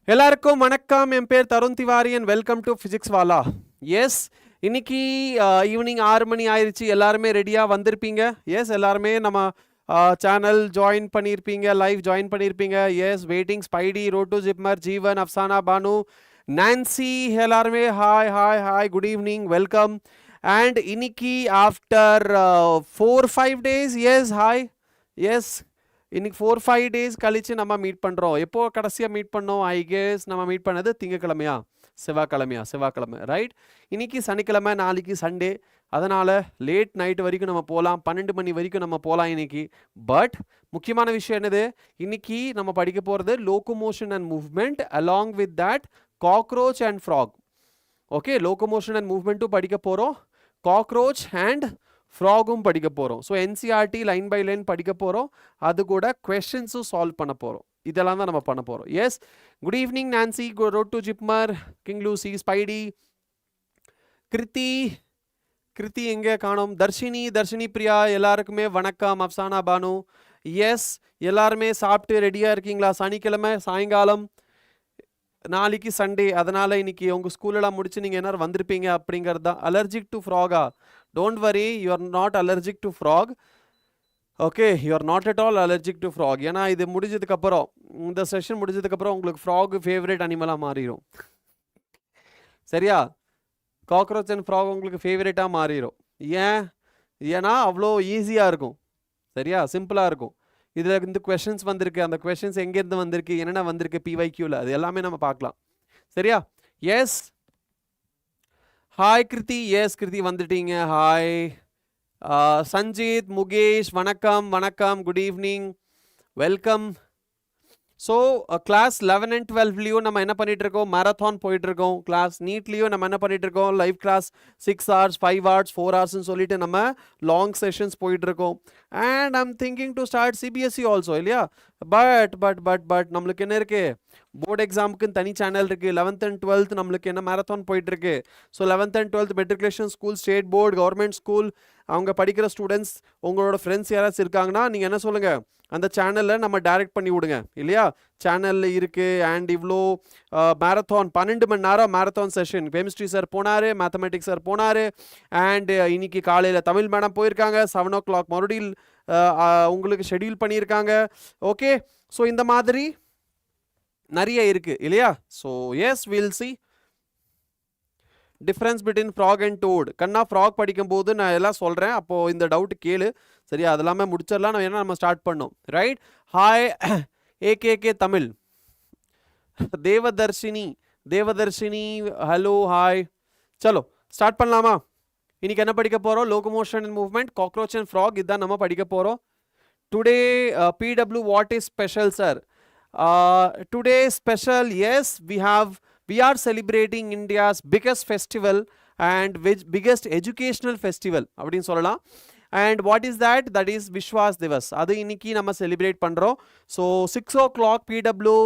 எல்லாருக்கும் வணக்கம். என் பேர் Tarun Tiwari and welcome to Physics Wala. S, இன்னைக்கு ஈவினிங் 6 மணி ஆயிடுச்சு. எல்லாருமே ரெடியாக வந்திருப்பீங்க. எஸ், எல்லாருமே நம்ம சேனல் ஜாயின் பண்ணியிருப்பீங்க, லைவ் ஜாயின் பண்ணியிருப்பீங்க. S, waiting Spidey, road JIPMER, ஜீவன், அப்சானா, பானு, நான்சி, எல்லாருமே hi hi hi, good evening, welcome. And இன்னைக்கு after 4-5 days, yes hi, S, இன்னைக்கு 4-5 days கழிச்சு நம்ம மீட் பண்ணுறோம். எப்போ கடைசியாக மீட் பண்ணோம்? ஐ கெஸ் நம்ம மீட் பண்ணது திங்கக்கிழமையா செவ்வாய்க்கிழமை, ரைட்? இன்னைக்கு சனிக்கிழமை, நாளைக்கு சண்டே. அதனால் லேட் நைட் வரைக்கும் நம்ம போகலாம், 12 மணி வரைக்கும் நம்ம போகலாம் இன்னைக்கு. பட் முக்கியமான விஷயம் என்னது? இன்னைக்கு நம்ம படிக்க போகிறது locomotion and movement, along with that cockroach and frog. Okay, locomotion and மூவ்மெண்ட்டும் படிக்க போகிறோம், காக்ரோச் அண்ட் ஃப்ராகும் படிக்க போகிறோம். So NCERT line by line படிக்க போகிறோம், அது கூட கொஷின்ஸும் சால்வ் பண்ண போகிறோம். இதெல்லாம் தான் நம்ம பண்ண போகிறோம். Yes, good evening Nancy, road to JIPMER, King Lucy, Spidey, Kriti எங்கே காணோம், தர்ஷினி பிரியா, எல்லாருக்குமே வணக்கம். அப்சானா, பானு, எஸ், எல்லாருமே சாப்பிட்டு ரெடியாக இருக்கீங்களா? சனிக்கிழமை சாயங்காலம், நாளைக்கு சண்டே, அதனால் இன்னைக்கு உங்கள் ஸ்கூலெல்லாம் முடிச்சு நீங்கள் என்ன வந்திருப்பீங்க அப்படிங்கிறது தான். அலர்ஜிக் டு ஃப்ராகா? Don't worry, you are not allergic to frog. Okay, you are not at all allergic to frog. ஏன்னா இது முடிஞ்சதுக்கப்புறம், இந்த செஷன் முடிஞ்சதுக்கப்புறம் உங்களுக்கு ஃப்ராக் ஃபேவரட் அனிமலாக மாறிடும். சரியா? காக்ரோச் அண்ட் ஃப்ராக் உங்களுக்கு ஃபேவரட்டாக மாறிடும். ஏன்னா அவ்வளோ ஈஸியாக இருக்கும். சரியா? சிம்பிளாக இருக்கும். இதில் இந்த கொஷின்ஸ் வந்திருக்கு, அந்த கொஷின்ஸ் எங்கேருந்து வந்திருக்கு, என்னென்ன வந்திருக்கு பிவைக்யூவில், அது எல்லாமே நம்ம பார்க்கலாம். சரியா? Yes, hi Kriti. Yes, Kriti வந்துட்டீங்க. ஹாய் சஞ்சித், முகேஷ், வணக்கம், good evening, welcome. So class 11 and 12லையும் நம்ம என்ன பண்ணிட்டு இருக்கோம்? மேரத்தான் போயிட்டு இருக்கோம். கிளாஸ் நீட்லேயும் நம்ம என்ன பண்ணிட்டு இருக்கோம்? Live class 6 hours, 5 hours, 4 hours சொல்லிட்டு நம்ம லாங் செஷன்ஸ் போயிட்டு இருக்கோம். And I'm thinking to start CBSE also, இல்லையா? பட் நம்மளுக்கு என்ன இருக்கு? போர்டு எக்ஸாமுக்குன்னு தனி சேனல் இருக்கு. 11th and 12th நம்மளுக்கு என்ன மேரத்தான் போயிட்டு இருக்கு. So 11th and 12th matriculation school, state board, government school, அவங்க படிக்கிற ஸ்டூடெண்ட்ஸ், உங்களோட ஃப்ரெண்ட்ஸ் யாராச்சும் இருக்காங்கன்னா நீங்கள் என்ன சொல்லுங்கள், அந்த சேனலில் நம்ம டைரக்ட் பண்ணி விடுங்க, இல்லையா? சேனலில் இருக்குது. அண்ட் இவ்வளோ மேரத்தான் 12 மணி நேரம் மேரத்தான் செஷன். கெமிஸ்ட்ரி சார் போனார், மேத்தமெட்டிக்ஸ் சார் போனார், அண்ட் இன்னைக்கு காலையில் தமிழ் மேடம் போயிருக்காங்க. 7 o'clock மறுபடியும் உங்களுக்கு ஷெடியூல் பண்ணியிருக்காங்க. ஓகே, ஸோ இந்த மாதிரி நிறைய இருக்குது, இல்லையா? So yes, will see difference between frog and toad. கண்ணா ஃப்ராக் படிக்கும்போது நான் எல்லாம் சொல்கிறேன், அப்போது இந்த டவுட் கேளு. சரியா? அதெல்லாமே முடிச்சிடலாம். நம்ம ஸ்டார்ட் பண்ணோம், right? Hi AK Tamil, Devadharshini, hello, hi. சலோ ஸ்டார்ட் பண்ணலாமா? இன்னைக்கு என்ன படிக்க போகிறோம்? Locomotion and movement, cockroach and frog, இதுதான் நம்ம படிக்க போகிறோம். Today PW, what is special sir? Today special, yes, we are celebrating India's biggest festival and biggest educational festival அப்படினு சொல்லலாம். And what is that? That is Vishwas Divas. அது இன்னைக்கு நம்ம celebrate பண்ணுறோம். ஸோ 6 o'clock பிடபிள்யூ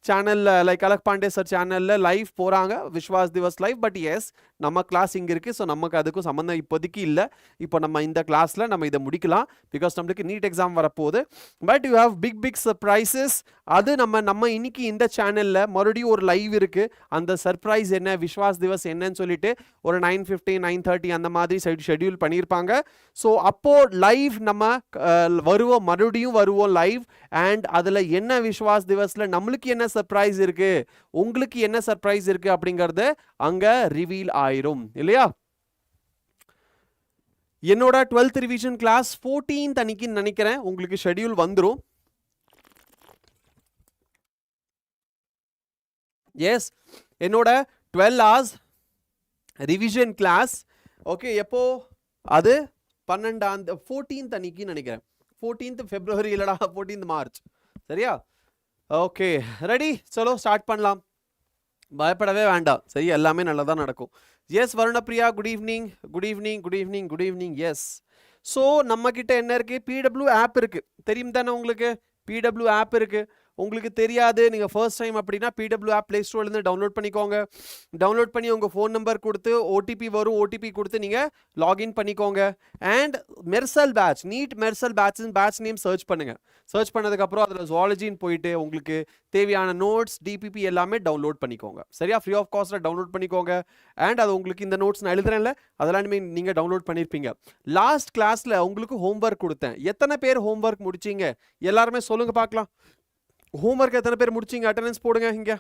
சேனலில், like Alakh Pandey sir சேனலில் live போகிறாங்க, Vishwas Diwas live. But yes, நம்ம கிளாஸ் இங்கே இருக்குது. ஸோ நமக்கு அதுக்கும் சம்மந்தம் இப்போதைக்கு இல்லை. இப்போ நம்ம இந்த கிளாஸில் நம்ம இதை முடிக்கலாம், பிகாஸ் நம்மளுக்கு நீட் எக்ஸாம் வரப்போகுது. But you have big surprises. அது நம்ம இன்னைக்கு இந்த சேனலில் மறுபடியும் ஒரு லைவ் இருக்குது. அந்த சர்ப்ரைஸ் என்ன, விஸ்வாஸ் திவஸ் என்னன்னு சொல்லிட்டு ஒரு 9:50, 9:30 அந்த மாதிரி ஷெட்யூல் பண்ணியிருப்பாங்க. ஸோ அப்போது லைவ் நம்ம மறுபடியும் வருவோம் லைவ். அண்ட் அதில் என்ன விஸ்வாஸ் திவஸில் நம்மளுக்கு என்ன சர்ப்ரைஸ் இருக்கு, உங்களுக்கு என்ன சர்ப்ரைஸ் இருக்கு அப்படிங்கறது அங்க ரிவீல் ஆயிரும், இல்லையா? என்னோட 12th ரிவிஷன் கிளாஸ் 14th அன்னைக்கு நினைக்கிறேன் உங்களுக்கு ஷெட்யூல் வந்துரும். எஸ், என்னோட 12 hours ரிவிஷன் கிளாஸ். ஓகே, எப்போ? அது 14th அன்னைக்கு நினைக்கிறேன். 14th February இல்லடா, 14th March. சரியா? Okay, ready? சலோ ஸ்டார்ட் பண்ணலாம். பயப்படவே வேண்டாம். சரி, எல்லாமே நல்லதாக நடக்கும். Yes, Varunapriya, good evening. Yes, so நம்மக்கிட்ட என்ன இருக்குது? பிடபிள்யூ ஆப் இருக்குது, தெரியும் தானே உங்களுக்கு? பிடபிள்யூ ஆப் இருக்குது. உங்களுக்கு தெரியாது நீங்க ஃபர்ஸ்ட் டைம் அப்படின்னா பிடபிள்யூ ஆப் பிளே ஸ்டோர்ல இருந்து டவுன்லோட் பண்ணிக்கோங்க. டவுன்லோட் பண்ணி உங்க ஃபோன் நம்பர் கொடுத்து ஓடிபி வரும், ஓடிபி கொடுத்து நீங்க லாகின் பண்ணிக்கோங்க. And Mersal batch, NEET Mersal batch batch name search பண்ணுங்க. சர்ச் பண்ணதுக்கு அப்புறம் அதுல ஜுவாலஜின்னு போயிட்டு உங்களுக்கு தேவையான நோட்ஸ் டிபிபி எல்லாமே டவுன்லோட் பண்ணிக்கோங்க. சரியா? ஃப்ரீ ஆஃப் காஸ்ட்ல டவுன்லோட் பண்ணிக்கோங்க. அண்ட் அது உங்களுக்கு இந்த நோட்ஸ் நான் எழுதுறேன்ல அதெல்லாம் நீங்க டவுன்லோட் பண்ணிருப்பீங்க. லாஸ்ட் கிளாஸ்ல உங்களுக்கு ஹோம்வொர்க் கொடுத்தேன். எத்தனை பேர் ஹோம்வொர்க் முடிச்சீங்க? எல்லாருமே சொல்லுங்க பார்க்கலாம். ஹோம்வொர்க் எத்தனை பேர் முடிச்சீங்க? அட்டெண்டன்ஸ் போடுங்க இங்க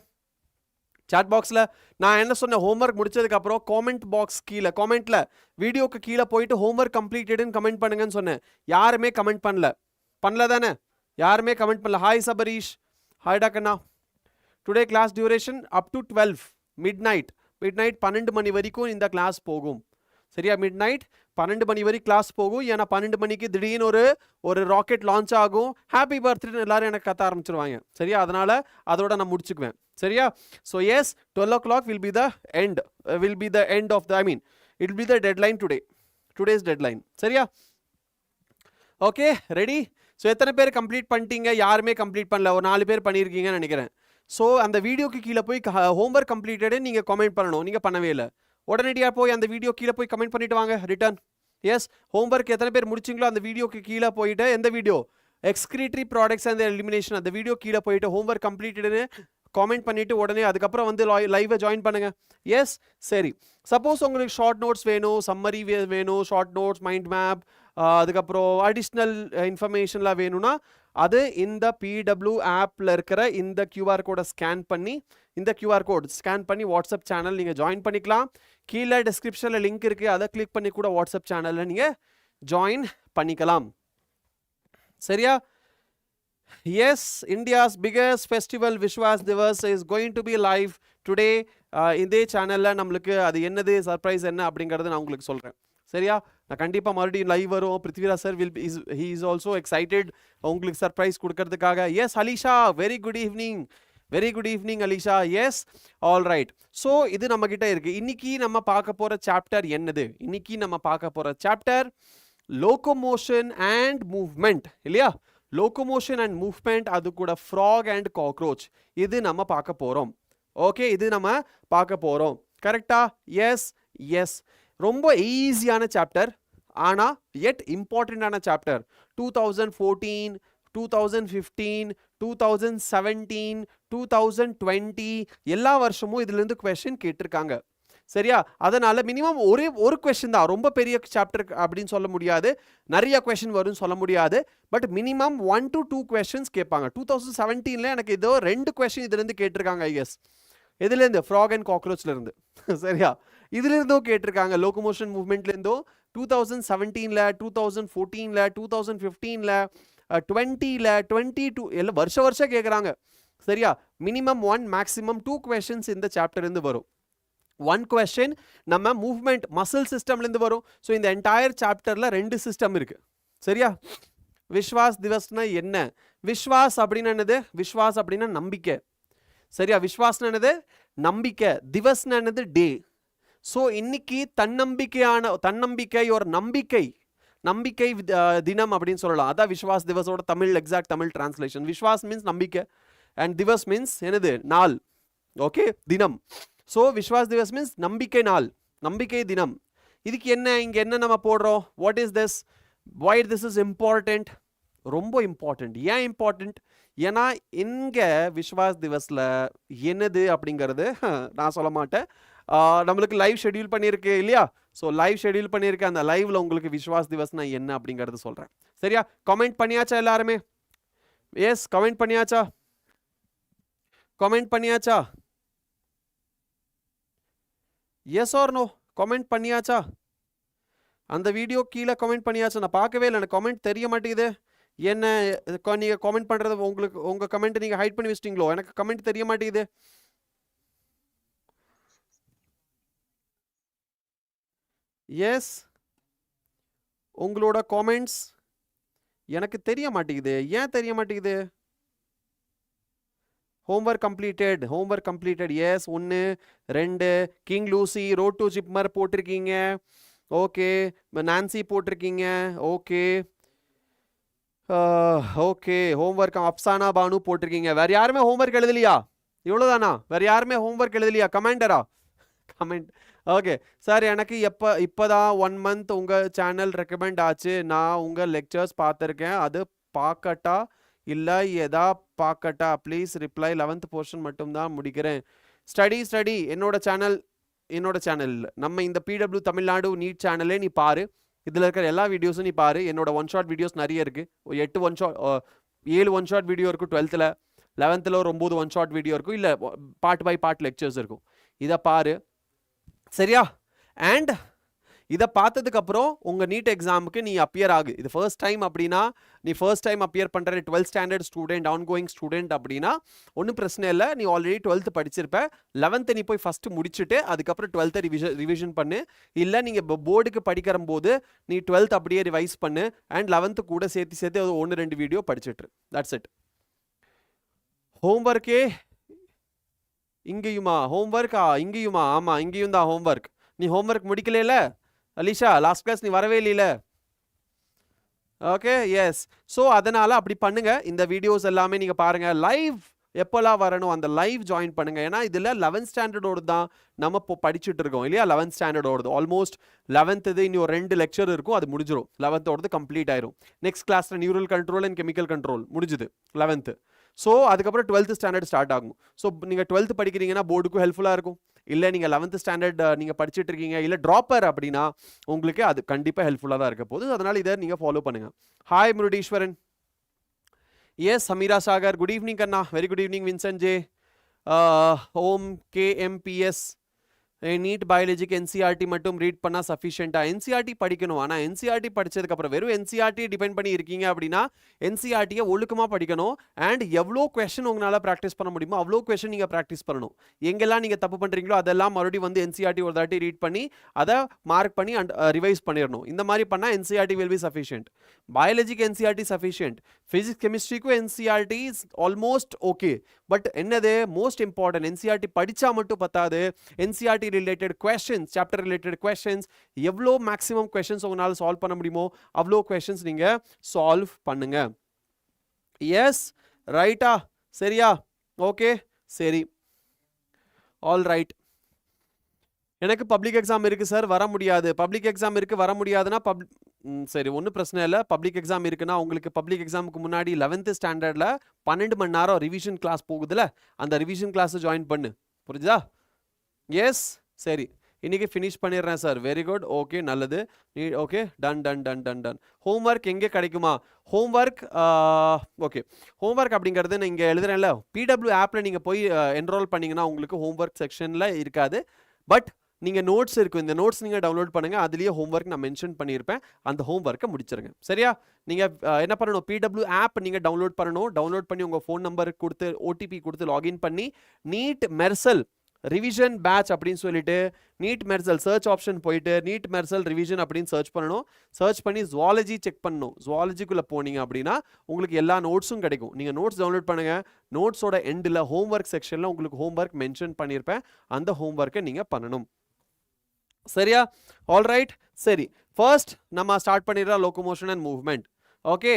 சாட் பாக்ஸ்ல. நான் என்ன சொன்னேன், ஹோம்வொர்க் முடிச்சதுக்கு அப்புறம் காமெண்ட் பாக்ஸ் கீழே காமெண்ட்ல வீடியோக்கு கீழே போயிட்டு ஹோம்வொர்க் கம்ப்ளீட்டட்னு கமெண்ட் பண்ணுங்கன்னு சொன்னேன். யாருமே கமெண்ட் பண்ணல தானே? யாருமே கமெண்ட் பண்ணல. ஹாய் சபரீஷ், ஹாய் டாக்கண்ணா. Today class duration up to 12 midnight 12 மணி வரைக்கும் இந்த கிளாஸ் போகும். சரியா? மிட் நைட் 12 மணி வரைக்கும் கிளாஸ் போகும். ஏன்னா 12 மணிக்கு திடீர்னு ஒரு ராக்கெட் லான்ச் ஆகும். ஹாப்பி பர்த்டே எல்லாரும் எனக்கு கத்த ஆரம்பிச்சிருவாங்க. சரியா? அதனால அதோட நான் முடிச்சுக்குவேன். சரியா? So yes 12 o'clock will be the end of the, I mean it will be the deadline today's deadline. சரியா? Okay, ready? ஸோ எத்தனை பேர் கம்ப்ளீட் பண்ணிட்டீங்க? யாருமே கம்ப்ளீட் பண்ணல, ஒரு 4 பேர் பண்ணியிருக்கீங்கன்னு நினைக்கிறேன். ஸோ அந்த வீடியோக்கு கீழே போய் ஹோம்வொர்க் கம்ப்ளீட்டடு நீங்கள் கமெண்ட் பண்ணணும். நீங்கள் பண்ணவே இல்லை. உடனடியாக போய் அந்த வீடியோ கீழே போய் கமெண்ட் பண்ணிட்டு வாங்க ரிட்டர்ன். எஸ், ஹோம்வொர்க் எத்தனை பேர் முடிச்சிங்களோ அந்த வீடியோக்கு கீழே போயிட்டு எந்த video excretory products and elimination அந்த வீடியோ கீழே போயிட்டு ஹோம்வொர்க் கம்ப்ளீட்டடுன்னு காமெண்ட் பண்ணிட்டு உடனே அதுக்கப்புறம் வந்து லைவை ஜாயின் பண்ணுங்க. எஸ், சரி. சப்போஸ் உங்களுக்கு ஷார்ட் நோட்ஸ் வேணும், சம்மரி வேணும், ஷார்ட் நோட்ஸ், மைண்ட் மேப், அதுக்கப்புறம் அடிஷ்னல் இன்ஃபர்மேஷன்லாம் வேணும்னா அது இந்த பிடபிள்யூ ஆப்பில் இருக்கிற இந்த கியூஆர் கோடை ஸ்கேன் பண்ணி வாட்ஸ்அப் சேனல் நீங்கள் ஜாயின் பண்ணிக்கலாம். கீழே டிஸ்கிரிப்ஷனில் லிங்க் இருக்குது, அதை கிளிக் பண்ணி கூட வாட்ஸ்அப் சேனலில் நீங்கள் ஜாயின் பண்ணிக்கலாம். சரியா? Yes, India's biggest festival Vishwas Divas is going to be live today. இதே சேனலில் நம்மளுக்கு அது என்னது சர்ப்ரைஸ் என்ன அப்படிங்கிறது நான் உங்களுக்கு சொல்கிறேன். சரியா? நான் கண்டிப்பாக மறுபடியும் லைவ் வரும். Prithviraj sir he is also excited உங்களுக்கு சர்ப்ரைஸ் கொடுக்கறதுக்காக. Yes Alisha, very good evening Alisha. Yes, all right. So இது நம்மக்கிட்ட இருக்குது. இன்னைக்கு நம்ம பார்க்க போகிற சாப்டர் என்னது? இன்னைக்கு நம்ம பார்க்க போகிற சாப்டர் லோகோமோஷன் அண்ட் மூவ்மெண்ட். இல்லையா? லோகோமோஷன் அண்ட் மூவ்மெண்ட், அது கூட ஃப்ராக் அண்ட் காக்ரோச், இது நம்ம பார்க்க போகிறோம். ஓகே, இது நம்ம பார்க்க போகிறோம். கரெக்டா? எஸ். ரொம்ப ஈஸியான சாப்டர், ஆனால் எட் இம்பார்ட்டண்டான சாப்டர். 2014, 2015, 2017, 2020 எல்லா வருஷமும் இதுலேருந்து கொஸ்டின் கேட்டிருக்காங்க. சரியா? அதனால மினிமம் ஒரு கொஸ்டின் தான். ரொம்ப பெரிய சாப்டர் அப்படின்னு சொல்ல முடியாது, நிறைய கொஸ்டின் வரும்னு சொல்ல முடியாது. பட் மினிமம் 1 to 2 கொஸ்டின்ஸ் கேட்பாங்க. 2017 எனக்கு ஏதோ 2 கொஸ்டின் இதுலேருந்து கேட்டிருக்காங்க. ஐ கெஸ் இதுலேருந்து ஃப்ராக் அண்ட் காக்ரோச்லேருந்து. சரியா? இதுலேருந்தும் கேட்டிருக்காங்க. லோகோமோஷன் மூவ்மெண்ட்லேருந்தும் 2017, 2014, 2015, 20, 22 எல்லாம் வருஷம் கேட்குறாங்க. சரியா? மினிமம் 1, மேக்ஸிமம் 2 கொஸ்டின்ஸ் இந்த சாப்டர்லேருந்து வரும். 1 கொஸ்டின் நம்ம மூவ்மெண்ட் மசில் சிஸ்டம்லேருந்து வரும். ஸோ இந்த என்டையர் சாப்டரில் 2 சிஸ்டம் இருக்குது. சரியா? விஸ்வாஸ் திவஸ்னா என்ன? விஸ்வாஸ் அப்படின்னு என்னது? விஸ்வாஸ் அப்படின்னா நம்பிக்கை. சரியா? விஸ்வாஸ்னா என்னது? நம்பிக்கை. திவஸ்னா என்னது? டே. ஸோ இன்னைக்கு தன்னம்பிக்கை ஒரு நம்பிக்கை தினம் அப்படின்னு சொல்லலாம். அதான் விஸ்வாஸ் திவஸோட exact Tamil translation. Vishwas means நம்பிக்கை அண்ட் திவஸ் மீன்ஸ் என்னது? நாள். ஓகே, தினம். ஸோ விஸ்வாஸ் திவஸ் மீன்ஸ் நம்பிக்கை நாள், நம்பிக்கை தினம். இதுக்கு இங்கே என்ன நம்ம போடுறோம்? What is this? Why this is important? ரொம்ப இம்பார்ட்டண்ட். ஏன் இம்பார்ட்டண்ட்? ஏன்னா இங்கே விஸ்வாஸ் திவஸில் என்னது அப்படிங்கிறது நான் சொல்ல மாட்டேன். நம்மளுக்கு லைவ் ஷெட்யூல் பண்ணியிருக்கு இல்லையா? ஸோ லைவ் ஷெட்யூல் பண்ணியிருக்கேன். அந்த லைவ்ல உங்களுக்கு விஸ்வாஸ் திவஸ்னா என்ன அப்படிங்கிறது சொல்கிறேன். சரியா? கமெண்ட் பண்ணியாச்சா எல்லாருமே? எஸ், கமெண்ட் பண்ணியாச்சா? Yes or no? கமெண்ட் பண்ணியாச்சா? அந்த வீடியோ கீழே கமெண்ட் பண்ணியாச்சா? நான் பார்க்கவே இல்லை, எனக்கு கமெண்ட் தெரிய மாட்டேங்குது. என்ன நீங்கள் கமெண்ட் பண்ணுறது உங்கள் கமெண்ட்டை நீங்கள் ஹைட் பண்ணி வச்சிட்டிங்களோ? எனக்கு கமெண்ட் தெரிய மாட்டேங்குது. எஸ், உங்களோட காமெண்ட்ஸ் எனக்கு தெரிய மாட்டேங்குது. ஏன் தெரிய மாட்டேங்குது? homework completed. Yes, 1, 2, King Lucy, road to JIPMER போட்டிருக்கீங்க. ஓகே, நான்சி போட்டிருக்கீங்க. Okay, okay homework Afsana Banu போட்டிருக்கீங்க. வேற யாருமே ஹோம்ஒர்க் எழுதலையா? இவ்வளோதானா? வேற யாருமே ஹோம்ஒர்க் எழுதலையா? கமெண்டரா? கமெண்ட். ஓகே சார், எனக்கு இப்போதான் 1 month உங்கள் சேனல் ரெக்கமெண்ட் ஆச்சு. நான் உங்கள் லெக்சர்ஸ் பார்த்துருக்கேன். அது பார்க்கட்டா இல்லை எதா பார்க்கட்டா? Please reply. 11th போர்ஷன் மட்டும்தான் முடிக்கிறேன். ஸ்டடி என்னோட சேனல் நம்ம இந்த பிடபிள்யூ தமிழ்நாடு நீட் சேனலே நீ பாரு. இதில் இருக்கிற எல்லா வீடியோஸும் நீ பாரு. என்னோட 1 shot வீடியோஸ் நிறைய இருக்குது. 7 1 shot வீடியோ இருக்கும் 12th. 11th ஒரு 9 1 shot வீடியோ இருக்கும். இல்லை பார்ட் பை பார்ட் லெக்சர்ஸ் இருக்கும். இதை பாரு சரியா? அண்ட் இதை பார்த்ததுக்கப்புறம் உங்கள் நீட் எக்ஸாமுக்கு நீ அப்பியர் ஆகு. இது ஃபர்ஸ்ட் டைம் அப்படின்னா, நீ ஃபர்ஸ்ட் டைம் அப்பியர் பண்ணுற 12th standard student, ongoing student அப்படின்னா ஒன்றும் பிரச்சனை இல்லை. நீ ஆல்ரெடி 12th படிச்சிருப்ப. 11th நீ போய் ஃபஸ்ட்டு முடிச்சுட்டு அதுக்கப்புறம் 12th ரிவிஷன் பண்ணு. இல்லை நீங்கள் போர்டுக்கு படிக்கிற போது நீ 12th அப்படியே ரிவைஸ் பண்ணு. அண்ட் 11th கூட சேர்த்து 1-2 வீடியோ படிச்சுட்டு. That's it. ஹோம்ஒர்க்கே இங்கேயுமா? ஹோம்ஒர்க்கா இங்கேயுமா? ஆமாம், இங்கேயும் தான் ஹோம்ஒர்க். நீ ஹோம்ஒர்க் முடிக்கல அலிஷா? லாஸ்ட் கிளாஸ் நீ வரவே இல்லைல? Okay yes. ஸோ அதனால் அப்படி பண்ணுங்க. இந்த வீடியோஸ் எல்லாமே நீங்கள் பாருங்கள். லைவ் எப்போல்லாம் வரணும் அந்த லைவ் ஜாயின் பண்ணுங்கள். ஏன்னா இதில் 11th standard தான் நம்ம இப்போ படிச்சுட்டு இருக்கோம் இல்லையா? 11th standard ஆல்மோஸ்ட் 11th இன்னும் ஒரு 2 லெக்சர் இருக்கும், அது முடிஞ்சிடும். 11th கம்ப்ளீட் ஆயிரும். நெக்ஸ்ட் கிளாஸில் neural control and chemical control முடிஞ்சுது 11th. ஸோ அதுக்கப்புறம் 12th standard ஸ்டார்ட் ஆகும். ஸோ நீங்கள் 12th படிக்கிறீங்கன்னா போர்டுக்கும் ஹெல்ப்ஃபுல்லாக இருக்கும். இல்லை நீங்கள் 11th standard நீங்கள் படிச்சுட்டு இருக்கீங்க, இல்லை ட்ராப்பர் அப்படின்னா உங்களுக்கு அது கண்டிப்பாக ஹெல்ப்ஃபுல்லாக தான் இருக்க போகுது. அதனால் இதை நீங்கள் ஃபாலோ பண்ணுங்கள். Hi Murudeeswaran. Yes Sameera Sagar, good evening கண்ணா. Very good evening Vincent J. Om KMPS. NEET பயாலஜிக்கு என்சிஆர்டி மட்டும் ரீட் பண்ணால் சஃபிஷியண்டா? என்சிஆர்டி படிக்கணும். ஆனால் என்சிஆர்டி படித்ததுக்கப்புறம் வெறும் என்சிஆர்டி டிபெண்ட் பண்ணி இருக்கீங்க அப்படின்னா என்சிஆர்டியை ஒழுக்கமாக படிக்கணும். அண்ட் எவ்வளோ கொஷின் உங்களால் ப்ராக்டிஸ் பண்ண முடியுமோ அவ்வளோ கொஷின் நீங்கள் ப்ராக்டிஸ் பண்ணணும். எங்கெல்லாம் நீங்கள் தப்பு பண்ணுறீங்களோ அதெல்லாம் மறுபடியும் வந்து என்சிஆர்டி ஒரு தாட்டி ரீட் பண்ணி அதை மார்க் பண்ணி அண்ட் ரிவைஸ் பண்ணிடணும். இந்த மாதிரி பண்ணால் என்சிஆர்டி வில் பி சஃபிஷியன்ட். பயாலஜிக்கு என்சிஆர்டி சஃபிஷியன்ட். ஃபிசிக்ஸ் கெமிஸ்ட்ரிக்கும் NCERT is almost okay. But என்னது மோஸ்ட் இம்பார்ட்டன்ட், என்சிஆர்டி படித்தா மட்டும் பத்தாது. NCERT related questions, chapter related questions, எவ்வளோ மேக்ஸிமம் கொஸ்டின்ஸ் உங்களால் சால்வ் பண்ண முடியுமோ அவ்வளோ கொஸ்டின்ஸ் நீங்கள் சால்வ் பண்ணுங்க. எஸ் ரைட்டா? சரியா? ஓகே சரி. All right. எனக்கு பப்ளிக் எக்ஸாம் இருக்குது சார், வர முடியாது. பப்ளிக் எக்ஸாம் இருக்குது, வர முடியாதுன்னா சரி ஒன்றும் பிரச்சனை இல்லை. பப்ளிக் எக்ஸாம் இருக்குன்னா உங்களுக்கு பப்ளிக் எக்ஸாமுக்கு முன்னாடி 11th standardல 12 மணி நேரம் ரிவிஷன் கிளாஸ் போகுதுல, அந்த ரிவிஷன் கிளாஸை ஜாயின் பண்ணு. புரிஞ்சுதா? எஸ் சரி. இன்னைக்கு ஃபினிஷ் பண்ணிடுறேன் சார். Very good. ஓகே நல்லது. Okay done done done done done. Homework எங்கே கிடைக்குமா? Homework okay. ஹோம்ஒர்க் அப்படிங்கிறது நான் இங்கே எழுதுறேன்ல, பிடபிள்யூ ஆப்பில் நீங்கள் போய் என்ரோல் பண்ணிங்கன்னா உங்களுக்கு ஹோம்ஒர்க் செக்ஷனில் இருக்காது. பட் நீங்கள் நோட்ஸ் இருக்கும், இந்த நோட்ஸ் நீங்கள் டவுன்லோட் பண்ணுங்கள். அதுலேயே ஹோம்ஒர்க் நான் மென்ஷன் பண்ணியிருப்பேன். அந்த ஹோம்ஒர்க்கை முடிச்சிருங்க. சரியா? நீங்கள் என்ன பண்ணணும், பிடபிள்யூ ஆப் நீங்கள் டவுன்லோட் பண்ணணும். டவுன்லோட் பண்ணி உங்கள் ஃபோன் நம்பர் கொடுத்து OTP கொடுத்து லாகின் பண்ணி நீட் மெர்சல் ரிவிஷன் பேட்ச் அப்படின்னு சொல்லிட்டு நீட் மெர்சல் சர்ச் ஆப்ஷன் போயிட்டு நீட் மெர்சல் ரிவிஷன் அப்படின்னு சர்ச் பண்ணணும். சர்ச் பண்ணி ஜுவாலஜி செக் பண்ணணும். ஜுவாலஜிக்குள்ளே போனீங்க அப்படின்னா உங்களுக்கு எல்லா நோட்ஸும் கிடைக்கும். நீங்கள் நோட்ஸ் டவுன்லோட் பண்ணுங்கள். நோட்ஸோட எண்டில் ஹோம்ஒர்க் செக்ஷனில் உங்களுக்கு ஹோம்ஒர்க் மென்ஷன் பண்ணியிருப்பேன். அந்த ஹோம்ஒர்க்கை நீங்கள் பண்ணணும். சரியா? All right. சரி, ஃபர்ஸ்ட் நம்ம ஸ்டார்ட் பண்ணிடுறோம் லோகோமோஷன் அண்ட் மூவ்மெண்ட். ஓகே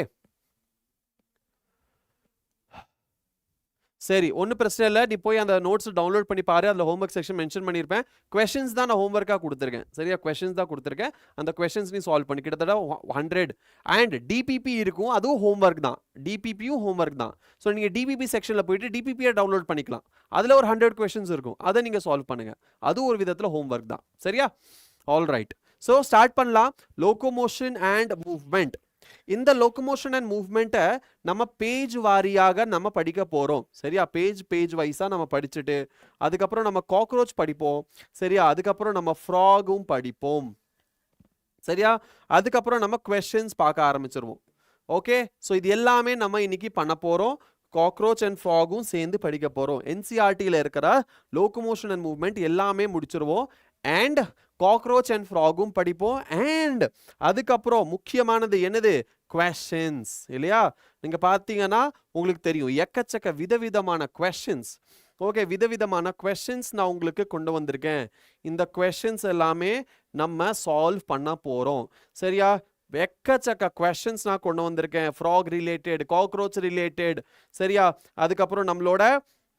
சரி ஒன்றும் பிரச்சனை இல்லை. நீ போய் அந்த நோட்ஸ் டவுன்லோட் பண்ணி பாரு. அதில் ஹோம்ஒர்க் செக்ஷன் மென்ஷன் பண்ணியிருப்பேன். கொஷின்ஸ் தான் நான் ஹோம்ஒர்க்காக கொடுத்துருக்கேன். சரியா? கொஷின்ஸ் தான் கொடுத்துருக்கேன். அந்த கொஷின்ஸ் நீ சால்வ் பண்ணி கிட்டத்தட்ட 100. அண்ட் டிபிபி இருக்கும், அதுவும் ஹோம்ஒர்க் தான். டிபிபியும் ஹோம்ஒர்க் தான். ஸோ நீங்கள் டிபிபி செக்ஷனில் போயிட்டு டிபிபியை டவுன்லோட் பண்ணிக்கலாம். அதில் ஒரு 100 கொஷின்ஸ் இருக்கும், அதை நீங்கள் சால்வ் பண்ணுங்கள். அதுவும் ஒரு விதத்தில் ஹோம்ஒர்க் தான். சரியா? All right. ஸோ ஸ்டார்ட் பண்ணலாம். Locomotion and movement. இந்த லோகோமோஷன் அண்ட் மூவ்மெண்ட்டை நம்ம பேஜ் வாரியாக நம்ம படிக்க போகிறோம். சரியா? பேஜ் வைஸாக நம்ம படிச்சுட்டு அதுக்கப்புறம் நம்ம காக்ரோச் படிப்போம். சரியா? அதுக்கப்புறம் நம்ம ஃப்ராகும் படிப்போம். சரியா? அதுக்கப்புறம் நம்ம கொஸ்டின்ஸ் பார்க்க ஆரம்பிச்சிருவோம். ஓகே ஸோ இது எல்லாமே நம்ம இன்னைக்கு பண்ண போகிறோம். காக்ரோச் அண்ட் ஃப்ராகும் சேர்ந்து படிக்க போகிறோம். என்சிஆர்டியில் இருக்கிற லோகோமோஷன் அண்ட் மூவ்மெண்ட் எல்லாமே முடிச்சிருவோம். அண்ட் காக்ரோச் அண்ட் ஃப்ராகும் படிப்போம். அண்ட் அதுக்கப்புறம் முக்கியமானது என்னது? கொஸ்டின்ஸ் இல்லையா? நீங்கள் பார்த்தீங்கன்னா உங்களுக்கு தெரியும் எக்கச்சக்க விதவிதமான கொஸ்டின்ஸ். ஓகே விதவிதமான கொஸ்டின்ஸ் நான் உங்களுக்கு கொண்டு வந்திருக்கேன். இந்த கொஸ்டின்ஸ் எல்லாமே நம்ம சால்வ் பண்ண போகிறோம். சரியா? எக்கச்சக்க கொஸ்டின்ஸ் நான் கொண்டு வந்திருக்கேன். ஃப்ராக் ரிலேட்டட், காக்ரோச் ரிலேட்டட், சரியா? அதுக்கப்புறம்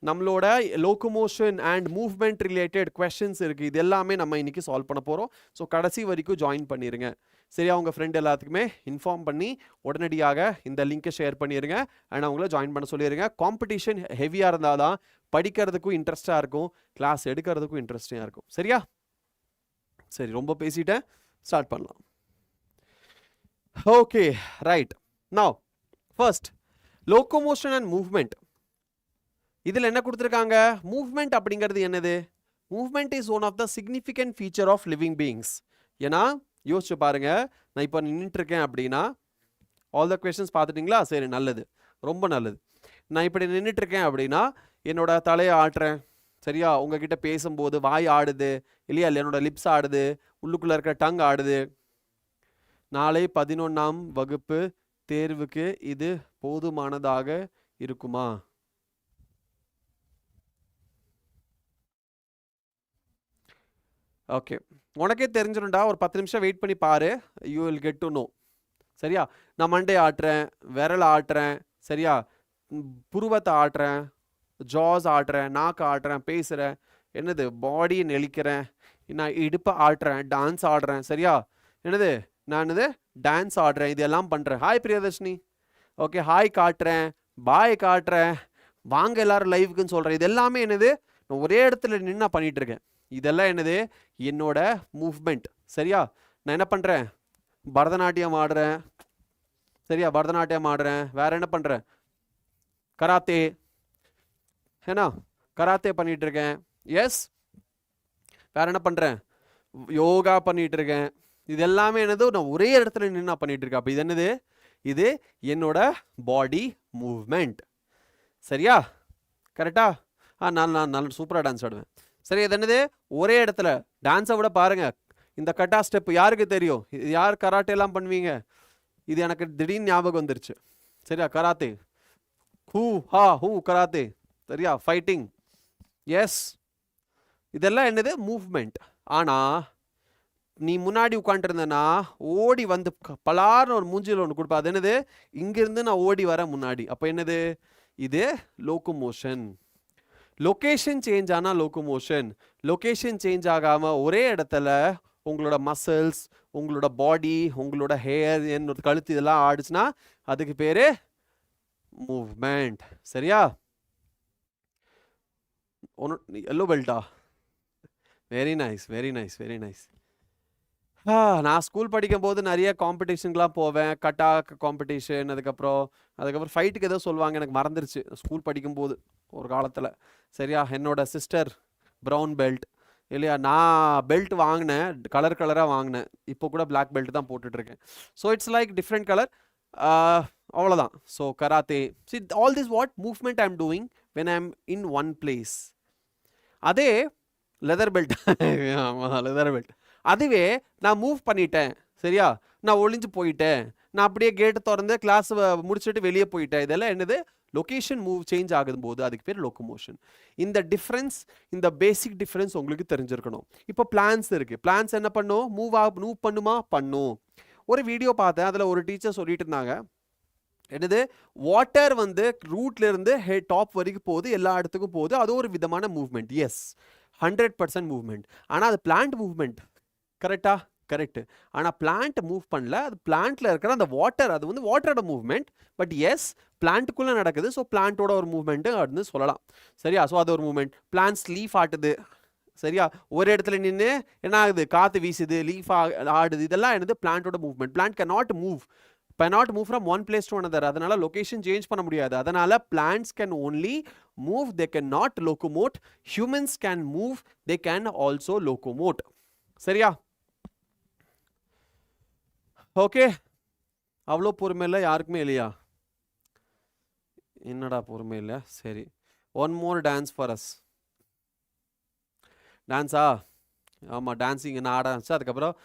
நம்மளோட locomotion and movement related questions இருக்குது. இது எல்லாமே நம்ம இன்னைக்கு சால்வ் பண்ண போகிறோம். ஸோ கடைசி வரைக்கும் ஜாயின் பண்ணிடுங்க. சரியா? உங்கள் ஃப்ரெண்ட் எல்லாத்துக்குமே இன்ஃபார்ம் பண்ணி உடனடியாக இந்த லிங்க்கை ஷேர் பண்ணிடுங்க. அண்ட் அவங்கள ஜாயின் பண்ண சொல்லிடுங்க. காம்படிஷன் ஹெவியாக இருந்தால் தான் படிக்கிறதுக்கும் இன்ட்ரெஸ்டாக இருக்கும், கிளாஸ் எடுக்கிறதுக்கும் இன்ட்ரெஸ்டிங்காக இருக்கும். சரியா? சரி, ரொம்ப பேசிட்டேன், ஸ்டார்ட் பண்ணலாம். Okay, right. Now first locomotion and movement. இதில் என்ன கொடுத்துருக்காங்க? மூவ்மெண்ட் அப்படிங்கிறது என்னது? Movement is one of the significant feature of living beings. ஏன்னா யோசிச்சு பாருங்க, நான் இப்போ நின்றுட்டுருக்கேன் அப்படின்னா, ஆல் த கொஸ்டின்ஸ் பார்த்துட்டிங்களா? சரி, நல்லது, ரொம்ப நல்லது. நான் இப்படி நின்றுட்டுருக்கேன் அப்படின்னா என்னோட தலையை ஆட்டுறேன், சரியா? உங்ககிட்ட பேசும்போது வாய் ஆடுது இல்லையா? இல்லை என்னோட லிப்ஸ் ஆடுது, உள்ளுக்குள்ளே இருக்கிற டங் ஆடுது. நாளை 11ஆம் வகுப்பு தேர்வுக்கு இது போதுமானதாக இருக்குமா? ஓகே, உனக்கே தெரிஞ்சிடும்டா. ஒரு 10 நிமிஷம் வெயிட் பண்ணி பாரு, you will get to know. சரியா? நான் மண்டே ஆட்டுறேன், விரல் ஆட்டுறேன், சரியா? புருவத்தை ஆட்டுறேன், ஜாஸ் ஆட்டுறேன், நாக்கு ஆட்டுறேன், பேசுகிறேன், என்னது பாடியை நெளிக்கிறேன், நான் இடுப்பை ஆட்டுறேன், டான்ஸ் ஆடுறேன். சரியா? என்னது நான் டான்ஸ் ஆடுறேன், இதெல்லாம் பண்ணுறேன். ஹாய் பிரியதர்ஷினி, ஓகே, ஹாய் காட்டுறேன், பாய் காட்டுறேன், வாங்க எல்லாரும் லைவுக்குன்னு சொல்கிறேன். இது எல்லாமே என்னது? நான் ஒரே இடத்துல நின்று நான் பண்ணிகிட்டு இருக்கேன். இதெல்லாம் என்னது? என்னோட மூவ்மெண்ட். சரியா? நான் என்ன பண்ணுறேன்? பரதநாட்டியம் ஆடுறேன், சரியா? பரதநாட்டியம் ஆடுறேன். வேற என்ன பண்ணுறேன்? கராத்தே, ஏன்னா கராத்தே பண்ணிட்டு இருக்கேன். எஸ், வேற என்ன பண்ணுறேன்? யோகா பண்ணிட்டு இருக்கேன். இது எல்லாமே என்னது? நான் ஒரே இடத்துல நின்று நான் பண்ணிட்டு இருக்கேன். அப்போ இது என்னது? இது என்னோட பாடி மூவ்மெண்ட். சரியா? கரெக்டா? நான் சூப்பராக டான்ஸ் ஆடுவேன். சரி, இது என்னது? ஒரே இடத்துல டான்ஸை விட பாருங்க, இந்த கட்டா ஸ்டெப் யாருக்கு தெரியும்? இது யார் கராட்டே எல்லாம் பண்ணுவீங்க? இது எனக்கு திடீர்னு ஞாபகம் வந்துருச்சு. சரியா? கராத்தே, ஹூ ஹா ஹூ கராத்தே, சரியா? ஃபைட்டிங், எஸ், இதெல்லாம் என்னது? மூவ்மெண்ட். ஆனால் நீ முன்னாடி உட்காந்துருந்தனா ஓடி வந்து பலார்னு ஒரு மூஞ்சியில் ஒன்று கொடுப்பா. அது என்னது? இங்கிருந்து நான் ஓடி வர முன்னாடி. அப்போ என்னது? இது லோகோமோஷன். லொக்கேஷன் சேஞ்ச் ஆனால் லோகோமோஷன். லொக்கேஷன் சேஞ்ச் ஆகாமல் ஒரே இடத்துல உங்களோட மசில்ஸ், உங்களோட பாடி, உங்களோட ஹேர், என்னோட கழுத்து இதெல்லாம் ஆடுச்சுன்னா அதுக்கு பேர் மூவ்மெண்ட். சரியா? எல்லோ பெல்ட்டா? Very nice, very nice, very nice. நான் ஸ்கூல் படிக்கும் போது நிறைய காம்படிஷனுக்குலாம் போவேன். கட்டா காம்படிஷன், அதுக்கப்புறம் ஃபைட்டுக்கு ஏதோ சொல்லுவாங்க, எனக்கு மறந்துருச்சு ஸ்கூல் படிக்கும்போது ஒரு காலத்தில். சரியா? என்னோட சிஸ்டர் ப்ரௌன் பெல்ட் இல்லையா? நான் பெல்ட் வாங்கினேன், கலர் கலராக வாங்கினேன். இப்போ கூட பிளாக் பெல்ட் தான் போட்டுட்ருக்கேன். So it's like different colour, அவ்வளோதான். So karate, see all this what movement I am doing when I am in one place. அதே லெதர் பெல்ட், லெதர் பெல்ட், அதுவே நான் மூவ் பண்ணிட்டேன், சரியா? நான் ஒளிஞ்சு போயிட்டேன், நான் அப்படியே கேட்டு திறந்து கிளாஸ் முடிச்சுட்டு வெளியே போயிட்டேன். இதெல்லாம் என்னது? லொக்கேஷன் மூவ் சேஞ்ச் ஆகும் போது அதுக்கு பேர் லோகோமோஷன். இந்த டிஃப்ரென்ஸ், இந்த பேசிக் டிஃப்ரென்ஸ் உங்களுக்கு தெரிஞ்சிருக்கணும். இப்போ பிளான்ஸ் இருக்குது. பிளான்ஸ் என்ன பண்ணும்? மூவ் பண்ணுமா? பண்ணும். ஒரு வீடியோ பார்த்தேன், அதில் ஒரு டீச்சர் சொல்லிட்டு இருந்தாங்க, என்னது? வாட்டர் வந்து ரூட்ல இருந்து டாப் வரைக்கும் போகுது, எல்லா இடத்துக்கும் போகுது, அது ஒரு விதமான மூவ்மெண்ட். S, 100% movement. ஆனால் அது பிளான்ட் மூவ்மெண்ட். கரெக்டா? கரெக்ட். ஆனால் பிளான்ட் மூவ் பண்ணல, அது பிளான்ட்ல இருக்கிற அந்த வாட்டர், அது வந்து வாட்டரோட மூவ்மெண்ட். பட் எஸ், பிளான்ட்டுக்குள்ளே நடக்குது. ஸோ பிளான்ட்டோட ஒரு மூவ்மெண்ட்டு அப்படின்னு சொல்லலாம். சரியா? ஸோ அது ஒரு மூவ்மெண்ட். பிளான்ட்ஸ் லீஃப் ஆட்டுது, சரியா? ஒரு இடத்துல நின்று என்ன ஆகுது? காற்று வீசுது, லீஃப் ஆடுது, இதெல்லாம் என்னது? பிளான்ட்டோட movement. Plant cannot move from one place to another. அதனால லொகேஷன் சேஞ்ச் பண்ண முடியாது. அதனால plants can only move, they cannot locomote. Humans can move, they can also locomote. சரியா? ஓகே, அவ்வளோ பொறுமை இல்லை யாருக்குமே இல்லையா? என்னடா பொறுமை இல்லை? சரி, one more dance for us. டான்ஸா? ஆமாம், டான்ஸிங் நான் ஆட ஆரம்பிச்சு அதுக்கப்புறம்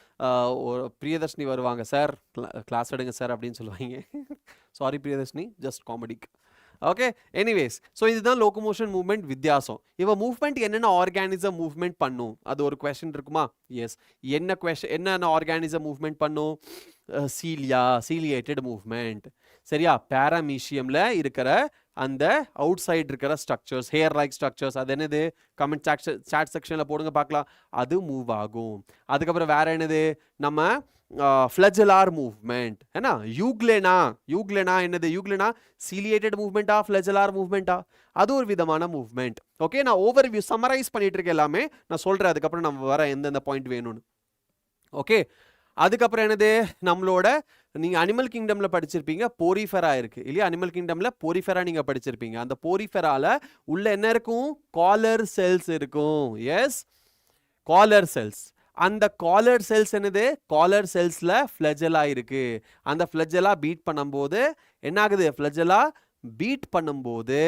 ஒரு பிரியதர்ஷினி வருவாங்க, சார் கிளாஸ் எடுங்க சார் அப்படின்னு சொல்லுவாங்க. சாரி பிரியதர்ஷினி, ஜஸ்ட் காமெடிக்கு. ஓகே, எனிவேஸ், ஸோ இதுதான் லோகோமோஷன் மூவ்மெண்ட் வித்தியாசம். இப்போ மூவ்மெண்ட் என்னென்ன ஆர்கானிசம் மூவ்மெண்ட் பண்ணும்? அது ஒரு கொஸ்டின் இருக்குமா? எஸ், என்னென்ன ஆர்கானிசம் மூவ்மெண்ட் பண்ணும்? ciliated movement. சரியா? parameciumல இருக்கிற அந்த அவுட் சைடு இருக்கிற ஸ்ட்ரக்சர்ஸ், ஹேர் லைக் ஸ்ட்ரக்சர்ஸ், அது என்னது? கமெண்ட் சாட் செக்ஷன்ல போடுங்க பார்க்கலாம். அது மூவ் ஆகும். அதுக்கப்புறம் வேற என்னது? நம்ம ஃபிளஜலார் மூவ்மெண்ட் ஏன்னா யூக்ளெனா என்னது? யூக்ளெனா சீலியேட்டட் மூவ்மெண்டா ஃபிளஜலார் மூவ்மெண்டா? அது ஒரு விதமான மூவ்மெண்ட். ஓகே, நான் ஓவர்வியூ சம்மரைஸ் பண்ணிட்டு இருக்கேன் எல்லாமே. நான் சொல்றேன் அதுக்கப்புறம் நம்ம வர எந்தெந்த பாயிண்ட் வேணும்னு. ஓகே, அதுக்கப்புறம் என்னது? நம்மளோட நீங்க அனிமல் கிங்டம்ல படிச்சிருப்பீங்க, போரிஃபெரா இருக்கு இல்லையா? அனிமல் கிங்டம்ல போரிஃபெரா நீங்க படிச்சிருப்பீங்க. அந்த போரிஃபெரால உள்ள என்ன இருக்கும்? காலர் செல்ஸ் இருக்கும். Yes, collar cells. அந்த காலர் செல்ஸ் என்னது? காலர் செல்ஸ்ல ஃபிளஜெலா இருக்கு. அந்த ஃபிளஜெலா பீட் பண்ணும்போது என்ன ஆகுது? ஃபிளஜெலா பீட் பண்ணும்போது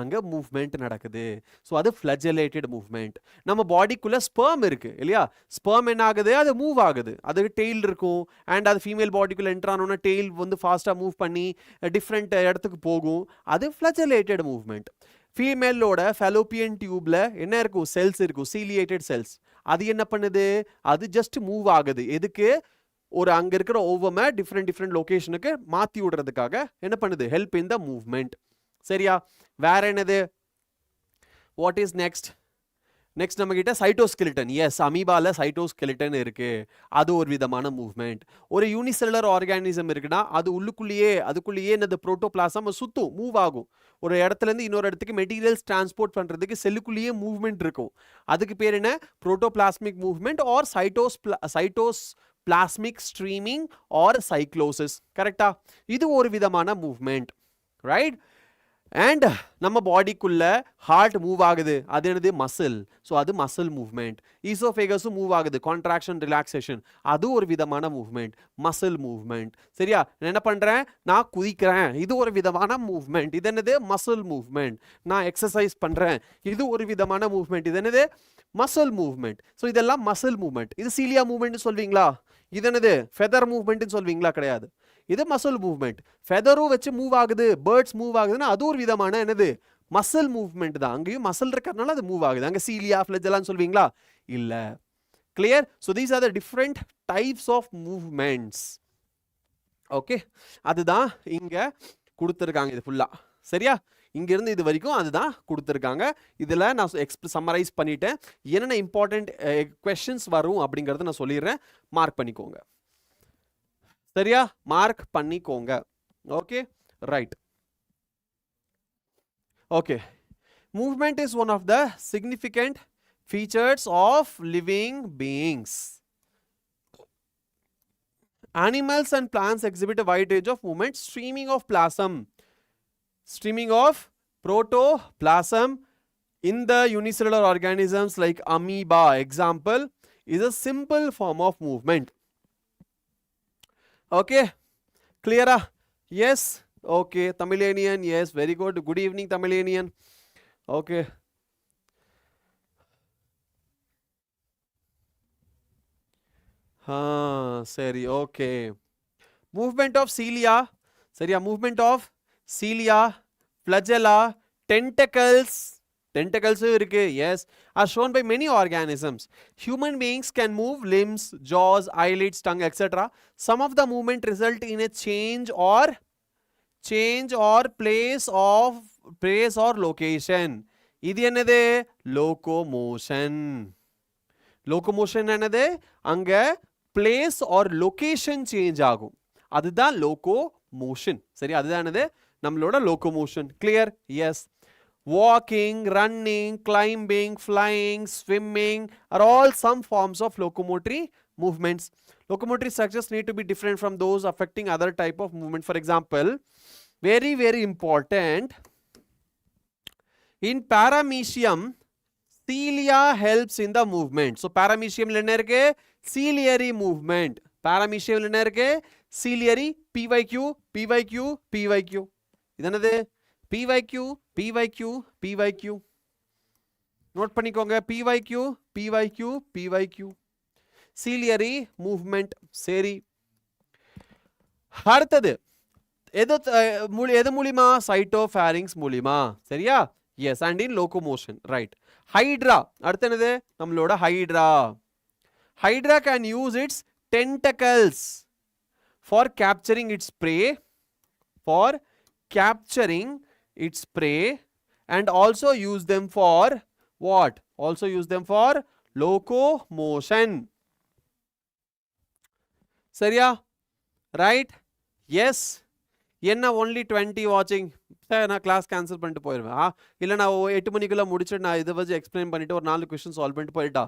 அங்க மூவ்மெண்ட் நடக்குது. ஸோ அது ஃபிளஜெலேட்டட் மூவ்மெண்ட். நம்ம பாடிக்குள்ள ஸ்பெர்ம் இருக்கு இல்லையா? ஸ்பெர்ம் என்ன ஆகுது? அது மூவ் ஆகுது. அதுக்கு டெய்ல் இருக்கும். அண்ட் அது ஃபீமேல் பாடிக்குள்ள என்டர் ஆனோன்னா டெய்ல் வந்து ஃபாஸ்ட்டாக மூவ் பண்ணி டிஃப்ரெண்ட் இடத்துக்கு போகும். அது ஃபிளஜெலேட்டட் மூவ்மெண்ட். ஃபீமேலோட ஃபெலோப்பியன் டியூப்ல என்ன இருக்கும்? செல்ஸ் இருக்கும், சீலியேட்டட் செல்ஸ். அது என்ன பண்ணுது? அது ஜஸ்ட் மூவ் ஆகுது. எதுக்கு? ஒரு அங்க இருக்கிற ஓவமை டிஃப்ரெண்ட் லொகேஷனுக்கு மாத்தி விடுறதுக்காக என்ன பண்ணுது? Help in the movement. சரியா? வேற என்னது? What is next? நெக்ஸ்ட் நம்ம கிட்ட சைட்டோஸ்கெலிட்டன். எஸ், அமீபால சைட்டோஸ்கெலிட்டன் இருக்கு. அது ஒரு விதமான மூவ்மெண்ட். ஒரு யூனிசெல்லுலர் ஆர்கானிசம் இருக்குன்னா அது அதுக்குள்ளேயே என்னது? புரோட்டோபிளாசம் சுத்தும், மூவ் ஆகும். ஒரு இடத்துல இருந்து இன்னொரு இடத்துக்கு மெட்டீரியல்ஸ் டிரான்ஸ்போர்ட் பண்றதுக்கு செல்லுக்குள்ளேயே மூவ்மெண்ட் இருக்கும். அதுக்கு பேர் என்ன? Protoplasmic movement or cytoplasmic streaming or cyclosis. கரெக்டா? இது ஒரு விதமான மூவ்மெண்ட், ரைட்? அண்ட் நம்ம பாடிக்குள்ள ஹார்ட் மூவ் ஆகுது. அது என்னது? மசில். ஸோ அது மசில் மூவ்மெண்ட். ஈசோஃபேகஸும் மூவ் ஆகுது. கான்ட்ராக்ஷன், ரிலாக்ஸேஷன், அது ஒரு விதமான மூவ்மெண்ட், மசில் மூவ்மெண்ட். சரியா? நான் என்ன பண்றேன்? நான் குதிக்கிறேன், இது ஒரு விதமான மூவ்மெண்ட். இது என்னது? Muscle movement. நான் எக்ஸசைஸ் பண்றேன், இது ஒரு விதமான மூவ்மெண்ட். இது என்னது? Muscle movement. ஸோ இதெல்லாம் மசில் மூவ்மெண்ட். இது சீலியா மூவ்மெண்ட் சொல்வீங்களா? இது என்னது? ஃபெதர் மூவ்மெண்ட் சொல்வீங்களா? கிடையாது. இது மசில் மூவ்மெண்ட். ஃபெதரும் வச்சு மூவ் ஆகுது, பேர்ட்ஸ் மூவ் ஆகுதுன்னா அது ஒரு விதமான என்னது? மசில் மூவ்மெண்ட் தான். அங்கேயும் மசில் இருக்கிறதுனால அது மூவ் ஆகுது. அங்க சீலியா ஃபிளஜெலான்னு சொல்வீங்களா? இல்ல. Clear? So these are the different types of movements. Okay, அதுதான் இங்க கொடுத்துருக்காங்க இது ஃபுல்லா. சரியா? இங்க இருந்து இது வரைக்கும் அதுதான் கொடுத்துருக்காங்க. இதுல நான் சம்மரைஸ் பண்ணிட்டேன். என்னென்ன இம்பார்ட்டன்ட் கொஸ்டின்ஸ் வரும் அப்படிங்கறத நான் சொல்லிடுறேன். மார்க் பண்ணிக்கோங்க. சரியா? மார்க் பண்ணிக்கோங்க. Okay, right. Okay, movement is one of the significant features of living beings. Animals and plants exhibit a wide range of movement. Streaming of protoplasm in the unicellular organisms like amoeba, example, is a simple form of movement. Okay, clear? Yes. Okay, Tamilanian. Yes, very good. Good evening, Tamilanian. Okay. Seri. Okay. Movement of cilia. Seriya? Movement of cilia, flagella, tentacles. Tentacles irukku. Yes, are shown by many organisms. Human beings can move limbs, jaws, eyelids, tongue, etc. Some of the movement result in a change or place or location. இது என்னது? Locomotion. Locomotion என்னது? அங்க place R location change ஆகும். அதுதான் locomotion. சரி, அதுதான் என்னது? நம்மளோட locomotion. Clear? Yes. Walking, running, climbing, flying, swimming are all some forms of locomotory movements. Locomotory structures need to be different from those affecting other type of movement. For example, very important, in paramecium, cilia helps in the movement. So paramecium la enna irukku? Ciliary movement. Paramecium la enna irukku? Ciliary. PYQ. இதானது? PYQ. Note பண்ணிக்கோங்க. PYQ. ciliary movement. சரி, அடுத்தது எது மூலியமா? Cytopharynx மூலியமா. சரியா? Yes. And in locomotion. Right. Hydra. அடுத்து என்னது? நம்மளோட hydra. Hydra can use its tentacles. for capturing its prey, for capturing its prey, and also use them for what? Also use them for locomotion. சரியா? Right? Yes. என்ன only 20 watching? Sir நான் class cancel பண்ணிட்டு போயிடுவேன். இல்லை நான் 8 மணிக்குள்ள முடிச்சுட்டு நான் இதை வச்சு எக்ஸ்பிளைன் பண்ணிட்டு ஒரு 4 கொஸ்டின் சால்வ் பண்ணிட்டு போயிட்டா?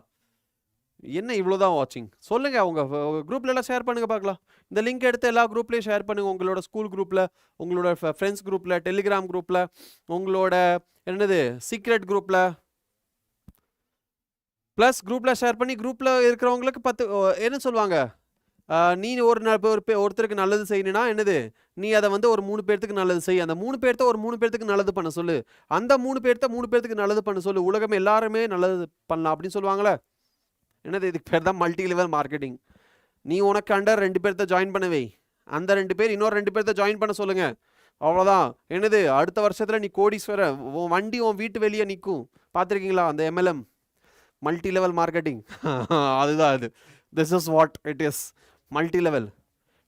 என்ன இவ்வளோதான் வாட்சிங்? சொல்லுங்க, உங்க குரூப்ல எல்லாம் ஷேர் பண்ணுங்க பார்க்கலாம். இந்த லிங்க் எடுத்து எல்லா குரூப்லயும் ஷேர் பண்ணுங்க. உங்களோட ஸ்கூல் குரூப்ல, உங்களோட ஃப்ரெண்ட்ஸ் குரூப்ல, டெலிகிராம் குரூப்ல, உங்களோட என்னது சீக்ரெட் குரூப்ல, ப்ளஸ் குரூப்ல ஷேர் பண்ணி குரூப்ல இருக்கிறவங்களுக்கு 10 என்ன சொல்லுவாங்க, நீ ஒருத்தருக்கு நல்லது செய்யணும்னா என்னது, நீ அதை வந்து ஒரு 3 பேர்த்துக்கு நல்லது செய். அந்த 3 பேர்த்த ஒரு 3 பேர்த்துக்கு நல்லது பண்ண சொல்லு. அந்த 3 பேர்த்த 3 பேர்த்துக்கு நல்லது பண்ண சொல்லு. உலகம் எல்லாருமே நல்லது பண்ணலாம் அப்படின்னு சொல்லுவாங்களே. என்னது, இதுக்கு பேர் தான் மல்டி லெவல் மார்க்கெட்டிங். நீ உனக்கு அண்டர் 2 பேர்த்த ஜாயின் பண்ணவே, அந்த 2 பேர் இன்னொரு 2 பேர்த்த ஜாயின் பண்ண சொல்லுங்க. அவ்வளோதான். என்னது, அடுத்த வருஷத்துல நீ கோடீஸ்வர, உன் வண்டி உன் வீட்டு வெளியே நிற்கும். பார்த்துருக்கீங்களா அந்த MLM, மல்டி லெவல் மார்க்கெட்டிங்? அதுதான் அது. This is what it is, multi level.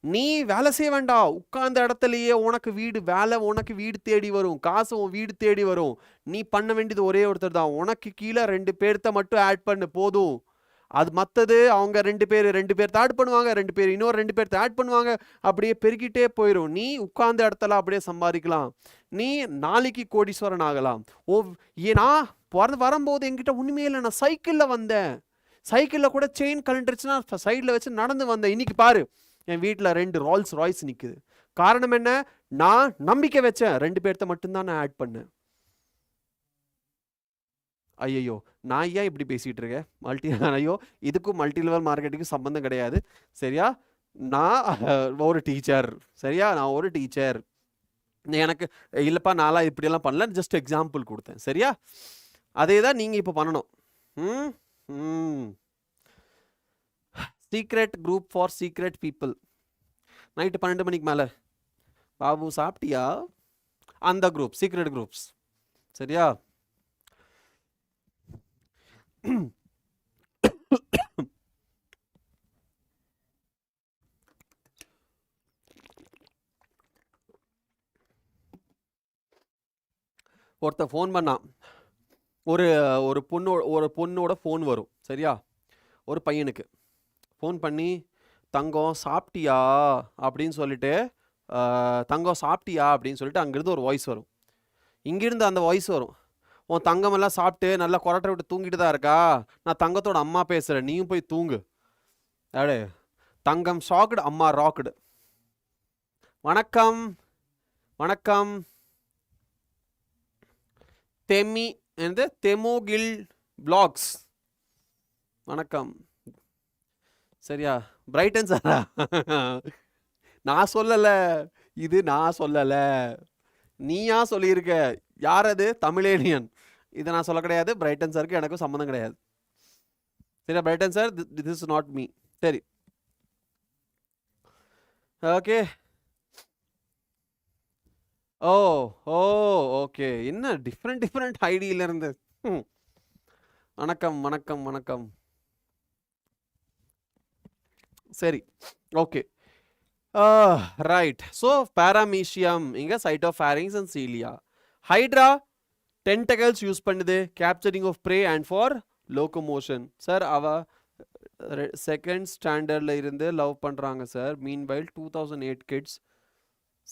நீ வேலை செய்ய வேண்டாம், உட்கார்ந்த இடத்துலயே உனக்கு வீடு, வேலை உனக்கு வீடு தேடி வரும், காசு உன் வீடு தேடி வரும். நீ பண்ண வேண்டியது ஒரே ஒருத்தர் தான். உனக்கு கீழே 2 பேர்த்த மட்டும் ஆட் பண்ணு போதும். அது மற்றது அவங்க 2 பேர்த்த ஆட் பண்ணுவாங்க, 2 பேர் இன்னொரு 2 பேர்த்த ஆட் பண்ணுவாங்க. அப்படியே பெருகிட்டே போயிடும். நீ உட்கார்ந்த இடத்துல அப்படியே சம்பாதிக்கலாம். நீ நாளைக்கு கோடீஸ்வரன் ஆகலாம். ஏன்னா வரும்போது என்கிட்ட உண்மையே இல்லை, நான் சைக்கிளில் வந்தேன், சைக்கிளில் கூட செயின் கலண்டுருச்சுன்னா சைடில் வச்சு நடந்து வந்தேன். இன்னைக்கு பாரு, என் வீட்டில் 2 ரோல்ஸ் ராய்ஸ் நிற்குது. காரணம் என்ன? நான் நம்பிக்கை வச்சேன், 2 பேர்த்த மட்டும்தான் நான் ஆட் பண்ணேன். ஐயோ, நான் ஏன் இப்படி பேசிகிட்டு இருக்கேன்? ஐயோ, இதுக்கும் மல்டி லெவல் மார்க்கெட்டிங்கும் சம்பந்தம் கிடையாது. சரியா? நான் ஒரு டீச்சர். சரியா? நான் ஒரு டீச்சர். எனக்கு இல்லைப்பா, நான்லாம் இப்படியெல்லாம் பண்ணல, ஜஸ்ட் எக்ஸாம்பிள் கொடுத்தேன். சரியா? அதே தான் நீங்கள் இப்போ பண்ணணும். Secret group for secret people. Night 12 மணிக்கு மேலே, பாபு சாப்பிட்டியா? அந்த குரூப், சீக்ரெட் குரூப்ஸ். சரியா? ஒருத்தர் ஃபோன் பண்ணான். ஒரு பொண்ணோட ஃபோன் வரும். சரியா? ஒரு பையனுக்கு ஃபோன் பண்ணி, தங்கம் சாப்பிட்டியா அப்படின்னு சொல்லிட்டு, தங்கம் சாப்பிட்டியா அப்படின்னு சொல்லிட்டு அங்கேருந்து ஒரு வாய்ஸ் வரும். இங்கேருந்து அந்த வாய்ஸ் வரும், உன் தங்கமெல்லாம் சாப்பிட்டு நல்லா கொரட்டை விட்டு தூங்கிட்டு தான் இருக்கா, நான் தங்கத்தோட அம்மா பேசுகிறேன், நீயும் போய் தூங்கு. அடே, தங்கம் ஷாக்டு, அம்மா ராக்டு. வணக்கம் வணக்கம். தெமோகில் பிளாக்ஸ். வணக்கம். சரியா? பிரைட்டன் சாரா? நான் சொல்லலை, இது நான் சொல்லலை, நீயா சொல்லியிருக்க. யார் அது? தமிழேனியன். இதை நான் சொல்ல கிடையாது. பிரைட்டன் சாருக்கு எனக்கும் சம்மந்தம் கிடையாது. சரியா Brayton sir? This is not me. சரி, ஓகே. ஓ ஓ ஓகே. என்ன டிஃப்ரெண்ட் ஐடியில இருந்து. வணக்கம் வணக்கம் வணக்கம். சரி, ஓகே. ரைட். ஸோ பாராமீஷியம் இங்கே side of pharynx and cilia. Hydra tentacles use பண்ணுது capturing of prey and for locomotion. Sir அவ 2nd ஸ்டாண்டர்டில் இருந்து லவ் பண்ணுறாங்க sir. Meanwhile 2008 kids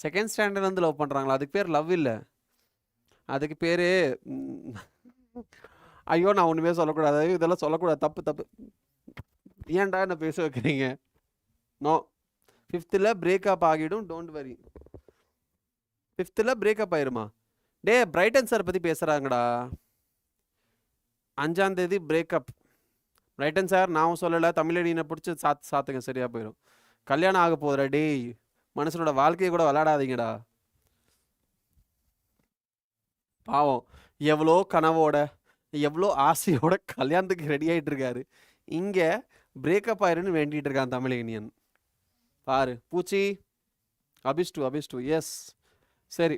2nd ஸ்டாண்டர்ட்லேருந்து லவ் பண்ணுறாங்களா? அதுக்கு பேர் லவ் இல்லை, அதுக்கு பேர் ஐயோ, நான் ஒன்றுமே சொல்லக்கூடாது, இதெல்லாம் சொல்லக்கூடாது, தப்பு. ஏன்டா என்ன பேச வைக்கிறீங்க? நோ, 5th பிரேக்கப் ஆகிடும், டோன்ட் வரி. 5th பிரேக்கப் ஆயிருமா? டே, பிரைட்டன் சார் பற்றி பேசுகிறாங்கடா. 5ஆம் தேதி பிரேக்கப். பிரைட்டன் சார் நான் சொல்லலை, தமிழடினை பிடிச்சி சாத்துங்க, சரியாக போயிடும். கல்யாணம் ஆக போதுடா. டேய், மனுஷனோட வாழ்க்கையை கூட விளையாடாதீங்கடா. பாவம், எவ்வளோ கனவோட எவ்வளோ ஆசையோட கல்யாணத்துக்கு ரெடி ஆகிட்டு இருக்காரு. இங்கே பிரேக்கப் ஆயிருன்னு வேண்டிகிட்டு இருக்கான் தமிழேனியன். பாரு பூச்சி. அபிஷ்டு. எஸ், சரி,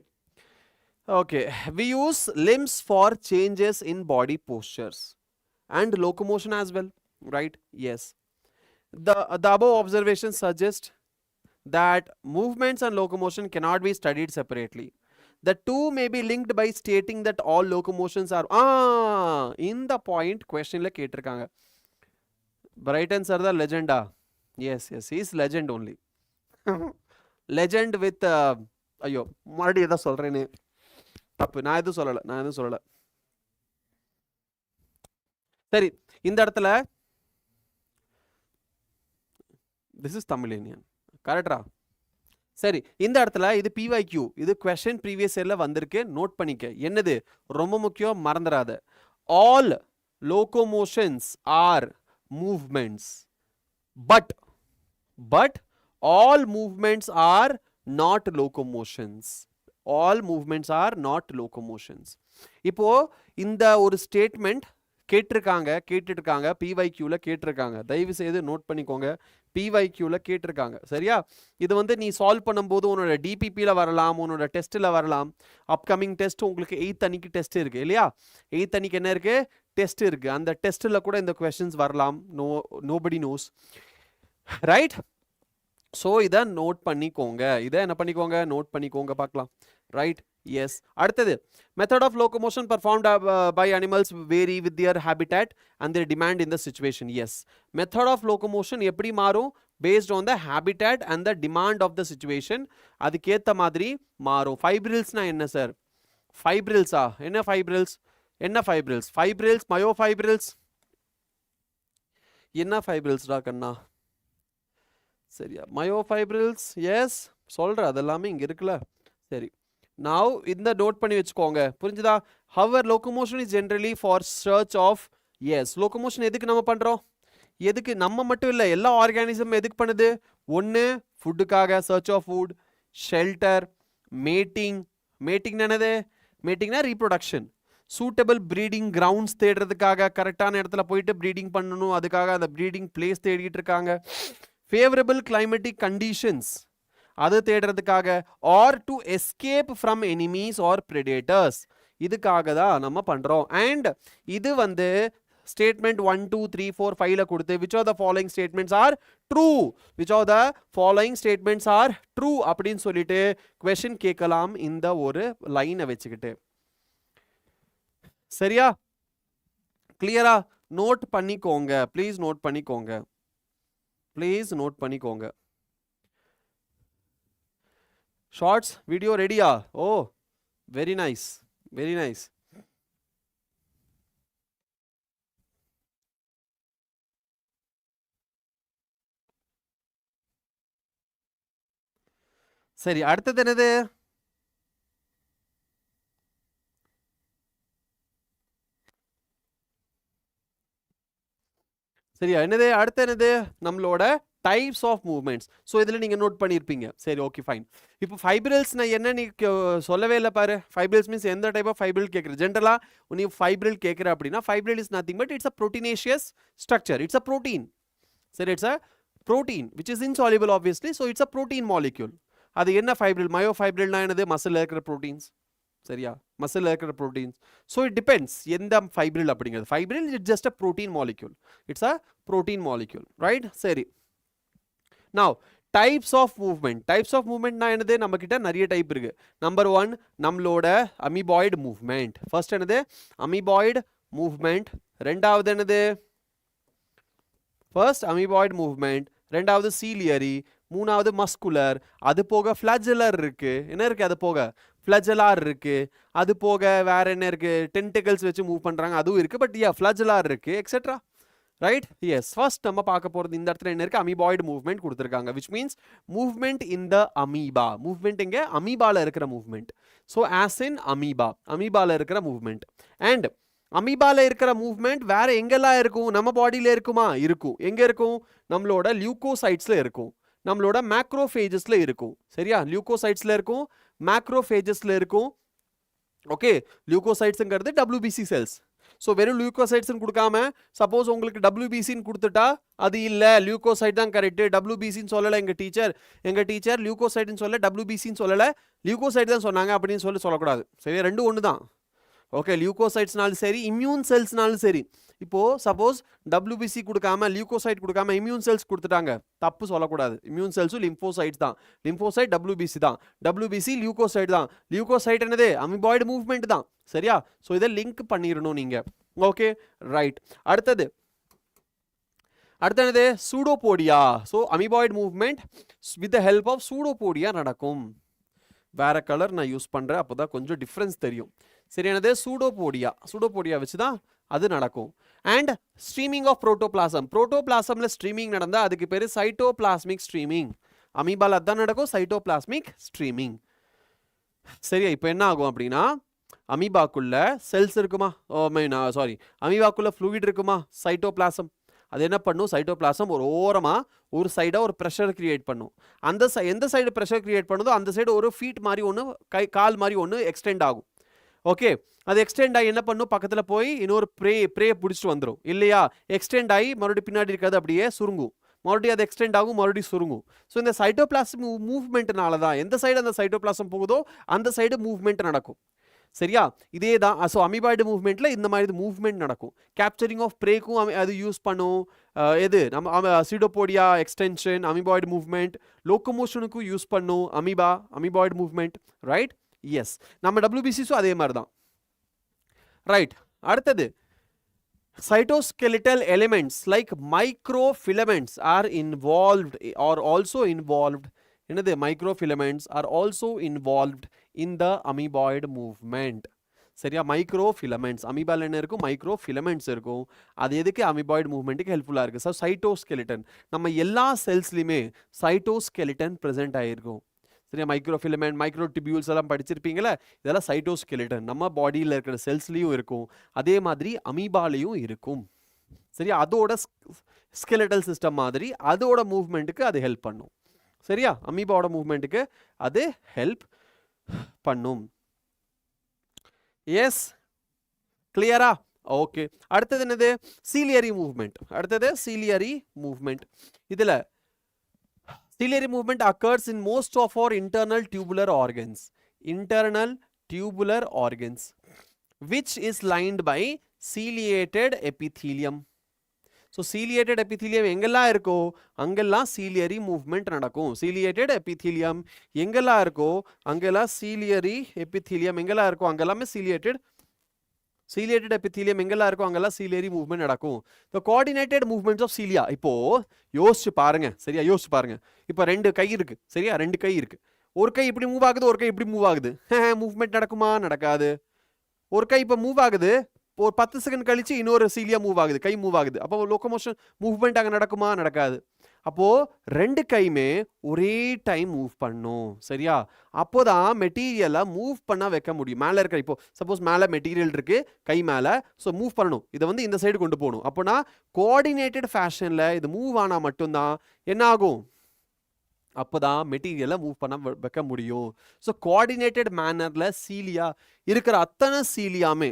okay. We use limbs for changes in body postures and locomotion as well, right? Yes. The above observations suggest that movements and locomotion cannot be studied separately. The two may be linked by stating that all locomotions are in the point question la ketirukanga. Brighton sir the legend. Yes, he is legend only. Legend with ஐயோ மறுபடியும் எதை சொல்றேன்னு தப்பு, நான் எதுவும் சொல்லலை. சரி, இந்த இடத்துல this is Tamilian, கரெக்டா? சரி, இந்த இடத்துல இது PYQ, இது கொஸ்டின் ப்ரீவியஸ் இயர்ல வந்திருக்கு, நோட் பண்ணிக்க. என்னது ரொம்ப முக்கியம், மறந்துடாத. All locomotions are movements, but all movements are not locomotions. All movements are not locomotions. இப்போ இந்த ஒரு ஸ்டேட்மெண்ட் கேட்டிருக்காங்க PYQல கேட்டிருக்காங்க. தயவு செய்து நோட் பண்ணிக்கோங்க, PYQல கேட்டிருக்காங்க. சரியா? இது வந்து நீ சால்வ் பண்ணும்போது உன்னோட DPPல வரலாம், உன்னோட டெஸ்ட்டில் வரலாம். அப்கமிங் டெஸ்ட் உங்களுக்கு 8th அன்னைக்கு டெஸ்ட் இருக்கு இல்லையா? 8th அன்னைக்கு என்ன இருக்கு? டெஸ்ட் இருக்கு. அந்த டெஸ்ட்டில் கூட இந்த கொஸ்டின்ஸ் வரலாம். Nobody knows, right? ஸோ இதை நோட் பண்ணிக்கோங்க, நோட் பண்ணிக்கோங்க, பார்க்கலாம். ரைட்? எஸ். அடுத்தது, method of locomotion performed by animals vary with their habitat and their demand in the situation. Yes, method of locomotion எப்படி மாறும்? Based on the habitat and the demand of the situation, அதுக்கேற்ற மாதிரி மாறும். ஃபைப்ரில்ஸ்னா என்ன sir? ஃபைப்ரில்ஸா? என்ன fibrils? Fibrils மயோஃபைப்ரில்ஸ் என்ன ஃபைப்ரில்ஸ்டா கண்ணா? சரியா, மயோஃபைப்ரில்ஸ். S, சொல்ற அதெல்லாமே இங்க இருக்குல்ல. சரி, நாவ் இந்த நோட் பண்ணி வச்சுக்கோங்க, புரிஞ்சுதா? Our locomotion is generally for search of. Yes, locomotion எதுக்கு நம்ம பண்றோம்? எதுக்கு? நம்ம மட்டும் இல்லை, எல்லா ஆர்கானிசம் எதுக்கு பண்ணுது? ஒன்று ஃபுட்டுக்காக, search of food, shelter, mating. Mating என்னது? மேட்டிங்னா ரீப்ரொடக்ஷன். சூட்டபிள் ப்ரீடிங் கிரவுண்ட்ஸ் தேடுறதுக்காக, கரெக்டான இடத்துல போயிட்டு ப்ரீடிங் பண்ணணும், அதுக்காக அந்த ப்ரீடிங் பிளேஸ் தேடிட்டு இருக்காங்க. ஃபேவரபிள் கிளைமேட்டிக் கண்டிஷன்ஸ், அது தேடுறதுக்காக. Or to escape from enemies or predators, இதுக்காக தான் நம்ம பண்றோம். அண்ட் இது வந்து ஸ்டேட்மெண்ட் 1 2 3 4 5ல கொடுத்து which of the following statements are true, which of the following statements are true அப்படின்னு சொல்லிட்டு question கேட்கலாம் இந்த ஒரு லைனை வச்சுக்கிட்டு. சரியா? கிளியரா? நோட் பண்ணிக்கோங்க ப்ளீஸ், நோட் பண்ணிக்கோங்க. ஷார்ட்ஸ் வீடியோ ரெடியா? ஓ, வெரி நைஸ். சரி, அடுத்தது என்னது? சரியா, என்னது? அடுத்து என்னது? நம்மளோட டைப்ஸ் ஆஃப் மூவ்மெண்ட்ஸ். ஸோ இதில் நீங்கள் நோட் பண்ணியிருப்பீங்க. சரி, ஓகே, ஃபைன். இப்போ ஃபைப்ரில்ஸ் நான் என்ன நீ சொல்லவே இல்லை பாரு. ஃபைப்ரில்ஸ் மீன்ஸ் எந்த டைப் ஆஃப் ஃபைப்ரில் கேட்குற? ஜென்ரலாக நீ ஃபைப்ரில் கேட்குற அப்படின்னா fibril is nothing but it's a proteinaceous structure. It's a protein. சரி, it's a protein which is insoluble obviously. So it's a protein molecule. அது என்ன ஃபைப்ரில்? மயோஃபைப்ரில்னா என்னது? மசில் இருக்கிற ப்ரோட்டீன்ஸ். சரியா? மசில் இருக்கிற ப்ரோட்டீன்ஸ். ஸோ இட் டிபெண்ட்ஸ் எந்த fibril அப்படிங்கிறது. Fibril it's just a protein molecule. It's a protein molecule, right? சரி, now types of movement. Types of மூவ்மெண்ட்னா என்னது? நம்ம கிட்ட நிறைய டைப் இருக்கு. நம்பர் 1 நம்மளோட அமீபாய்டு மூவ்மெண்ட். ஃபர்ஸ்ட் என்னது? Amoeboid movement. ரெண்டாவது என்னது? ஃபர்ஸ்ட் அமீபாய்டு மூவ்மெண்ட், ரெண்டாவது சீலியரி, மூணாவது மஸ்குலர். அது போக ஃபிளாஜெல்லர் இருக்கு. என்ன இருக்கு? அது போக ஃபிளாஜெல்லார் இருக்கு. அது போக வேற என்ன இருக்கு? டென்டிகல்ஸ் வச்சு மூவ் பண்றாங்க, அதுவும் இருக்கு. பட் ஃபிளாஜெல்லார் இருக்கு, எக்ஸெட்ரா. ரைட்? எஸ். ஃபர்ஸ்ட் நம்ம பார்க்க போறது இந்த இடத்துல என்ன இருக்கு? அமீபாய்டு மூவ்மெண்ட் கொடுத்துருக்காங்க, which means movement in the amoeba. Movement எங்க? அமீபால இருக்கிற movement. So as in amoeba, அமீபால இருக்கிற மூவ்மெண்ட். அண்ட் அமீபால இருக்கிற மூவ்மெண்ட் வேற எங்கெல்லாம் இருக்கும்? நம்ம பாடியில இருக்குமா? இருக்கும். எங்க இருக்கும்? நம்மளோட லியூகோசைட்ஸ்ல இருக்கும், நம்மளோட மேக்ரோஃபேஜஸ்ல இருக்கும். சரியா? லியூகோசைட்ஸ்ல இருக்கும், மேக்ரோஃபேஜஸ்ல இருக்கும். ஓகே, லியூகோசைட்ஸ்ங்கிறது WBC செல்ஸ். ஸோ வெறும் லியூகோசைட்ஸ்ன்னு கொடுக்காம, சப்போஸ் உங்களுக்கு WBCன்னு கொடுத்துட்டா அது இல்லை, லியூகோசைட் தான் கரெக்ட், WBCன்னு சொல்லலை எங்கள் டீச்சர் லியூகோசைட்னு சொல்ல, WBCன்னு சொல்லலை, லியூகோசைட் தான் சொன்னாங்க அப்படின்னு சொல்லக்கூடாது. சரியா? ரெண்டும் ஒன்று தான். ஓகே, லியூகோசைட்ஸ்னாலும் சரி, இம்யூன் செல்ஸ்னாலும் சரி. இப்போ சப்போஸ் டபிள்யூபிசி கொடுக்காம லியூகோசைட் கொடுக்காம இம்யூன் செல்ஸ் கொடுத்துட்டாங்க, தப்பு சொல்லக்கூடாது. இம்யூன் செல்ஸும் லிம்போசைட்ஸ் தான். லிம்போசைட் டபிள்யூபிசி தான், டபிள்யூபிசி லியூகோசைட் தான். லியூகோசைட் என்னது? அமீபாய்டு மூவ்மெண்ட் தான். சரியா? ஸோ இதை லிங்க் பண்ணிடணும் நீங்க. Okay, right. அடுத்தது என்னது? Pseudopodia. So amoeboid movement with the help of pseudopodia நடக்கும். வேற கலர் நான் யூஸ் பண்றேன், அப்போதான் கொஞ்சம் டிஃப்ரென்ஸ் தெரியும். சரியானது? சூடோபோடியா வச்சு தான் அது நடக்கும். And streaming of protoplasm. புரோட்டோபிளாசம்ல ஸ்ட்ரீமிங் நடந்தா அதுக்கு பேரு சைட்டோபிளாஸ்மிக் ஸ்ட்ரீமிங். அமீபால அதான் நடக்கும், சைட்டோபிளாஸ்மிக் ஸ்ட்ரீமிங். சரியா? இப்போ என்ன ஆகும் அப்படின்னா, அமீபாக்குள்ள செல்ஸ் இருக்குமா, சாரி, அமீபாக்குள்ள ஃப்ளூயிட் இருக்குமா, சைட்டோபிளாசம். அது என்ன பண்ணும்? சைட்டோபிளாசம் ஒரு ஓரமா ஒரு சைடா ஒரு ப்ரெஷர் கிரியேட் பண்ணும். அந்த எந்த சைடு ப்ரெஷர் கிரியேட் பண்ணுதோ அந்த சைடு ஒரு ஃபீட் மாதிரி ஒன்று, கால் மாதிரி ஒன்று எக்ஸ்டெண்ட் ஆகும். ஓகே, அது எக்ஸ்டெண்ட் ஆகி என்ன பண்ணும்? பக்கத்தில் போய் இன்னொரு ப்ரே பிடிச்சிட்டு வந்துடும் இல்லையா? எக்ஸ்டெண்ட் ஆகி மறுபடியும் பின்னாடி இருக்கிறது அப்படியே சுருங்கும், மறுபடியும் அது எக்ஸ்டெண்ட் ஆகும், மறுபடியும் சுருங்கும். ஸோ இந்த சைட்டோபிளாசம் மூவ்மெண்ட்னால தான் எந்த சைடு அந்த சைட்டோபிளாசம் போகுதோ அந்த சைடு மூவ்மெண்ட் நடக்கும். சரியா? இதே தான். ஸோ அமீபாய்டு மூவ்மெண்ட்ல இந்த மாதிரி மூவ்மெண்ட் நடக்கும். கேப்சரிங் ஆஃப் ப்ரேக்கும் அது யூஸ் பண்ணும். எது? நம்ம சீடோபோடியா எக்ஸ்டென்ஷன், அமீபாய்டு மூவ்மெண்ட். லோக்கோமோஷனுக்கும் யூஸ் பண்ணும் அமீபாய்டு மூவ்மெண்ட். ரைட்? எஸ். நம்ம டபிள்யூபிசிஸும் அதே மாதிரி தான். ரைட். அடுத்தது cytoskeletal elements like microfilaments are involved or also involved. என்னது? microfilaments are also involved in the amoeboid movement. சரியா? மைக்ரோஃபிலமெண்ட்ஸ், அமீபால என்ன இருக்கும்? மைக்ரோஃபிலமெண்ட்ஸ் இருக்கும். அது எதுக்கு? அமீபாய்டு மூவ்மெண்ட்டுக்கு ஹெல்ப்ஃபுல்லாக இருக்குது. ஸோ சைட்டோஸ்கெலிட்டன், நம்ம எல்லா செல்ஸ்லையுமே சைட்டோஸ்கெலிட்டன் ப்ரெசென்ட் ஆகிருக்கும். சரியா? மைக்ரோஃபிலமெண்ட், மைக்ரோடிபியூல்ஸ் எல்லாம் படிச்சிருப்பீங்களா? இதெல்லாம் சைட்டோஸ்கெலிட்டன் நம்ம பாடியில் இருக்கிற செல்ஸ்லையும் இருக்கும், அதே மாதிரி அமீபாலையும் இருக்கும். சரியா? அதோட ஸ்கெலட்டல் சிஸ்டம் மாதிரி அதோட மூவ்மெண்ட்டுக்கு அது ஹெல்ப் பண்ணும். சரியா? அமீபாவோட மூவ்மெண்ட்டுக்கு அது ஹெல்ப் பண்ணும். எஸ், கிளியரா? ஓகே. அடுத்தது என்னது? Ciliary movement. இதுல ciliary movement occurs in most of our internal tubular organs, which is lined by ciliated epithelium. So ciliated epithelium எங்கெல்லாம் இருக்கோ அங்கெல்லாம் ciliary movement நடக்கும். ciliated epithelium எங்கெல்லாம் இருக்கோ அங்கெல்லாம் ciliary epithelium எங்கெல்லாம் இருக்கோ அங்கெல்லாமே ciliated epithelium எங்கெல்லாம் இருக்கோ அங்கெல்லாம் ciliary movement நடக்கும். The coordinated movements of cilia. இப்போ யோசிச்சு பாருங்க. சரியா? யோசிச்சு பாருங்க. இப்போ ரெண்டு கை இருக்கு. சரியா? ரெண்டு கை இருக்கு. ஒரு கை இப்படி மூவ் ஆகுது, ஒரு கை இப்படி மூவ் ஆகுது. மூவ்மெண்ட் நடக்குமா? நடக்காது. ஒரு கை இப்போ மூவ் ஆகுது, ஒரு 10 செகண்ட் கழிச்சு இன்னொரு சீலியா மூவ் ஆகுது, கை மூவ் ஆகுது. அப்போ லோகோமோஷன் மூவ்மெண்ட் அங்கே நடக்குமா? நடக்காது. அப்போ ரெண்டு கையுமே ஒரே டைம் மூவ் பண்ணும். சரியா? அப்போதான் மெட்டீரியலை மூவ் பண்ண வைக்க முடியும். மேலே இருக்கிற, இப்போ சப்போஸ் மேலே மெட்டீரியல் இருக்கு கை மேலே, ஸோ மூவ் பண்ணணும், இதை வந்து இந்த சைடு கொண்டு போகணும். அப்போனா கோஆர்டினேட்டட் ஃபேஷனில் இது மூவ் ஆனால் மட்டும்தான் என்ன ஆகும்? அப்போதான் மெட்டீரியலை மூவ் பண்ண வைக்க முடியும். ஸோ கோஆர்டினேட்டட் மேனரில் சீலியா இருக்கிற அத்தனை சீலியாமே,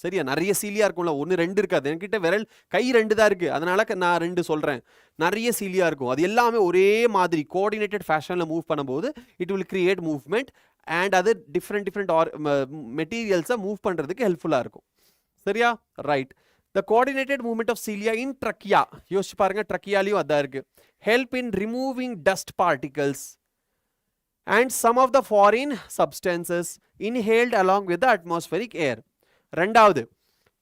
சரியா? நிறைய சீலியா இருக்கும்ல, 1 2 இருக்காது. என்கிட்ட விரல் கை 2 தான் இருக்கு, அதனால நான் 2 சொல்றேன். நிறைய சீலியா இருக்கும், அது எல்லாமே ஒரே மாதிரி கோஆர்டினேட்டட் ஃபேஷன்ல மூவ் பண்ணும்போது it will create movement and அது டிஃப்ரெண்ட் மெட்டீரியல்ஸை மூவ் பண்றதுக்கு ஹெல்ப்ஃபுல்லா இருக்கும். சரியா? Right. The coordinated movement of cilia in trachea, யோசிச்சு பாருங்க, ட்ரக்கியாலையும் அதான் இருக்கு. Help in removing dust particles and some of the foreign substances inhaled along with the atmospheric air. ரெண்டாவது,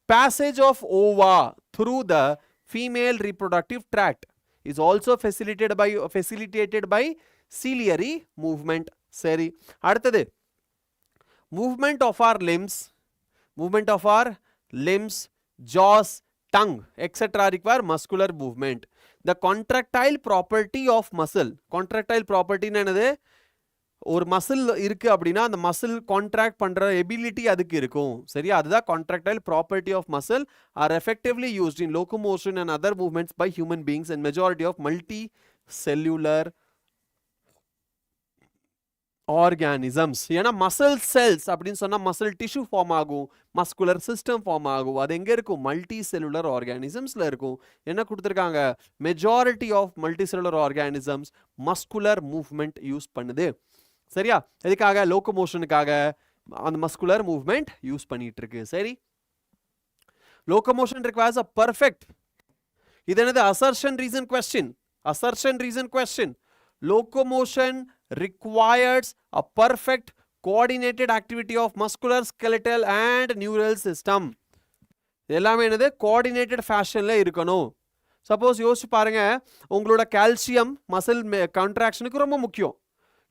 passage of ova through the female reproductive tract is also facilitated by ciliary movement. சரி. அடுத்தது, movement of our limbs, jaws, tongue, etc. require muscular movement. The contractile property of muscle. Contractile property என்னது? ஒரு muscle இருக்கு அப்படின்னா அந்த muscle contract பண்ற ability அதுக்கு இருக்கும். சரியா? அதுதான் contractile property of muscle are effectively used in locomotion and other movements by human beings and majority of multicellular organisms. ஏன்னா மசில் செல்ஸ் அப்படின்னு சொன்னா மசில் டிஷ்யூ ஃபார்ம் ஆகும், மஸ்குலர் சிஸ்டம் ஃபார்ம் ஆகும். அது எங்க இருக்கும்? மல்டி செல்லுலர் ஆர்கானிசம்ஸ்ல இருக்கும். என்ன கொடுத்துருக்காங்க? Majority of multicellular organisms muscular movement use பண்ணுது. சரியா? எதுக்காக? லோகோமோஷனுக்காக, அந்த மஸ்குலர் மூவ்மெண்ட் யூஸ் பண்ணிட்டு இருக்கு. சரி, locomotion requires a perfect, இது என்னது assertion reason question, assertion reason question. Locomotion requires a perfect coordinated activity of muscular, skeletal and neural system. எல்லாமே என்னது கோஆர்டினேட்டட் ஃபேஷன்ல இருக்கணும். சப்போஸ் யோசிச்சு பாருங்க, உங்களோட கால்சியம் மசில் கான்ட்ராக்ஷனுக்கு ரொம்ப முக்கியம்.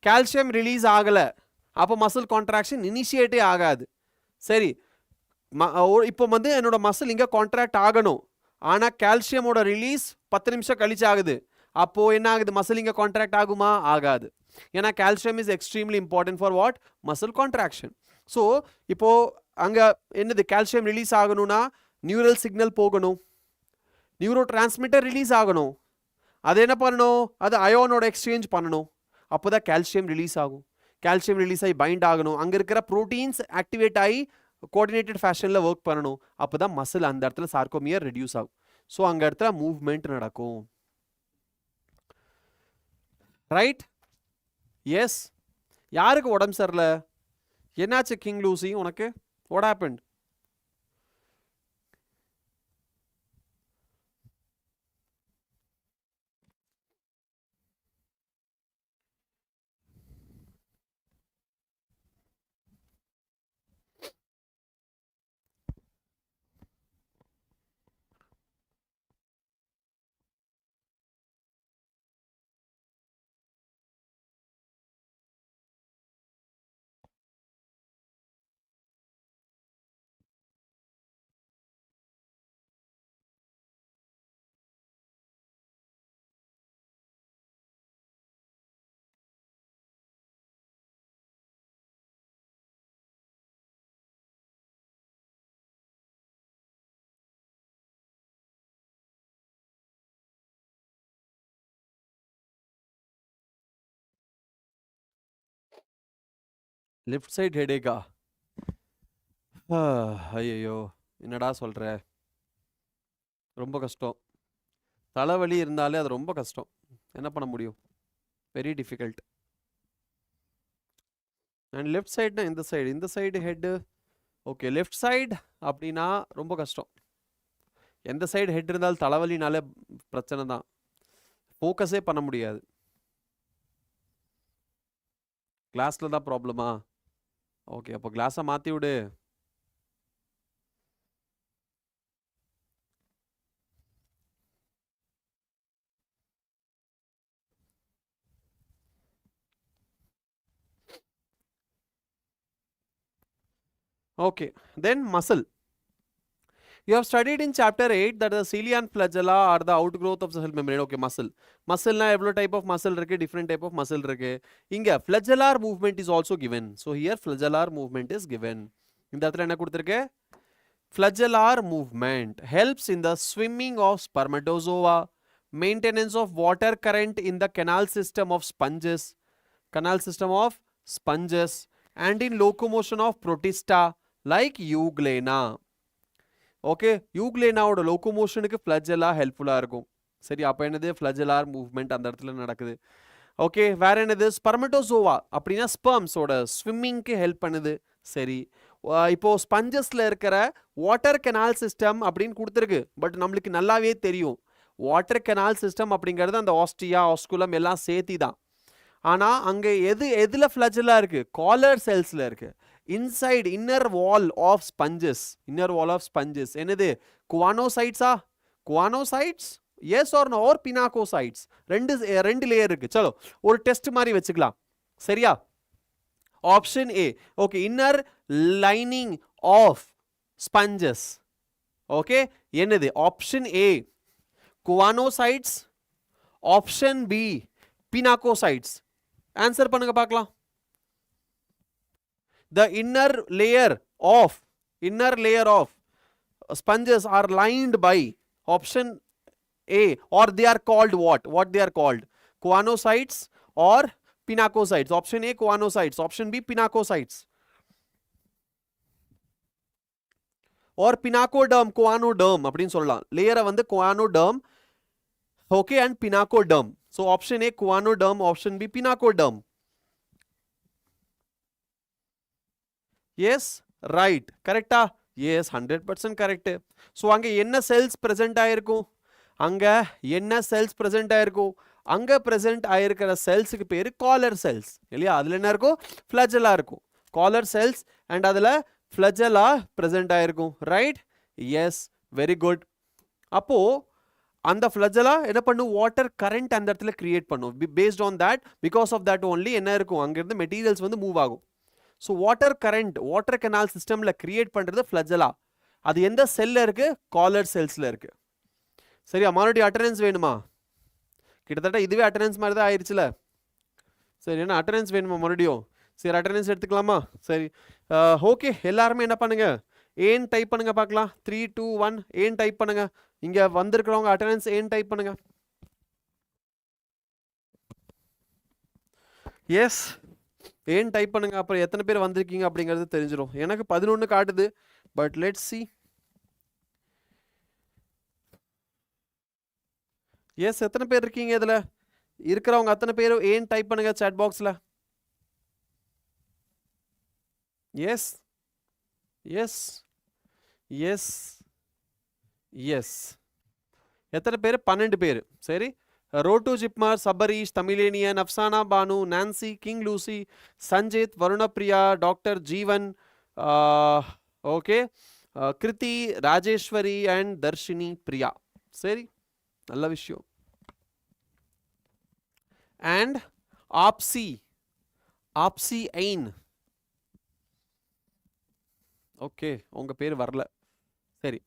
கால்சியம் ரிலீஸ் ஆகல, அப்போ மசில் கான்ட்ராக்ஷன் இனிஷியேட்டே ஆகாது. சரி, இப்போ வந்து என்னோட மசில் இங்கே கான்ட்ராக்ட் ஆகணும், ஆனால் கால்சியமோட ரிலீஸ் 10 நிமிஷம் கழிச்சு ஆகுது. அப்போ என்ன ஆகுது, மசில் இங்கே கான்ட்ராக்ட் ஆகுமா? ஆகாது. ஏன்னா calcium is extremely important for what? Muscle contraction. So இப்போ அங்கே என்னது, கால்சியம் ரிலீஸ் ஆகணும்னா நியூரல் சிக்னல் போகணும், நியூரோ டிரான்ஸ்மிட்டர் ரிலீஸ் ஆகணும். அது என்ன பண்ணணும்? அது அயோனோட எக்ஸ்சேஞ்ச் பண்ணணும். அப்போ தான் கால்சியம் ரிலீஸ் ஆகும். கால்சியம் ரிலீஸ் ஆகி பைண்ட் ஆகணும், அங்கே இருக்கிற ப்ரோட்டீன்ஸ் ஆக்டிவேட் ஆகி கோஆர்டினேட்டட் ஃபேஷனில் ஒர்க் பண்ணணும். அப்போ தான் மசில் அந்த இடத்துல சார்கோமியர் ரெடியூஸ் ஆகும். ஸோ அங்கே இடத்துல மூவ்மெண்ட் நடக்கும். ரைட்? எஸ். யாருக்கு உடம்பு சரியில்லை? என்னாச்சு கிங் லூசி உனக்கு? What happened? லெஃப்ட் சைட் ஹெடேக்கா? ஐயோ, என்னடா சொல்கிற, ரொம்ப கஷ்டம். தலைவலி இருந்தாலே அது ரொம்ப கஷ்டம். என்ன பண்ண முடியும்? Very difficult. அண்ட் லெஃப்ட் சைட்னா இந்த side head. Okay, left side அப்படின்னா ரொம்ப கஷ்டம். எந்த சைடு ஹெட் இருந்தாலும் தலைவலினாலே பிரச்சனை தான், ஃபோக்கஸே பண்ண முடியாது. கிளாஸில் தான் ப்ராப்ளமா? ஓகே, அப்போ கிளாஸை மாற்றி விடு. Okay, then muscle. You have studied in chapter 8 that the cilia and flagella are the outgrowth of the cell membrane. Okay, muscle. Muscle na evlo type of muscle irukku, different type of muscle irukku. Inga flagellar movement is also given. So here flagellar movement is given. Indha edathila enna kuduthirukku? Flagellar movement helps in the swimming of spermatozoa, maintenance of water current in the canal system of sponges, and in locomotion of protista like euglena. Okay, யூக்ளேனாவோட லோகோமோஷனுக்கு flagella ஹெல்ப்ஃபுல்லாக இருக்கும். சரி, அப்போ என்னது, ஃப்ளஜெல்லார் movement அந்த இடத்துல நடக்குது. ஓகே, வேற என்னது, ஸ்பர்மட்டோசோவா அப்படின்னா ஸ்பெர்ம்ஸோட ஸ்விம்மிங்க்கு ஹெல்ப் பண்ணுது. சரி, இப்போ ஸ்பஞ்சஸில் இருக்கிற வாட்டர் கெனால் சிஸ்டம் அப்படின்னு கொடுத்துருக்கு. பட் நம்மளுக்கு நல்லாவே தெரியும் வாட்டர் கெனால் சிஸ்டம் அப்படிங்கிறது அந்த ஆஸ்டியா, ஆஸ்குலம் எல்லாம் சேர்த்தி தான். ஆனால் அங்கே எதில் ஃப்ளஜெல்லா இருக்குது? காலர் செல்ஸில் இருக்குது. inside inner wall of sponges என்னது, குவானோசைட்ஸா? குவானோசைட்ஸ், yes or no, or பினாகோசைட்ஸ்? ரெண்டு லேயர் இருக்கு. சலோ ஒரு டெஸ்ட் மாதிரி வச்சுக்கலாம். சரியா? Option A. Okay, inner lining of sponges. Okay, என்னது? Option A choanocytes, option B pinacocytes. Answer பண்ணுங்க பார்க்கலாம். The inner layer of sponges are lined by option A, or they are called what they are called, kuanocytes or pinacocytes. Option A kuanocytes, option B pinacocytes, or pinacoderm, kuanoderm அப்படினு சொல்லலாம். லேயரை வந்து kuanoderm, okay, and pinacoderm. So option A kuanoderm, option B pinacoderm. S right கரெக்டா S 100% correct so அங்கே என்ன cells present ஆயிருக்கும் அங்கே என்ன செல்ஸ் ப்ரெசென்ட் ஆயிருக்கும் அங்கே ப்ரெசென்ட் ஆயிருக்கிற செல்ஸுக்கு பேர் காலர் செல்ஸ் இல்லையா அதில் என்ன இருக்கும் ஃப்ளஜலா இருக்கும் காலர் செல்ஸ் அண்ட் அதில் ஃப்ளஜலா ப்ரெசென்ட் ஆயிருக்கும் ரைட் எஸ் வெரி குட் அப்போது அந்த ஃப்ளஜலா என்ன பண்ணும் வாட்டர் கரண்ட் அந்த இடத்துல கிரியேட் பண்ணும் based on that because of that only என்ன இருக்கும் அங்கேருந்து மெட்டீரியல்ஸ் வந்து மூவ் ஆகும் so water current water canal சிஸ்டமில் கிரியேட் பண்ணுறது ஃப்ளஜலா அது எந்த செல்லில் இருக்குது காலர் செல்ஸில் இருக்குது சரியா மறுபடியும் அட்டண்டன்ஸ் வேணுமா கிட்டத்தட்ட இதுவே அட்டண்டன்ஸ் மாதிரி தான் ஆயிடுச்சுல சரி என்ன அட்டண்டன்ஸ் வேணுமா மறுபடியும் சரி அட்டண்டன்ஸ் எடுத்துக்கலாமா சரி ஓகே எல்லாருமே என்ன பண்ணுங்க ஏன் டைப் பண்ணுங்க பார்க்கலாம் 3 2 1 ஏன் டைப் பண்ணுங்க இங்க வந்திருக்கிறவங்க அட்டண்டன்ஸ் ஏன் டைப் பண்ணுங்க எஸ் ஏன் டைப் பண்ணுங்க அப்புறம் எத்தனை பேர் வந்திருக்கீங்க அப்படிங்கிறது தெரிஞ்சிடும் எனக்கு 11 காட்டுது பட் லெட்ஸ் see எஸ் எத்தனை பேர் இருக்கீங்க இதில் இருக்கிறவங்க அத்தனை பேரும் ஏன் டைப் பண்ணுங்க சாட் பாக்ஸில் எஸ் எஸ் எஸ் எஸ் எத்தனை பேர் 12 பேர் சரி ரோட்டு JIPMER Sabareesh Tamizhenian Afsana Banu Nancy King Lucy Sanjith Varunapriya doctor Jeevan okay Kriti Rajeswari and Dharshini Priya சரி நல்ல விஷயம் அண்ட் ஆப்சி ஆப்சி ஐன் ஓகே உங்க பேர் வரல சரி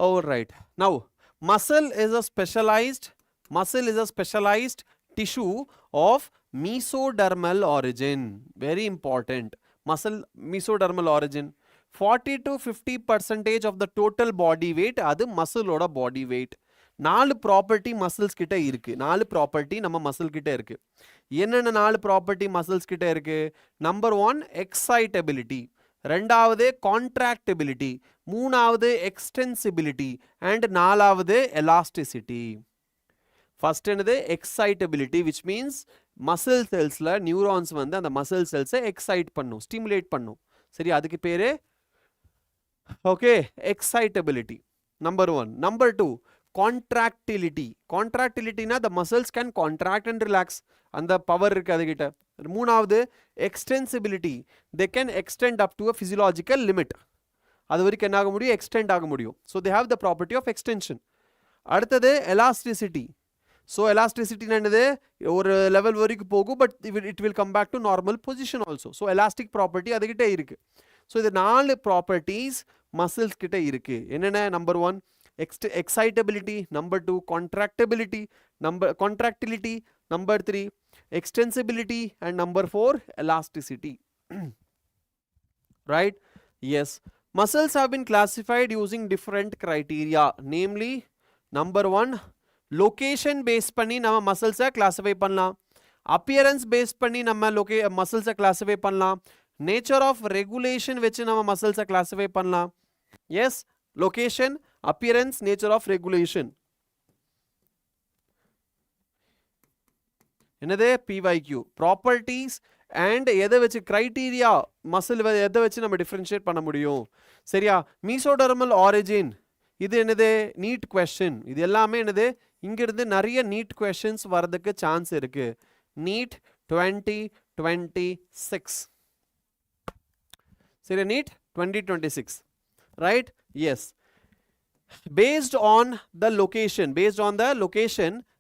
all right now muscle is a specialized tissue of mesodermal origin very important muscle mesodermal origin 40 to 50% of the total body weight அது muscle ஓட body weight 4 property muscles கிட்ட இருக்கு 4 ப்ராப்பர்ட்டி நம்ம muscle கிட்ட இருக்கு என்னென்ன 4 ப்ராப்பர்ட்டி மசில்ஸ் கிட்ட இருக்கு நம்பர் 1 எக்ஸைட்டபிலிட்டி ரெண்டாவது கான்ட்ராக்டிபிலிட்டி மூணாவது எக்ஸ்டென்சிபிலிட்டி அண்ட் நாலாவது எலாஸ்டிசிட்டி ஃபர்ஸ்ட் என்னது எக்ஸைட்டபிலிட்டி விச் மீன்ஸ் மசில் செல்ஸில் நியூரான்ஸ் வந்து அந்த மசில் செல்ஸை எக்ஸைட் பண்ணும் ஸ்டிமுலேட் பண்ணும் சரி அதுக்கு பேர் ஓகே எக்ஸைட்டபிலிட்டி நம்பர் 1 நம்பர் 2 கான்ட்ராக்டிலிட்டினா the muscles can contract and relax அந்த பவர் இருக்கு அதுகிட்ட மூணாவது எக்ஸ்டென்சிபிலிட்டி they can extend up to a physiological limit அது வரைக்கும் என்ன ஆக முடியும் எக்ஸ்டெண்ட் ஆக முடியும் so they have the property of extension அடுத்தது elasticity so elasticity என்னது ஒரு லெவல் வரைக்கும் போகும் but it will come back to normal position also so elastic property அதுகிட்ட இருக்கு so இது 4 ப்ராப்பர்ட்டிஸ் மசில்ஸ் கிட்ட இருக்கு என்னென்ன number 1 excitability number 2 contractility number 3 extensibility and number 4 elasticity right yes muscles have been classified using different criteria namely number 1 location based பண்ணி நம்ம muscles classify பண்ணலாம் appearance based பண்ணி நம்ம muscles classify பண்ணலாம் nature of regulation வச்சு நம்ம muscles classify பண்ணலாம் yes location appearance nature of regulation என்னது PYQ properties and எதை வச்சு criteria muscle எதை வச்சு நம்ம differentiate பண்ண முடியும் சரியா mesodermal origin இது என்னது neat question இது எல்லாமே என்னது இங்கிருந்து நிறைய neat questions வரதுக்கு சான்ஸ் இருக்கு neat 2026 சரி neat 2026 right yes based on the location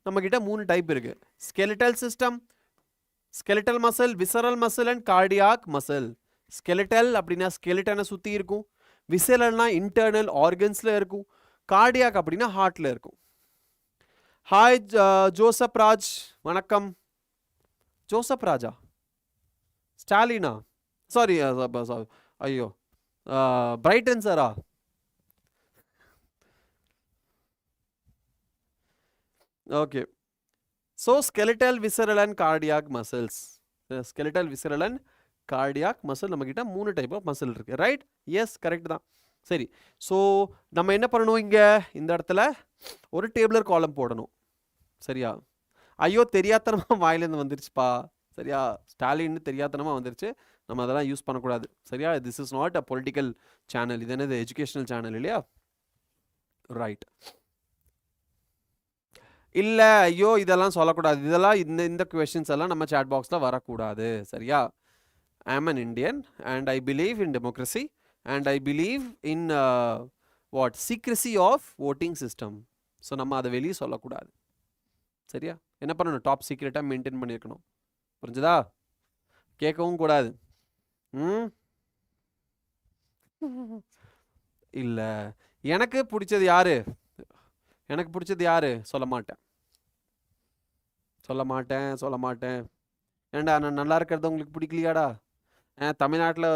நம்ம கிட்ட 3 டைப் இருக்கு skeletal system skeletal muscle visceral muscle and cardiac muscle skeletal அப்படினா skeleton சுத்தி இருக்கும் visceralனா internal organsல இருக்கும் cardiac அப்படினா heartல இருக்கும் ஹாய் ஜோசப் ராஜ் வணக்கம் ஜோசப் ராஜா ஸ்டாலினா சாரி ஐயோ Brayton Sarah okay so skeletal visceral and cardiac muscles skeletal visceral and cardiac muscle நம்ம கிட்ட 3 டைப் ஆஃப் மசில் இருக்கு ரைட் எஸ் கரெக்ட் தான் சரி ஸோ நம்ம என்ன பண்ணணும் இங்க இந்த இடத்துல ஒரு டேபிளர் காலம் போடணும் சரியா ஐயோ தெரியாதனமா வாயிலேருந்து வந்துருச்சுப்பா சரியா ஸ்டாலின்னு தெரியாதனமா வந்துருச்சு நம்ம அதெல்லாம் யூஸ் பண்ணக்கூடாது. சரியா? This is not a political channel, இது என்னது எஜுகேஷனல் சேனல் இல்லையா? ரைட். இல்லை ஐயோ இதெல்லாம் சொல்லக்கூடாது, இதெல்லாம் இந்த கொஷின்ஸ் எல்லாம் நம்ம சேட் பாக்ஸில் வரக்கூடாது. சரியா? I am an Indian and I believe in democracy and I believe in what secrecy of voting system. So நம்ம அதை வெளியே சொல்லக்கூடாது. சரியா? என்ன பண்ணணும்? டாப் சீக்ரெட்டாக மெயின்டைன் பண்ணியிருக்கணும். புரிஞ்சுதா? கேட்கவும் கூடாது. இல்லை எனக்கு பிடிச்சது யாரு, எனக்கு பிடிச்சது யாரு சொல்ல மாட்டேன், சொல்ல மாட்டேன், சொல்ல மாட்டேன். ஏன்டா நான் நல்லா இருக்கிறது உங்களுக்கு பிடிக்கலையாடா? தமிழ்நாட்டில்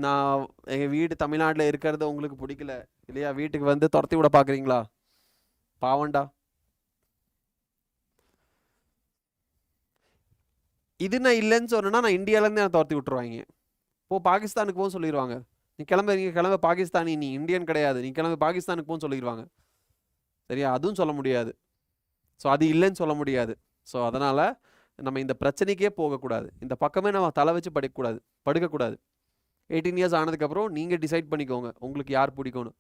நான் எங்கள் வீடு தமிழ்நாட்டில் இருக்கிறது உங்களுக்கு பிடிக்கல இல்லையா? வீட்டுக்கு வந்து துரத்தி விட பார்க்குறீங்களா? பாவண்டா. இது நான் இல்லைன்னு சொன்னேன்னா நான் இந்தியாவிலேருந்து நான் துரத்தி விட்டுருவாங்க. பாகிஸ்தானுக்கு போக சொல்லிடுவாங்க. நீ கிளம்ப பாகிஸ்தானி, நீ இந்தியன் கிடையாது, நீ கிளம்ப பாகிஸ்தானுக்கு போன்னு சொல்லிடுவாங்க. சரியா? அதுவும் சொல்ல முடியாது. ஸோ அது இல்லைன்னு சொல்ல முடியாது. ஸோ அதனால் நம்ம இந்த பிரச்சனைக்கே போகக்கூடாது. இந்த பக்கமே நம்ம தலை வச்சு படுக்கக்கூடாது. 18 இயர்ஸ் ஆனதுக்கப்புறம் நீங்கள் டிசைட் பண்ணிக்கோங்க உங்களுக்கு யார் பிடிக்கும்னு.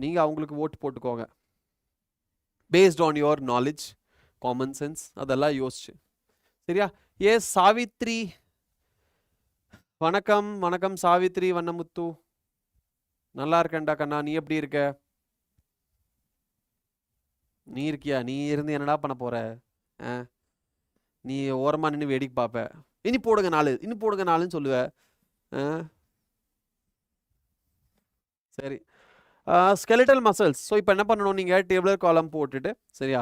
நீங்கள் அவங்களுக்கு ஓட்டு போட்டுக்கோங்க based on your knowledge, common sense, அதெல்லாம் யோசிச்சு. சரியா? எஸ் சாவித்ரி, வணக்கம். வணக்கம் சாவித்ரி வண்ணமுத்து. நல்லா இருக்கேன்டா கண்ணா, நீ எப்படி இருக்க? நீ இருக்கியா? நீ இருந்து என்னடா பண்ண போற? நீ ஓரமா நின்று வேடிக்கை பார்ப்ப. இனி போடுங்க நாலுன்னு சொல்லுவ. சரி, ஸ்கெலிட்டல் மசில்ஸ். ஸோ இப்போ என்ன பண்ணணும், நீங்கள் டேபிளர் காலம் போட்டுட்டு, சரியா,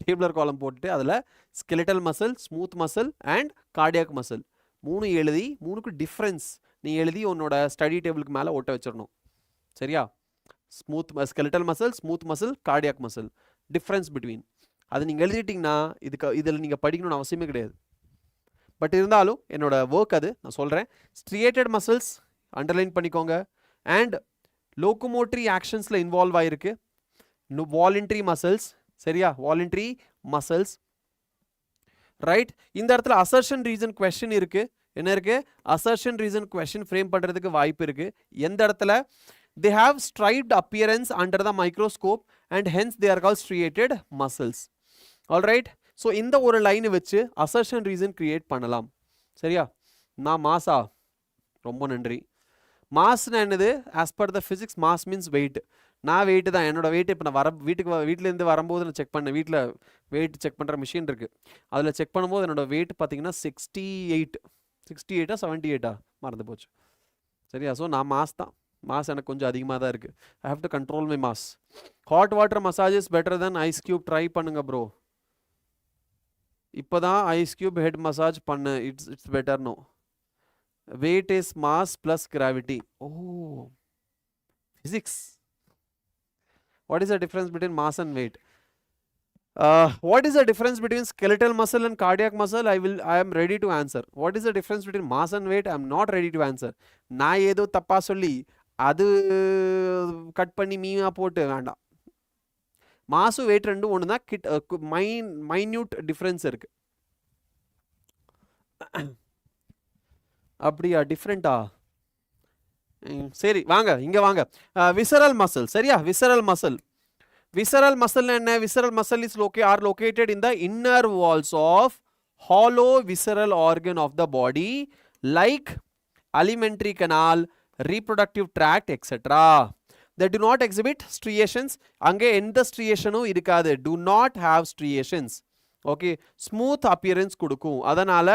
டேபிளர் காலம் போட்டுட்டு அதில் skeletal muscle, smooth muscle and cardiac muscle 3 எழுதி 3க்கு டிஃப்ரென்ஸ் நீ எழுதி உன்னோட ஸ்டடி டேபிளுக்கு மேலே ஓட்ட வச்சிடணும். சரியா? Skeletal muscle, smooth muscle, cardiac muscle, difference between. அது நீங்கள் எழுதிட்டிங்கன்னா இதில் நீங்கள் படிக்கணும்னு அவசியமே கிடையாது. பட் இருந்தாலும் என்னோட ஒர்க் அது, நான் சொல்கிறேன். ஸ்ட்ரியேட்டட் மசில்ஸ் அண்டர்லைன் பண்ணிக்கோங்க. அண்ட் லோகோமோட்டரி ஆக்ஷன்ஸில் இன்வால்வ் ஆகிருக்கு. Voluntary muscles. சரியா? Voluntary muscles. ரைட்? இந்த இடத்துல அசர்ஷன் ரீசன் கொஸ்டின் இருக்கு. என்ன இருக்கு? அசர்ஷன் ரீசன் கொஸ்டின் ஃப்ரேம் பண்ணுறதுக்கு வாய்ப்பு இருக்கு. எந்த இடத்துல? they have striped appearance under the microscope and hence they are called striated muscles. All right? so இந்த ஒரு லைன் வச்சு assertion reason create பண்ணலாம். சரியா? நான் மாஸா? ரொம்ப நன்றி. மாஸ்னா என்னது? as per the physics mass means weight. நான் வெயிட் தான், என்னோட வெயிட் இப்போ நான் வீட்டிலேருந்து வரும்போது நான் செக் பண்ணேன். வீட்டில் வெயிட் செக் பண்ணுற மிஷின் இருக்குது. அதில் செக் பண்ணும்போது என்னோட வெயிட் பார்த்தீங்கன்னா 68 78 மறந்து போச்சு. சரியா? ஸோ நான் மாஸ் தான். மாஸ் எனக்கு கொஞ்சம் அதிகமாக தான் இருக்குது. I have to control my mass. Hot water massage is better then ice cube. Try பண்ணுங்க ப்ரோ. இப்போ தான் ஐஸ் கியூப் ஹெட் மசாஜ் பண்ணு. It's better. No, weight is mass plus gravity. Oh, physics. What is the difference between mass and weight? What is the difference between skeletal muscle and cardiac muscle? I am ready to answer. What is the difference between mass and weight? I am not ready to answer. நான் ஏதோ தப்பா சொல்லி அது cut பண்ணி மீமா போட்டு வேண்டாம். மாஸும் wait ரெண்டும் ஒன்று தான். மைன்யூட் டிஃப்ரென்ஸ் இருக்கு. அப்படியா? டிஃப்ரெண்டா? சரி, வாங்க இங்க வாங்க. Visceral muscle. சரியா? Visceral muscle. விசரல் மசில் என்ன? Visceral muscle is located in the inner walls of hollow visceral organ of the body like alimentary canal, reproductive tract, etc. They do not exhibit striations. அங்கே எந்த ஸ்ட்ரியேஷனும் இருக்காது. do not have striations. Okay, smooth appearance கொடுக்கும். அதனால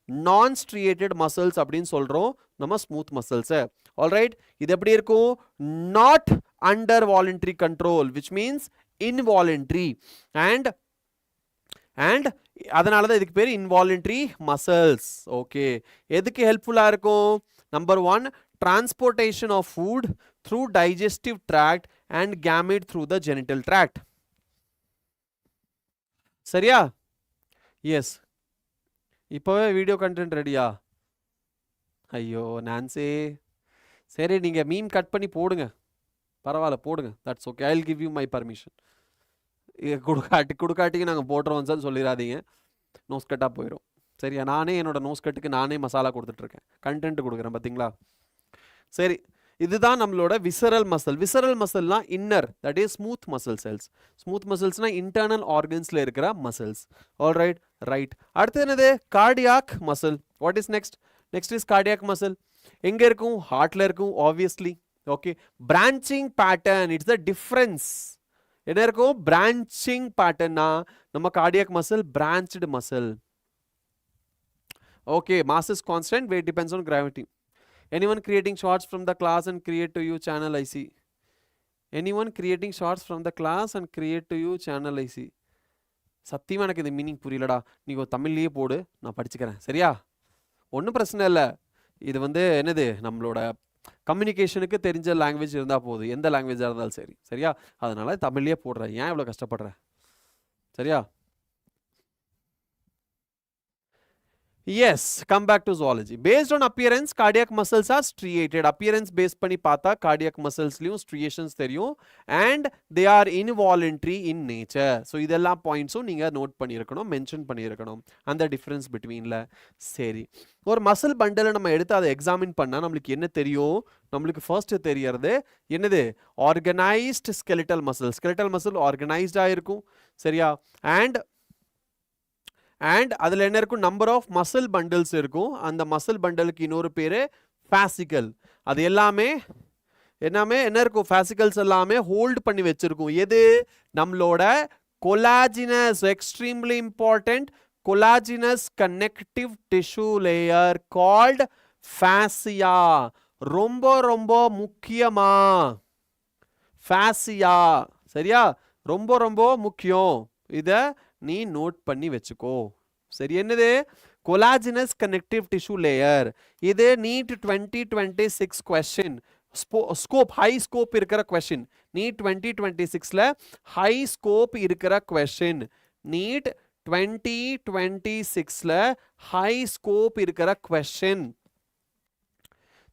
நான் ஸ்ட்ரியேட்டட் muscles அப்படின்னு சொல்றோம் நம்ம smooth muscles. Alright? இது எப்படி இருக்கும்? Not under voluntary control, which means involuntary. And அதனால தான் இதுக்கு பேர் இன்வாலண்டரி மசில்ஸ். ஓகே, எதுக்கு ஹெல்ப்ஃபுல்லா இருக்கும்? Number 1, transportation of food through digestive tract and gamete through the genital tract. சரியா? எஸ். இப்போவே வீடியோ கண்டென்ட் ரெடியா? ஐயோ நான்சி, சரி நீங்கள் மீம் கட் பண்ணி போடுங்க, பரவாயில்ல போடுங்க, that's okay. I will give you my permission. கொடுக்காட்டிக்கு நாங்கள் போட்டுருவோம் சார் சொல்லிடாதீங்க, நோஸ் கட்டாக போயிடும். சரியா? நானே என்னோட நோஸ் கட்டுக்கு நானே மசாலா கொடுத்துட்ருக்கேன், கண்டென்ட் கொடுக்குறேன், பார்த்தீங்களா? சரி, இதுதான் நம்மளோட விசரல் மசில். விசரல் மசில்னா inner, that is smooth muscle cells. Smooth மசில்ஸ்னா இன்டர்னல் ஆர்கன்ஸ்ல இருக்கிற மசில்ஸ். All right, right. அடுத்து என்னது? Cardiac muscle. What is next? Next is cardiac muscle. எங்க இருக்கும்? ஹார்ட்ல இருக்கும், obviously. Okay, branching pattern, it's the difference. என்ன இருக்கும்? பிரான்ச்சிங் பேட்டர்னா நம்ம cardiac muscle branched muscle. Okay, mass is constant, weight depends on gravity. Anyone creating shots from the class and create to you channel I see? Anyone creating shots from the class and create to you channel I see? சத்தியமாக எனக்கு இந்த meaning புரியலடா, நீங்கள் தமிழ்லேயே போடு, நான் படிச்சுக்கிறேன், சரியா? ஒன்றும் பிரச்சனை இல்லை. இது வந்து என்னது, நம்மளோட கம்யூனிகேஷனுக்கு தெரிஞ்ச லாங்குவேஜ் இருந்தால் போதும், எந்த லாங்குவேஜாக இருந்தாலும் சரி, சரியா? அதனால் தமிழ்லேயே போடுறேன், ஏன் இவ்வளோ கஷ்டப்படுறேன், சரியா? Yes, come back to zoology. Based on appearance, cardiac muscles are striated. Appearance based பண்ணி பார்த்தா cardiac muscles லியும் striations தெரியும், and they are involuntary in nature. So இதெல்லாம் பாயிண்ட்ஸும் நீங்க நோட் பண்ணியிருக்கணும், மென்ஷன் பண்ணியிருக்கணும், அந்த டிஃபரன்ஸ் பிட்வீன்ல. சரி, ஒரு மசில் பண்டலை நம்ம எடுத்து அதை எக்ஸாமின் பண்ணா நம்மளுக்கு என்ன தெரியும்? நம்மளுக்கு ஃபர்ஸ்ட் தெரியறது என்னது? Organised skeletal muscle. Skeletal muscle ஆர்கனைஸ்டா இருக்கும், சரியா? அண்ட் அதில் என்ன இருக்கும்? நம்பர் ஆஃப் மசில் பண்டில்ஸ் இருக்கும். அந்த மசில் பண்டலுக்கு இன்னொரு பேர் ஃபாசிக்கல். அது எல்லாமே என்ன இருக்கும்? ஃபாசிக்கல்ஸ் எல்லாமே ஹோல்ட் பண்ணி வச்சிருக்கும். எது? நம்மளோட collagenous, extremely important collagenous connective tissue layer called fascia. ரொம்ப ரொம்ப முக்கியமா ஃபாசியா, சரியா? ரொம்ப ரொம்ப முக்கியம், இதை நீ நோட் பண்ணி வச்சுக்கோ. சரி, என்னது? Collagenous connective tissue layer. இது NEET 2026 question, scope, high scope இருக்கிற கொஸ்டின். நீட் 2026ல ஹை ஸ்கோப் இருக்கிற கொஸ்டின். நீட் 2026ல ஹை ஸ்கோப் இருக்கிற கொஸ்டின்,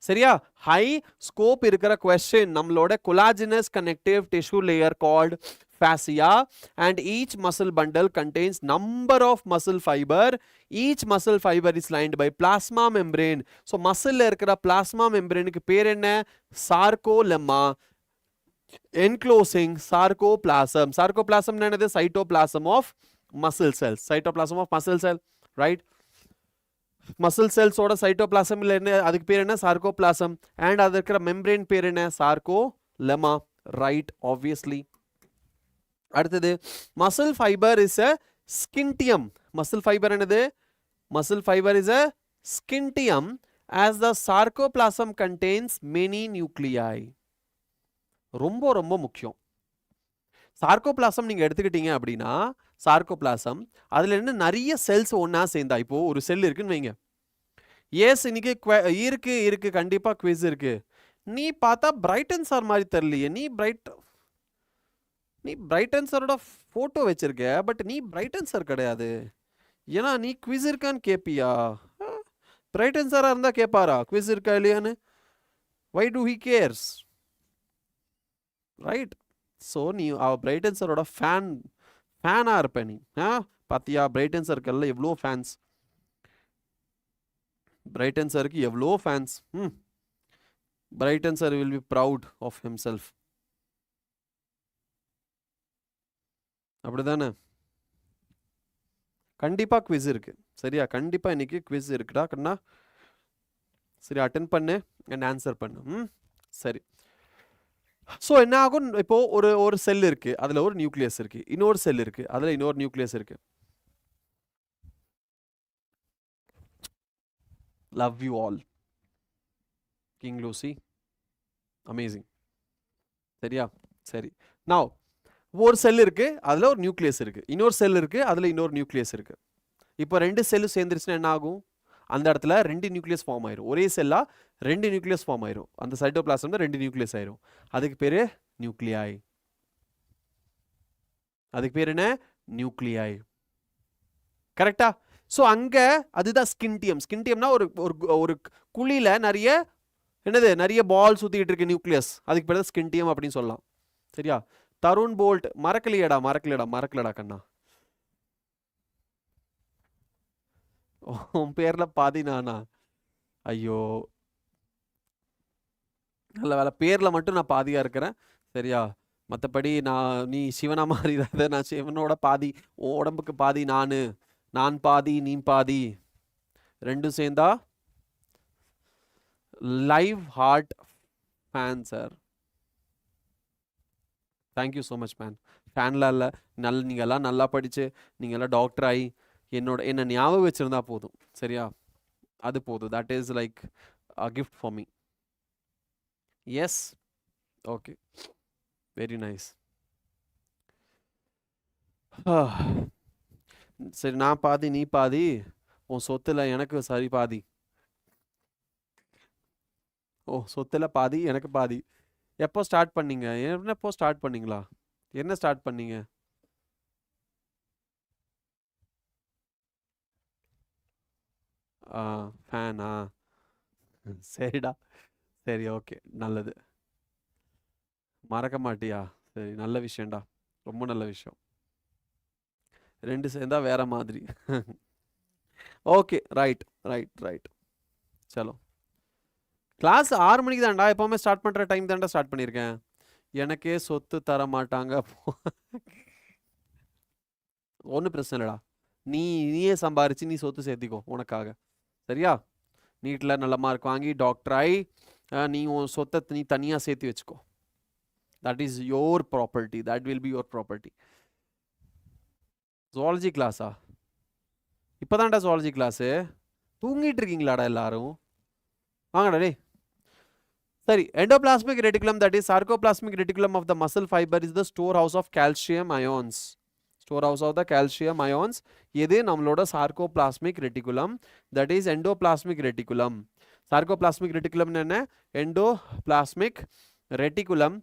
சரியா? ஹை ஸ்கோப் இருக்கிற கொஸ்டின் நம்மளோட collagenous connective tissue layer called fascia, and each muscle bundle contains number of muscle fiber. Each muscle fiber is lined by plasma membrane. So muscle la irukra plasma membrane ku per enna? Sarcolemma, enclosing sarcoplasm. Sarcoplasm na enadhu? Cytoplasm of muscle cells. Cytoplasm of muscle cell, right? muscle cells oda cytoplasm illa enna, adukku per enna? Sarcoplasm. And adu irukra membrane per enna? Sarcolemma, right? Obviously. அடுத்தது muscle fibre is a scintium. Muscle fibre என்னது? Muscle fibre is a scintium as the sarcoplasm contains many nuclei. ரொம்ப ரொம்ப முக்கியம். சார்கோபிளாசம் நீங்க எடுத்துக்கிட்டீங்க அப்படின்னா, சார்கோபிளாசம் அதுல என்ன நிறைய செல்ஸ் ஒன்னா சேர்ந்தா, இப்போ ஒரு செல் இருக்குன்னு வைங்க. எஸ், இன்னைக்கு இருக்கு கண்டிப்பா குவிஸ் இருக்கு. நீ பார்த்தா பிரைட்டன் சார் மாதிரி தெரியலையே, நீ பிரைட்டன் சாரோட ஃபோட்டோ வச்சிருக்க, பட் நீ பிரைட்டன் சார் கிடையாது. ஏன்னா நீ குவிஸ் இருக்கான்னு கேட்பியா? பிரைட்டன் சாராக இருந்தால் கேட்பாரா குவிஸ் இருக்கா இல்லையான்னு? Why do he cares, right? So நீ பிரைட்டன் சாரோட ஃபேனாக இருப்ப நீ. பார்த்தியா பிரைட்டன் சாருக்கெல்லாம் எவ்வளோ ஃபேன்ஸ், பிரைட்டன் சாருக்கு எவ்வளோ fans. Brighton sir will be proud of himself, அப்படிதானே? கண்டிப்பா குவிஸ் இருக்கு, சரியா? கண்டிப்பா இன்னைக்கு குவிஸ் இருக்குடா கண்ணா. சரி, அட்டென்ட் பண்ணு அண்ட் ஆன்சர் பண்ணு. சரி, ஸோ என்ன ஆகும்? இப்போ ஒரு செல் இருக்கு, அதுல ஒரு நியூக்ளியஸ் இருக்கு. இன்னொரு செல் இருக்கு, அதுல இன்னொரு நியூக்ளியஸ் இருக்கு. Love you all, king Lucy, amazing, சரியா? சரி, நவ் ஒரு செல் இருக்கு, அதுல ஒரு நியூக்ளியஸ் இருக்கு. இன்னொரு செல் இருக்கு, அதுல இன்னொரு நியூக்ளியஸ் இருக்கு. இப்போ ரெண்டு செல்லும் சேர்ந்துருச்சுன்னா என்ன ஆகும்? அந்த இடத்துல ரெண்டு நியூக்ளியஸ் ஃபார்ம் ஆயிரும். ஒரே செல்லா ரெண்டு நியூக்ளியஸ் ஃபார்ம் ஆயிரும். அந்த சைட்டோபிளாசம்ல ரெண்டு நியூக்ளியஸ் ஆயிரும். அதுக்கு பேரு நியூக்ளியாய். அதுக்கு பேர் என்ன? நியூக்ளியாய். கரெக்டா? ஸோ அங்க அதுதான் ஸ்கின்டியம். ஸ்கின்டியம்னா ஒரு குழியில நிறைய பால் சுத்திட்டு இருக்கு நியூக்ளியஸ், அதுக்கு பேர் ஸ்கின்டியம் அப்படின்னு சொல்லலாம், சரியா? தருண் போல்ட் மறக்கலையடா கண்ணா. உன் பேர்ல பாதி நானா? ஐயோ, நல்ல வேலை, பேர்ல மட்டும் நான் பாதியா இருக்கிறேன். சரியா? மற்றபடி நீ சிவனா மாறிடாத. நான் சிவனோட பாதி, உன் உடம்புக்கு பாதி நானு. நான் பாதி நீ பாதி, ரெண்டும் சேர்ந்தா live hard fan sir. Thank you so much man. ஃபேன்லாம் இல்லை, நீங்கள் எல்லாம் நல்லா படித்து நீங்கள் எல்லாம் டாக்டர் ஆகி என்னை ஞாபகம் வச்சுருந்தா போதும். சரியா? அது போதும். That is like a gift for me. Yes, okay, very nice. சரி, நான் பாதி நீ பாதி, உன் சொத்துல எனக்கு சரி பாதி. ஓ, சொத்துல பாதி எனக்கு பாதி. எப்போ ஸ்டார்ட் பண்ணீங்க? எப்போ ஸ்டார்ட் பண்ணீங்களா? என்ன ஸ்டார்ட் பண்ணீங்க? ஃபேனா? சரிடா, சரி, ஓகே, நல்லது. மறக்க மாட்டியா? சரி, நல்ல விஷயம்டா, ரொம்ப நல்ல விஷயம். ரெண்டு சேர்ந்தா வேற மாதிரி. Okay, right right right. சலோ, கிளாஸ் 6 மணிக்கு தான்டா எப்போவுமே ஸ்டார்ட் பண்ணுற டைம் தான்டா ஸ்டார்ட் பண்ணியிருக்கேன். எனக்கே சொத்து தர மாட்டாங்க. ஒன்றும் பிரச்சனை இல்லைடா, நீயே சம்பாரிச்சு நீ சொத்து சேர்த்திக்கோ உனக்காக. சரியா? நீட்டில் நல்ல மார்க் வாங்கி டாக்டர் ஆகி நீ உன் சொத்தை நீ தனியாக சேர்த்து வச்சுக்கோ. That is your property, that will be your property. Zoology கிளாஸா? இப்போதான்டா ஜுவாலஜி கிளாஸு? தூங்கிட்டு இருக்கீங்களாடா எல்லாரும்? வாங்கடா டே. சரி, endoplasmic reticulum, that is sarcoplasmic reticulum of the muscle fiber, is the storehouse of calcium ions. Storehouse of the calcium ions. இது நம்மளோட sarcoplasmic reticulum, that is endoplasmic reticulum. sarcoplasmic reticulum என்ன? endoplasmic reticulum,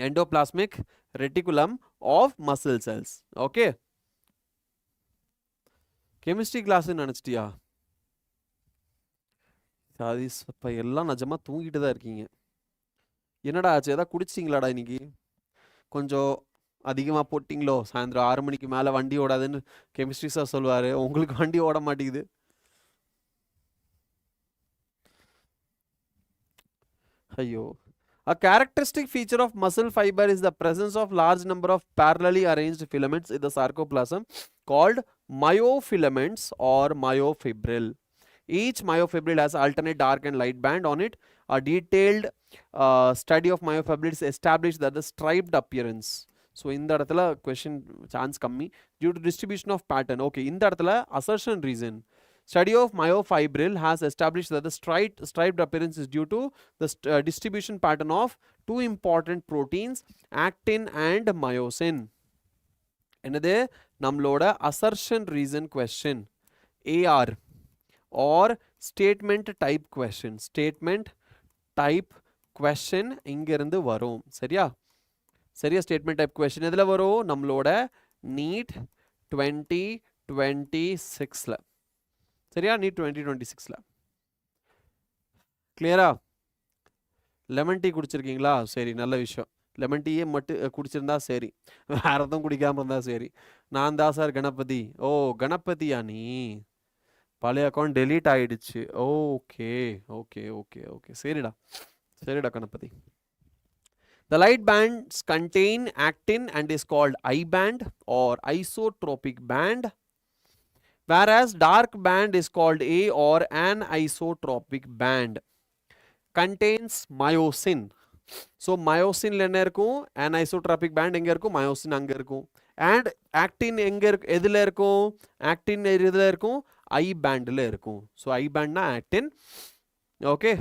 endoplasmic reticulum of muscle cells. Okay, chemistry class நினைச்சிட்டியா? சாதீஸ், இப்போ எல்லாம் நிஜமாக தூங்கிட்டு தான் இருக்கீங்க. என்னடா ஆச்சு? எதாவது குடிச்சிங்களா இன்னைக்கு? கொஞ்சம் அதிகமாக போட்டிங்களோ? சாயந்தரம் 6 மணிக்கு மேலே வண்டி ஓடாதுன்னு கெமிஸ்ட்ரி சார் சொல்லுவார், உங்களுக்கு வண்டி ஓட மாட்டேங்குது. ஐயோ. A characteristic feature of muscle fiber is the presence of large number of parallelly arranged filaments in the sarcoplasm called myofilaments or myofibril. Each myofibril has alternate dark and light band on it. A detailed study of myofibrils established that the striped appearance. So in the இடத்துல question chance கம்மி due to distribution of pattern. Okay, இந்த இடத்துல assertion reason. Study of myofibril has established that the striped appearance is due to the distribution pattern of two important proteins, actin and myosin. என்னது? நம்மளோட assertion reason question, AR or statement type question. Statement type question இங்கிருந்து வரும். சரியா? சரியா? statement type question எதில் வரும்? நம்மளோட NEET 2026ல. சரியா? NEET 2026ல. கிளியரா? லெமன் டீ குடிச்சிருக்கீங்களா? சரி, நல்ல விஷயம். லெமன் டீயே மட்டும் குடிச்சிருந்தா சரி, வேற எதுவும் குடிக்காமல் இருந்தால் சரி. நான் தான் சார் கணபதி. ஓ, கணபதியா நீ? பழைய அக்கௌண்ட் டெலீட் ஆயிடுச்சு. ஓகே ஓகே ஓகே ஓகே, சரிடா சரிடா Ganapathi. The light bands contain actin and is called I band or isotropic band, whereas dark band is called A or anisotropic band. Contains myosin. So myosin என்ன இருக்கும்? anisotropic band எங்க இருக்கும்? myosin அங்க இருக்கும். And actin எங்க எதுல இருக்கும்? actin எதுல இருக்கும்? I bandல இருக்கும். So I bandனா actin. Okay,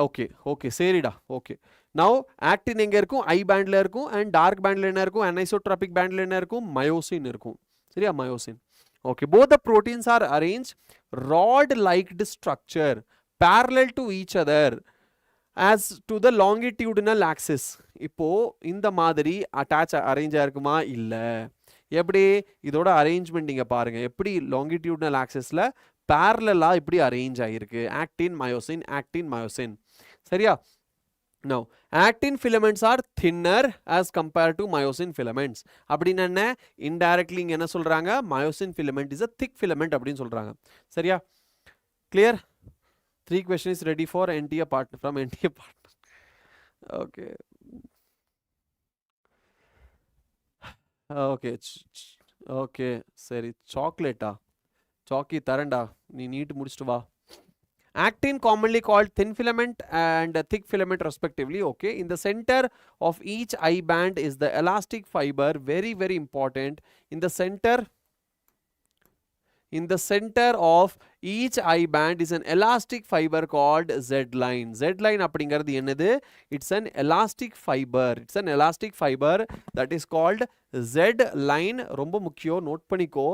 okay okay, சரிடா. Okay, now actin எங்க இருக்கும்? I bandல இருக்கும். and dark bandல என்ன இருக்கும்? anisotropic bandல என்ன இருக்கும்? myosin இருக்கும். சரியா? myosin. Okay, both the proteins are arranged rod-like structure parallel to each other as to the longitudinal axis. இப்போ இந்த மாதிரி அட்டாச் அரேஞ்ச் ஆயிருக்குமா? இல்லை. எப்படி? இதோட அரேஞ்ச்மெண்ட் நீங்கள் பாருங்கள், எப்படி லாங்கிடியூட்னல் ஆக்சிஸில் பேரலாக இப்படி அரேஞ்ச் ஆகிருக்கு. Actin myosin, actin myosin. சரியா? Now actin filaments are thinner as compared to myosin filaments. அப்படினா என்ன indirectly இங்க என்ன சொல்றாங்க myosin filament is a thick filament அப்படினு சொல்றாங்க சரியா clear 3 question is ready for NTA partner from NTA partner okay okay okay சரி சாக்லேட்டா சாக்கி தரண்டா நீ நீட் முடிச்சிட்டு வா actin commonly called thin filament and thick filament respectively okay in the center of each eye band is the elastic fiber very important in the center of each eye band is an elastic fiber called Z line அப்படிங்கிறது என்னது it's an elastic fiber that is called Z line ரொம்ப முக்கியம் note பண்ணிக்கோ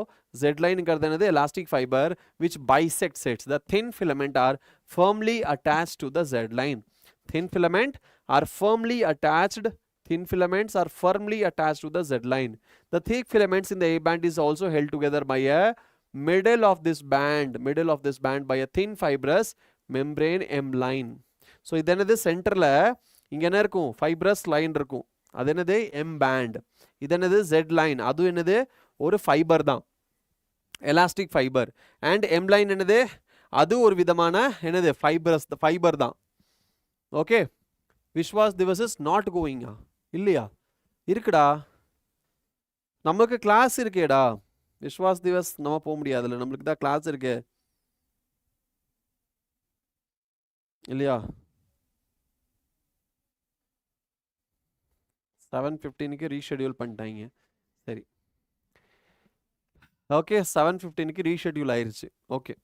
Z lineங்கிறது என்னது elastic fiber which bisects it the thin filament are firmly attached to the Z line thin filaments are firmly attached to the Z line the thick filaments in the A band is also held together by a middle of this band by a thin fibrous membrane M line so இது என்னது சென்டர்ல இங்க என்ன இருக்கும் fibrous line இருக்கும் அது என்னது M band இது என்னது Z line அது என்னது ஒரு ஃபைபர் தான் elastic fiber and M line என்னது அது ஒரு விதமான என்னது ஃபைபர் தான் okay Vishwas Diwas is not going இல்லையா இருக்குடா நமக்கு கிளாஸ் இருக்கேடா விஸ்வாஸ் திவஸ் நம்ம போக முடியாதுல்ல நம்மளுக்கு தான் கிளாஸ் இருக்கு இல்லையா 7:15க்கு ரீஷெட்யூல் பண்ணிட்டாங்க சரி ஓகே 7:15க்கு ரீஷெட்யூல் ஆயிருச்சு okay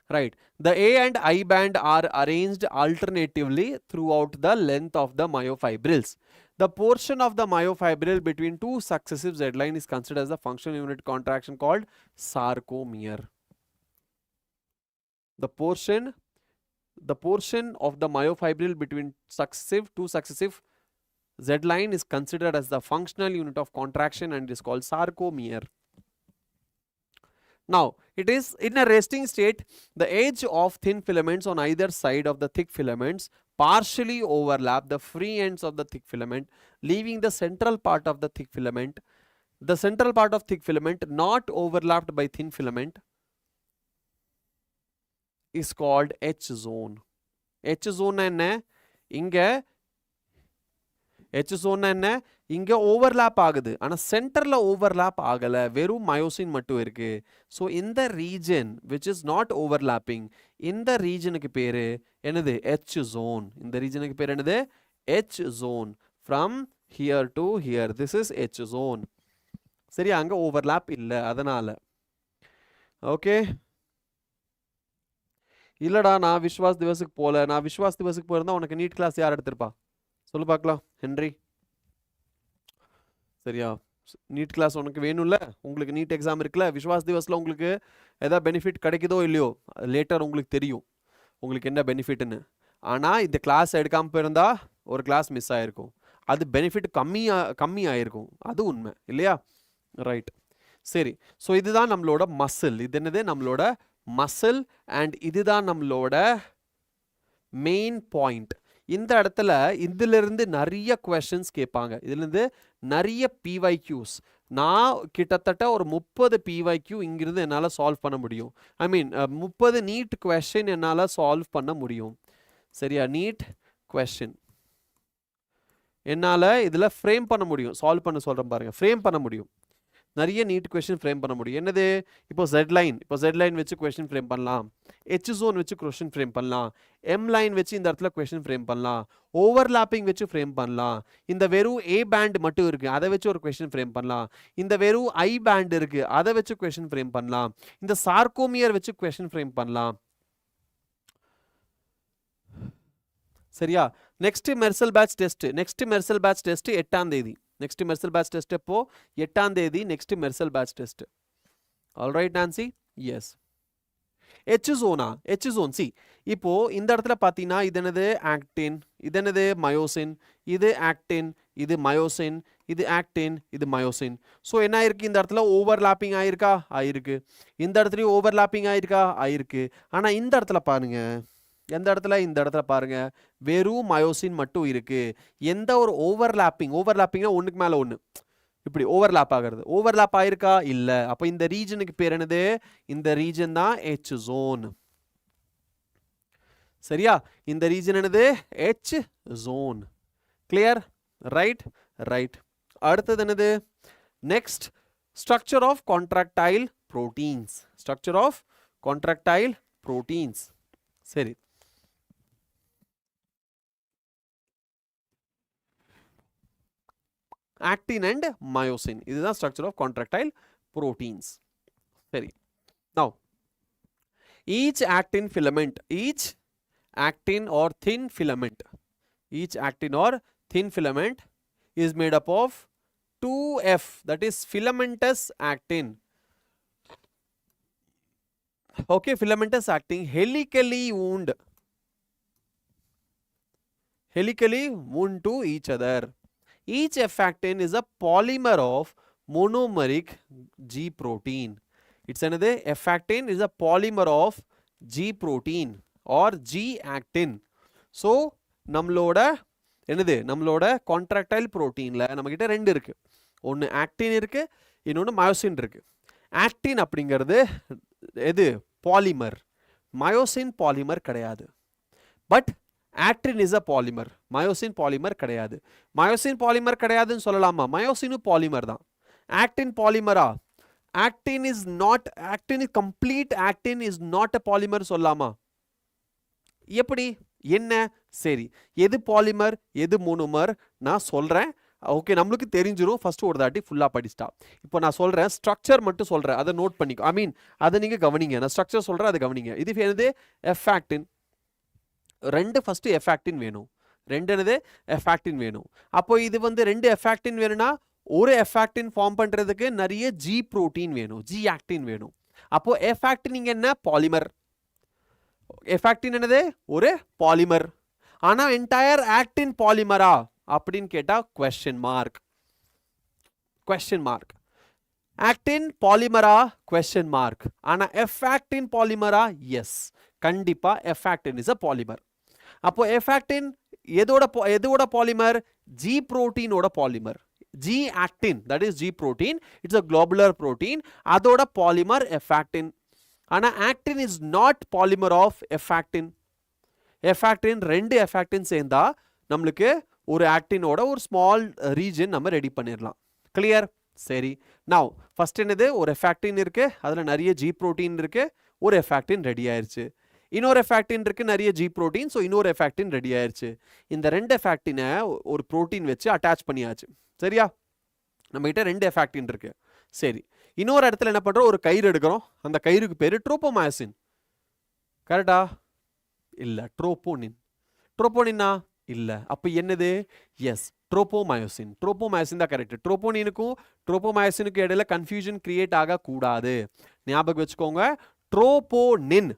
right the A and I band are arranged alternatively throughout the length of the myofibrils the portion of the myofibril between two successive Z line is considered as the functional unit contraction called sarcomere the portion of the myofibril between two successive Z line is considered as the functional unit of contraction and is called sarcomere now it is in a resting state the edge of thin filaments on either side of the thick filaments partially overlap the free ends of the thick filament leaving the central part of thick filament not overlapped by thin filament is called H zone என்ன இங்க H zone என்ன இங்க overlap ஆகுது ஆனா சென்டர்ல overlap ஆகல வெறும் myosin மட்டும் இருக்கு சோ இந்த region which is not overlapping இந்த ரீஜனுக்கு பேரு என்னது H zone இந்த ரீஜனுக்கு பேரு என்னது H zone from here to here this is H zone சரி அங்க ஓவர்லாப் இல்ல அதனால ஓகே இல்லடா நான் விஸ்வாஸ் திவஸுக்கு போல நான் விஸ்வாஸ் திவஸுக்கு போயிருந்தா உனக்கு நீட் கிளாஸ் யார் எடுத்திருப்பா சொல்லு பார்க்கலாம் ஹென்றி சரியா நீட் கிளாஸ் உனக்கு வேணும்ல உங்களுக்கு நீட் எக்ஸாம் இருக்குல்ல விஸ்வாஸ் திவஸ்ல உங்களுக்கு ஏதாவது பெனிஃபிட் கிடைக்குதோ இல்லையோ லேட்டர் உங்களுக்கு தெரியும் உங்களுக்கு என்ன பெனிஃபிட்னு ஆனால் இந்த கிளாஸ் எடுக்காமல் போயிருந்தா ஒரு கிளாஸ் மிஸ் ஆகிருக்கும் அது பெனிஃபிட் கம்மி ஆகிருக்கும் அது உண்மை இல்லையா ரைட் சரி ஸோ இதுதான் நம்மளோட மசில் இது என்னது நம்மளோட மசில் அண்ட் இதுதான் நம்மளோட மெயின் பாயிண்ட் இந்த இடத்துல இதிலிருந்து நிறைய questions கேட்பாங்க இதிலிருந்து நிறைய PYQs நான் கிட்டத்தட்ட ஒரு 30 PYQ இங்கிருந்து என்னால் சால்வ் பண்ண முடியும் ஐ மீன் 30 நீட் கொஸ்டின் என்னால் சால்வ் பண்ண முடியும் சரியா நீட் கொஸ்டின் என்னால் இதில் ஃப்ரேம் பண்ண முடியும் சால்வ் பண்ண சொல்கிறேன் பாருங்கள் ஃப்ரேம் பண்ண முடியும் நிறைய நீட் கொஸ்டின் ஃப்ரேம் பண்ண முடியும் என்னது இப்போ Z லைன் வச்சு கொஸ்டின் ஃப்ரேம் பண்ணலாம் H zone வச்சு கொஸ்டின் ஃப்ரேம் பண்ணலாம் M லைன் வச்சு இந்த இடத்துல கொஸ்டின் ஃப்ரேம் பண்ணலாம் ஓவர்லாப்பிங் வச்சு ஃப்ரேம் பண்ணலாம் இந்த வெறும் A பேண்ட் மட்டும் இருக்கு அதை வச்சு ஒரு கொஸ்டின் ஃப்ரேம் பண்ணலாம் இந்த வெறும் I பேண்ட் இருக்கு அதை வச்சு கொஸ்டின் ஃப்ரேம் பண்ணலாம் இந்த சார்கோமியர் வச்சு கொஸ்டின் ஃப்ரேம் பண்ணலாம் சரியா நெக்ஸ்ட் மெர்சல் பேட்ச் டெஸ்ட் 8ஆம் தேதி நெக்ஸ்ட் மெர்சல் பேட்ச் டெஸ்ட் எப்போ 8ஆம் தேதி next Mersal batch test alright Nancy yes H zone see இப்போ இந்த இடத்துல பார்த்தீங்கன்னா இது என்னது ஆக்டின் இது என்னது மயோசின் இது ஆக்டின் இது மயோசின் இது ஆக்டின் இது மயோசின் ஸோ என்ன ஆயிருக்கு இந்த இடத்துல ஓவர்லாப்பிங் ஆயிருக்கு இந்த இடத்துலையும் ஓவர்லாப்பிங் ஆயிருக்கு ஆனால் இந்த இடத்துல பாருங்க எந்த இடத்துல? இந்த இடத்துல பாருங்க, வெறும் மயோசின் மட்டும் இருக்கு. எந்த ஒரு ஓவர்லாப்பிங்னா ஒண்ணுக்கு மேல ஒண்ணு இப்படி ஓவர்லாப் ஆகிறது. ஓவர்லாப் ஆயிருக்கா? இல்ல. அப்ப இந்த ரீஜனுக்கு பேர் என்னது? இந்த ரீஜன் தான் எச் ஜோன். சரியா? இந்த ரீஜன் என்னது? H zone. Clear? Right right. அடுத்தது என்னது? Next, structure of contractile proteins. Structure of contractile proteins. சரி, ஆக்டின் அண்ட் மயோசின், இதுதான் ஸ்ட்ரக்சர் ஆஃப் கான்ட்ராக்டைல் புரோட்டீன்ஸ். சரி, now each actin filament, each actin or thin filament, each actin or thin filament is made up of 2F, that is filamentous actin. Okay, filamentous actin helically wound to each other. Each F actin is a polymer of monomeric G protein. It's another F actin is a polymer of G protein or G actin. So நம்மளோட என்னது? நம்மளோட contractile புரோட்டீன்ல நம்ம கிட்ட ரெண்டு இருக்கு. ஒன்னு actin இருக்கு, இன்னொன்னு மயோசின் இருக்கு. ஆக்டின் அப்படிங்கிறது எது? பாலிமர். மயோசின் பாலிமர் கிடையாது. But actin is a polymer. Myosin polymer கிடையாது. மயோசின் பாலிமர் கிடையாதுன்னு சொல்லலாமா? மயோசினும் பாலிமர் தான். ஆக்டின் பாலிமரா? actin is not, actin is complete, actin is not a polymer சொல்லலாமா? எப்படி? என்ன? சரி, எது பாலிமர் எது மோனோமர் நான் சொல்றேன். ஓகே, நம்மளுக்கு தெரிஞ்சிரும் ஃபர்ஸ்ட் ஒரு தாட்டி ஃபுல்லா படிச்சிட்டா. இப்போ நான் சொல்றேன், ஸ்ட்ரக்சர் மட்டும் சொல்றேன், அதை நோட் பண்ணிக்கோ. ஐ மீன் அதை நீங்க கவனிங்க. நான் ஸ்ட்ரக்சர் சொல்றேன், அதை கவனிங்க. இது என்னது? F actin. ரெண்டு ஃபர்ஸ்ட் எஃப் ஆக்டின் வேணும். ரெண்டு என்னது? எஃப் ஆக்டின் வேணும். அப்போ இது வந்து ரெண்டு எஃப் ஆக்டின் வேணும்னா ஒரு எஃப் ஆக்டின் ஃபார்ம் பண்றதுக்கு நிறைய ஜி புரோட்டீன் வேணும், ஜி ஆக்டின் வேணும். அப்போ எஃப் ஆக்டின் இங்க என்ன? பாலிமர். எஃப் ஆக்டின் என்னது? ஒரு பாலிமர். ஆனா என்டையர் ஆக்டின் பாலிமரா அப்படின்னு கேட்டா question mark. Question mark. Actin பாலிமரா? Question mark. ஆனா எஃப் ஆக்டின் பாலிமரா? எஸ், கண்டிப்பா F actin is a polymer. அப்போ எஃப் ஆக்டின் எதோட பாலிமர்? ஜி புரோட்டீனோட polymer. G actin, that is G protein, it's a globular protein, அதோட polymer F actin. ஆனா actin is not polymer of F actin. F actin ரெண்டு F actin சேர்ந்தா நம்மளுக்கு ஒரு ஆக்டினோட ஒரு ஸ்மால் ரீஜன் நம்ம ரெடி பண்ணிடலாம். கிளியர்? சரி, now ஃபர்ஸ்ட் என்னது? ஒரு F actin இருக்கு, அதுல நிறைய G protein இருக்கு, ஒரு F actin ரெடி ஆயிருச்சு. இன்னொரு F actin இருக்கு, நிறைய G protein, so இன்னொரு F actin ரெடி ஆயிருச்சு. இந்த ரெண்டு F actin ஒரு புரோட்டீன் வச்சு அட்டாச் பண்ணியாச்சு. சரியா? நம்ம கிட்ட ரெண்டு எஃப் ஆக்டின் இருக்கு. சரி, இன்னொரு இடத்துல என்ன பண்றோம்? ஒரு கயிறு எடுக்கிறோம். அந்த கயிறுக்கு பேரு ட்ரோபோமயோசின். கரெக்டா? இல்ல, ட்ரோபோனின். ட்ரோபோனினா? இல்ல. அப்ப என்னது? S, tropomyosin. ட்ரோபோமயோசின் தான் கரெக்ட். ட்ரோபோனினுக்கும் ட்ரோபோமயோசினுக்கும் இடையில கன்ஃபியூஷன் கிரியேட் ஆக கூடாது. ஞாபகம் வச்சுக்கோங்க, ட்ரோபோனின்.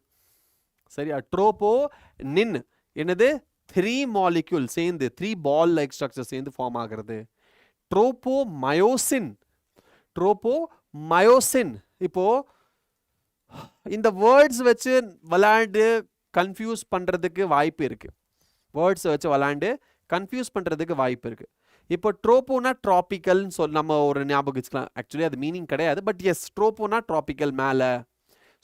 சரியா? ட்ரோபோனின் என்னது? 3 மாலிக்யூல் சேர்ந்து 3 பால் லைக் ஸ்ட்ரக்சர் சேர்ந்து ஃபார்ம் ஆகிறது. ட்ரோபோமயோசின். ட்ரோபோமயோசின். இப்போ இந்த வேர்ட்ஸ் வச்சு விளையாண்டு கன்ஃபியூஸ் பண்றதுக்கு வாய்ப்பு இருக்கு. வேர்ட்ஸ் வச்சு விளையாண்டு கன்ஃபியூஸ் பண்றதுக்கு வாய்ப்பு இருக்கு. இப்போ ட்ரோபோனா ட்ராபிக்கல்னு சொல்லி நம்ம ஒரு ஞாபகம் வச்சுக்கலாம். ஆக்சுவலி அது மீனிங் கிடையாது, பட் எஸ், ட்ரோபோனா ட்ராபிக்கல் மேலே.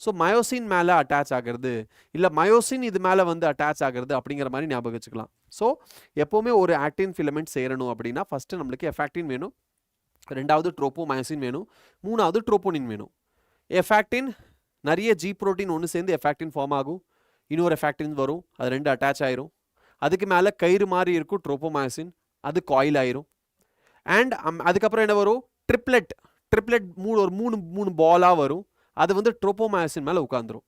ஸோ மயோசின் மேலே அட்டாச் ஆகிறது, இல்லை மயோசின் இது மேலே வந்து அட்டாச் ஆகிறது அப்படிங்கிற மாதிரி ஞாபகம் வச்சுக்கலாம். ஸோ எப்போவுமே ஒரு ஆக்டின் ஃபிலமெண்ட் சேரணும் அப்படின்னா ஃபஸ்ட்டு நம்மளுக்கு எஃபாக்டின் வேணும், ரெண்டாவது ட்ரோபோமயோசின் வேணும், மூணாவது ட்ரோபோனின் வேணும். எஃபாக்டின் நிறைய ஜி புரோட்டீன் ஒன்று சேர்ந்து எஃபாக்டின் ஃபார்ம் ஆகும், இன்னொரு எஃபாக்டின் வரும், அது ரெண்டு அட்டாச் ஆயிரும். அதுக்கு மேலே கயிறு மாதிரி இருக்கும் ட்ரோபோமயோசின், அது காயில் ஆயிரும். அண்ட் அதுக்கப்புறம் என்ன வரும்? ட்ரிப்ளெட். ஒரு மூணு பாலாக வரும், அது வந்து ட்ரோபோமயோசின் மேலே உட்காந்துரும்.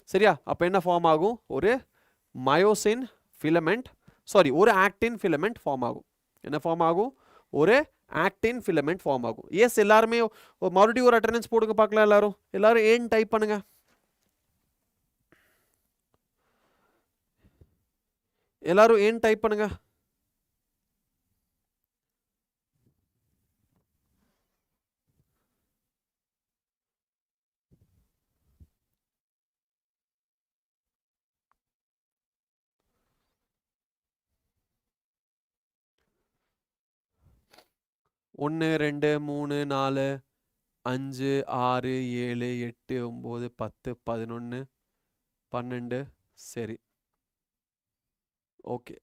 சரியா? அப்போ என்ன ஃபார்ம் ஆகும்? ஒரு மயோசின் ஃபிலமெண்ட், சாரி, ஒரு ஆக்டின் ஃபிலமெண்ட் ஃபார்ம் ஆகும். என்ன ஃபார்ம் ஆகும்? ஒரு ஆக்டின் ஃபிலமெண்ட் ஃபார்ம் ஆகும். எஸ், எல்லாருமே மறுபடியும் ஒரு அட்டெண்டன்ஸ் போடுங்க பார்க்கலாம். எல்லாரும் ஏன் டைப் பண்ணுங்க. எல்லாரும் ஏன் டைப் பண்ணுங்க. 1 2 3 4 5 6 7 8 9 10 11 12 சரி ஓகே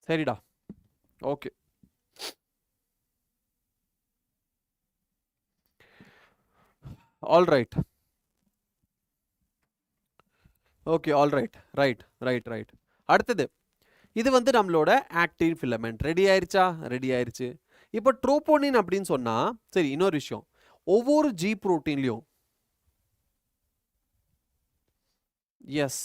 சரிடா okay all right okay all right right right right அடுத்தது இது வந்து நம்மளோட ஆக்டின் ஃபிலமெண்ட் ரெடி ஆயிருச்சா ரெடி ஆயிருச்சு இப்போ ட்ரோபோனின் அப்படின்னு சொன்னா சரி இன்னொரு விஷயம் ஒவ்வொரு ஜி புரோட்டீன்லையும் எஸ்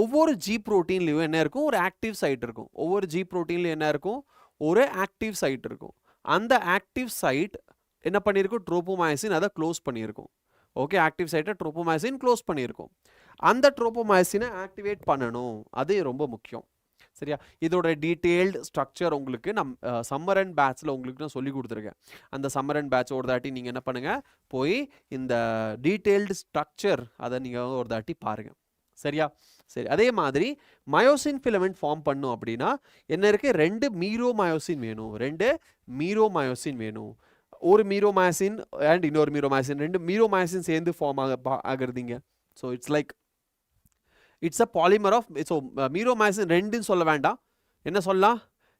ஒவ்வொரு ஜி புரோட்டீன்லையும் என்ன இருக்கும் ஒரு ஆக்டிவ் சைட் இருக்கும் ஒவ்வொரு ஜி புரோட்டீன்லையும் என்ன இருக்கும் ஒரு ஆக்டிவ் சைட் இருக்கும் அந்த ஆக்டிவ் சைட் என்ன பண்ணியிருக்கும் ட்ரோபோமைசின் அதை க்ளோஸ் பண்ணியிருக்கும் ஓகே ஆக்டிவ் சைட்டை ட்ரோபோமைசின் க்ளோஸ் பண்ணியிருக்கும் அந்த ட்ரோபோமைசினை ஆக்டிவேட் பண்ணணும் அது ரொம்ப முக்கியம் சரியா இதோட டீட்டெயில்டு ஸ்ட்ரக்சர் உங்களுக்கு சம்மர் அண்ட் பேட்சில் உங்களுக்கு நான் சொல்லி கொடுத்துருக்கேன் அந்த சம்மர் அண்ட் பேட்ச் ஒரு தாட்டி நீங்கள் என்ன பண்ணுங்கள் போய் இந்த டீட்டெயில்டு ஸ்ட்ரக்சர் அதை நீங்கள் ஒரு தாட்டி பாருங்கள் சரியா சரி அதே மாதிரி மயோசின் ஃபிலமெண்ட் ஃபார்ம் பண்ணும் அப்படின்னா என்ன இருக்குது 2 மீரோமயோசின் வேணும் 2 மீரோமயோசின் வேணும் ஒரு மீரோமயோசின் அண்ட் இன்னொரு மீரோமயோசின் 2 மீரோமயோசின் சேர்ந்து ஃபார்ம் ஆகுறதுங்க so it's like it's a polymer of so meromyosin 2ன்னு சொல்ல வேண்டாம் என்ன சொல்லலாம்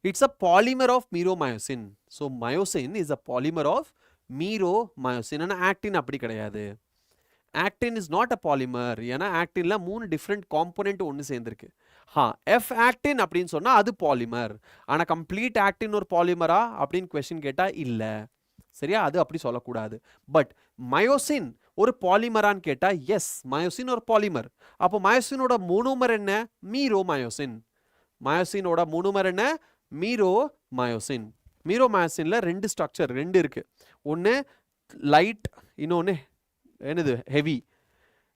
it's a polymer of meromyosin so myosin is a polymer of meromyosin ஆனால் ஆக்டின் அப்படி கிடையாது actin is not a polymer ஏன்னா ஆக்டின்ல 3 டிஃப்ரெண்ட் காம்போனென்ட் ஒன்று சேர்ந்துருக்கு எஃப் ஆக்டின் அப்படின்னு சொன்னால் அது பாலிமர் ஆனால் கம்ப்ளீட் ஆக்டின் ஒரு பாலிமரா அப்படின்னு கொஸ்டின் கேட்டால் இல்லை சரியா அது அப்படி சொல்லக்கூடாது பட் மயோசின் ஒரு பாலிமரான்னு கேட்டால் எஸ் மயோசின் ஒரு பாலிமர் அப்போ மயோசினோட மோனோமர் என்ன மீரோமயோசின் மயோசினோட மோனோமர் என்ன மீரோமயோசின் மீரோமயோசின்ல 2 ஸ்ட்ரக்சர் 2 இருக்கு ஒன்று லைட் இன்னொன்று என்னது heavy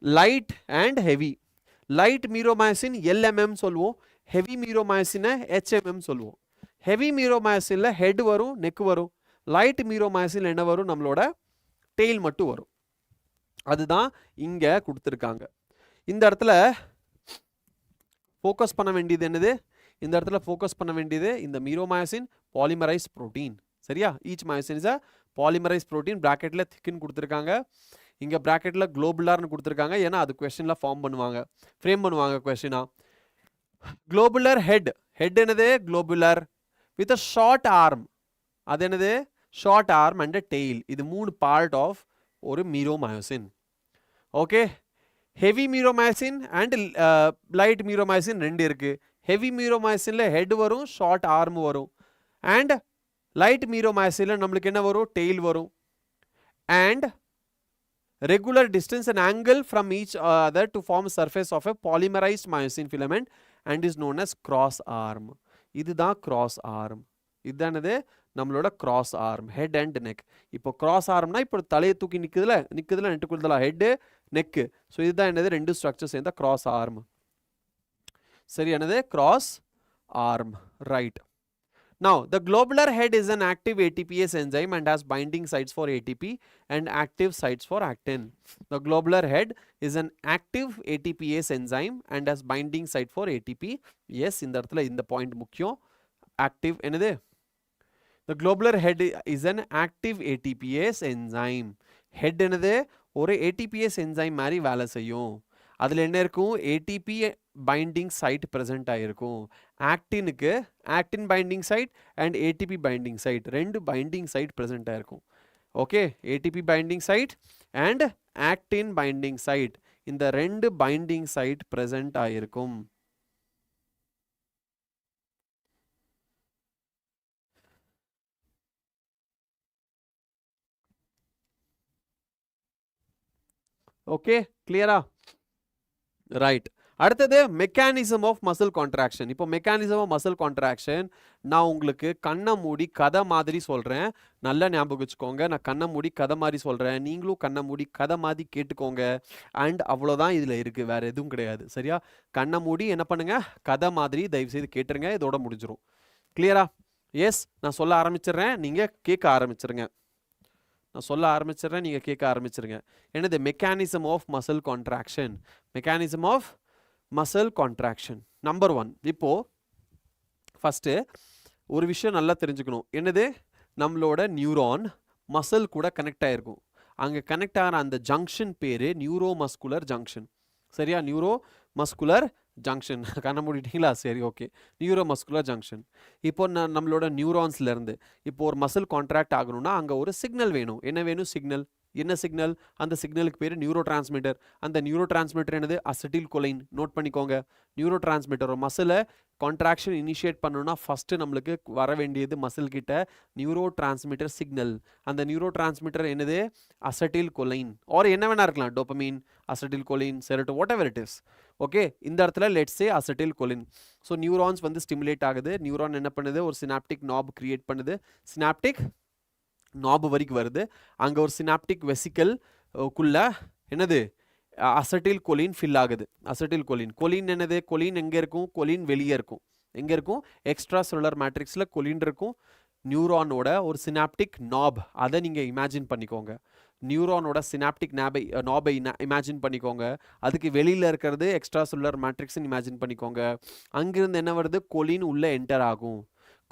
light and heavy light meromyosin LMM சொல்லுவோம் ஹெவி மீரோமயோசினை HMM சொல்லுவோம் ஹெவி மீரோமயோசின்ல ஹெட் வரும் நெக் வரும் லைட் மீரோமயோசின் என்ன வரும் நம்மளோட டெயில் மட்டும் வரும் அதுதான் இங்க கொடுத்துருக்காங்க இந்த இடத்துல ஃபோக்கஸ் பண்ண வேண்டியது என்னது இந்த இடத்துல ஃபோக்கஸ் பண்ண வேண்டியது இந்த மீரோமயோசின் பாலிமரைஸ் புரோட்டீன் சரியா each myosin is a polymerise protein பிராக்கெட்ல திக்குன்னு கொடுத்துருக்காங்க இங்க பிராக்கெட்ல குளோபுலார்னு கொடுத்துருக்காங்க ஏன்னா அது கொஸ்டின்ல ஃபார்ம் பண்ணுவாங்க ஃப்ரேம் பண்ணுவாங்க கொஸ்டினா குளோபுலர் ஹெட் என்னது globular with a short arm அது என்னது ஷார்ட் ஆர்ம் அண்ட் டெயில் இது 3 பார்ட் ஆஃப் ஒரு meromyosin okay heavy meromyosin and light meromyosin 2 இருக்கு ஹெவி மீரோமயோசின்ல ஹெட் வரும் ஷார்ட் ஆர்ம் வரும் அண்ட் லைட் மீரோமயோசின்ல நம்மளுக்கு என்ன வரும் டெயில் வரும் and regular distance and angle from each other to form surface of a polymerized myosin filament and is known as cross arm இதுதான் cross arm இதுதானது நம்மளோட cross arm head and neck இப்போ cross armனா இப்போ தலையை தூக்கி நிக்குதுல நெட்டுக்குள்ளதா head neck so இதுதான் என்னது ரெண்டு structures சேர்ந்த cross arm சரி என்னது cross arm right now the globular head is an active ATPase enzyme and has binding sites for ATP and active sites for actin the globular head is an active ATPase enzyme and has binding site for ATP yes இந்த இடத்துல இந்த point முக்கியம் active என்னது the globular head is an active ATPase enzyme head என்னது ஒரு ATPase enzyme மாதிரி வேலை செய்யும் அதில் என்ன இருக்கும் ATP binding site present ஆயிருக்கும் ஆக்டினுக்கு actin binding site and ATP binding site ரெண்டு binding site present ஆயிருக்கும் okay ATP binding site and actin binding site இந்த ரெண்டு binding site present ஆயிருக்கும் ஓகே கிளியரா ரைட் அடுத்தது மெக்கானிசம் ஆஃப் மசில் கான்ட்ராக்ஷன் இப்போ mechanism of muscle contraction நான் உங்களுக்கு கண்ணை மூடி கதை மாதிரி சொல்கிறேன் நல்லா ஞாபகம் வச்சுக்கோங்க நான் கண்ணை மூடி கதை மாதிரி சொல்கிறேன் நீங்களும் கண்ணை மூடி கதை மாதிரி கேட்டுக்கோங்க அண்ட் அவ்வளோதான் இதில் இருக்குது வேறு எதுவும் கிடையாது சரியா கண்ணை மூடி என்ன பண்ணுங்க கதை மாதிரி தயவுசெய்து கேட்டுருங்க இதோட முடிஞ்சிடும் கிளியரா எஸ் நான் சொல்ல ஆரம்பிச்சிடுறேன் நீங்கள் கேட்க ஆரம்பிச்சிருங்க நான் சொல்ல ஆரம்பிச்சிடுறேன் நீங்கள் கேட்க ஆரம்பிச்சிருங்க என்னது mechanism of muscle contraction mechanism of muscle contraction number 1 இப்போ ஃபஸ்ட்டு ஒரு விஷயம் நல்லா தெரிஞ்சுக்கணும். என்னது? நம்மளோட நியூரான் மசில் கூட கனெக்ட் ஆகிருக்கும். அங்கே கனெக்ட் ஆகிற அந்த ஜங்ஷன் பேர் நியூரோ மஸ்குலர் ஜங்ஷன். சரியா? Neuro muscular junction. கண்ண மூடிட்டீங்களா? சரி, ஓகே. Neuro muscular junction. இப்போ நம்மளோட நியூரான்ஸ்லேருந்து இப்போ ஒரு மசில் கான்ட்ராக்ட் ஆகணும்னா அங்கே ஒரு சிக்னல் வேணும். என்ன வேணும்? சிக்னல். என்ன சிக்னல்? அந்த சிக்னலுக்கு பேர் நியூரோ டிரான்ஸ்மிட்டர். அந்த நியூரோ டிரான்ஸ்மிட்டர் என்னது? Acetylcholine. நோட் பண்ணிக்கோங்க. Neurotransmitter. ஒரு மசிலை கான்ட்ராக்ஷன் இனிஷியேட் பண்ணணும்னா ஃபஸ்ட்டு நம்மளுக்கு வர வேண்டியது மசில் கிட்ட நியூரோ டிரான்ஸ்மிட்டர் சிக்னல். அந்த நியூரோ டிரான்ஸ்மிட்டர் என்னது? Acetylcholine. ஆர் என்ன வேணா இருக்கலாம். டோபமைன், அசிட்டில் கொலைன், செரோட்டோ, whatever it is. Okay, இந்த இடத்துல let's say acetylcholine. So neurons வந்து ஸ்டிமுலேட் ஆகுது. நியூரான் என்ன பண்ணுது? ஒரு சினாப்டிக் நாப் கிரியேட் பண்ணுது. சினாப்டிக் நாப் வரைக்கும் வருது. அங்கே ஒரு சினாப்டிக் வெசிக்கல் குள்ள என்னது? அசட்டில் கொலின் ஃபில் ஆகுது. அசட்டில் கொலின். கொலின் என்னது? கொலின் எங்கே இருக்கும்? கொலின் வெளியே இருக்கும். எங்கே இருக்கும்? எக்ஸ்ட்ரா செல்லுலர் மேட்ரிக்ஸில் கொலின் இருக்கும். நியூரானோட ஒரு சினாப்டிக் நாப், அதை நீங்கள் இமேஜின் பண்ணிக்கோங்க. நியூரானோட சினாப்டிக் நாபை இமேஜின் பண்ணிக்கோங்க. அதுக்கு வெளியில் இருக்கிறது எக்ஸ்ட்ரா செல்லுலர் மேட்ரிக்ஸ்ன்னு இமேஜின் பண்ணிக்கோங்க. அங்கிருந்து என்ன வருது? கொலின் உள்ளே என்டர் ஆகும்.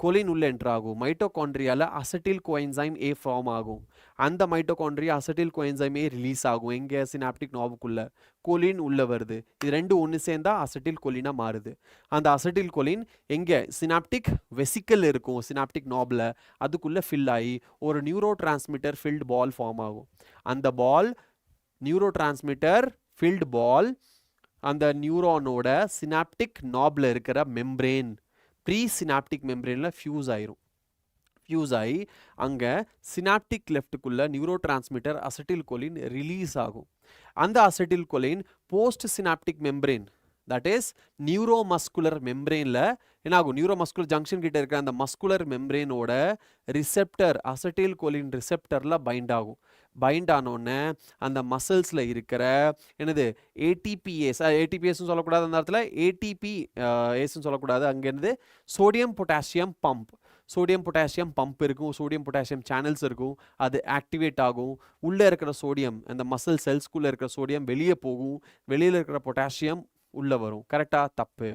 கொலின் உள்ள என்டர் ஆகும். மைட்டோகாண்ட்ரியால அசட்டில் கோஎன்சைம் ஏ ஃபார்ம் ஆகும். அந்த மைட்டோகாண்ட்ரியா அசட்டில் கோஎன்சைம் ஏ ரிலீஸ் ஆகும். எங்கே? சினாப்டிக் நாபுக்குள்ள. கொலின் உள்ள வருது. இது ரெண்டு ஒன்று சேர்ந்தா அசட்டில் கொலினா மாறுது. அந்த அசட்டில் கொலின் எங்கே? சினாப்டிக் வெசிக்கல் இருக்கும் சினாப்டிக் நாப்ல. அதுக்குள்ள ஃபில் ஆகி ஒரு neurotransmitter filled ball form ஆகும். அந்த ball neurotransmitter filled ball அந்த நியூரானோட சினாப்டிக் நாப்ல இருக்கிற மெம்ப்ரேன், ப்ரீ சினாப்டிக் மெம்ப்ரேனில் ஃபியூஸ் ஆயிரும். ஃபியூஸ் ஆகி அங்கே சினாப்டிக் லெஃப்ட்டுக்குள்ளே neurotransmitter acetylcholine release ஆகும். அந்த acetylcholine postsynaptic membrane, that is neuromuscular மெம்ப்ரேனில் என்ன ஆகும்? நியூரோ மஸ்குலர் ஜங்ஷன் கிட்ட இருக்கிற அந்த மஸ்குலர் மெம்ப்ரேனோட ரிசெப்டர் அசட்டில் கொலின் ரிசெப்டரில் பைண்ட் ஆகும். பைண்ட் ஆனோடனே அந்த மசில்ஸில் இருக்கிற என்னது? ஏடிபிஎஸ், ஏடிபிஎஸ்ன்னு சொல்லக்கூடாது அந்த இடத்துல, ஏடிபி ஏஸ்ன்னு சொல்லக்கூடாது. அங்கே என்னது? Sodium potassium pump. Sodium potassium pump இருக்கும். சோடியம் பொட்டாசியம் சேனல்ஸ் இருக்கும். அது ஆக்டிவேட் ஆகும். உள்ளே இருக்கிற சோடியம், அந்த மசில் செல்ஸ்குள்ளே இருக்கிற சோடியம் வெளியே போகும். வெளியில் இருக்கிற பொட்டாசியம் உள்ளே வரும். கரெக்டாக? தப்பு.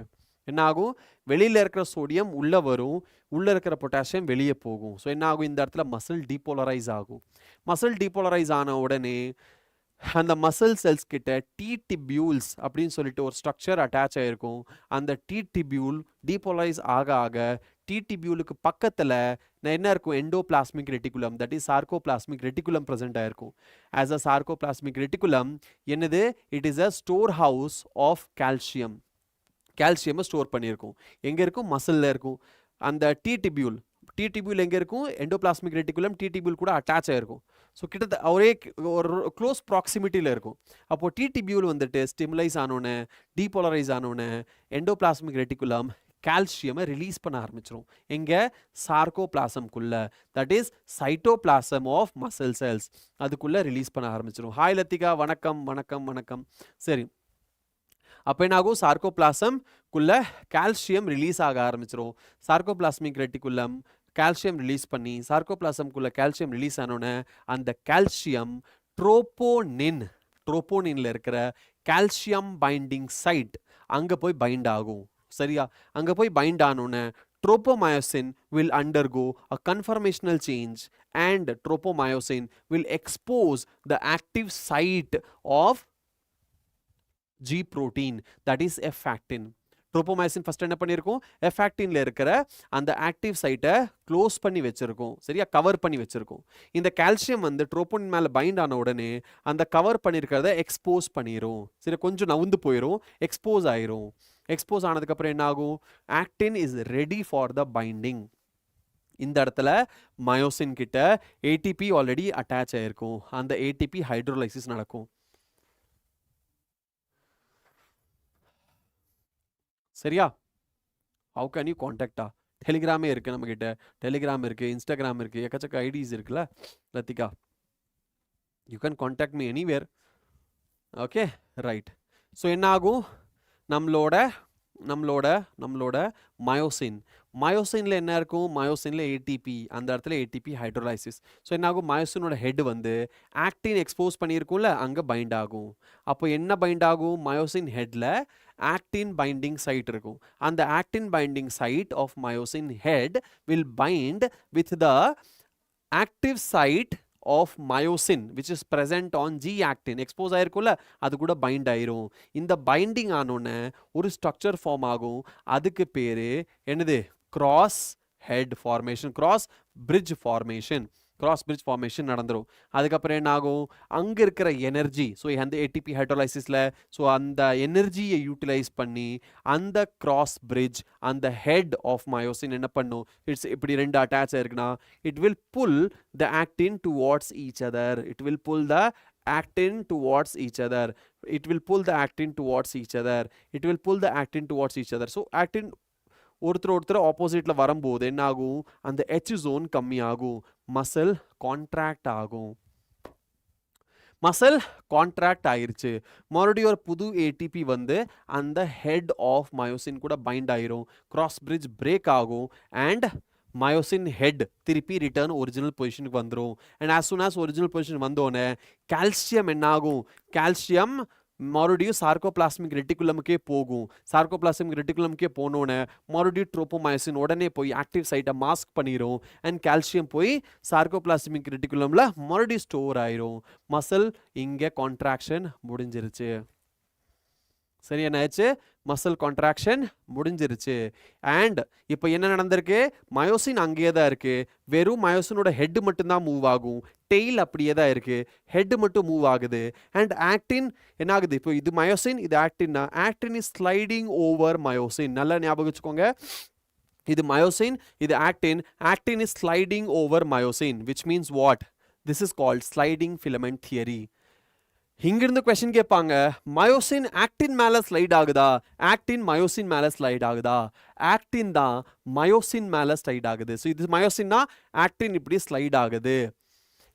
என்ன ஆகும்? வெளியில் இருக்கிற சோடியம் உள்ளே வரும். உள்ளே இருக்கிற பொட்டாசியம் வெளியே போகும். ஸோ என்ன ஆகும்? இந்த இடத்துல மசில் டீபோலரைஸ் ஆகும். மசில் டீபோலரைஸ் ஆன உடனே அந்த மசில் செல்ஸ் கிட்ட டி டிபியூல்ஸ் அப்படின்னு சொல்லிட்டு ஒரு ஸ்ட்ரக்சர் அட்டாச் ஆகிருக்கும். அந்த டி டிபியூல் டீபோலரைஸ் ஆக ஆக டி டிபியூலுக்கு பக்கத்தில் என்ன இருக்கும்? Endoplasmic reticulum, that is sarcoplasmic reticulum present ஆகிருக்கும். ஆஸ் அ சார்கோபிளாஸ்மிக் ரெட்டிகுலம் என்னது? It is a storehouse of calcium. கால்சியமை ஸ்டோர் பண்ணியிருக்கும். எங்கே இருக்கும்? மசிலில் இருக்கும். அந்த டி டிபியூல் எங்கே இருக்கும்? எண்டோபிளாஸ்மிக் ரெட்டிகுலம் டி டிபியூல் கூட அட்டாச் ஆகிருக்கும். ஸோ கிட்டத்தட்ட ஒரே ஒரு க்ளோஸ் ப்ராக்சிமிட்டியில் இருக்கும். அப்போது டி டிபியூல் வந்துட்டு ஸ்டிமுலைஸ் ஆனோன்னே, டீபோலரைஸ் ஆனோன்னே எண்டோபிளாஸ்மிக் ரெட்டிகுலம் கால்சியமை ரிலீஸ் பண்ண ஆரம்பிச்சிடும். எங்கே? சார்கோபிளாசம்குள்ளே, that is cytoplasm of muscle cells, அதுக்குள்ளே ரிலீஸ் பண்ண ஆரம்பிச்சிடும். ஹாய் லத்திகா, வணக்கம் வணக்கம் வணக்கம். சரி, அப்போ என்ன ஆகும்? சார்கோபிளாசம்குள்ளே கால்சியம் ரிலீஸ் ஆக ஆரம்பிச்சிடும். சார்கோபிளாஸ்மிக் ரெட்டிகுலம் கால்சியம் ரிலீஸ் பண்ணி சார்கோபிளாசம்குள்ளே கால்சியம் ரிலீஸ் ஆனோன்னே அந்த கால்சியம் ட்ரோப்போனின்ல இருக்கிற கால்சியம் பைண்டிங் சைட் அங்கே போய் பைண்ட் ஆகும். சரியா? அங்கே போய் find ஆனோன்னே tropomyosin will undergo a conformational change and tropomyosin will expose the active site of G protein, that is F-actin. Tropomyosin first என்ன பண்ணியிருக்கும்? எஃபாக்டின்ல இருக்கிற அந்த ஆக்டிவ் சைட்டை க்ளோஸ் பண்ணி வச்சிருக்கும். சரியா? கவர் பண்ணி வச்சிருக்கும். இந்த கால்சியம் வந்து ட்ரோப்போனின் மேலே பைண்ட் ஆன உடனே அந்த கவர் பண்ணியிருக்கிறத எக்ஸ்போஸ் பண்ணிடும். சரி, கொஞ்சம் நவுந்து போயிடும், எக்ஸ்போஸ் ஆயிரும். எக்ஸ்போஸ் ஆனதுக்கப்புறம் என்ன ஆகும்? Actin is ready for the binding. இந்த இடத்துல மயோசின் கிட்ட ஏடிபி ஆல்ரெடி அட்டாச் ஆயிருக்கும். அந்த ஏடிபி ஹைட்ரோலைசிஸ் நடக்கும். சரியா? ஹவு கேன் யூ காண்டாக்டா? டெலிகிராமே இருக்குது நம்மக்கிட்ட. டெலிகிராம் இருக்குது, இன்ஸ்டாகிராம் இருக்குது, எக்கச்சக்க ஐடிஸ் இருக்குல்ல Latika. You can contact me anywhere. Okay, right. So என்ன ஆகும்? நம்மளோட மயோசின் மயோசின்ல என்ன இருக்கும்? மயோசின்ல ஏடிபி, அந்த இடத்துல ஏடிபி ஹைட்ரோலைசிஸ். ஸோ என்ன ஆகும்? மயோசினோட ஹெட் வந்து ஆக்டின் எக்ஸ்போஸ் பண்ணியிருக்கும்ல, அங்கே பைண்ட் ஆகும். அப்போ என்ன பைண்ட் ஆகும்? மயோசின் ஹெட்ல ஆக்டின் பைண்டிங் சைட் இருக்கும். அந்த actin binding site of myosin head will bind with the active site of myosin which is present on G actin expose ஆயிருக்கும்ல, அது கூட பைண்ட் ஆயிரும். இந்த பைண்டிங் ஆனோன்னு ஒரு ஸ்ட்ரக்சர் ஃபார்ம் ஆகும். அதுக்கு பேரு என்னது? Cross head formation, cross bridge formation. Cross bridge formation நடந்துரும். அதுக்கப்புறம் என்ன ஆகும்? அங்கே இருக்கிற எனர்ஜி, ஸோ அந்த ஏடிபி ஹைட்ரோலைசிஸில், ஸோ அந்த எனர்ஜியை யூட்டிலைஸ் பண்ணி அந்த கிராஸ் பிரிட்ஜ், அந்த ஹெட் ஆஃப் மயோசின் என்ன பண்ணும்? இட்ஸ் இப்படி ரெண்டு அட்டாச் ஆயிருக்குன்னா it will pull the actin towards each other. It will pull the actin towards each other. It will pull the actin towards each other. It will pull the actin towards each other. So actin ஒருத்தர் ஆப்போசிட்ல வரும்போது என்ன ஆகும்? அந்த H zone கம்மி ஆகும், muscle contract ஆகும். Muscle contract ஆயிருச்சு, மறுபடியும் ஒரு புது ஏடிபி வந்து அந்த ஹெட் ஆஃப் மயோசின் கூட பைண்ட் ஆயிரும். கிராஸ் பிரிட்ஜ் பிரேக் ஆகும் அண்ட் மயோசின் ஹெட் திருப்பி ரிட்டர்ன் ஒரிஜினல் பொசிஷனுக்கு வந்துடும். And as soon as original position வந்தோடனே கால்சியம் என்ன ஆகும்? கால்சியம் மறுபடியும் சார்கோபிளாஸ்மிக் ரெட்டிகுலமுக்கே போகும். சார்கோபிளாஸ்மிக் ரெட்டிகுலமுக்கே போனோன்னே மறுபடியும் ட்ரோப்போமயோசின் உடனே போய் ஆக்டிவ் சைட்டை மாஸ்க் பண்ணிடும். அண்ட் கால்சியம் போய் சார்கோபிளாஸ்மிக் ரெட்டிகுலமில் மறுபடியும் ஸ்டோர் ஆயிரும். மசில் இங்கே கான்ட்ராக்ஷன் முடிஞ்சிருச்சு. சரி, என்ன ஆச்சு? மசில் கான்ட்ராக்ஷன் முடிஞ்சிருச்சு. அண்ட் இப்போ என்ன நடந்திருக்கு? மயோசின் அங்கேயே தான் இருக்கு, வெறும் மயோசினோட ஹெட் மட்டும்தான் மூவ் ஆகும். டெய்ல் அப்படியே தான் இருக்கு, ஹெட் மட்டும் மூவ் ஆகுது. அண்ட் ஆக்டின் என்ன ஆகுது? இப்போ இது மயோசின், இது ஆக்டின்னா actin is sliding over myosin. நல்லா ஞாபகம் வச்சுக்கோங்க, இது மயோசின், இது actin. Actin is sliding over myosin, which means what? This is called sliding filament theory. இங்கிருந்து கொஸ்டின் கேட்பாங்க, மயோசின் ஆக்டின் மேலே ஸ்லைட் ஆகுதா, ஆக்டின் மயோசின் மேலே ஸ்லைட் ஆகுதா? ஆக்டின் தான் மயோசின் மேலே ஸ்லைட் ஆகுது. ஸோ இது மயோசின்னா ஆக்டின் இப்படி ஸ்லைட் ஆகுது.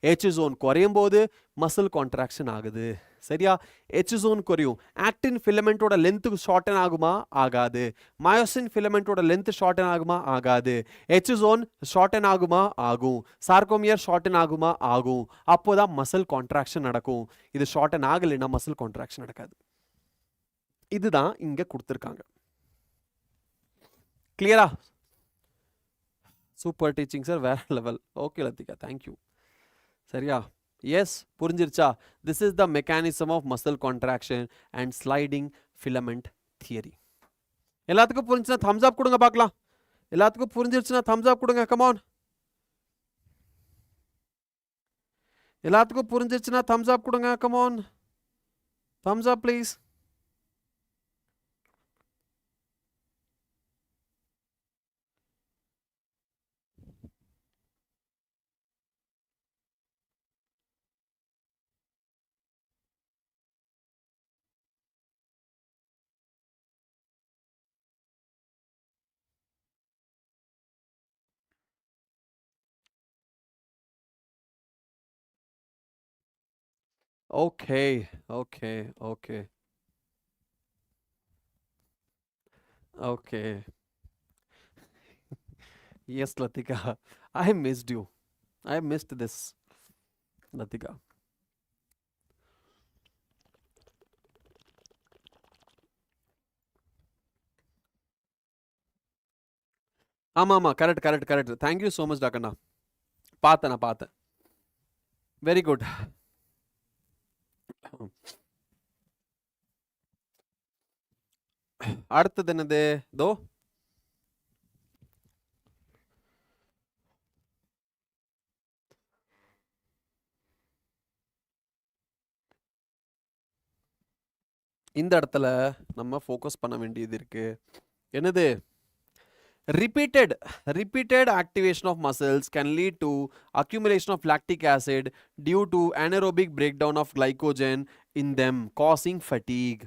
H zone குறையும் போது மசில் கான்ட்ராக்ஷன் ஆகுது. சரியா? H zone குறையும். ஆக்டின் ஃபிலமெண்டோட லென்த் ஷார்டன் ஆகுமா? ஆகாது. மயோசின் ஃபிலமெண்டோட லென்த் ஷார்டன் ஆகுமா? ஆகாது. H zone ஷார்டன் ஆகுமா? ஆகும். சார்கோமியர் ஷார்டன் ஆகுமா? ஆகும். அப்போதான் மசில் கான்ட்ராக்ஷன் நடக்கும். இது ஷார்டன் ஆகலைன்னா மசில் கான்ட்ராக்ஷன் நடக்காது. இதுதான் இங்க கொடுத்துருக்காங்க. கிளியரா? சூப்பர் டீச்சிங் சார், வேற லெவல். Okay Latika, thank you. சரியா? எஸ், புரிஞ்சிருச்சா? This is the mechanism of muscle contraction and sliding filament theory. எல்லாத்துக்கும் புரிஞ்சுன்னா தம்ஸ் அப் கொடுங்க பார்க்கலாம். எல்லாத்துக்கும் புரிஞ்சிருச்சுன்னா தம்ஸ் அப் கொடுங்க. கமான். எல்லாத்துக்கும் புரிஞ்சிருச்சுன்னா தம்ஸ் அப் கொடுங்க. Come on, Thums up please. Okay, okay, okay. Okay. Yes, Latika. I missed you. I missed this, Latika. ஆமாம், correct correct correct. Thank you so much டாக்கண்ணா. நான் பார்த்தேன். Very good. அடுத்தது என்னது? தோ இந்த இடத்துல நம்ம ஃபோக்கஸ் பண்ண வேண்டியது இருக்கு. என்னது? Repeated activation of muscles can lead to accumulation of lactic acid due to anaerobic breakdown of glycogen in them, causing fatigue.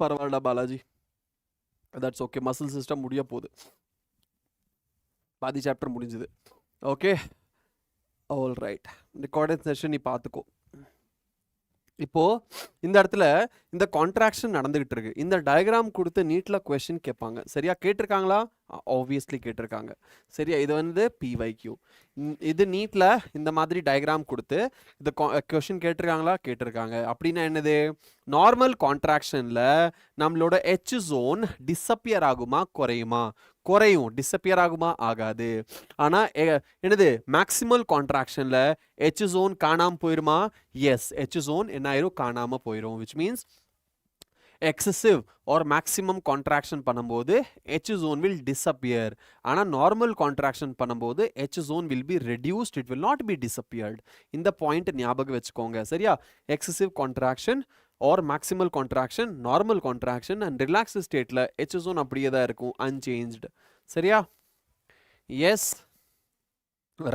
பரவாயில்ல Balaji, that's okay. Muscle system முடிய போகுது, பாதி சாப்டர் முடிஞ்சது. Okay, all right. Recorded session நீ பார்த்துக்கோ. இப்போ இந்த இடத்துல இந்த கான்ட்ராக்ஷன் நடந்துகிட்டு இருக்கு. இந்த டயக்ராம் கொடுத்து நீட்ல கொஸ்டின் கேட்பாங்க. சரியா? கேட்டிருக்காங்களா? ஆப்வியஸ்லி கேட்டிருக்காங்க. சரியா? இது வந்து பிவைக்யூ. இது நீட்ல இந்த மாதிரி டயக்ராம் கொடுத்து இந்த கொஸ்டின் கேட்டிருக்காங்களா? கேட்டிருக்காங்க. அப்படின்னா என்னது? நார்மல் கான்ட்ராக்ஷன்ல நம்மளோட எச் ஜோன் டிஸப்பியர் ஆகுமா குறையுமா? குறையும். டிஸப்பியர் ஆகுமா? ஆகாது. ஆனா என்னது மேக்ஸிமல் கான்ட்ராக்ஷன்ல எச் ஜோன் காணாம போயிருமா? எஸ், எச் ஜோன் என்ன ஆயிரும்? காணாம போயிரும். Which means excessive or maximum contraction பண்ணும்போது எச் ஜோன் வில் டிஸப்பியர். ஆனால் நார்மல் கான்ட்ராக்ஷன் பண்ணும்போது H zone will be reduced, it will not be disappeared. இந்த பாயிண்ட் ஞாபகம் வச்சுக்கோங்க. சரியா? Excessive contraction or maximal contraction, normal contraction and relax ஸ்டேட்ல H zone அப்படியே தான் இருக்கும், அன்சேஞ்ச்டு. சரியா? Yes,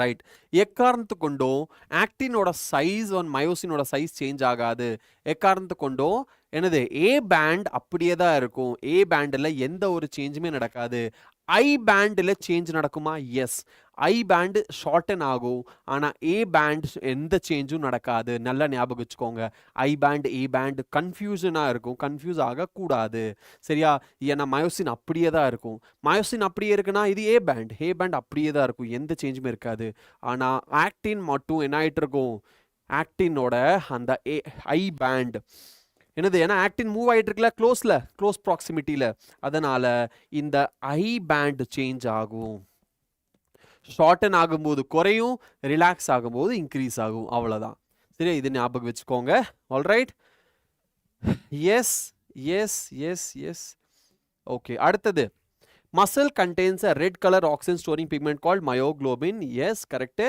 right. எக்காரணத்து கொண்டும் ஆக்டினோட சைஸ் அண்ட் மயோசினோட சைஸ் சேஞ்ச் ஆகாது. எக்காரணத்து கொண்டும் என்னது? ஏ பேண்ட் அப்படியே தான் இருக்கும். ஏ பேண்டில் எந்த ஒரு சேஞ்சுமே நடக்காது. ஐ பேண்டில் சேஞ்ச் நடக்குமா? எஸ், ஐ பேண்டு ஷார்டன் ஆகும். ஆனால் ஏ பேண்ட் எந்த சேஞ்சும் நடக்காது. நல்லா ஞாபகம் வச்சுக்கோங்க. ஐ பேண்ட் ஏ பேண்ட் கன்ஃபியூஷனாக இருக்கும். கன்ஃபியூஸ் ஆகக்கூடாது. சரியா? ஏன்னா மயோசின் அப்படியே தான் இருக்கும். மயோசின் அப்படியே இருக்குன்னா இது ஏ பேண்ட். ஏ பேண்ட் அப்படியே தான் இருக்கும், எந்த சேஞ்சுமே இருக்காது. ஆனால் ஆக்டின் மட்டும் என்ன ஆகிட்டு இருக்கும்? ஆக்டினோட அந்த ஐ பேண்ட் என்னது? ஏன்னா ஆக்டின் மூவ் ஆகிட்டு இருக்குல்ல க்ளோஸ் ப்ராக்சிமிட்டியில். அதனால இந்த ஐ பேண்ட் சேஞ்ச் ஆகும். ஷார்டன் ஆகும்போது குறையும், ரிலாக்ஸ் ஆகும்போது இன்க்ரீஸ் ஆகும். அவ்வளோதான். சரியா? இது ஞாபகம் வச்சுக்கோங்க. Alright. Yes yes yes yes okay. அடுத்தது, muscle contains a red color oxygen storing pigment called myoglobin. yes, correct.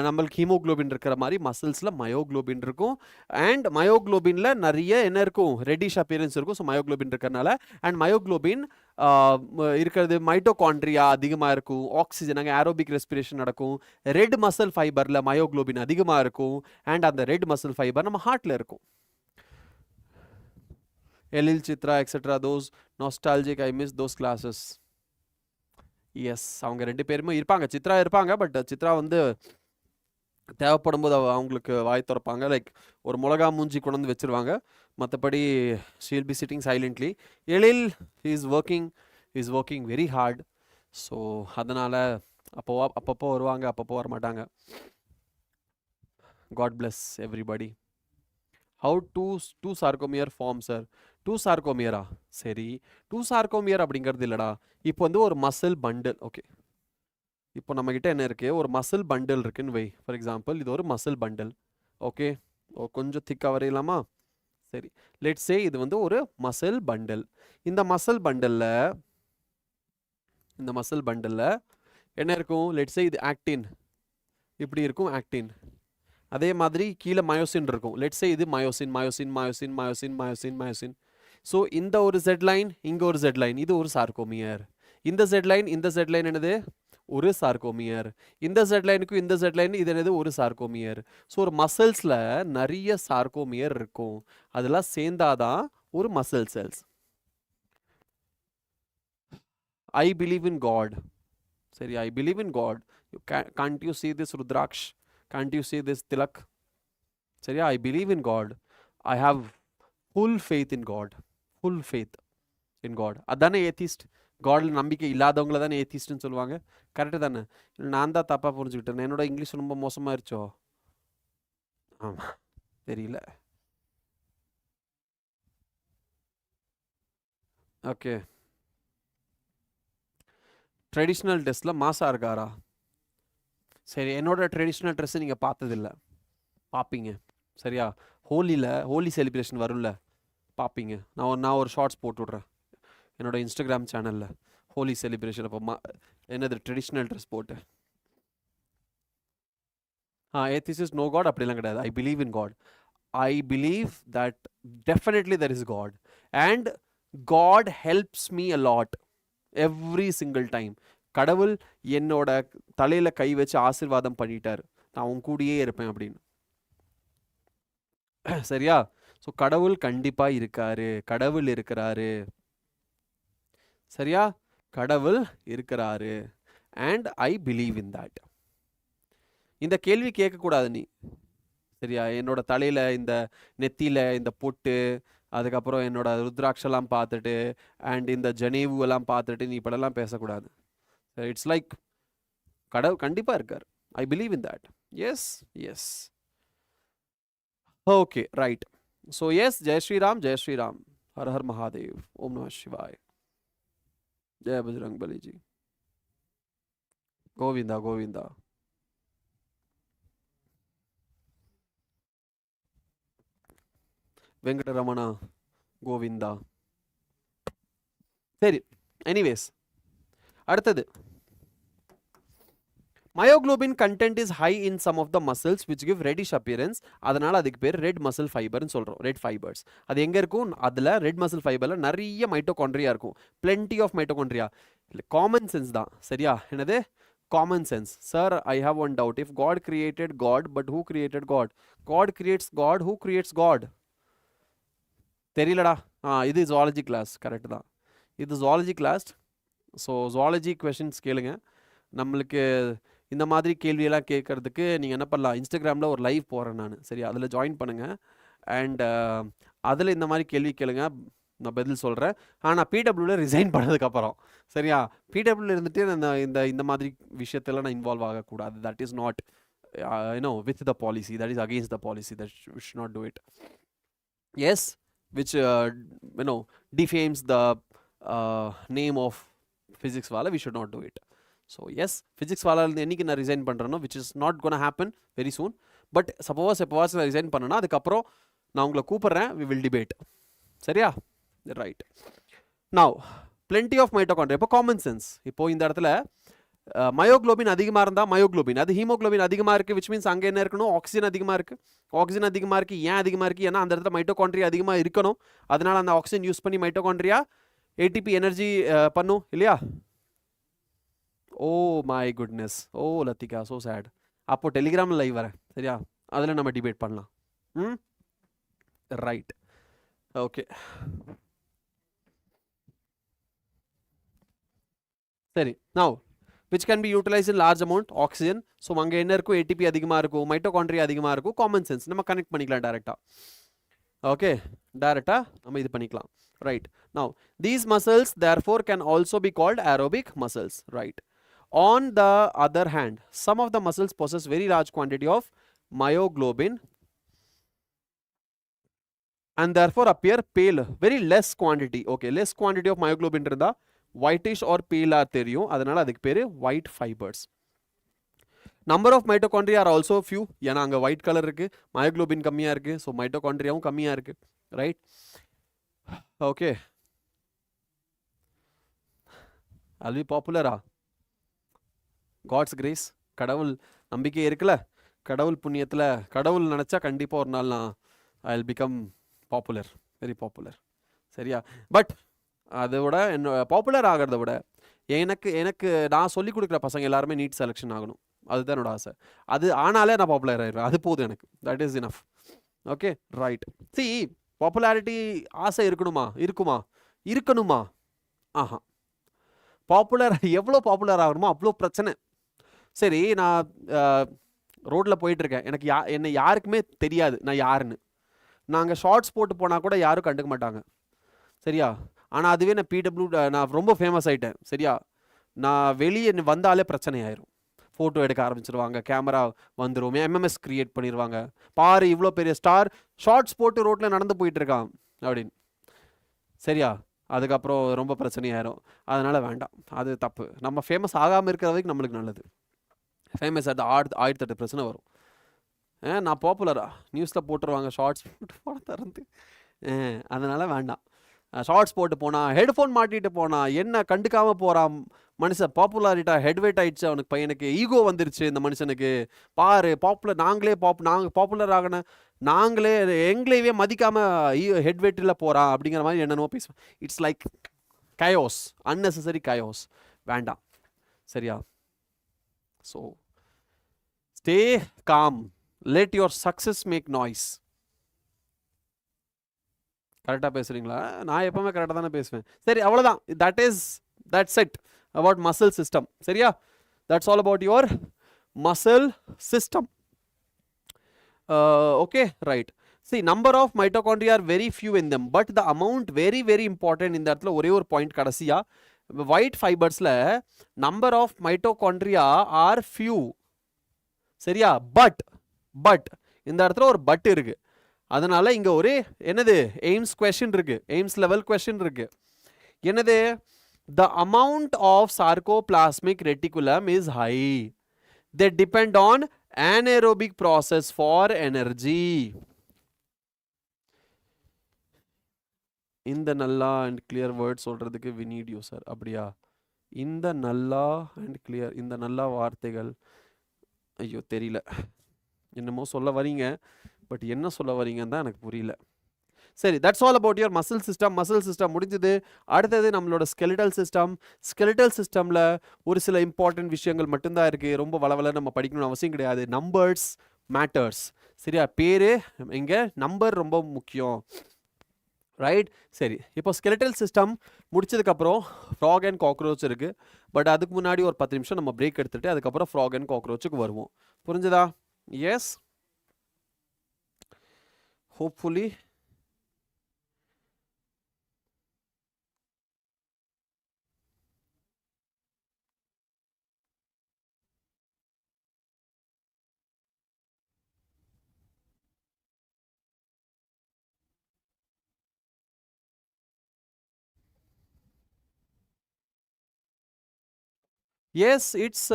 நம்மளுக்கு ஹீமோக்ளோபின் இருக்கிற மாதிரி மசில்ஸில் மயோக்ளோபின் இருக்கும். அண்ட் மயோக்ளோபின்ல நிறைய என்ன இருக்கும்? ரெட்டிஷ் அப்பியரன்ஸ் இருக்கும். ஸோ மயோக்ளோபின் இருக்கிறனால. அண்ட் மயோக்ளோபின் இருக்கிறது மைட்டோகாண்ட்ரியா அதிகமாக இருக்கும். ஆக்சிஜன் அங்கே ஏரோபிக் ரெஸ்பிரேஷன் நடக்கும். ரெட் மசில் ஃபைபரில் மயோக்ளோபின் அதிகமாக இருக்கும். அண்ட் அந்த ரெட் மசில் ஃபைபர் நம்ம ஹார்ட்டில் இருக்கும். எலில் Chitra etcetera, those nostalgic, I miss those classes. Yes, அவங்க 2 பேருமே இருப்பாங்க. சித்ரா இருப்பாங்க, பட் சித்ரா வந்து தேவைப்படும் போது அவங்களுக்கு வாய் திறப்பாங்க. லைக் ஒரு மிளகா மூஞ்சி கொண்டு வந்து வச்சிருவாங்க. மற்றபடி she'll be sitting silently. Ezhil is working very hard. So அதனால் அப்பப்போ வருவாங்க, அப்பப்போ வர மாட்டாங்க. God bless everybody. How two sarcomere form sir? Two சார்கோமியரா? சரி, டூ சார்கோமியர் அப்படிங்கிறது இல்லைடா. இப்போ வந்து ஒரு மசில் பண்டில். ஓகே, இப்போ நம்மக்கிட்ட என்ன இருக்குது? ஒரு மசில் பண்டில் இருக்குன்னு வை. ஃபார் எக்ஸாம்பிள் இது ஒரு மசில் பண்டில். ஓகே, கொஞ்சம் திக்காக வரையலாமா? சரி, லெட்ஸ் சே இது வந்து ஒரு மசில் பண்டில். இந்த மசில் பண்டிலில் என்ன இருக்கும்? லெட்ஸ் சே இது ஆக்டின். இப்படி இருக்கும் ஆக்டின். அதே மாதிரி கீழே மயோசின் இருக்கும். லெட்ஸ் சே இது மயோசின். ஸோ இந்த ஒரு ஜெட் லைன், இங்கே ஒரு ஜெட் லைன், இது ஒரு சார்கோமியர். இந்த ஜெட் லைன் என்னது? ஒரு சார்கோமியர். இந்த ஜெட் லைனுக்கும் இந்த ஜெட் லைன் இது என்னது? ஒரு சார்கோமியர். ஸோ ஒரு மசில்ஸில் நிறைய சார்கோமியர் இருக்கும். அதெல்லாம் சேர்ந்தாதான் ஒரு muscle cells. I believe in God. சரி, I believe in God. Can't you see this rudraksh? Can't you see this Tilak? சரியா? I believe in God. I have full faith in God. Full faith in God. அதானே atheist? காட்ல நம்பிக்கை இல்லாதவங்கள தானே ஏத்திஸ்ட்னு சொல்லுவாங்க. Correct தானே? நான் தான் தப்பாக புரிஞ்சுக்கிட்டேன். என்னோட இங்கிலீஷ் ரொம்ப மோசமாயிருச்சோ? ஆமாம், தெரியல. ஓகே, ட்ரெடிஷ்னல் ட்ரெஸ்ஸில் மாசா இருக்காரா? சரி, என்னோட ட்ரெடிஷ்னல் ட்ரெஸ்ஸை நீங்கள் பார்த்ததில்ல, பார்ப்பீங்க. சரியா? ஹோலி செலிப்ரேஷன் வரும்ல, பார்ப்பீங்க. நான் ஒரு ஷார்ட்ஸ் போட்டு விட்றேன் என்னோட இன்ஸ்டாகிராம் சேனலில். ஹோலி செலிப்ரேஷன் அப்போ என்னது ட்ரெடிஷ்னல் ட்ரெஸ் போட்டு. ஏத்திசிஸ் நோ காட் அப்படிலாம் கிடையாது. I believe in God. I believe that definitely there is God and God helps me a lot every single time. கடவுள் என்னோட தலையில் கை வச்சு ஆசீர்வாதம் பண்ணிட்டார், நான் உன் கூடயே இருப்பேன் அப்படின்னு. சரியா? ஸோ கடவுள் கண்டிப்பாக இருக்காரு. கடவுள் இருக்கிறாரு. சரியா? கடவுள் இருக்கிறாரு and I believe in that. இந்த கேள்வி கேட்கக்கூடாது நீ. சரியா? என்னோட தலையில் இந்த நெத்தியில் இந்த பொட்டு, அதுக்கப்புறம் என்னோட ருத்ராட்செல்லாம் பார்த்துட்டு அண்ட் இந்த ஜனேவு எல்லாம் பார்த்துட்டு நீ இப்படிலாம் பேசக்கூடாது. இட்ஸ் லைக் கடவுள் கண்டிப்பாக இருக்கார். I believe in that. Yes yes. Okay right. So yes, ஜெய் ஸ்ரீராம், ஜெய் ஸ்ரீராம், ஹர் ஹர் மகாதேவ், ஓம் நம சிவாய், ஜெய பஜ்ரங் பலிஜி, கோவிந்தா கோவிந்தா. வெங்கடரமணா கோவிந்தா. சரி, எனிவேஸ் அடுத்தது, myoglobin content is high in some of the muscles which give reddish appearance. அதனால் அதுக்கு பேர் ரெட் மசில் ஃபைபர்னு சொல்கிறோம், ரெட் ஃபைபர்ஸ். அது எங்கே இருக்கும்? அதில் ரெட் மசில் ஃபைபரில் நிறைய மைட்டோகாண்ட்ரியா இருக்கும், பிளென்டி ஆஃப் மைட்டோகாண்ட்ரியா. இல்லை, காமன் சென்ஸ் தான், சரியா? என்னது common sense? Sir, I have one doubt. If God created God, but who created God? God creates God, who creates God? தெரியலடா. இது ஜுவாலஜி கிளாஸ், கரெக்டு தான், இது zoology class. So zoology questions கேளுங்க. நம்மளுக்கு இந்த மாதிரி கேள்வியெல்லாம் கேட்குறதுக்கு நீங்கள் என்ன பண்ணலாம், இன்ஸ்டாகிராமில் ஒரு லைவ் போகிறேன் நான், சரியா? அதில் ஜாயின் பண்ணுங்கள். அண்ட் அதில் இந்த மாதிரி கேள்வி கேளுங்க, நான் பதில் சொல்கிறேன். ஆனால் பிடபிள்யூவில் ரிசைன் பண்ணதுக்கப்புறம், சரியா? பிடபிள்யூவில் இருந்துட்டு இந்த இந்த மாதிரி விஷயத்தில் நான் இன்வால்வ் ஆகக்கூடாது. That is not with the policy, that is against the policy, that should not do it. Yes, which defames the name of physics wala, we should not do it. So yes, physics wala ennikku na resign pandreno, which is not going to happen very soon. But suppose na resign பண்ணனா அதுக்கப்புற நான் உங்களை கூப்பிடுறேன், we will debate. சரியா? Right. Now, plenty of mitochondria. இப்போ common sense. இப்போ இந்த இடத்துல மயோக்ளோபின் அதிகமாக இருந்தால் மயோக்ளோபின், அது ஹீமோக்ளோபின் அதிகமாக இருக்குது, விச் மீன்ஸ் அங்கே என்ன இருக்கணும்? ஆக்சிஜன் அதிகமாக இருக்குது. ஆக்சிஜன் அதிகமாக இருக்குது. ஏன் அதிகமாக இருக்குது? ஏன்னா அந்த இடத்துல மைட்டோகாண்ட்ரியா அதிகமாக இருக்கணும். அதனால் அந்த ஆக்சிஜன் யூஸ் பண்ணி மைட்டோகாண்ட்ரியா ஏடிபி எனர்ஜி பண்ணும், இல்லையா? Oh my goodness, oh Latika, so sad. அப்போது டெலிகிராமில் லைவ் வரேன், சரியா? அதில் நம்ம டிபேட் பண்ணலாம். Right, okay. சரி, now which can be utilized in large amount oxygen. ஸோ அங்கே என்ன இருக்கும்? ஏடிபி அதிகமாக இருக்கும், மைட்டோகாண்ட்ரியா அதிகமாக இருக்கும். காமன் சென்ஸ், நம்ம கனெக்ட் பண்ணிக்கலாம் டேரெக்டாக. ஓகே, டேரெக்டாக நம்ம இது பண்ணிக்கலாம். Right. Now these muscles therefore can also be called aerobic muscles. Right. On the other hand, some of the muscles possess very large quantity of myoglobin and therefore appear pale. Very less quantity. Okay, less quantity of myoglobin இருந்தா whitish or pale தெரியும், அதனால அதுக்கு பேரு white fibers. Number of mitochondria are also few. ஏன்னா அங்கே white color இருக்கு, myoglobin கம்மியாக இருக்கு, ஸோ மைட்டோகாண்ட்ரியாவும் கம்மியாக இருக்கு. Right, okay. I'll be popular. God's grace, கடவுள் நம்பிக்கை இருக்குல்ல, கடவுள் புண்ணியத்தில், கடவுள் நினச்சா கண்டிப்பாக ஒரு நாள் நான் I'll become popular, very popular. சரியா? பட் அதை விட பாப்புலர் ஆகிறத விட எனக்கு நான் சொல்லிக் கொடுக்குற பசங்க எல்லாருமே நீட் செலெக்ஷன் ஆகணும், அதுதான் என்னோட ஆசை. அது ஆனாலே நான் பாப்புலர் ஆயிடுவேன், அது போதும் எனக்கு. That is enough. Okay, right. C, popularity ஆசை இருக்கணுமா? ஆஹா, பாப்புலர் எவ்வளோ பாப்புலர் ஆகணுமோ அவ்வளோ பிரச்சனை. சரி, நான் ரோட்டில் போயிட்டுருக்கேன், எனக்கு என்னை யாருக்குமே தெரியாது நான் யாருன்னு. நாங்கள் ஷார்ட்ஸ் போட்டு போனால் கூட யாரும் கண்டுக்க மாட்டாங்க, சரியா? ஆனால் அதுவே நான் பிடபிள்யூ, நான் ரொம்ப ஃபேமஸ் ஆகிட்டேன், சரியா? நான் வெளியே வந்தாலே பிரச்சனை ஆயிரும். ஃபோட்டோ எடுக்க ஆரம்பிச்சிருவாங்க, கேமரா வந்துடும், எம்எம்எஸ் க்ரியேட் பண்ணிடுவாங்க. பாரு, இவ்வளோ பெரிய ஸ்டார் ஷார்ட்ஸ் போட்டு ரோட்டில் நடந்து போயிட்டுருக்கான் அப்படின்னு, சரியா? அதுக்கப்புறம் ரொம்ப பிரச்சனையாயிரும். அதனால் வேண்டாம், அது தப்பு. நம்ம ஃபேமஸ் ஆகாமல் இருக்கிற வரைக்கும் நம்மளுக்கு நல்லது. ஃபேமஸ் அது 1008 பிரச்சனை வரும். நான் பாப்புலரா நியூஸில் போட்டுருவாங்க, ஷார்ட்ஸ் போட்டு போட தரந்து. அதனால் வேண்டாம். ஷார்ட்ஸ் போட்டு போனால், ஹெட்ஃபோன் மாட்டிட்டு போனால், என்ன கண்டுக்காமல் போகிறான் மனுஷன். பாப்புலாரிட்டா ஹெட்வெயிட் ஆகிடுச்சு அவனுக்கு, பையனுக்கு ஈகோ வந்துருச்சு இந்த மனுஷனுக்கு. பாரு, நாங்கள் பாப்புலர் ஆகின நாங்களே எங்களையே மதிக்காமல் ஹெட்வெயிட்டில் போகிறான் அப்படிங்கிற மாதிரி என்னென்னோ பேசுவேன். It's like chaos, unnecessary chaos. வேண்டாம், சரியா? So stay calm, let your success make noise. கரெக்டாக பேசுகிறீங்களா? நான் எப்பவுமே கரெக்டாக தானே பேசுவேன். சரி, அவ்வளோதான். That's it about muscle system, சரியா? That's all about your muscle system. Okay, right. See, number of mitochondria are very few in them, but the amount very very important இந்த இடத்துல ஒரே ஒரு பாயிண்ட் கடைசியா white fibersல number of mitochondria are few. சரியா? but இந்த இடத்துல ஒரு but இருக்கு. அதனால இங்க ஒரு என்னது எய்ம்ஸ் கொஸ்டின் இருக்கு, எய்ம்ஸ் லெவல் கொஸ்டின் இருக்கு. என்னது? The amount of sarcoplasmic reticulum is high. They depend on anaerobic process for energy. இந்த நல்லா அண்ட் கிளியர் வேர்ட் சொல்றதுக்கு we need you sir. அப்படியா? இந்த நல்லா அண்ட் கிளியர், இந்த நல்ல வார்த்தைகள் ஐயோ தெரியல, என்னமோ சொல்ல வரீங்க, பட் என்ன சொல்ல வரீங்கன்னு தான் எனக்கு புரியல. சரி, that's all about your muscle system. Muscle system முடிஞ்சது. அடுத்தது நம்மளோட ஸ்கெலிட்டல் சிஸ்டம். ஸ்கெலிட்டல் சிஸ்டமில் ஒரு சில இம்பார்ட்டன்ட் விஷயங்கள் மட்டும்தான் இருக்குது, ரொம்ப வளவல நம்ம படிக்கணும்னு அவசியம் கிடையாது. Numbers matters. சரியா? பேர் இங்கே நம்பர் ரொம்ப முக்கியம். ரைட்? சரி, இப்போ ஸ்கெலிட்டல் சிஸ்டம் முடிச்சதுக்கப்புறம் ஃப்ராக் அண்ட் காக்ரோச் இருக்குது. பட் அதுக்கு முன்னாடி ஒரு 10 நிமிஷம் நம்ம பிரேக் எடுத்துகிட்டு அதுக்கப்புறம் ஃப்ராக் அண்ட் காக்ரோச்சுக்கு வருவோம். புரிஞ்சுதா? Yes, hopefully. Yes, it's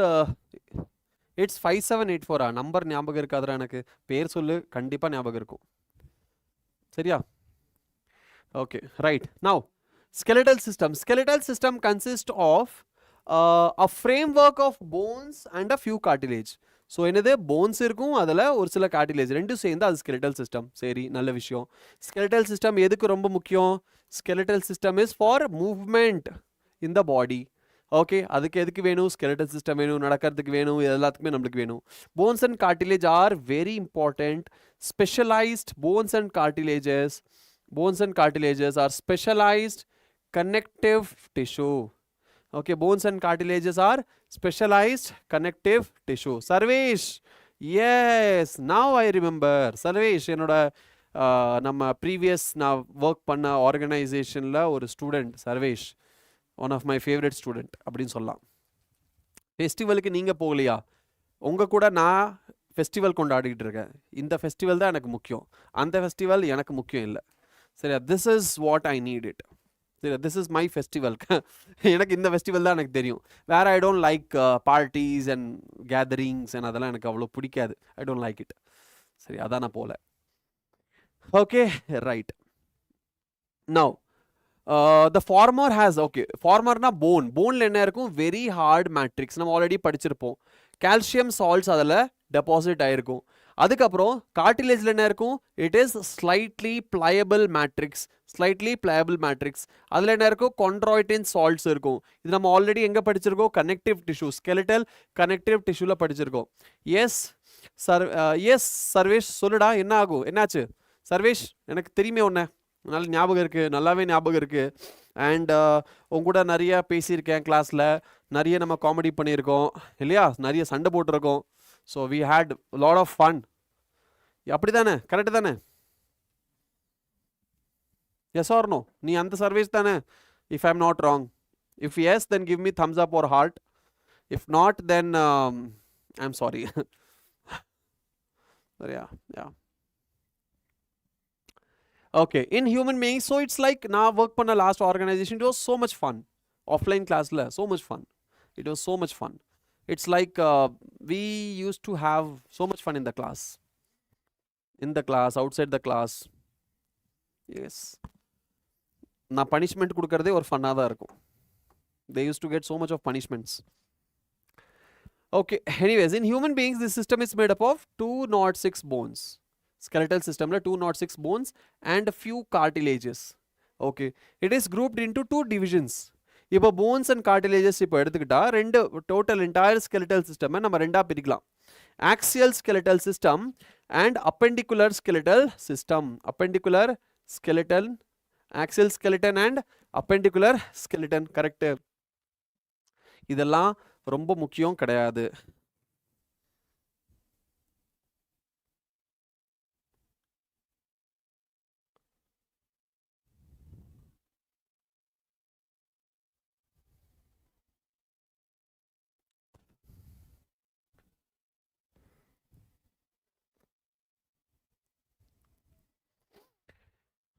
5784. Number ஞாபகம் இருக்காதுடா எனக்கு, பேர் சொல்லு, கண்டிப்பாக ஞாபகம் இருக்கும். சரியா? Okay, right. Now skeletal system. Skeletal system consists of a framework of bones and a few cartilage. So என்னது? போன்ஸ் இருக்கும், அதில் ஒரு சில கார்டிலேஜ், ரெண்டும் சேர்ந்து அது ஸ்கெலிட்டல் சிஸ்டம். சரி, நல்ல விஷயம். ஸ்கெலிட்டல் சிஸ்டம் எதுக்கு ரொம்ப முக்கியம்? Skeletal system is for movement in the body. Okay, அதுக்கு எதுக்கு வேணும்? ஸ்கெலிட்டல் சிஸ்டம் வேணும், நடக்கிறதுக்கு வேணும், எல்லாத்துக்குமே நம்மளுக்கு வேணும். Bones and cartilage are very important. Specialised bones and cartilages. Bones and cartilages are specialized connective tissue. Okay, bones and cartilages are specialized connective tissue. Sarvesh, yes, now I remember. Sarvesh, என்னோட நம்ம previous நான் work பண்ண ஆர்கனைசேஷனில் ஒரு student Sarvesh, one of my favourite student அப்படின்னு சொல்லலாம். ஃபெஸ்டிவலுக்கு நீங்கள் போகலையா? உங்கள் கூட நான் ஃபெஸ்டிவல் கொண்டாடிக்கிட்டு இருக்கேன். இந்த ஃபெஸ்டிவல் தான் எனக்கு முக்கியம், அந்த ஃபெஸ்டிவல் எனக்கு முக்கியம் இல்லை. சரியா? This is what I need it. சரியா? This is my festival. எனக்கு இந்த ஃபெஸ்டிவல் தான் எனக்கு தெரியும். வேறு I don't like parties and gatherings and அதெல்லாம் எனக்கு அவ்வளோ பிடிக்காது. I don't like it. சரி, அதான் நான் போகல. Okay, right. Now the former has, okay, ஃபார்மர்னா போன். போனில் என்ன இருக்கும்? வெரி ஹார்ட் மேட்ரிக்ஸ், நம்ம ஆல்ரெடி படிச்சிருப்போம். கால்சியம் சால்ட்ஸ் அதில் டெபாசிட் ஆகிருக்கும். அதுக்கப்புறம் கார்டிலேஜில் என்ன இருக்கும்? It is slightly pliable matrix. Slightly pliable matrix. அதில் என்ன இருக்கும்? கொண்ட்ராய்டின் சால்ட்ஸ் இருக்கும். இது நம்ம ஆல்ரெடி எங்கே படிச்சிருக்கோம்? கனெக்டிவ் டிஷ்யூ, ஸ்கெலிட்டல் கனெக்டிவ் டிஷ்யூவில் படிச்சிருக்கோம். எஸ் எஸ் சர்வேஷ், சொல்லுடா, என்ன ஆகும்? என்னாச்சு சர்வேஷ்? எனக்கு தெரியுமே ஒன்று, நல்ல ஞாபகம் இருக்குது, நல்லாவே ஞாபகம் இருக்குது. அண்ட் உங்கூட நிறைய பேசியிருக்கேன் கிளாஸில், நிறைய நம்ம காமெடி பண்ணியிருக்கோம் இல்லையா? நிறைய சண்டை போட்டிருக்கோம். So we had lot of fun. அப்படி தானே? கரெக்டு தானே? Yes or no? நீ அந்த சர்வீஸ் தானே? If I am not wrong. If yes, then give me thumbs up or heart. If not, then I am sorry. சரியா? Yeah, okay, in human beings, so it's like na work panna last organization, it was so much fun. Offline class la so much fun, it was so much fun. It's like we used to have so much fun in the class, outside the class. Yes, na punishment kudukarde or fun da irukum. They used to get so much of punishments. Okay, anyways, in human beings this system is made up of 206 bones. Skeletal system la 206 bones and a few cartilages. Okay, it is grouped into two divisions. இப்போ bones and cartilages இப்போ எடுத்துக்கிட்டா ரெண்டு total entire skeletal system நம்ம ரெண்டா பிரிக்கலாம். Axial skeletal system and appendicular skeletal system. Appendicular skeleton, axial skeleton and appendicular skeleton. correct? இதெல்லாம் ரொம்ப முக்கியம் கிடையாது.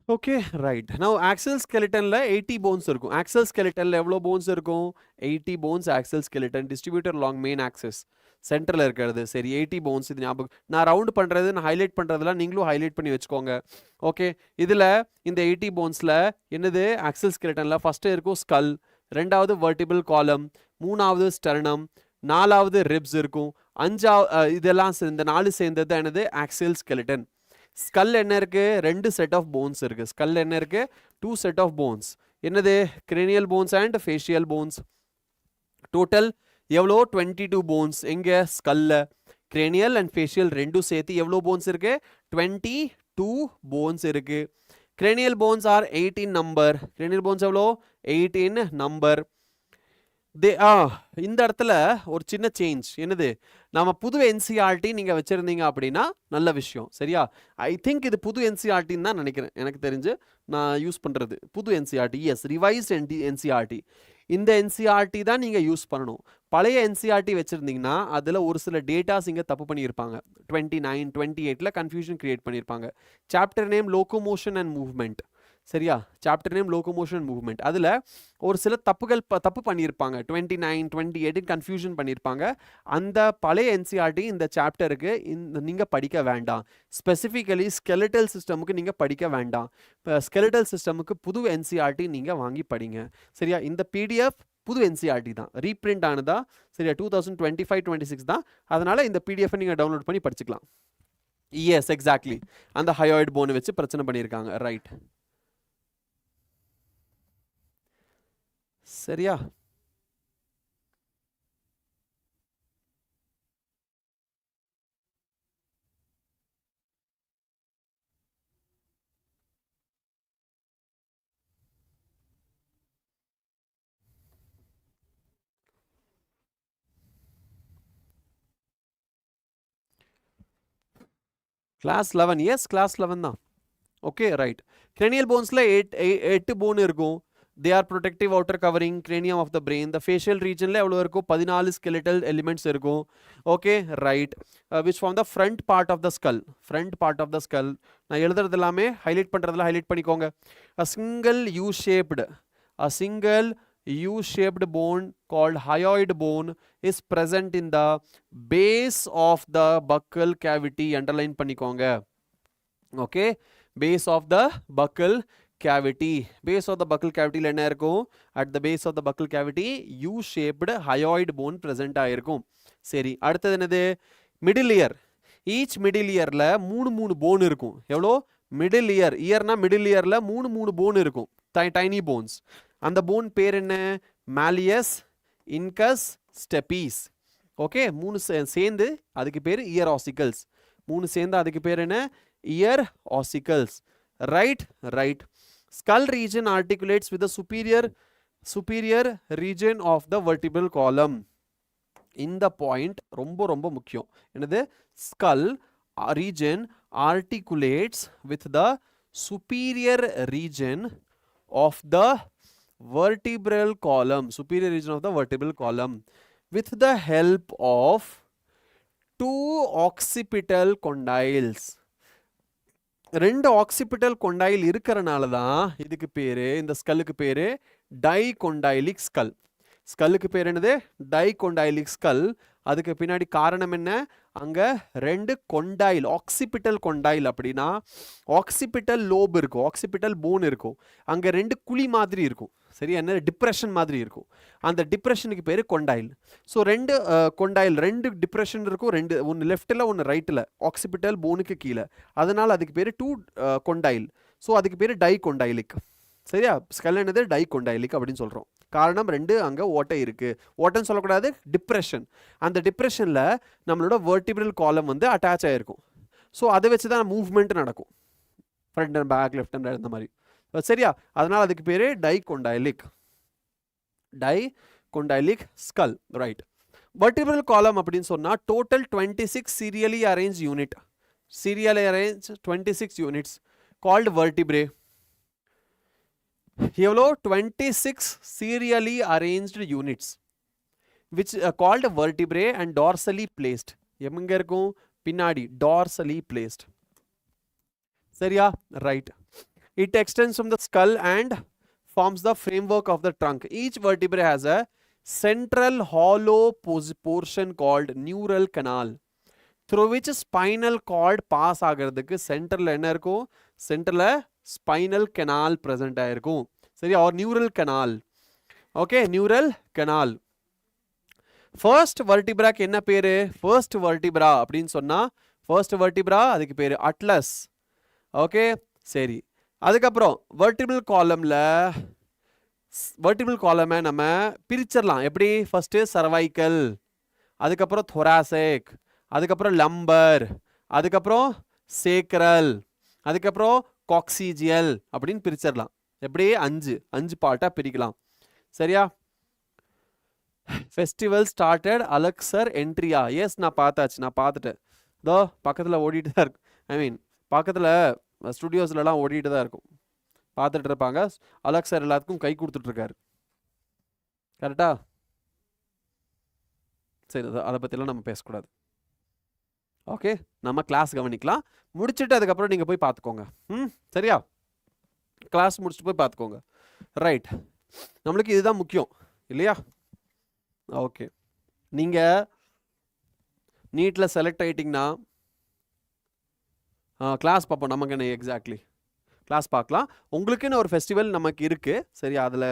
Okay, right. Now axial skeleton la 80 bones இருக்கும். Axial skeleton la எவ்வளோ bones இருக்கும்? 80 bones axial skeleton distributed along main axis. சென்டரில் இருக்கிறது சரி 80 bones இது ஞாபகம் நான் ரவுண்ட் பண்ணுறது நான் ஹைலைட் பண்ணுறதுலாம் நீங்களும் ஹைலைட் பண்ணி வச்சுக்கோங்க. ஓகே இதில் இந்த 80 போன்ஸில் என்னது ஆக்சில் ஸ்கெலட்டனில் ஃபஸ்ட்டு இருக்கும் ஸ்கல், ரெண்டாவது வெர்டிபிள் காலம், மூணாவது ஸ்டர்னம், நாலாவது ரிப்ஸ் இருக்கும், இதெல்லாம் இந்த 4 சேர்ந்தது என்னது ஆக்சில் ஸ்கெலட்டன். ஸ்கல் என்ன இருக்கு? 2 செட் ஆஃப் போன்ஸ் இருக்கு. ஸ்கல் என்ன இருக்கு? 2 செட் ஆஃப் போன்ஸ். என்னது? Cranial bones and facial bones. Total எவ்வளோ? 22 போன்ஸ். எங்க? ஸ்கல்ல. கிரேனியல் அண்ட் ஃபேஷியல் ரெண்டும் சேர்த்து எவ்வளோ போன்ஸ் இருக்கு? 22 போன்ஸ் இருக்கு. Cranial bones are 18 number. Cranial bones எவ்வளோ? 18 நம்பர். இந்த இடத்துல ஒரு சின்ன சேஞ்ச். என்னது? நம்ம புது என்சிஆர்டி நீங்க வச்சிருந்தீங்க அப்படின்னா நல்ல விஷயம். சரியா? ஐ திங்க் இது புது என்சிஆர்டின்னு தான் நினைக்கிறேன். எனக்கு தெரிஞ்சு நான் யூஸ் பண்றது புது என்சிஆர்டி. Yes, revised NCERT. இந்த என்சிஆர்டி தான் நீங்க யூஸ் பண்ணணும். பழைய என்சிஆர்டி வச்சிருந்தீங்கன்னா அதுல ஒரு சில டேட்டாஸ் இங்க தப்பு பண்ணியிருப்பாங்க. 29, 28ல கன்ஃபியூஷன் கிரியேட் பண்ணியிருப்பாங்க. Chapter name locomotion and movement. சரியா? Chapter name locomotion and movement. அதில் ஒரு சில தப்பு பண்ணியிருப்பாங்க. 29, 28 கன்ஃபியூஷன் பண்ணியிருப்பாங்க. அந்த பழைய என்சிஆர்டி இந்த சாப்டருக்கு நீங்கள் படிக்க வேண்டாம். ஸ்பெசிஃபிக்கலி ஸ்கெலட்டல் சிஸ்டமுக்கு நீங்கள் படிக்க வேண்டாம். இப்போ ஸ்கெலட்டல் சிஸ்டமுக்கு புது என்சிஆர்டி நீங்கள் வாங்கி படிங்க. சரியா? இந்த பிடிஎஃப் புது என்சிஆர்டி தான், ரீப்ரிண்ட் ஆனதா. சரியா? 2025-26 தான். அதனால் இந்த பிடிஎஃப் நீங்கள் டவுன்லோட் பண்ணி படிச்சுக்கலாம். Yes, exactly. அந்த ஹயோய்டு போனை வச்சு பிரச்சனை பண்ணியிருக்காங்க. ரைட். சரியா? கிளாஸ் 11. எஸ், கிளாஸ் 11 தான். Okay, right. கிரேனியல் போன்ஸ்ல 8 போன் இருக்கும். They are protective outer covering cranium of the brain. The facial region la evlo irukku 14 skeletal elements irukku. Okay, right. Which form the front part of the skull. Front part of the skull. Na eludradhu ellame highlight pandradhula highlight panikonga. A single U-shaped bone called hyoid bone is present in the base of the buccal cavity. Underline panikonga. Okay, base of the buccal cavity. Base of the buccal cavity la enna irukum? At the base of the buccal cavity U shaped hyoid bone present ஆயிருக்கும். சரி, அடுத்தது என்னது? Middle year. Each middle இயர்ல 3 phone இருக்கும். எவ்வளோ? Middle year. இயர்னா middle இயர்ல 3 phone இருக்கும். Tiny bones. அந்த போன் பேர் என்ன? மாலியஸ், இன்கஸ், ஸ்டெபீஸ். ஓகே, 3 சேர்ந்து அதுக்கு பேர் இயர் ஆசிக்கல்ஸ். 3 சேர்ந்து அதுக்கு பேர் என்ன? Ear ossicles. Right, right. Skull region articulates with the superior region of the vertebral column. இந்த பாயிண்ட் ரொம்ப முக்கியம். என்னது? skull region articulates with the superior region of the vertebral column. Superior region of the vertebral column with the help of 2 occipital condyles. 2 occipital condyle இருக்கறனால தான் இதுக்கு பேரு, இந்த ஸ்கல்லுக்கு பேரு டைகொண்டைலிக் ஸ்கல். ஸ்கல்லுக்கு பேர் என்னது? டைகொண்டைலிக் ஸ்கல். அதுக்கு பின்னாடி காரணம் என்ன? அங்க 2 கொண்டைல், ஆக்சிபிட்டல் கொண்டைல் அப்படின்னா ஆக்சிபிட்டல் லோப் இருக்கும், ஆக்சிபிட்டல் போன் இருக்கும். அங்க 2 குழி மாதிரி இருக்கும். சரி, என்ன? டிப்ரெஷன் மாதிரி இருக்கும். அந்த டிப்ரெஷனுக்கு பேரு கொண்டைல். ஸோ 2 கொண்டைல், 2 டிப்ரெஷன் இருக்கும். 2, ஒன்று லெஃப்டில் ஒன்று ரைட்டில், ஆக்சிபிட்டல் போனுக்கு கீழே. அதனால் அதுக்கு பேர் 2 கொண்டைல். ஸோ அதுக்கு பேர் டைகொண்டைலிக். சரியா? ஸ்கல் என்னது? டைகொண்டைலிக் அப்படின்னு சொல்கிறோம். காரணம் 2 அங்கே ஓட்டை இருக்குது. ஓட்டைன்னு சொல்லக்கூடாது, டிப்ரெஷன். அந்த டிப்ரெஷனில் நம்மளோட வெர்டிபிரல் காலம் வந்து அட்டாச் ஆகிருக்கும். ஸோ அதை வச்சு தான் மூவ்மெண்ட் நடக்கும், front and back, left and right, இந்த மாதிரி. சரியா? அதனால் அதுக்கு பேர் dicondylic, dicondylic skull. Right. Vertebral column அப்படின்னு சொன்னால் total 26 serially arrange unit. Serially arrange 26 units called vertebrae. எவ்வளோ? 26 serially arranged units which called vertebrae and dorsally placed. எங்க இருக்கும்? பின்னாடி, dorsally placed. சரியா? Right. It extends from the skull and forms the framework of the trunk. Each vertebrae has a central hollow portion called neural canal through which spinal cord pass ஆகிறதுக்கு சென்டர்ல என்ன இருக்கும், சென்டர்ல spinal canal present ஆயிருக்கும். சரி, or neural canal. Okay, neural canal. First வெர்டிப்ராக்கு என்ன பேரு, ஃபர்ஸ்ட் வெர்டிப்ரா அப்படின்னு சொன்னா ஃபர்ஸ்ட் வெர்டிப்ரா அதுக்கு பேரு அட்லஸ். ஓகே, சரி. அதுக்கப்புறம் வெர்டிபிள் காலமை நம்ம பிரிச்சிடலாம். எப்படி, ஃபர்ஸ்ட் சர்வைக்கல், அதுக்கப்புறம் thoracic, அதுக்கப்புறம் லம்பர், அதுக்கப்புறம் சேக்ரல், அதுக்கப்புறம் காக்சிஜியல் அப்படின்னு பிரிச்சிடலாம். எப்படி, அஞ்சு பார்ட்டா பிரிக்கலாம். சரியா? ஃபெஸ்டிவல் ஸ்டார்டட் அலெக்சர் என்ட்ரியா. எஸ், நான் பார்த்துட்டேன். இதோ பக்கத்தில் ஓடிட்டு தான் இருக்கு. ஐ மீன் பக்கத்தில் ஸ்டுடியோஸ்லாம் ஓடிட்டு தான் இருக்கும், பார்த்துட்டு இருப்பாங்க. அலெக்சர் எல்லாத்துக்கும் கை கொடுத்துட்ருக்காரு. கரெக்டா? சரி, அதை பற்றிலாம் நம்ம பேசக்கூடாது. ஓகே, நம்ம கிளாஸ் கவனிக்கலாம். முடிச்சுட்டு அதுக்கப்புறம் நீங்கள் போய் பார்த்துக்கோங்க. சரியா? கிளாஸ் முடிச்சுட்டு போய் பார்த்துக்கோங்க. ரைட், நம்மளுக்கு இதுதான் முக்கியம் இல்லையா? ஓகே, நீங்கள் நீட்டில் செலக்ட் ஆகிட்டிங்கன்னா கிளாஸ் பார்ப்போம். நமக்கு என்ன எக்ஸாக்ட்லி கிளாஸ் பார்க்கலாம். உங்களுக்குன்னு ஒரு ஃபெஸ்டிவல் நமக்கு இருக்குது. சரி, அதில்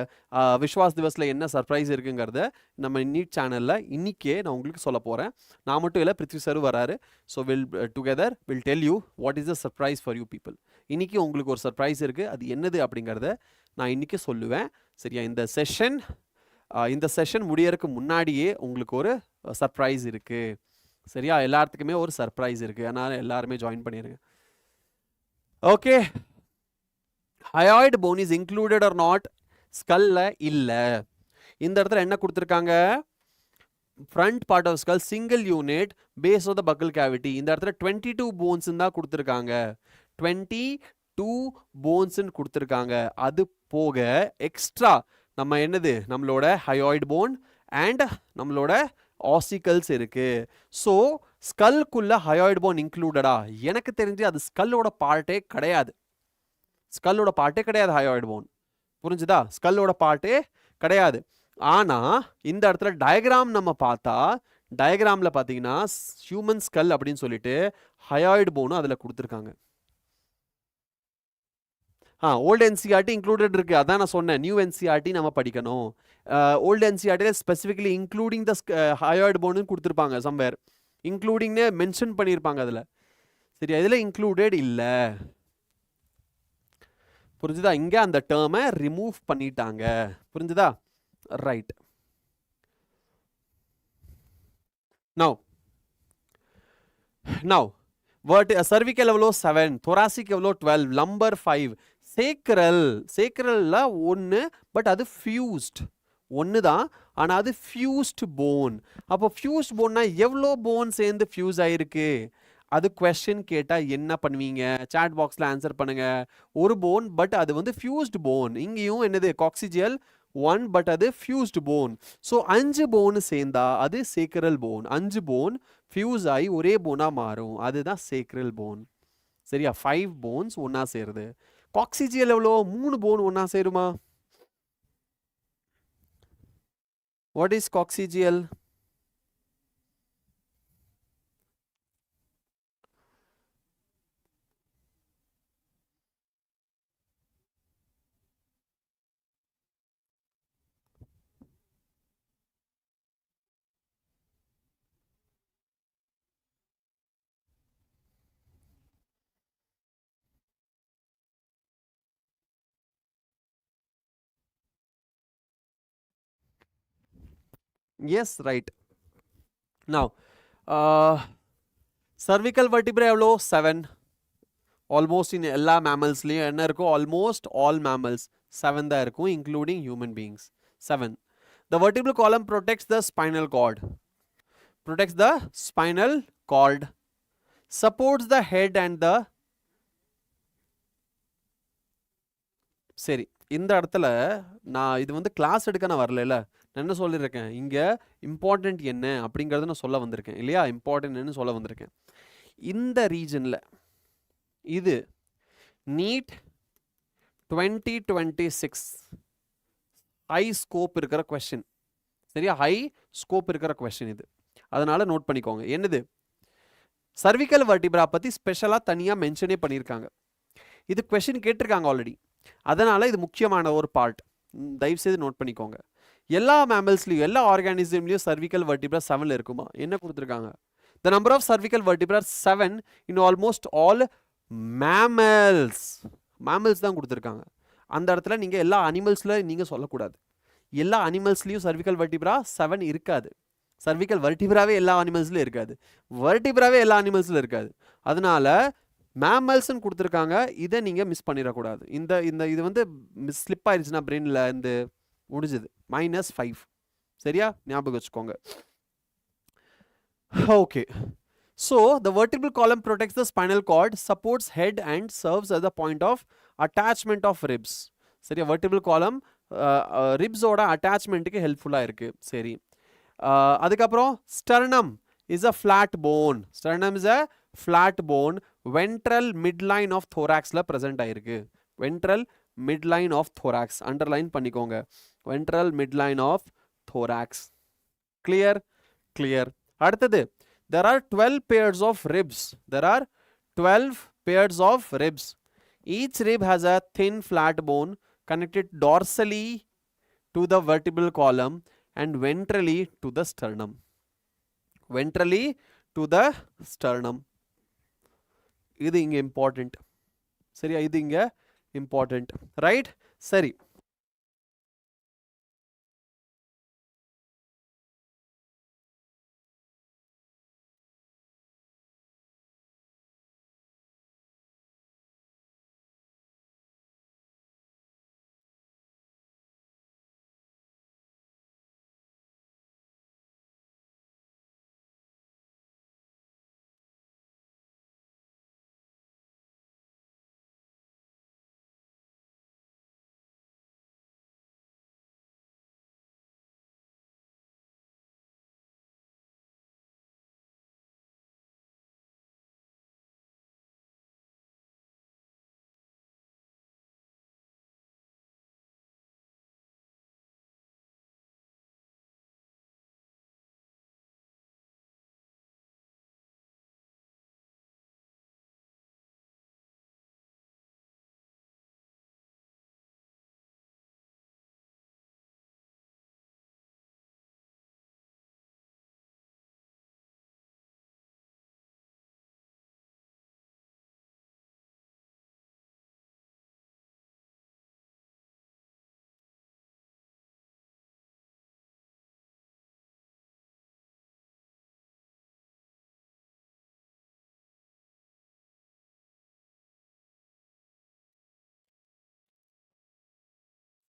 விஸ்வாஸ் திவஸில் என்ன சர்ப்ரைஸ் இருக்குங்கிறத நம்ம நீட் சேனலில் இன்றைக்கே நான் உங்களுக்கு சொல்ல போகிறேன். நான் மட்டும் இல்லை, பிருத்வி சார் வராரு. So together will tell you what is the surprise for you people. இன்றைக்கி உங்களுக்கு ஒரு சர்ப்ரைஸ் இருக்குது. அது என்னது அப்படிங்கிறத நான் இன்றைக்கி சொல்லுவேன். சரியா? இந்த செஷன் முடியறதுக்கு முன்னாடியே உங்களுக்கு ஒரு சர்ப்ரைஸ் இருக்குது. சரியா? எல்லாத்துக்குமே ஒரு சர்ப்ரைஸ் இருக்குது. அதனால் எல்லாருமே ஜாயின் பண்ணிடுங்க. Okay, hyoid bone is included or not? ஸ்கல்ல இல்லை. இந்த இடத்துல என்ன கொடுத்துருக்காங்க, front part of skull single unit base of the buccal cavity. இந்த இடத்துல 22 போன்ஸ் தான் கொடுத்துருக்காங்க. 22 போன்ஸ் கொடுத்துருக்காங்க. அது போக எக்ஸ்ட்ரா நம்ம என்னது, நம்மளோட ஹயாய்டு போன் அண்ட் நம்மளோட ஆசிக்கல்ஸ் இருக்கு. ஸோ ஸ்கல்குள்ள ஹயாய்டு போன் இன்க்ளூடடா? எனக்கு தெரிஞ்சு அது ஸ்கல்லோட பார்ட்டே கிடையாது. Hyoid bone. புரிஞ்சுதா? ஸ்கல்லோட பார்ட்டே கிடையாது. ஆனா இந்த இடத்துல டயக்ராம் நம்ம பார்த்தா, டயக்ராம்ல பார்த்தீங்கன்னா ஹியூமன் ஸ்கல் அப்படின்னு சொல்லிட்டு ஹயாய்டு போனும் அதில் கொடுத்துருக்காங்க. ஓல்டு என்சிஆர்டி இன்க்ளூடட் இருக்கு. அதான் நான் சொன்னேன், நியூ என்சிஆர்டி நம்ம படிக்கணும். ஓல்டு என்சிஆர்டியில் ஸ்பெசிஃபிக்லி இன்க்ளூடிங் த ஹயாய்டு போன்னு கொடுத்துருப்பாங்க. சம்வேர் இன்க்ளூடிங்னு மென்ஷன் பண்ணியிருப்பாங்க அதில். சரியா? இதில் இன்க்ளூடட் இல்லை. புரிஞ்சுதா? இங்கே அந்த டேர்மை ரிமூவ் பண்ணிட்டாங்க. புரிஞ்சுதா? ரைட். நவ் cervical எவ்வளோ 7, thoracic எவ்வளோ 12, lumbar 5, சேக்ரல்ல 1, பட் அது ஃபியூஸ்ட் 1 தான். ஆனால் அது ஃபியூஸ்ட் போன். அப்போ ஃபியூஸ்ட் போன்னா எவ்வளோ போன் சேர்ந்து ஃபியூஸ் ஆயிருக்கு? அது கொஸ்டின் கேட்டால் என்ன பண்ணுவீங்க? சாட் பாக்ஸில் ஆன்சர் பண்ணுங்க. ஒரு போன், பட் அது வந்து ஃபியூஸ்டு போன். இங்கேயும் என்னது, காக்சிஜியல் 1, பட் அது ஃபியூஸ்டு போன். ஸோ 5 போன் சேர்ந்தா அது சேக்ரல் போன். 5 போன் ஃபியூஸ் ஆகி ஒரே போனாக மாறும். அதுதான் சேக்ரல் போன். சரியா? 5 போன்ஸ் ஒன்றா சேருது. காக்சிஜியல் எவ்வளோ? 3 போன் ஒன்றா சேருமா? What is coccygeal? Yes, right. Now, cervical vertebrae எவ்வளோ? 7. ஆல்மோஸ்ட் இன் எல்லா மேமல்ஸ்லையும் என்ன இருக்கும்? ஆல்மோஸ்ட் ஆல் மேமல்ஸ் 7 தான் இருக்கும், including human beings. 7. The vertebral column protects the spinal cord. Supports the head and the... சரி, இந்த இடத்துல நான் இது வந்து கிளாஸ் எடுக்க நான் வரல. நான் என்ன சொல்லியிருக்கேன், இங்கே இம்பார்ட்டண்ட் என்ன அப்படிங்கிறத நான் சொல்ல வந்திருக்கேன் இல்லையா? இம்பார்ட்டன்ட்னு சொல்ல வந்திருக்கேன். இந்த ரீஜனில் இது நீட் 2026 ஹை ஸ்கோப் இருக்கிற கொஸ்டின். சரியா, ஹை ஸ்கோப் இருக்கிற கொஸ்டின் இது, அதனால நோட் பண்ணிக்கோங்க. என்னது, சர்விக்கல் வர்டிப்ரா பற்றி ஸ்பெஷலாக தனியாக மென்ஷனே பண்ணியிருக்காங்க. இது கொஸ்டின் கேட்டிருக்காங்க ஆல்ரெடி, அதனால் இது முக்கியமான ஒரு பார்ட், தயவுசெய்து நோட் பண்ணிக்கோங்க. எல்லா மேமல்ஸ்லையும் எல்லா ஆர்கானிசம்லையும் சர்விக்கல் வர்டிப்ரா 7 இருக்குமா? என்ன கொடுத்துருக்காங்க? The number of cervical vertebrae are 7 in almost all mammals. Mammals தான் கொடுத்துருக்காங்க. அந்த இடத்துல நீங்கள் எல்லா அனிமல்ஸில் நீங்கள் சொல்லக்கூடாது. எல்லா அனிமல்ஸ்லையும் சர்விக்கல் வர்டிப்ரா 7 இருக்காது. சர்விக்கல் வர்டிப்ராவே எல்லா அனிமல்ஸ்லையும் இருக்காது, வர்டிப்ராவே எல்லா அனிமல்ஸில் இருக்காது. அதனால மேமல்ஸ்ன்னு கொடுத்துருக்காங்க, இதை நீங்கள் மிஸ் பண்ணிடக்கூடாது. இது வந்து ஸ்லிப் ஆயிடுச்சுன்னா பிரெயினில் இந்த முடிஞ்சுது, -5. சரியா, ஞாபகம் வச்சுக்கோங்க. Okay, so the vertebral column protects the spinal cord, supports head and serves as a point of attachment of ribs. சரியா, vertebral column ribs ஓட attachmentக்கு ஹெல்ப்ஃபுல்லா இருக்கு. சரி, அதுக்கப்புறம் sternum is a flat bone. Sternum is a flat bone. Ventral midline of thoraxல present ஆயிருக்கு. Ventral midline of thorax underline பண்ணிக்கோங்க. Ventral midline of thorax. Clear? Clear. அடுத்தது, there are 12 pairs of ribs. There are 12 pairs of ribs. Each rib has a thin flat bone connected dorsally to the vertebral column and ventrally to the sternum. Ventrally to the sternum. இது இங்க important. சரியா, இது இங்க important. Right? சரி,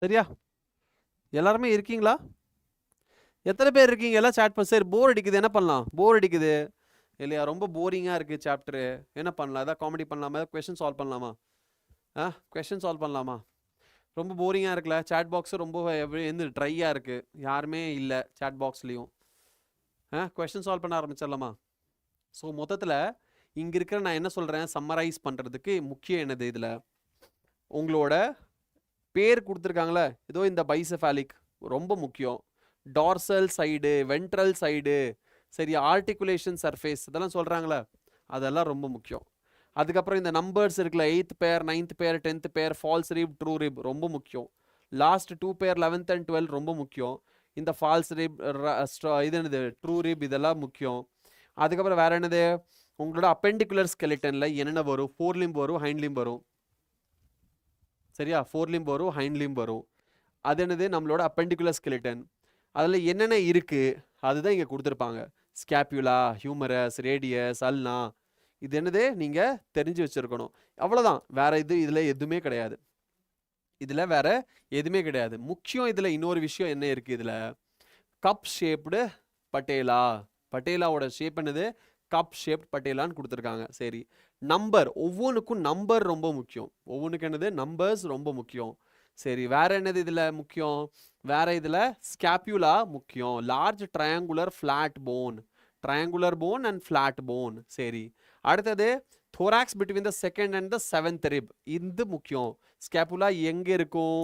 சரியா, எல்லாருமே இருக்கீங்களா? எத்தனை பேர் இருக்கீங்க? எல்லாம் சாட் பண்ண. சரி, போர் அடிக்குது, என்ன பண்ணலாம்? போர் அடிக்குது இல்லையா, ரொம்ப போரிங்காக இருக்குது சாப்டரு, என்ன பண்ணலாம்? ஏதாவது காமெடி பண்ணலாமா? ஏதாவது கொஷின் சால்வ் பண்ணலாமா? கொஷின் சால்வ் பண்ணலாமா? ரொம்ப போரிங்காக இருக்குல்ல, சாட் பாக்ஸு ரொம்ப எந்த ட்ரையாக இருக்குது, யாருமே இல்லை சாட் பாக்ஸ்லேயும். கொஷின் சால்வ் பண்ண ஆரம்பிச்சிடலாமா? ஸோ மொத்தத்தில் இங்கே இருக்கிற நான் என்ன சொல்கிறேன், சம்மரைஸ் பண்ணுறதுக்கு முக்கியம் என்னது, இதில் உங்களோட பேர் கொடுத்துருக்காங்களே, ஏதோ இந்த பைசெஃபாலிக் ரொம்ப முக்கியம், டார்சல் சைடு, வென்ட்ரல் சைடு, சரி, ஆர்டிகுலேஷன் சர்ஃபேஸ் இதெல்லாம் சொல்கிறாங்களே, அதெல்லாம் ரொம்ப முக்கியம். அதுக்கப்புறம் இந்த நம்பர்ஸ் இருக்குல்ல, 8th pair, 9th pair, 10th pair, false rib, true rib ரொம்ப முக்கியம். லாஸ்ட் 2 pair 11th and 12 ரொம்ப முக்கியம். இந்த ஃபால்ஸ் ரிப், இது என்னது, ட்ரூ ரிப், இதெல்லாம் முக்கியம். அதுக்கப்புறம் வேற என்னது, உங்களோட அப்பெண்டிகுலர் ஸ்கெலிட்டனில் என்னென்ன வரும், 4 limb வரும், ஹைண்ட் லிம்ப் வரும். சரியா, 4 limb வரும், ஹைண்ட் லிம்ப் வரும். அது என்னது, நம்மளோட அப்பெண்டிகுலர் ஸ்கெலிட்டன். அதில் என்னென்ன இருக்குது அதுதான் இங்கே கொடுத்துருப்பாங்க. ஸ்கேப்யூலா, ஹியூமரஸ், ரேடியஸ், அல்னா, இது என்னது நீங்கள் தெரிஞ்சு வச்சுருக்கணும். அவ்வளோதான், வேறு இதில் எதுவுமே கிடையாது. இதில் வேறு எதுவுமே கிடையாது. முக்கியம் இதில் இன்னொரு விஷயம் என்ன இருக்குது, இதில் கப் ஷேப்டு பட்டேலா, பட்டேலாவோட ஷேப் என்னது, கப் ஷேப்ட் பட்டேலான்னு கொடுத்துருக்காங்க. சரி, நம்பர், ஒவ்வொன்றுக்கும் நம்பர் ரொம்ப முக்கியம். ஒவ்வொன்றுக்கு என்னது, நம்பர்ஸ் ரொம்ப முக்கியம். சரி, வேற என்னது இதில் முக்கியம், வேற இதில் ஸ்கேப்யூலா முக்கியம். Large triangular flat phone, triangular phone and flat phone. சரி, அடுத்தது thorax between the second and the seventh rib. இது முக்கியம். Scapula எங்க இருக்கும்?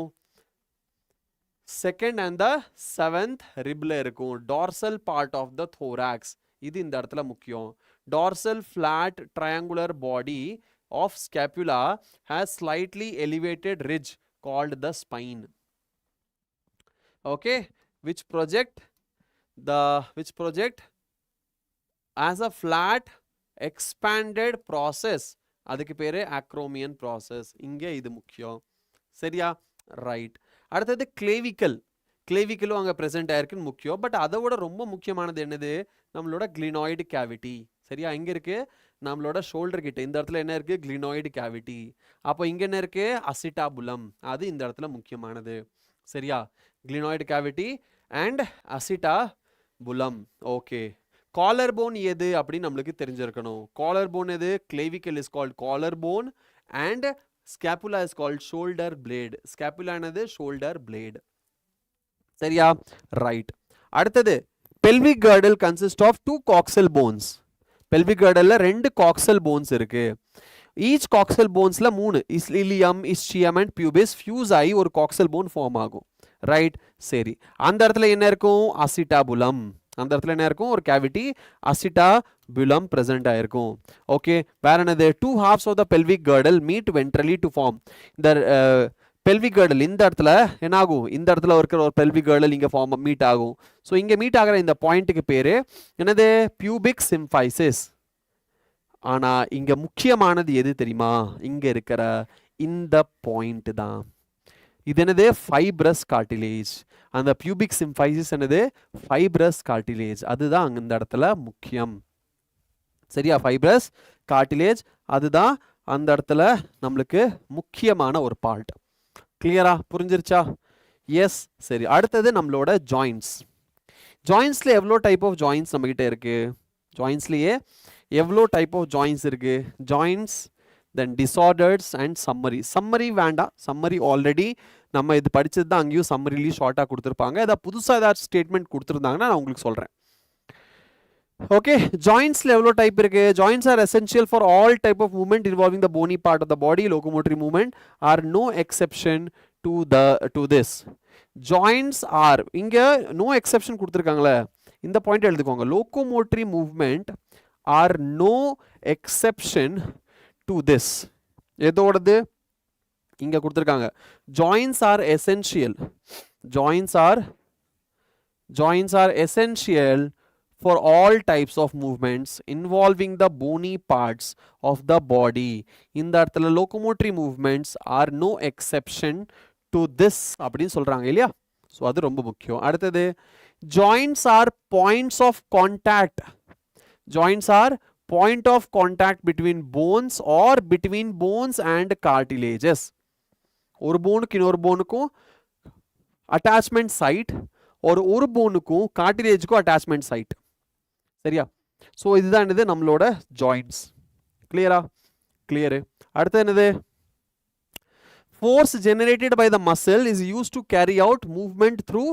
Second and the seventh ribல இருக்கும். Dorsal part of the thorax. இது இந்த இடத்துல முக்கியம். Dorsal flat triangular body of scapula has slightly elevated ridge called the spine. Okay, which project as a flat expanded process. அதுக்கு பேரு acromion process. இங்க இது முக்கியம். சரியா? ரைட். அடுத்தது கிளேவிக்கலும் அங்க பிரசன்ட் ஆயிருக்குன்னு முக்கியம். பட் அதை விட ரொம்ப முக்கியமானது என்னது? நம்மளோட கிளினாய்டு கேவிட்டி. சரியா? இங்க இருக்கு நம்மளோட ஷோல்டர் கிட்ட இந்த இடத்துல என்ன இருக்கு? கிளினாய்டு கேவிட்டி. அப்போ இங்க என்ன இருக்கு? அசிட்டாபுலம். அது இந்த இடத்துல முக்கியமானது. சரியா? Glenoid cavity and acetabulum. Okay. Collar bone எது அப்படின்னு நம்மளுக்கு தெரிஞ்சிருக்கணும். காலர் போன் எது? Clavicle is called collar bone and scapula is called shoulder blade. Scapula என்னது? Shoulder blade. சரியா? ரைட். அடுத்தது pelvic girdle consists of two coxal bones. pelvic girdleல ரெண்டு coxal bones இருக்கு. each coxal bonesல மூணு ilium, ischium and pubis fuse ஆகி ஒரு coxal bone form ஆகும். ரைட். சரி, அந்த இடத்துல என்ன இருக்கும்? அசிட்டாபுலம். அந்த இடத்துல என்ன இருக்கும்? ஒரு கேவிட்டி அசிட்டாபுலம் present ஆயிருக்கும். ஓகே. வேற என்னது? two halves of the pelvic girdle meet ventrally to form. இந்த pelvic girdle இந்த இடத்துல என்ன ஆகும்? இந்த இடத்துல இருக்கிற ஒரு pelvic girdle இங்க ஃபார்ம் மீட் ஆகும். ஸோ இங்க மீட் ஆகிற இந்த பாயிண்ட்டுக்கு பேரு என்னது? பியூபிக் சிம்ஃபைசிஸ். ஆனா இங்க முக்கியமானது எது தெரியுமா? இங்க இருக்கிற இந்த பாயிண்ட் தான். இது என்னது? Fibrous cartilage. அந்த பியூபிக் சிம்ஃபைசிஸ் என்னது? Fibrous cartilage. அதுதான் அங்க இந்த இடத்துல முக்கியம். சரியா? ஃபைப்ரஸ் கார்டிலேஜ் அதுதான் அந்த இடத்துல நம்மளுக்கு முக்கியமான ஒரு பார்ட். கிளியரா? புரிஞ்சிருச்சா? எஸ். சரி, அடுத்தது நம்மளோட ஜாயின்ட்ஸ். ஜாயின்ட்ஸ்ல எவ்வளோ டைப் ஆஃப் ஜாயின்ட்ஸ் நம்ம கிட்ட இருக்கு? ஜாயின்ட்ஸ்லயே எவ்வளோ டைப் ஆஃப் ஜாயின்ட்ஸ் இருக்கு? Joints, then disorders and summary. Summary வேண்டாம், சம்மரி ஆல்ரெடி நம்ம இது படிச்சது தான். அங்கேயும் சம்மரிலையும் ஷார்ட்டாக கொடுத்துருப்பாங்க. ஏதாவது புதுசாக ஏதாச்சும் ஸ்டேட்மெண்ட் கொடுத்துருந்தாங்கன்னா நான் உங்களுக்கு சொல்கிறேன். ஓகே. ஜாயின்ட்ஸ்ல எவ்வளோ டைப் இருக்கு? Joints are essential for all type of movement involving the bony part of the body. Locomotory movement are no exception to this. Joints are இங்க நோ எக்ஸெப்ஷன் கொடுத்துருக்காங்களே, இந்த பாயிண்ட் எழுதுக்கோங்க. Locomotory movement are no exception to this. எதோடது? இங்க கொடுத்துருக்காங்க. Joints are essential. Joints are essential for all types of movements involving the bony parts of the body. இந்த இடத்துல locomotory movements are no exception to this அப்படின்னு சொல்றாங்க இல்லையா? So அது ரொம்ப முக்கியம். அடுத்தது joints are points of contact. Joints are point of contact between bones or between bones and cartilages. ஒரு போனுக்கு இன்னொரு போனுக்கும் அட்டாச்மெண்ட் சைட், ஒரு போனுக்கும் கார்டிலேஜுக்கும் அட்டாச்மெண்ட் சைட். சரியா? ஸோ இதுதான் என்னது? நம்மளோட ஜாயின்ட்ஸ். கிளியரா? கிளியரு. அடுத்து என்னது? Force generated by the muscle is use to carry out movement through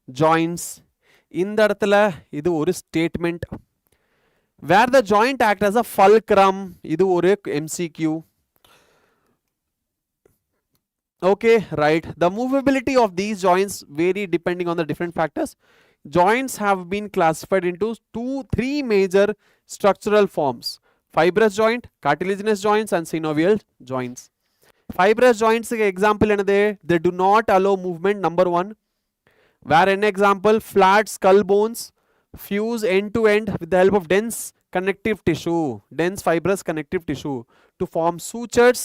joints. இந்த இடத்துல இது ஒரு statement. Where the joint act as a fulcrum. இது ஒரு MCQ. Okay, right. The movability of these joints vary depending on the different factors. Joints have been classified into three major structural forms: fibrous joint, cartilaginous joints and synovial joints. Fibrous joints example என்னது? They do not allow movement. Number one. Where an example, flat skull bones fuse end to end with the help of dense connective tissue, dense fibrous connective tissue to form sutures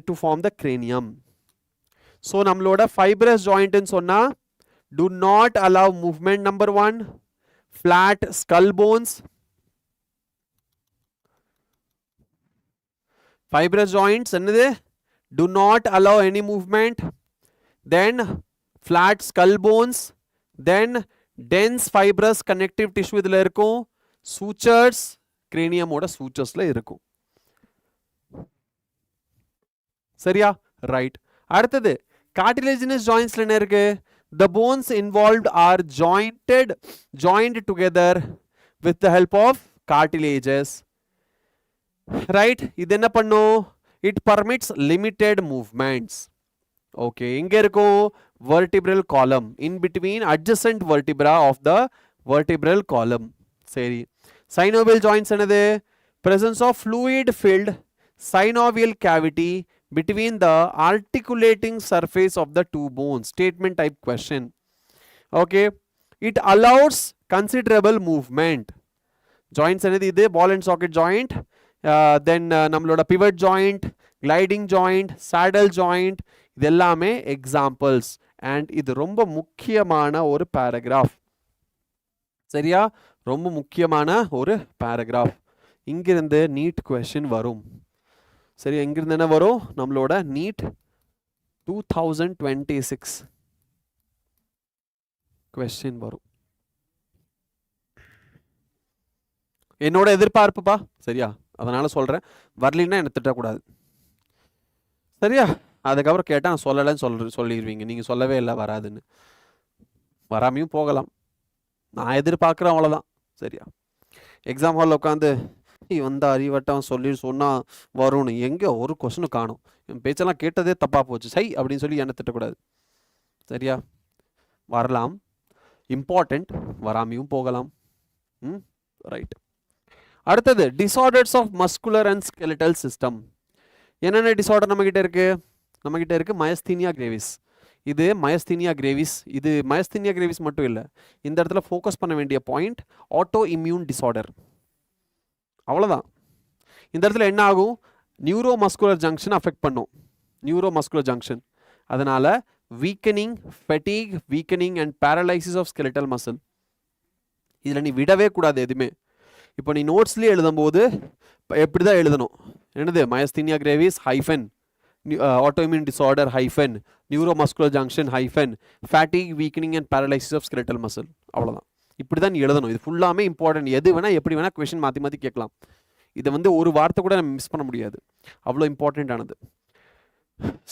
to form the cranium. So நம்மளோட fibrous joint ன்னு சொன்னா do not allow movement. Number one. Flat skull bones. Fibrous joints என்னது? Do not allow any movement. Then flat skull bones. Then dense fibrous connective tissue இதுல இருக்கும். Sutures, cranium ஓட suturesல இருக்கும். சரியா? Right. அடுத்தது cartilaginous jointsல என்ன இருக்கு? The bones involved are joined together with the help of cartilages. right? இது என்ன பண்ணும்? It permits limited movements. Okay, இங்க இருக்கும் vertebral column in between adjacent vertebra of the vertebral column. சரி, synovial joints என்னது? Presence of fluid filled synovial cavity between the articulating surface of the two bones. Statement type question. Okay, it allows considerable movement. Joints என்னது? இது ball and socket joint, then நம்மளோட pivot joint, gliding joint, saddle joint, இது எல்லாமே examples. And இது ரொம்ப முக்கியமான ஒரு paragraph. சரியா? ரொம்ப முக்கியமான ஒரு பேராகிராஃப். இங்கிருந்து நீட் கொஸ்டின் வரும். சரியா? இங்கிருந்து என்ன வரும்? நம்மளோட நீட் 2026 கொஸ்டின் வரும். என்னோட எதிர்பார்ப்புப்பா. சரியா? அதனால சொல்றேன், வரலின்னா என்ன திட்டக்கூடாது. சரியா? அதுக்கப்புறம் கேட்டால் நான் சொல்லலைன்னு சொல்லிடுவீங்க, நீங்கள் சொல்லவே இல்லை வராதுன்னு. வராமையும் போகலாம், நான் எதிர்பார்க்குறேன், அவ்வளோதான். சரியா? எக்ஸாம் ஹாலில் உட்காந்து வந்த அறிவட்டம் சொல்லி சொன்னால் வரும்னு எங்கே ஒரு கொஸ்டின் காணும். என் பேச்செல்லாம் கேட்டதே தப்பாக போச்சு சை அப்படின்னு சொல்லி என்ன திட்டக்கூடாது. சரியா? வரலாம், இம்பார்ட்டண்ட், வராமையும் போகலாம். ரைட். அடுத்தது disorders of muscular and skeletal system. என்னென்ன டிஸார்டர் நம்மக்கிட்ட இருக்குது? Myasthenia gravis. இது மயஸ்தீனியா கிரேவிஸ். இது மயஸ்தீனியா கிரேவிஸ் மட்டும் இல்லை, இந்த இடத்துல ஃபோக்கஸ் பண்ண வேண்டிய பாயிண்ட் ஆட்டோ இம்யூன் டிஸார்டர். அவ்வளோதான். இந்த இடத்துல என்ன ஆகும்? நியூரோ மஸ்குலர் ஜங்ஷன் அஃபெக்ட் பண்ணும். Neuro muscular junction. அதனால் weakening, fatigue, weakening and paralysis of skeletal muscle. இதில் நீ விடவே கூடாது எதுவுமே. இப்போ நீ நோட்ஸ்லேயே எழுதும்போது எப்படி தான் எழுதணும்? என்னது? Myasthenia gravis hyphen autoimmune disorder hyphen neuromuscular junction hyphen fatigue weakening and paralysis of skeletal muscle. அவ்வளோதான். இப்படி தான் நீ எழுதணும். இது ஃபுல்லாமே இம்பார்ட்டன்ட். எது வேணால் எப்படி வேணால் கொஷின் மாற்றி மாற்றி கேட்கலாம். இதை வந்து ஒரு வார்த்தை கூட நம்ம மிஸ் பண்ண முடியாது, அவ்வளோ இம்பார்ட்டண்ட்டானது.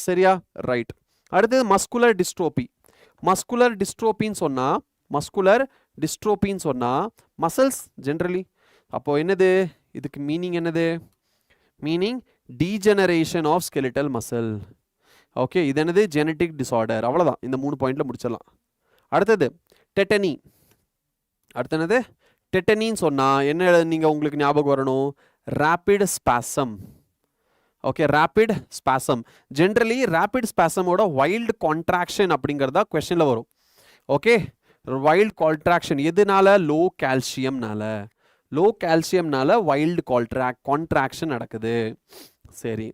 சரியா? ரைட். அடுத்தது மஸ்குலர் டிஸ்ட்ரோபி. மஸ்குலர் டிஸ்ட்ரோபின்னு சொன்னால் மசில்ஸ் ஜென்ரலி. அப்போது என்னது இதுக்கு மீனிங்? என்னது meaning? Degeneration of skeletal muscle. Okay, இது என்னது? Genetic disorder. அவ்வளோதான். இந்த 3 பாயிண்டில் முடிச்சிடலாம். அடுத்தது டெட்டனி. அடுத்து என்னது? டெட்டனின்னு சொன்னால் என்ன நீங்கள் உங்களுக்கு ஞாபகம் வரணும்? Rapid spasm. Okay, rapid spasm. Generally rapid ஸ்பாசமோட வைல்டு கான்ட்ராக்ஷன் அப்படிங்கிறதா கொஸ்டினில் வரும். ஓகே, வைல்டு கான்ட்ராக்ஷன் எதுனால? லோ கால்சியம்னால வைல்டு கான்ட்ராக்ஷன் நடக்குது. சரி,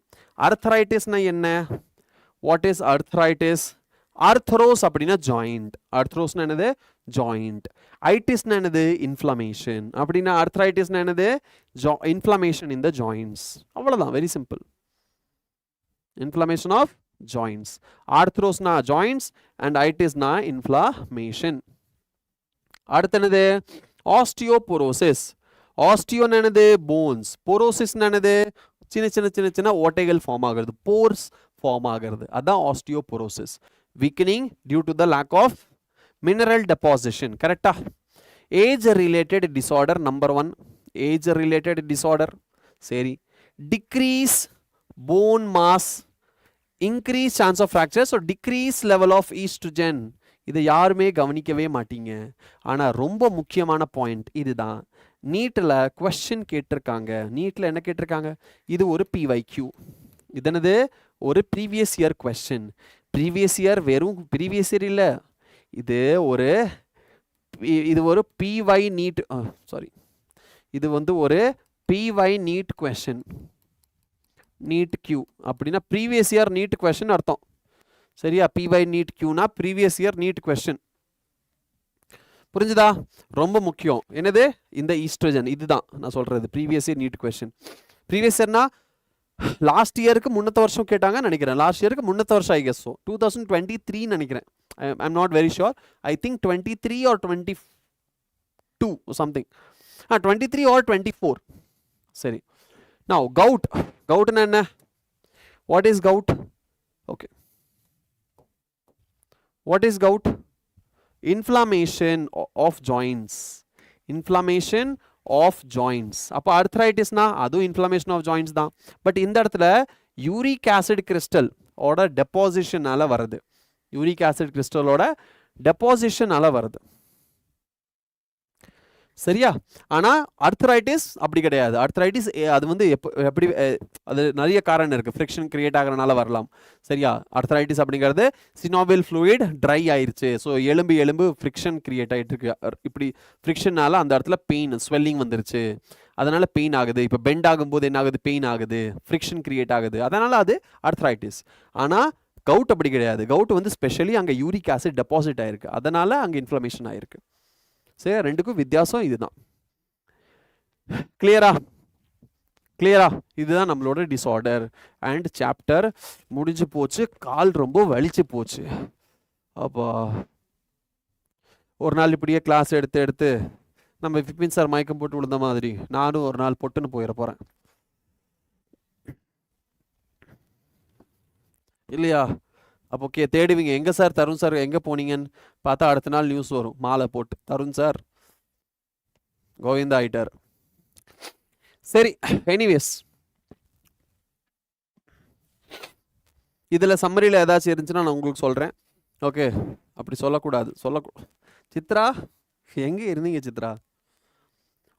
அர்த்ரைட்டிஸ்னா என்ன? What is அர்த்ரைட்டிஸ்? ஆர்த்ரோஸ் அப்படின்னா ஜாயிண்ட். ஆர்த்ரோஸ்னா என்னது? ஜாயிண்ட். ஐட்டிஸ்னா என்னது? இன்ஃப்ளமேஷன். அப்படின்னா அர்த்ரைட்டிஸ்னா என்னது? Inflammation in the joints. அவ்வளோதான், very simple. Inflammation of joints. ஆர்த்ரோஸ்னா ஜாயிண்ட்ஸ் அண்ட் ஐட்டிஸ்னா இன்ஃப்ளமேஷன். அடுத்து என்னது? ஆஸ்டியோபோரோசிஸ். ஆஸ்டியோன்னு என்னது? போன்ஸ். போரோசிஸ்னா என்னது? சின்ன ஓட்டைகள் ஃபார்ம் ஆகிறது, போர்ஸ் ஃபார்ம் ஆகிறது. அதான் osteoporosis. Weakening due to the lack of mineral deposition. கரெக்டா? Age related disorder number 1. Age related disorder. சரி, decrease bone mass, increase chance of fracture. So decrease level of estrogen. இதை யாருமே கவனிக்கவே மாட்டீங்க, ஆனால் ரொம்ப முக்கியமான பாயிண்ட் இதுதான். நீட்டில் கொஸ்டின் கேட்டிருக்காங்க. நீட்டில் என்ன கேட்டிருக்காங்க? இது ஒரு பிவைக்யூ. இது என்னது? ஒரு previous year question. Previous year வெறும் ப்ரீவியஸ் இயர் இல்லை, இது ஒரு பிவை நீட், சாரி, இது வந்து ஒரு PY NEET question. NEET Q அப்படின்னா ப்ரீவியஸ் இயர் நீட் கொஸ்டின் அர்த்தம். சரியா? பிவை நீட் கியூனா ப்ரீவியஸ் இயர் நீட் கொஸ்டின். புரிஞ்சுதா? ரொம்ப முக்கியம். என்னது? இந்த ஈஸ்ட்ரோஜன். இதுதான் நான் சொல்றது previous year NEET question. Previous இயர்னா லாஸ்ட் இயருக்கு முன்னத்த வருஷம் கேட்டாங்கன்னு நினைக்கிறேன். லாஸ்ட் இயருக்கு முன்னத்த வருஷம் ஐ கெஸ். 2023 நினைக்கிறேன். I am not very sure. I think 23 or 22 சம்திங். 23 or 24. சரி. Now gout. கவுட்னா என்ன? What is gout? Okay, what is gout? Inflammation of joints. Inflammation of joints. அப்போ அர்த்ரைட்டிஸ்னா அதுவும் இன்ஃப்ளமேஷன் ஆஃப் ஜாயின்ட்ஸ் தான். பட் இந்த இடத்துல யூரிக் ஆசிட் கிறிஸ்டல் ஓட டெபாசிஷனால வருது. யூரிக் ஆசிட் கிறிஸ்டலோட டெபாசிஷனால வருது. சரியா? ஆனா அர்த்ரைட்டிஸ் அப்படி கிடையாது. அர்த்ரைட்டிஸ் அது வந்து எப்படி அது நிறைய காரணம் இருக்கு. ஃப்ரிக்ஷன் கிரியேட் ஆகிறனால வரலாம். சரியா? அர்த்ரைட்டிஸ் அப்படிங்கிறது சினோவில் ஃப்ளூயிட் ட்ரை ஆயிருச்சு. ஸோ எலும்பு ஃப்ரிக்ஷன் கிரியேட் ஆகிட்டு இருக்கு. இப்படி ஃப்ரிக்ஷனால அந்த இடத்துல பெயின் ஸ்வெல்லிங் வந்துருச்சு, அதனால பெயின் ஆகுது. இப்போ பெண்ட் ஆகும்போது என்ன ஆகுது? பெயின் ஆகுது, ஃப்ரிக்ஷன் கிரியேட் ஆகுது, அதனால அது அர்த்ரைட்டிஸ். ஆனால் கவுட் அப்படி கிடையாது. கவுட் வந்து ஸ்பெஷலி அங்கே யூரிக் ஆசிட் டெபாசிட் ஆயிருக்கு, அதனால அங்கே இன்ஃப்ளமேஷன் ஆயிருக்கு. சரி, ரெண்டுக்கும் வித்தியாசம் இதுதான். கிளியரா? கிளியரா? இதுதான் நம்மளோட டிஸார்டர். அண்ட் சாப்டர் முடிஞ்சு போச்சு. கால் ரொம்ப வலிச்சு போச்சு. அப்போ ஒரு நாள் இப்படியே கிளாஸ் எடுத்து நம்ம விபின் சார் மயக்கம் போட்டு விழுந்த மாதிரி நானும் ஒரு நாள் பொட்டுன்னு போயிட போறேன் இல்லையா? அப்போ தேடுவீங்க, எங்க சார் தருண் சார் எங்க போனீங்கன்னு பார்த்தா அடுத்த நாள் நியூஸ் வரும் மாலை போட்டு, தருண் சார் கோவிந்தா ஆயிட்டார். சரி, எனிவேஸ் இதில் சம்மரியில் ஏதாச்சும் இருந்துச்சுன்னா நான் உங்களுக்கு சொல்கிறேன். ஓகே, அப்படி சொல்லக்கூடாது. சித்ரா எங்கே இருந்தீங்க சித்ரா?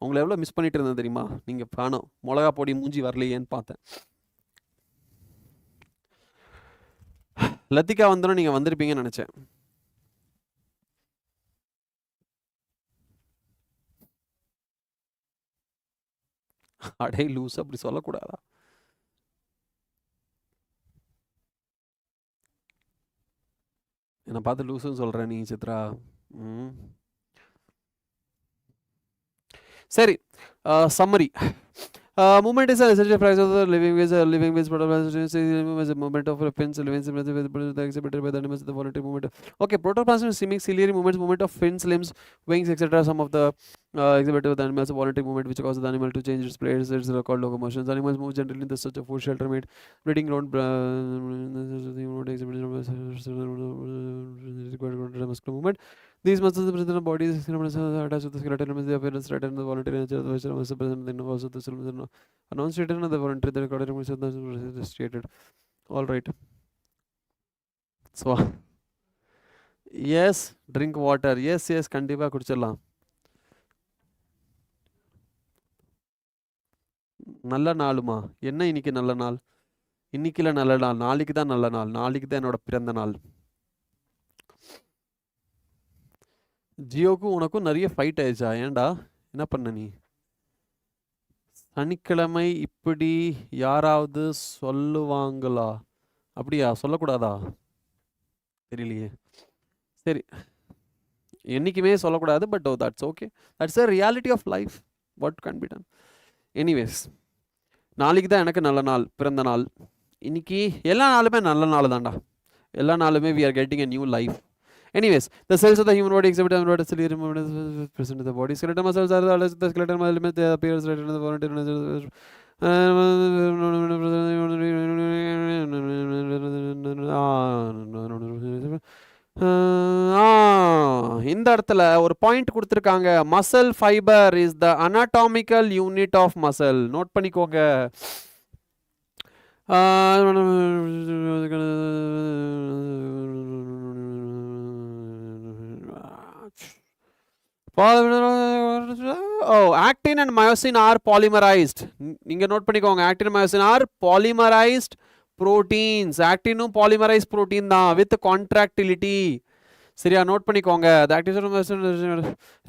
உங்களை எவ்வளோ மிஸ் பண்ணிட்டு இருந்தேன் தெரியுமா? நீங்கள் காணோம், மிளகா பொடி மூஞ்சி வரலையேன்னு பார்த்தேன். லத்திகா வந்தோம், நீங்கள் வந்திருப்பீங்கன்னு நினச்சேன். அடே லூஸ், அப்படி சொல்லக்கூடாதா? என்னை பார்த்து லூசுன்னு சொல்கிறேன் நீ சித்ரா. சரி, summary. Movement is an essential factor of the living with protoplasm is a movement of fins, limbs, exhibited by the animals, the voluntary movement. Okay, protoplasm is seeming ciliary movements, movement of fins, limbs, wings, etc. Some of the exhibited by the animals, a voluntary movement which causes the animal to change its place. It's called locomotion. Animals move generally in the search of food, shelter, mate, breeding ground, muscular movement. These muscles present in the body attached to the skeleton elements. They appear straight in the voluntary nature of the muscle present in also the cell. Non-stated and the voluntary, the recorded is stated. All right. So, yes, drink water. Yes, கண்டிப்பா குடிச்சிடலாம். நல்ல நாளுமா? என்ன இன்னைக்கு நல்ல நாள்? இன்னைக்குல நல்ல நாள், நாளைக்கு தான் நல்ல நாள். நாளைக்கு தான் என்னோட பிறந்த நாள். ஜியோக்கும் உனக்கும் நிறைய ஃபைட் ஆயிடுச்சா? ஏன்டா, என்ன பண்ண நீ? சனிக்கிழமை இப்படி யாராவது சொல்லுவாங்களா? அப்படியா? சொல்லக்கூடாதா? தெரியலையே. சரி, என்றைக்குமே சொல்லக்கூடாது. But that's okay, that's a reality of life. What can be done? Anyways, நாளைக்கு தான் எனக்கு நல்ல நாள், பிறந்த நாள். இன்னைக்கு எல்லா நாளுமே நல்ல நாள் தான்டா. எல்லா நாளுமே we are getting a new life. Anyways, the cells of the human body exhibit a ciliary movement present in the body. Skeletal muscles are the skeletal element. They appear right in the voluntary. இந்த இடத்துல ஒரு point கொடுத்துருக்காங்க. Muscle fibre is the anatomical unit of muscle. Note பண்ணிக்கோங்க. Actin and myosin are polymerized. நீங்க note பண்ணிக்கோங்க, actin and myosin are polymerized proteins. actinum polymerized protein தான் with contractility. சரியா? Note பண்ணிக்கோங்க.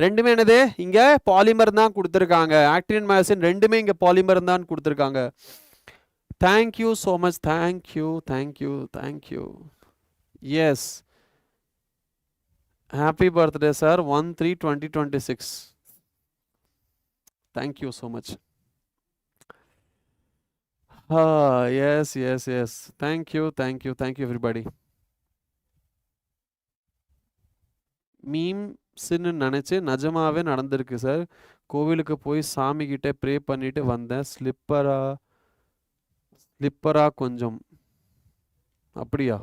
ரெண்டுமே என்னது? இங்க பாலிமர் தான் கொடுத்துருக்காங்க. actin and myosin ரெண்டுமே இங்க பாலிமர் தான் கொடுத்துருக்காங்க. Thank you so much. Thank you. Yes. Happy birthday, sir. 1/3/2026. Thank you so much. Yes. Thank you, everybody. மீம்ஸ்ன்னு நினச்சி நிஜமாவே நடந்திருக்கு சார். கோவிலுக்கு போய் சாமி கிட்ட ப்ரே பண்ணிட்டு வந்தேன். ஸ்லிப்பரா கொஞ்சம். அப்படியா?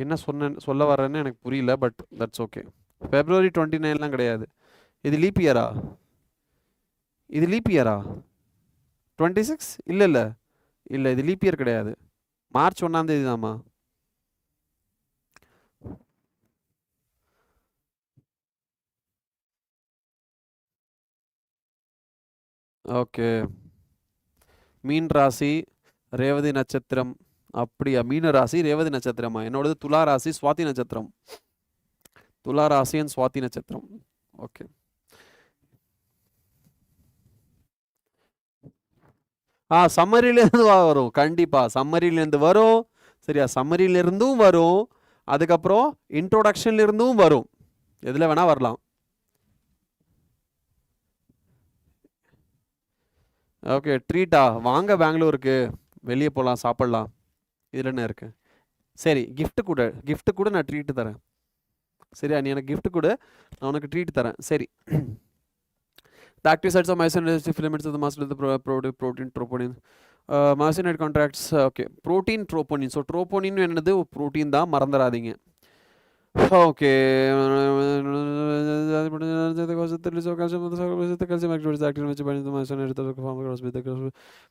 என்ன சொல்ல வரேன்னு எனக்கு புரியல. But that's okay. February 29லாம் கிடையாது. இது லீப் இயரா? இது லீப் இயரா? 26 இல்லை இல்லை இல்லை, இது லீப் இயர் கிடையாது. மார்ச் 1ஆம் தேதி தாம்மா. ஓகே, மீன் ராசி ரேவதி நட்சத்திரம். அப்படியா, மீன ராசி ரேவதி நட்சத்திரமா? என்னோடது துலா ராசி சுவாதி நட்சத்திரம். துலா ராசி அண்ட் சுவாதி நட்சத்திரம். ஓகே, சம்மரியிலேருந்து வரும், கண்டிப்பா சம்மரியிலேருந்து வரும். சரியா, சம்மரியிலிருந்தும் வரும், அதுக்கப்புறம் இன்ட்ரோடக்ஷன்ல இருந்தும் வரும், எதுல வேணா வரலாம். ஓகே, ட்ரீட்டா? வாங்க பெங்களூருக்கு, வெளியே போகலாம், சாப்பிடலாம். இதில் என்ன இருக்கு? சரி, கிஃப்ட் கூட, கிஃப்ட் கூட, நான் ட்ரீட் தரேன். சரியா, நீ எனக்கு கிஃப்ட் கூட, நான் உனக்கு ட்ரீட் தரேன். சரி. The active sites of myosin filaments of the muscle of the protein troponin. Myosinate contracts. Okay, protein troponin. So troponin என்னது protein தான், மறந்துடாதீங்க. Okay. Calcium activates the actin which binds the myosin and the form across with the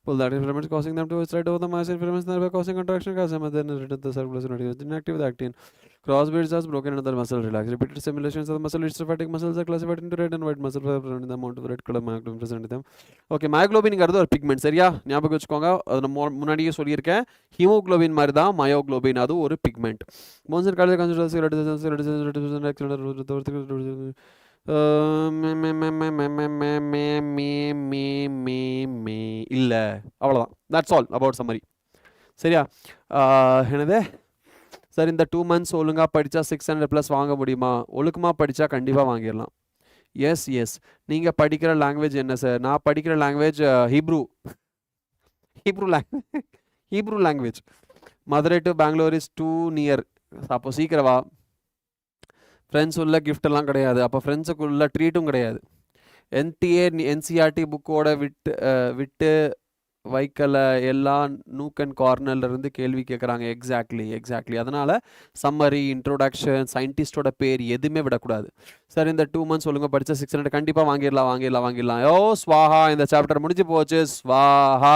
pull the actin filaments, causing them to slide over the myosin filaments, thereby causing contraction. Calcium and then return the circulation. Inactive the actin. Cross beads has broken and the muscle relax. Repeated stimulations of the muscle lymphatic muscles are classified into red and white muscle fiber and the amount of red color myoglobin present in them. Okay, myoglobinங்கிறது ஒரு pigment. சரியா, ஞாபகம் வச்சுக்கோங்க. அது நான் முன்னாடியே சொல்லியிருக்கேன். Haemoglobin மாதிரி தான் மயோகுளோபின், அது ஒரு பிக்மெண்ட். மோன்சன் கார்டியக் கன்சிடரேஷன் இல்லை, அவ்வளோதான். That's all about summary. சரியா, என்னது சார், இந்த 2 months ஒழுங்காக படித்தா 600+ வாங்க முடியுமா? ஒழுக்கமாக படித்தா கண்டிப்பாக வாங்கிடலாம். Yes yes. நீங்கள் படிக்கிற லாங்குவேஜ் என்ன சார்? நான் படிக்கிற language Hebrew language. Madurai to Bengaluru is too near. அப்போ சீக்கிரவா. ஃப்ரெண்ட்ஸ் உள்ள கிஃப்டெல்லாம் கிடையாது, அப்போ ஃப்ரெண்ட்ஸுக்குள்ள ட்ரீட்டும் கிடையாது. என்சிஆர்டி புக்கோட விட்டு வைக்கல, எல்லா நூக் அண்ட் கார்னர்லேருந்து கேள்வி கேட்குறாங்க. எக்ஸாக்ட்லி. அதனால் சம்மரி, இன்ட்ரோடக்ஷன், சயின்டிஸ்டோட பேர் எதுவுமே விடக்கூடாது. சார், இந்த 2 months ஒழுங்காக படித்தா 600 கண்டிப்பாக வாங்கிடலாம். ஓ ஸ்வாஹா, இந்த சாப்டர் முடிஞ்சு போச்சு. ஸ்வாஹா,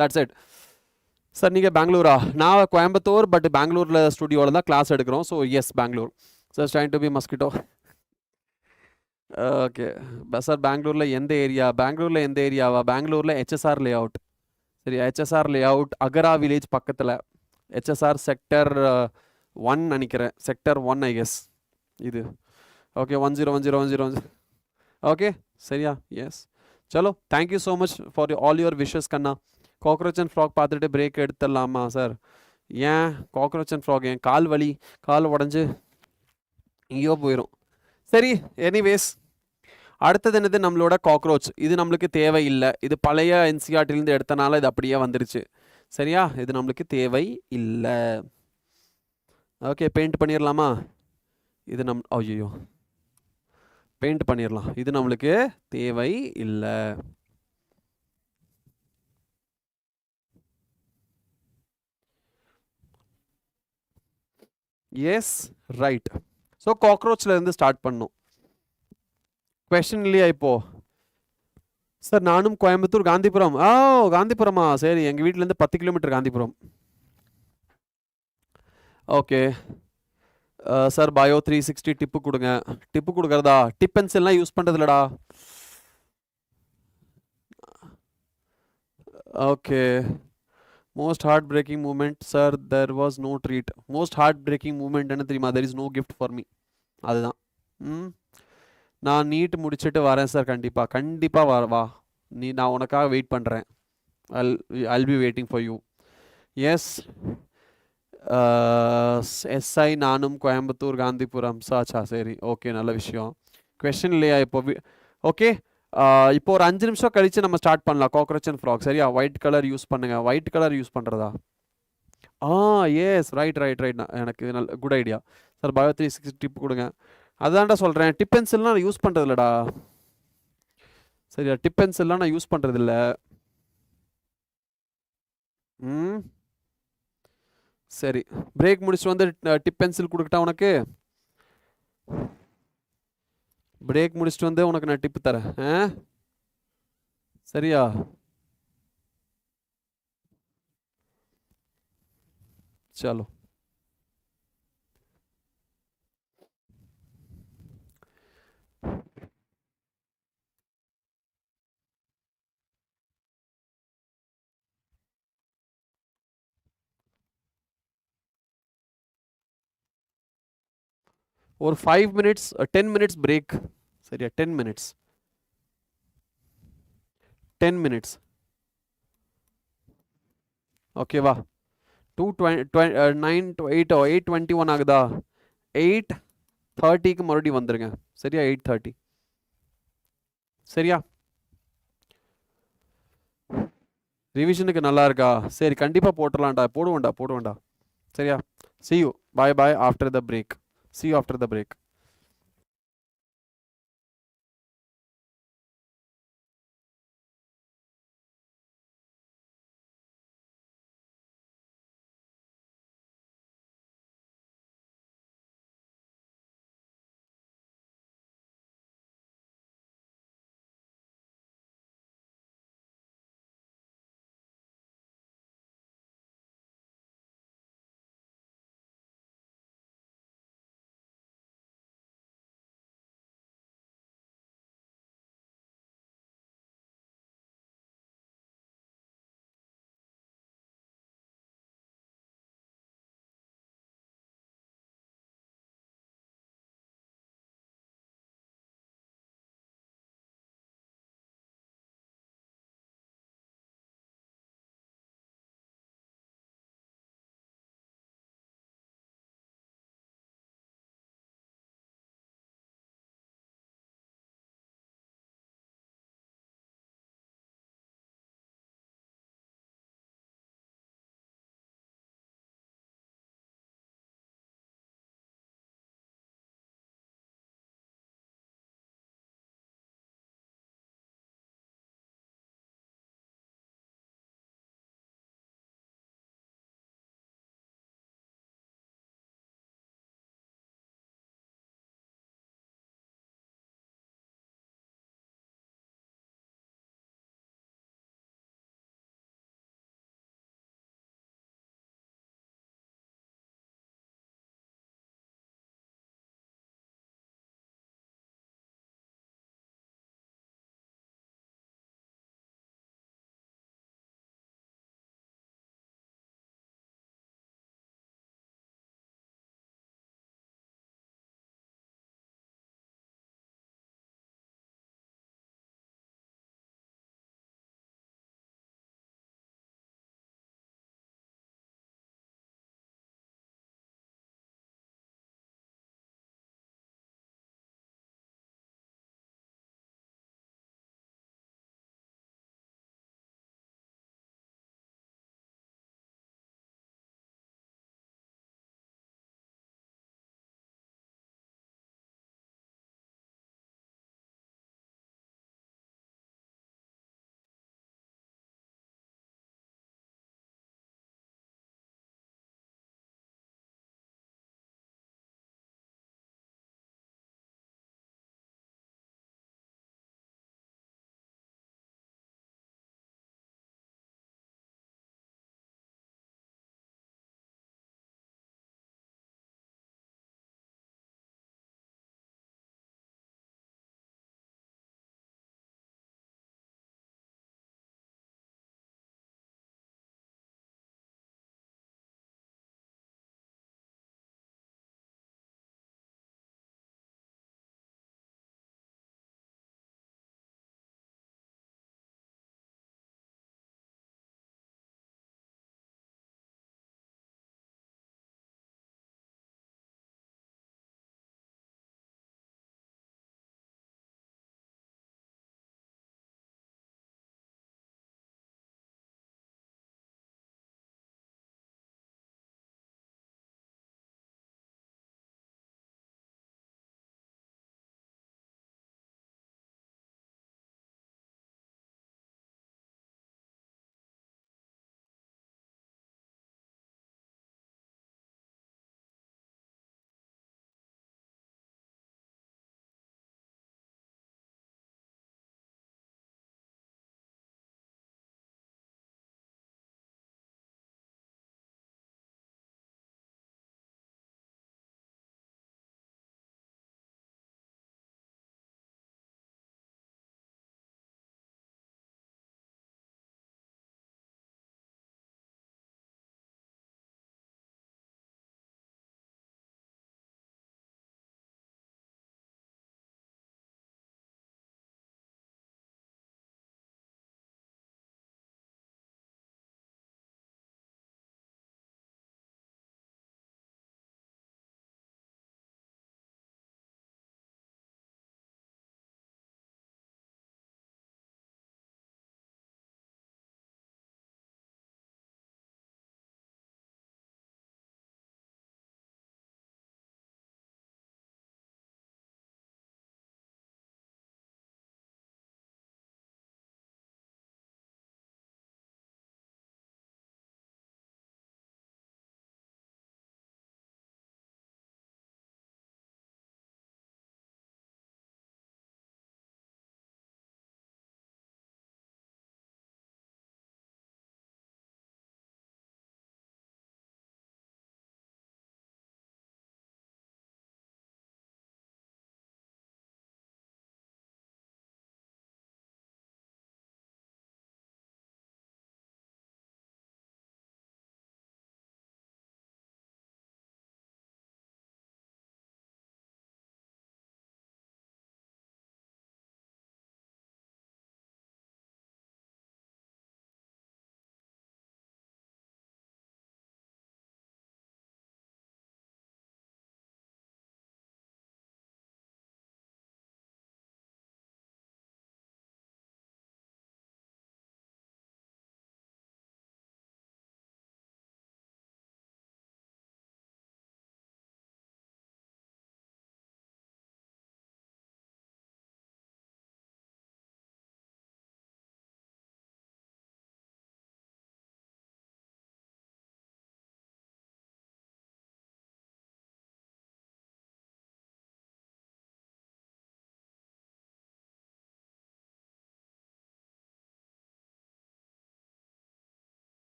தட்ஸ் இட். சார், நீங்கள் பெங்களூரா? நான் கோயம்புத்தூர், பட் பெங்களூரில் ஸ்டுடியோவில் தான் கிளாஸ் எடுக்கிறோம். So yes, Bengaluru. Sir, trying to be mosquito. Okay sir, பெங்களூரில் எந்த ஏரியாவா? பெங்களூரில் HSR லே அவுட். சரி, HSR layout, Agara village பக்கத்தில். HSR செக்டர் 1 நினைக்கிறேன், செக்டர் 1 ஐ கெஸ் இது. ஓகே, 101010. ஓகே, சரியா? எஸ். சலோ, thank you so much for all your wishes கண்ணா. காக்ரோச் அண்ட் ஃப்ராக் பார்த்துட்டு பிரேக் எடுத்துடலாமா சார்? ஏன் காக்ரோச் அண்ட் ஃப்ராக்? என் கால் உடஞ்சி எங்கேயோ போயிடும். சரி, எனிவேஸ், அடுத்தது என்னது? நம்மளோட காக்ரோச். இது நம்மளுக்கு தேவையில்லை, இது பழைய என்சிஆர்டிலேருந்து எடுத்தனால இது அப்படியே வந்துருச்சு. சரியா, இது நம்மளுக்கு தேவை இல்லை. ஓகே, பெயிண்ட் பண்ணிடலாமா? இது ஐயோ, பெயிண்ட் பண்ணிடலாம். இது நம்மளுக்கு தேவை இல்லை. S, right. ஸோ காக்ரோச்சில் இருந்து ஸ்டார்ட் பண்ணும். கொஸ்டின் இல்லையா இப்போ? சார், நானும் கோயம்புத்தூர், காந்திபுரம். காந்திபுரமா? சரி, எங்கள் வீட்டிலேருந்து 10 kilometre Gandhipuram. Okay sir, bio 360 tip கொடுங்க. டிப்பு கொடுக்குறதா? டிப் பென்சில்லாம் யூஸ் பண்ணுறது இல்லடா. Okay, most heart breaking moment. Sir, there was no treat. Most heart breaking moment என்ன தெரியுமா? There is no gift for me. அதுதான். நான் நீட் முடிச்சுட்டு வரேன் சார். கண்டிப்பாக வா. நான் உனக்காக வெயிட் பண்ணுறேன். I'll be waiting for you. Yes. எஸ்ஐ நானும் கோயம்புத்தூர், காந்திபுரம். சாச்சா, சரி, ஓகே, நல்ல விஷயம். கொஸ்டின் இல்லையா இப்போ? ஓகே, இப்போ ஒரு 5 நிமிஷம் கழித்து நம்ம ஸ்டார்ட் பண்ணலாம் காக்ரோச் அண்ட் ஃப்ராக். சரியா, ஒயிட் கலர் யூஸ் பண்ணுங்க. ஒயிட் கலர் யூஸ் பண்ணுறதா? Yes, right. எனக்கு நல்ல good idea. Sir, bio 360 tip கொடுங்க. அதான்டா சொல்கிறேன், டிப் பென்சில்லாம் நான் யூஸ் பண்ணுறது இல்லைடா. சரியா, டிப் பென்சில்லாம் நான் யூஸ் பண்ணுறது இல்லை. சரி, பிரேக் முடிச்சுட்டு வந்து டிப் பென்சில் கொடுக்கட்டா உனக்கு? பிரேக் முடிச்சுட்டு வந்து உனக்கு நான் டிப்பு தரேன். சரியா? चलो और 5 minutes 10 minutes break. சரியா? 10 minutes 10 minutes. ஓகேவா? 9 to 8 8:21 ஆகுதா? 8:30க்கு மறுபடியும் வந்துருங்க. சரியா? 8:30. சரியா? ரிவிஷனுக்கு நல்லா இருக்கா? சரி கண்டிப்பா போட்டுடலாம்டா. போடுவேன்டா. சரியா? see you bye bye after the break. see you after the break.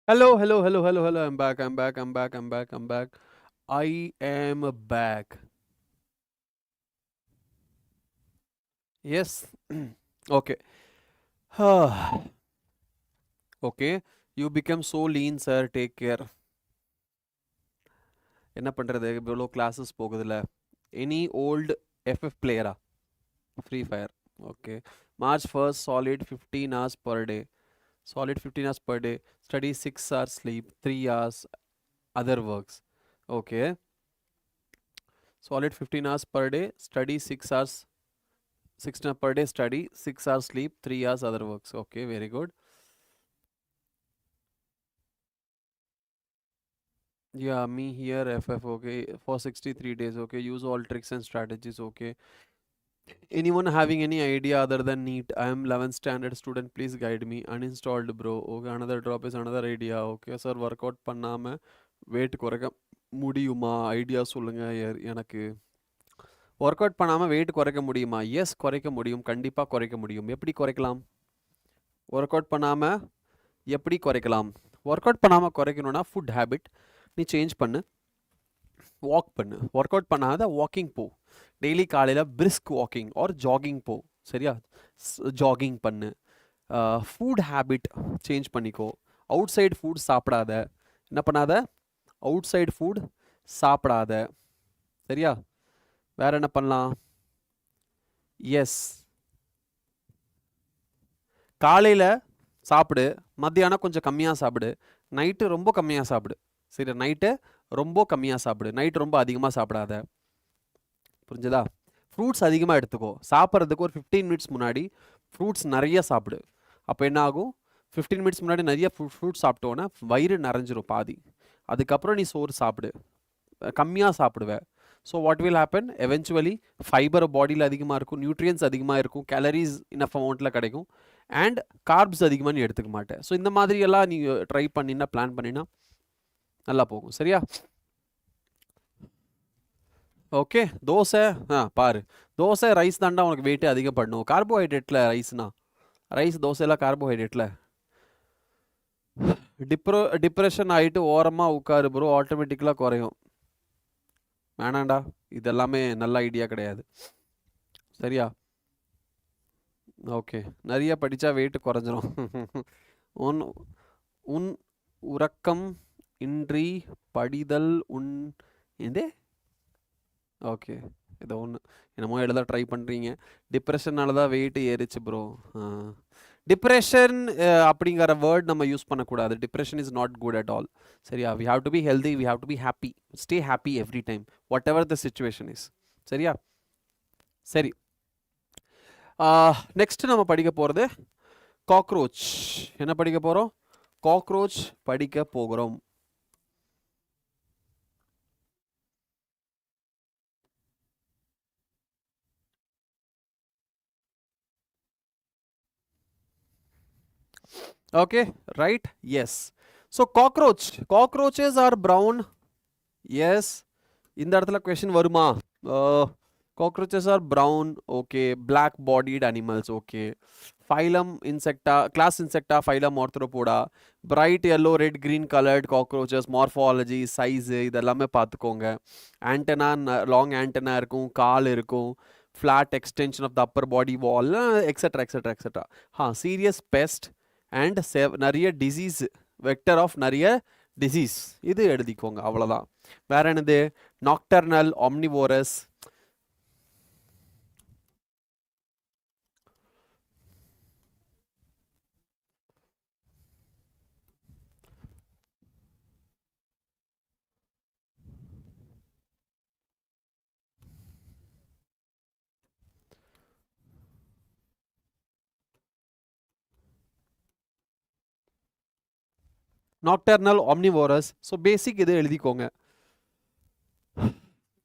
Hello. I'm back. I am back. Yes. Okay. Okay. You become so lean, sir. Take care. என்ன பண்றது இவ்வளோ கிளாஸஸ் போகுதுல்ல எனி ஓல்டு எஃப்எஃப் பிளேயரா free fire okay March first solid 15 hours per day solid 15 hours per day study 6 hours sleep 3 hours other works okay solid 15 hours per day study 6 hours 6 hours per day study 6 hours sleep 3 hours other works okay very good yeah me here ff okay for 63 days okay use all tricks and strategies okay anyone having any idea other than Neet? I am 11th standard student. Please guide me. Uninstalled, bro. Okay, another drop is another idea. Okay, sir. Workout பண்ணாம weight குறைக்க முடியுமா idea சொல்லுங்க எனக்கு work out பண்ணாமல் wait குறைக்க முடியுமா S குறைக்க முடியும் கண்டிப்பாக குறைக்க முடியும் எப்படி குறைக்கலாம் ஒர்க் அவுட் பண்ணாமல் எப்படி குறைக்கலாம் ஒர்க் அவுட் பண்ணாமல் குறைக்கணும்னா ஃபுட் ஹேபிட் நீ சேஞ்ச் பண்ணு வாக் பண்ணு ஒர்க் அவுட் பண்ணாத வாக்கிங் போ டெய்லி காலையில் பிரிஸ்க் வாக்கிங் ஆர் ஜாகிங் போ சரியா ஜாகிங் பண்ணு ஃபுட் ஹேபிட் சேஞ்ச் பண்ணிக்கோ அவுட் சைடு ஃபுட் சாப்பிடாத என்ன பண்ணாத அவுட் சைடு ஃபுட் சாப்பிடாத சரியா வேற என்ன பண்ணலாம் எஸ் காலையில் சாப்பிடு மத்தியானம் கொஞ்சம் கம்மியாக சாப்பிடு நைட்டு ரொம்ப கம்மியாக சாப்பிடு சரி நைட்டு ரொம்ப கம்மியாக சாப்பிடு நைட்டு ரொம்ப அதிகமாக சாப்பிடாத புரிஞ்சுதா ஃப்ரூட்ஸ் அதிகமாக எடுத்துக்கோ சாப்பிட்றதுக்கு ஒரு 15 மினிட்ஸ் முன்னாடி ஃப்ரூட்ஸ் நிறைய சாப்பிடு அப்போ என்ன ஆகும் 15 மினிட்ஸ் முன்னாடி நிறைய ஃப்ரூட்ஸ் சாப்பிட்டோன்னா வயிறு நிறைஞ்சிரும் பாதி அதுக்கப்புறம் நீ சோறு சாப்பிடு கம்மியாக சாப்பிடுவேன் so what will happen eventually fibre பாடியில் அதிகமாக இருக்கும் நியூட்ரியன்ஸ் அதிகமாக இருக்கும் கேலரிஸ் இனஃப் அமௌண்ட்டில் கிடைக்கும் அண்ட் கார்ப்ஸ் அதிகமாக நீ எடுத்துக்க மாட்டேன் ஸோ இந்த மாதிரியெல்லாம் நீ ட்ரை பண்ணினா பிளான் பண்ணினா நல்லா போகும் சரியா ஓகே தோசை பாரு தோசை ரைஸ் தாண்டா உனக்கு வெயிட்டே அதிகப்படணும் கார்போஹைட்ரேட்டில் ரைஸ் தோசையெல்லாம் கார்போஹைட்ரேட்டில் டிப்ரெஷன் ஆகிட்டு ஓரமாக உட்காரு ப்ரோ ஆட்டோமேட்டிக்கலாக குறையும் வேணாண்டா இதெல்லாமே நல்ல ஐடியா கிடையாது சரியா ஓகே நிறைய படித்தா வெயிட் குறைஞ்சிரும் உன் உன் உறக்கம் இன்றி படிதல் இதே ஓகே ஏதோ ஒன்று என்னமோ எழுத ட்ரை பண்ணுறீங்க டிப்ரெஷனால தான் வெயிட் ஏறிச்சு ப்ரோ டிப்ரெஷன் அப்படிங்கிற வேர்ட் நம்ம யூஸ் பண்ணக்கூடாது depression is not good at all சரியா we have to be healthy we have to be happy stay happy every time whatever the situation is சரியா சரி next நம்ம படிக்க போகிறது காக்ரோச் என்ன படிக்க போகிறோம் காக்ரோச் படிக்க போகிறோம் okay right yes so cockroaches are brown yes இந்த இடத்துல question வருமா cockroaches are brown okay black bodied animals okay phylum insecta class insecta phylum arthropoda bright yellow red green colored cockroaches morphology size இதெல்லாமே பார்த்துக்கோங்க antenna long antenna இருக்கும் கால் இருக்கும் flat extension of the upper body wall etc serious pest and நிறைய disease vector of நிறைய disease இது எழுதிக்கோங்க அவ்வளோதான் வேற என்னது nocturnal omnivorous nocturnal omnivorous so basic இது எழுதிக்கோங்க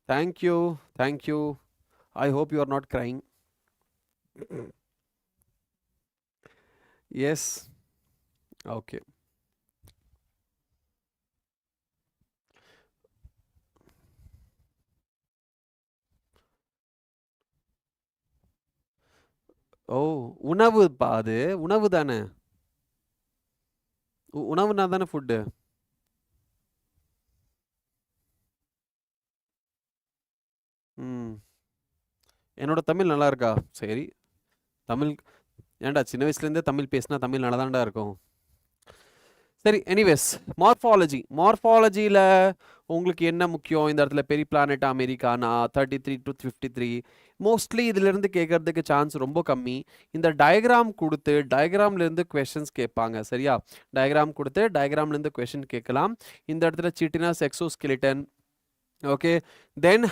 thank you I hope you are not crying yes okay oh உணவு அது உணவு தானே உணவுனா தானே ஃபுட்டு. ம். என்னோட தமிழ் நல்லா இருக்கா? சரி. தமிழ் ஏன்டா சின்ன வயசுலேருந்தே தமிழ் பேசினா தமிழ் நல்லா தான்டா இருக்கும். சரி, எனிவேஸ் மார்ஃபாலஜியில் உங்களுக்கு என்ன முக்கியம் இந்த இடத்துல? பெரிய பிளானட் அமெரிக்கானா 33 to 53 மோஸ்ட்லி இதிலிருந்து கேட்கறதுக்கு சான்ஸ் ரொம்ப கம்மி. இந்த டயக்ராம் கொடுத்து டயக்ராம்லேருந்து கொஷின்ஸ் கேட்பாங்க. சரியா? டயக்ராம் கொடுத்து டயக்ராம்லேருந்து கொஷின் கேட்கலாம். இந்த இடத்துல சிட்டினாஸ் எக்ஸோஸ்கெலிட்டன். ஓகே, தென்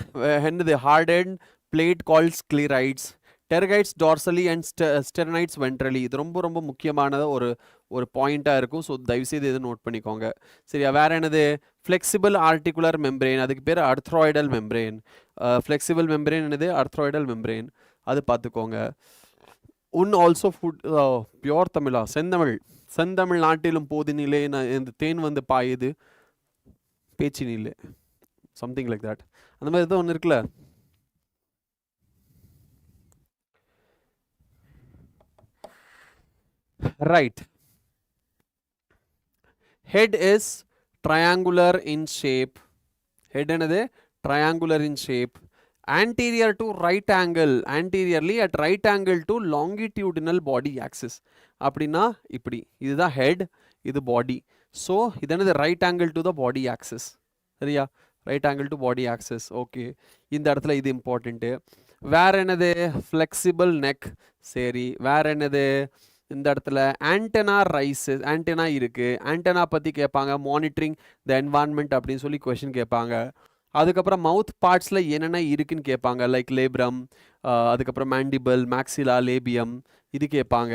என்னது hardened plate called sclerites, tergites dorsally and sternites ventrally. இது ரொம்ப ரொம்ப முக்கியமான ஒரு பாயிண்ட்டாக இருக்கும். ஸோ தயவுசெய்து இதை நோட் பண்ணிக்கோங்க. சரியா? வேற என்னது? ஃப்ளெக்சிபிள் ஆர்டிகுலர் மெம்பரேன், அதுக்கு பேர் அர்த்ராய்டல் மெம்பரேன். ஃப்ளெக்சிபிள் மெம்பரேன் என்னது? அர்த்ராய்டல் மெம்பரேன். அது பார்த்துக்கோங்க. உன் ஆல்சோ ஃபுட் பியோர் தமிழா? செந்தமிழ். செந்தமிழ் நாட்டிலும் போதினிலே இந்த தேன் வந்து பாயுது பேச்சினிலே, சம்திங் லைக் தட். அந்த மாதிரி தான் ஒன்று இருக்குல்ல. Right. Head is triangular in shape. Head என்னது? Triangular in shape. Anterior to right angle. Anteriorly at right angle to longitudinal body axis. அப்படின்னா இப்படி. இதுதான் head, இது body. So இது என்னது? Right angle to the body axis. சரியா? Right angle to body axis. Okay. இந்த இடத்துல இது important. வேற என்னது? Flexible neck. சரி. வேற என்னது? இந்த இடத்துல ஆண்டனா ரைசஸ், ஆண்டனா இருக்கு. ஆண்டனா பற்றி கேட்பாங்க. மானிட்டரிங் த என்வான்மெண்ட் அப்படின்னு சொல்லி கொஷின் கேட்பாங்க. அதுக்கப்புறம் மவுத் பார்ட்ஸில் என்னென்ன இருக்குன்னு கேட்பாங்க. லைக் லேப்ரம், அதுக்கப்புறம் மேண்டிபிள், மேக்ஸிலா, லேபியம், இது கேட்பாங்க.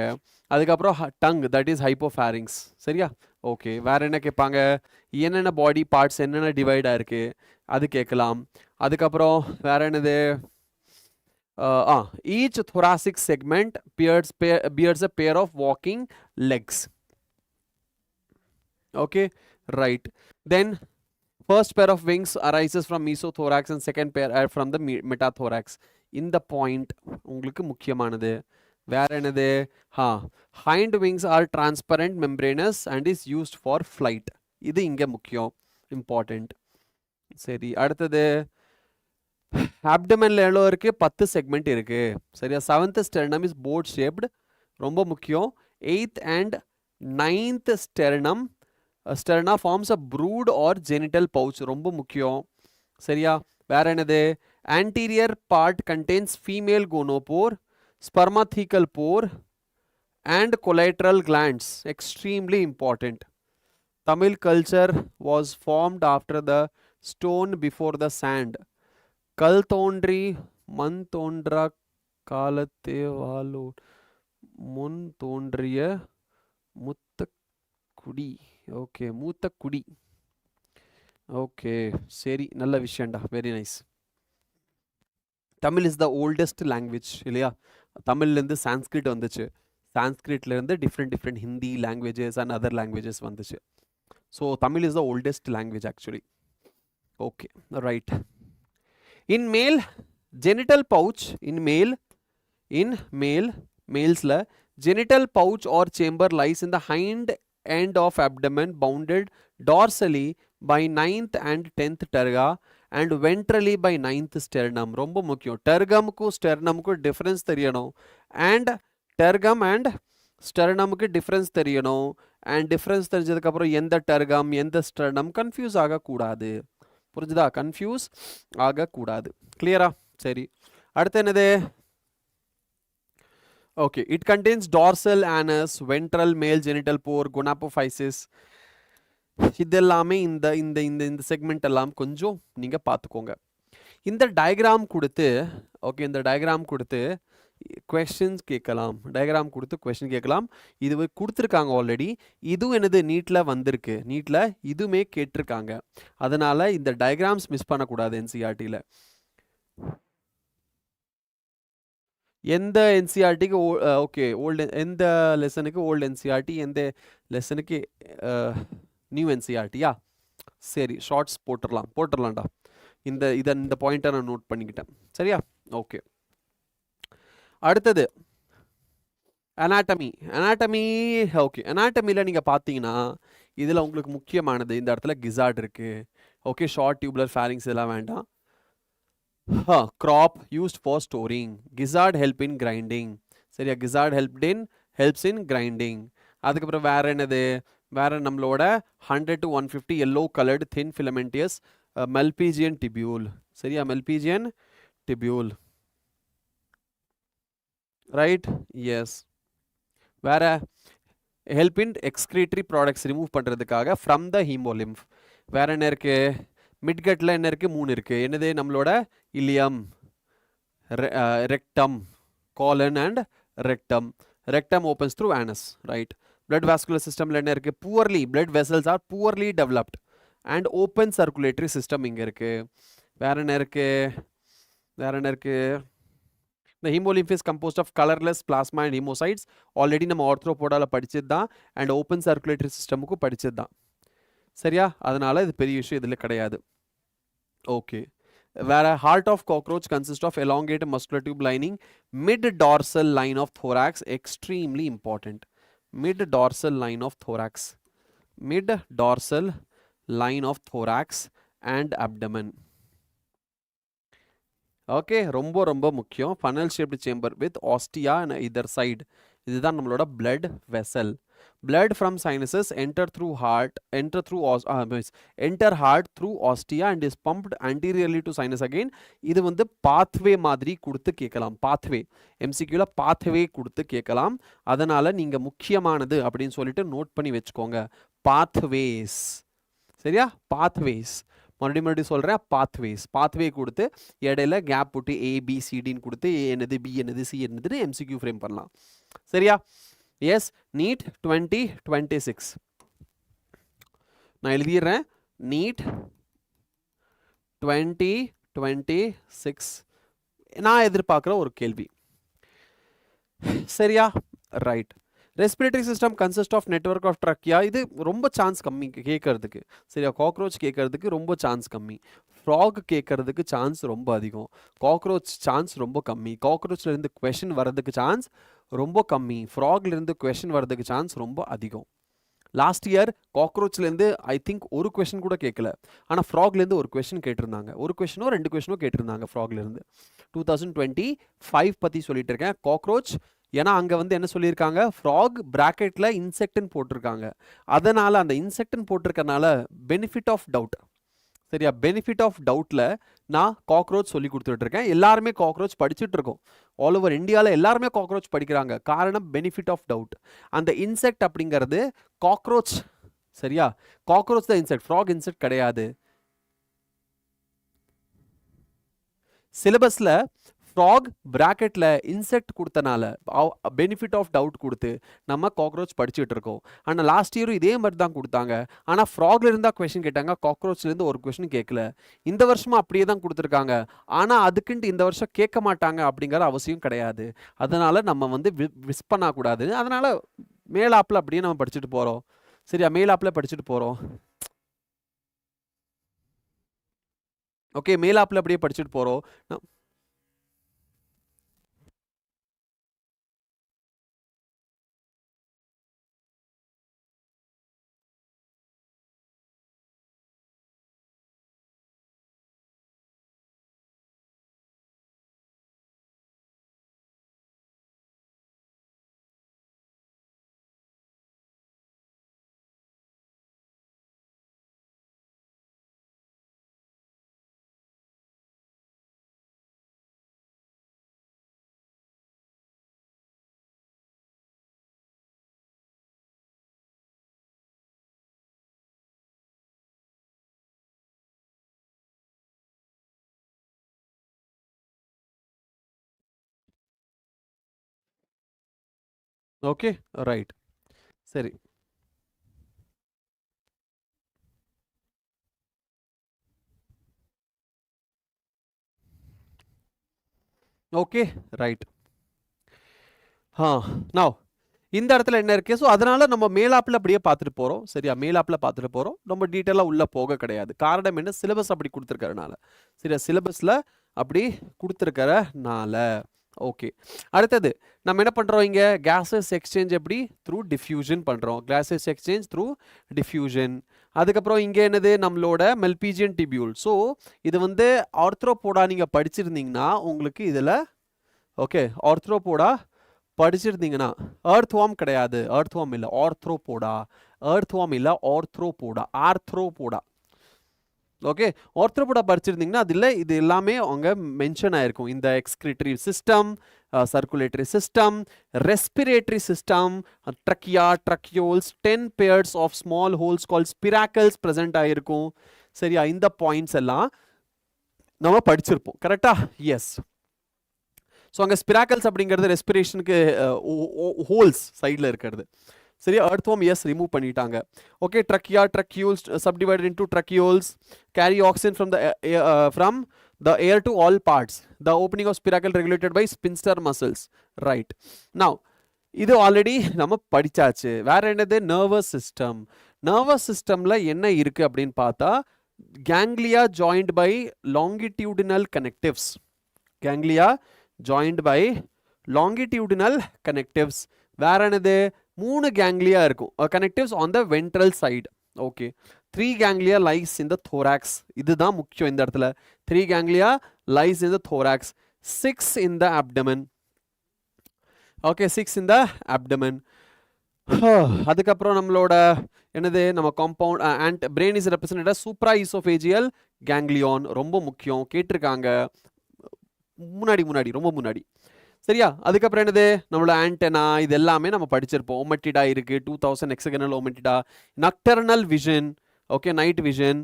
அதுக்கப்புறம் டங், தட் இஸ் ஹைப்போஃபேரிங்ஸ். சரியா? ஓகே. வேற என்ன கேட்பாங்க? என்னென்ன பாடி பார்ட்ஸ் என்னென்ன டிவைடாக இருக்கு அது கேட்கலாம். அதுக்கப்புறம் வேற என்னது? Each thoracic segment bears a pair of walking legs. Okay, right. Then first pair of wings arises from mesothorax and second pair are from the metathorax. In the point உங்களுக்கு முக்கியமானது வேற என்னது? hind wings are transparent membranous and is used for flight. இது இங்க முக்கியம், important. சரி, அடுத்தது abdomen எவ்வளோ இருக்கு? 10 செக்மெண்ட் இருக்கு. சரியா? 7th sternum is boat shaped, ரொம்ப முக்கியம். 8th and 9th sternum forms a brood or genital pouch, ரொம்ப முக்கியம். சரியா? வேற என்னது? anterior part contains female gonopore, spermathecal pore and collateral glands, extremely important. Tamil culture was formed after the stone before the sand. கல் தோன்றி மண் தோன்றா காலத்தே வாழோ முன் தோன்றிய முத்த குடி. ஓகே, மூத்த குடி. ஓகே, சரி, நல்ல விஷயம்டா. Very nice. Tamil is the oldest language இல்லையா? தமிழ்லேருந்து சான்ஸ்கிரிட் வந்துச்சு. சான்ஸ்கிரிட்லேருந்து different Hindi languages and other languages வந்துச்சு. So Tamil is the oldest language actually. Okay, right. In male, genital pouch, males la genital pouch or chamber lies in the hind end of abdomen, bounded dorsally by 9th and 10th terga and ventrally by 9th sternum. ரொம்ப முக்கியம். tergum க்கு sternum க்கு difference தெரியணும். and tergum and sternum க்கு difference தெரியணும். and difference தெரிஞ்சதுக்கு அப்புறம் எந்த tergum எந்த sternum கன்ஃபியூஸ் ஆகக்கூடாது. புரிஞ்சுதா? கன்ஃபியூஸ் ஆகக்கூடாது. கிளியரா? சரி, அடுத்து என்னது? Okay, it contains dorsal anus, ventral male genital pore, gonapophysis. இதெல்லாமே இந்த இந்த இந்த இந்த செக்மெண்ட் எல்லாம் கொஞ்சம் நீங்கள் பார்த்துக்கோங்க. இந்த டயக்ராம் கொடுத்து, ஓகே, இந்த டயக்ராம் கொடுத்து கொஸ்டின்ஸ் கேட்கலாம். டயக்ராம் கொடுத்து கொஸ்டின் கேட்கலாம். இது கொடுத்துருக்காங்க ஆல்ரெடி. இதுவும் என்னது? நீட்டில் வந்திருக்கு. நீட்டில் இதுவுமே கேட்டிருக்காங்க. அதனால் இந்த டயக்ராம்ஸ் மிஸ் பண்ணக்கூடாது. என்சிஆர்டியில் எந்த என்சிஆர்டிக்கு ஓகே ஓல்டு, எந்த லெசனுக்கு ஓல்டு என்சிஆர்டி, எந்த லெசனுக்கு நியூ என்சிஆர்டியா? சரி, ஷார்ட்ஸ் போட்டுடலாம்டா. இந்த பாயிண்ட்டை நான் நோட் பண்ணிக்கிட்டேன். சரியா? ஓகே, அடுத்தது அனாட்டமி. ஓகே, அனாட்டமியில் நீங்கள் பார்த்தீங்கன்னா இதில் உங்களுக்கு முக்கியமானது இந்த இடத்துல கிசார்ட் இருக்கு. ஓகே, ஷார்ட் டியூப்லர் ஃபேரிங்ஸ் இதெல்லாம் வேண்டாம். crop used for storing. Gizzard help in grinding. சரியா, gizzard helps in grinding. அதுக்கப்புறம் வேற என்னது, வேற நம்மளோட 100 to 150 yellow colored thin filamentous Malpighian tubule. சரியா, Malpighian tubule. Right? Yes. வேற help in excretory products remove பண்றதுக்காக from the hemolymph. வேற என்ன இருக்கு, மிட்கட்ல என்ன இருக்கு, 3 இருக்கு. என்னது, நம்மளோட ileum, rectum, colon and rectum. Rectum opens through anus, right? Blood vascular systemல என்ன இருக்கு, poorly, blood vessels are poorly developed and open circulatory system இங்க இருக்கு. வேற என்ன இருக்கு, வேற என்ன இருக்கு, the hemolymph is composed of colorless plasma and hemocytes. Already நம்ம ஆர்த்ரோபோடால படிச்சது தான், and open circulatory systemக்கு படிச்சது தான். சரியா, அதனால இது பெரிய விஷயம் இதில் கிடையாது. ஓகே, வேற heart of cockroach consists of elongated muscular tube lining mid dorsal line of thorax. Extremely important. Mid dorsal line of thorax, mid dorsal line of thorax and abdomen. Okay, ரொம்ப ரொம்ப முக்கியம். funnel shaped chamber with ostia on either side. இதுதான் நம்மளோட blood vessel. Blood from sinuses enter heart through ostia and is pumped anteriorly to sinus again. இது வந்து pathway மாதிரி கொடுத்து கேட்கலாம். pathway MCQல pathway கொடுத்து கேட்கலாம். அதனால நீங்க முக்கியமானது அப்படின்னு சொல்லிட்டு நோட் பண்ணி வச்சுக்கோங்க, pathways. சரியா, pathways. மறுபடியும் சொல்கிறேன், பாத்வே கொடுத்து இடையில கேப் போட்டு ABCDன்னு கொடுத்து A என்னது, B என்னது, C என்னதுன்னு MCQ ஃப்ரேம் பண்ணலாம். சரியா, எஸ். நீட் 2026 நான் எழுதிடுறேன். நீட் 2026 நான் எதிர்பார்க்குற ஒரு கேள்வி. சரியா, right. Respiratory system consist of network of trachea. இது ரொம்ப சான்ஸ் கம்மி கேட்கறதுக்கு. சரியா, காக்ரோச் கேட்கறதுக்கு ரொம்ப சான்ஸ் கம்மி. ஃப்ராக் கேட்கறதுக்கு சான்ஸ் ரொம்ப அதிகம். காக்ரோச் சான்ஸ் ரொம்ப கம்மி. காக்ரோச்லேருந்து கொஷின் வர்றதுக்கு சான்ஸ் ரொம்ப கம்மி. ஃப்ராக்லேருந்து கொஷின் வர்றதுக்கு சான்ஸ் ரொம்ப அதிகம். லாஸ்ட் இயர் காக்ரோச்லேருந்து ஐ திங்க் ஒரு கொஷின் கூட கேட்கல, ஆனால் ஃப்ராக்லேருந்து ஒரு கொஷின் கேட்டிருந்தாங்க. ஒரு கொஷினோ 2 கொஷினோ கேட்டிருந்தாங்க ஃப்ராக்லேருந்து. 2025 பற்றி சொல்லிட்டு இருக்கேன். காக்ரோச் ஏன்னா அங்கே வந்து என்ன சொல்லியிருக்காங்க, ஃப்ராக் ப்ராக்கெட்டில் இன்செக்ட்னு போட்டிருக்காங்க. அதனால் அந்த இன்செக்ட்னு போட்டிருக்கனால பெனிஃபிட் ஆஃப் டவுட். சரியா, பெனிஃபிட் ஆஃப் டவுட்டில் நான் காக்ரோச் சொல்லி கொடுத்துட்ருக்கேன். எல்லாருமே காக்ரோச் படிச்சுட்டு இருக்கோம். ஆல் ஓவர் இந்தியாவில் எல்லாருமே காக்ரோச் படிக்கிறாங்க. காரணம் பெனிஃபிட் ஆஃப் டவுட். அந்த இன்செக்ட் அப்படிங்கிறது காக்ரோச். சரியா, காக்ரோச் தான் இன்செக்ட், ஃப்ராக் இன்செக்ட் கிடையாது. சிலபஸில் ஃப்ராக் ப்ராக்கெட்டில் இன்செக்ட் கொடுத்தனால பெனிஃபிட் ஆஃப் டவுட் கொடுத்து நம்ம காக்ரோச் படிச்சுட்டு இருக்கோம். ஆனால் லாஸ்ட் இயரும் இதே மாதிரி தான் கொடுத்தாங்க. ஆனால் ஃப்ராக்ல இருந்தால் கொஷின் கேட்டாங்க, காக்ரோச்லேருந்து ஒரு கொஷின் கேட்கல. இந்த வருஷமும் அப்படியே தான் கொடுத்துருக்காங்க. ஆனால் அதுக்குன்ட்டு இந்த வருஷம் கேட்க மாட்டாங்க அப்படிங்கிற அவசியம் கிடையாது. அதனால நம்ம வந்து மிஸ் பண்ணக்கூடாது. அதனால மேலாப்பில் அப்படியே நம்ம படிச்சுட்டு போகிறோம். சரியா, மேலாப்பில் படிச்சுட்டு போகிறோம். ஓகே, மேலாப்பில் அப்படியே படிச்சுட்டு போகிறோம். Okay, right. சரி, ஓகே, ரைட். நவ் இந்த இடத்துல என்ன இருக்கு, ஸோ அதனால நம்ம மேலாப்பில் அப்படியே பார்த்துட்டு போகிறோம். சரியா, மேலாப்பில் பார்த்துட்டு போகிறோம். ரொம்ப டீட்டெயிலாக உள்ளே போக கிடையாது. காரணம் என்ன, சிலபஸ் அப்படி கொடுத்துருக்கறனால. சரியா, சிலபஸில் அப்படி கொடுத்துருக்கறனால. ஓகே. அடுத்தது நம்ம என்ன பண்றோம் இங்க gases exchange எப்படி through diffusion பண்றோம். gases exchange through diffusion. அதுக்கப்புறம் இங்க என்னது நம்மளோட மெல்பீஜியன் டிபியூல். ஸோ இது வந்து ஆர்த்ரோபோடா நீங்க படிச்சிருந்தீங்கன்னா உங்களுக்கு இதுல ஓகே ஆர்த்ரோபோடா படிச்சிருந்தீங்கன்னா எர்த்வார்ம் கிடையாது, எர்த்வார்ம் இல்லை, ஆர்த்ரோபோடா, எர்த்வார்ம் இல்லை, ஆர்த்ரோபோடா, ஆர்த்ரோபோடா. ஓகே ஆர்த்ரோபோடா படிச்சிருந்தீங்கன்னா அதில் இது எல்லாமே அவங்க மென்ஷன் ஆயிருக்கும். இந்த excretory system, circulatory system, respiratory system, trachea, tracheoles, 10 pairs of small holes call spiracles present ஆயிருக்கும். சரியா, இந்த பாயிண்ட்ஸ் எல்லாம் நம்ம படிச்சிருப்போம். கரெக்டா? எஸ். ஸோ அங்கே ஸ்பிராக்கல்ஸ் அப்படிங்கிறது ரெஸ்பிரேஷனுக்கு ஹோல்ஸ் சைடில் இருக்கிறது. சரியா, earthworm எஸ் ரிமூவ் பண்ணிட்டாங்க. Okay, trachea, tracheoles subdivided into tracheoles carry oxygen from the air to all parts. The opening of spiracle regulated by sphincter muscles. Right. Now இது ஆல்ரெடி நம்ம படிச்சாச்சு. வேற என்னது? Nervous system. நர்வஸ் சிஸ்டம்ல என்ன இருக்கு அப்படின்னு பார்த்தா ganglia joint by longitudinal connectives. Ganglia joint by longitudinal connectives. வேற என்னது? 3 கேங்லியா இருக்கும் connectives on the ventral side. Okay, 3 ganglia lies in the thorax. இதுதான் முக்கியம் இந்த இடத்துல. 3 ganglia lies in the thorax, 6 in the abdomen. Okay, 6 in the abdomen. அதுக்கப்புறம் நம்மளோட என்னது நம்ம compound and brain is represented as supraesophageal ganglion. ரொம்ப முக்கியம், கேட்டிருக்காங்க முன்னாடி ரொம்ப முன்னாடி. சரியா, அதுக்கப்புறம் என்னது நம்மளோட ஆண்டனா, இது எல்லாமே நம்ம படிச்சிருப்போம். ஓமெட்டிடா இருக்கு, 2000 hexagonal ommatidia, nocturnal vision, okay, night vision,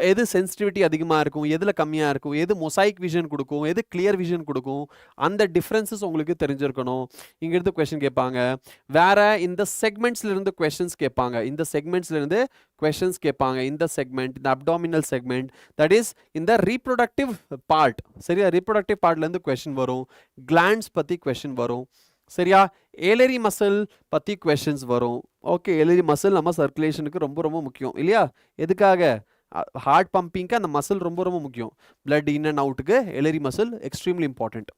எது சென்சிட்டிவிட்டி அதிகமாக இருக்கும், எதில் கம்மியாக இருக்கும், எது மொசைக் விஷன் கொடுக்கும், எது கிளியர் விஷன் கொடுக்கும், அந்த டிஃப்ரென்சஸ் உங்களுக்கு தெரிஞ்சிருக்கணும். இங்கிருந்து கொஸ்டின் கேட்பாங்க. வேற இந்த செக்மெண்ட்ஸ்லேருந்து கொஸ்டின்ஸ் கேட்பாங்க. இந்த செக்மெண்ட்ஸ்லேருந்து கொஸ்டின்ஸ் கேட்பாங்க. இந்த செக்மெண்ட், இந்த அப்டாமினல் செக்மெண்ட், தட் இஸ் இந்த ரீப்ரொடக்டிவ் பார்ட். சரியா, ரீப்ரொடக்டிவ் பார்ட்லேருந்து கொஸ்டின் வரும். கிளாண்ட்ஸ் பற்றி கொஸ்டின் வரும். சரியா, ஏலரி மசில் பற்றி கொஸ்டின்ஸ் வரும். ஓகே, ஏலரி மசில் நம்ம சர்க்குலேஷனுக்கு ரொம்ப ரொம்ப முக்கியம் இல்லையா? எதுக்காக? ஹார்ட் பம்பிங்க்கு அந்த மசில் ரொம்ப ரொம்ப முக்கியம். பிளட் இன் அண்ட் அவுட்டுக்கு ஏலரி மசில் எக்ஸ்ட்ரீம்லி இம்பார்ட்டண்ட்.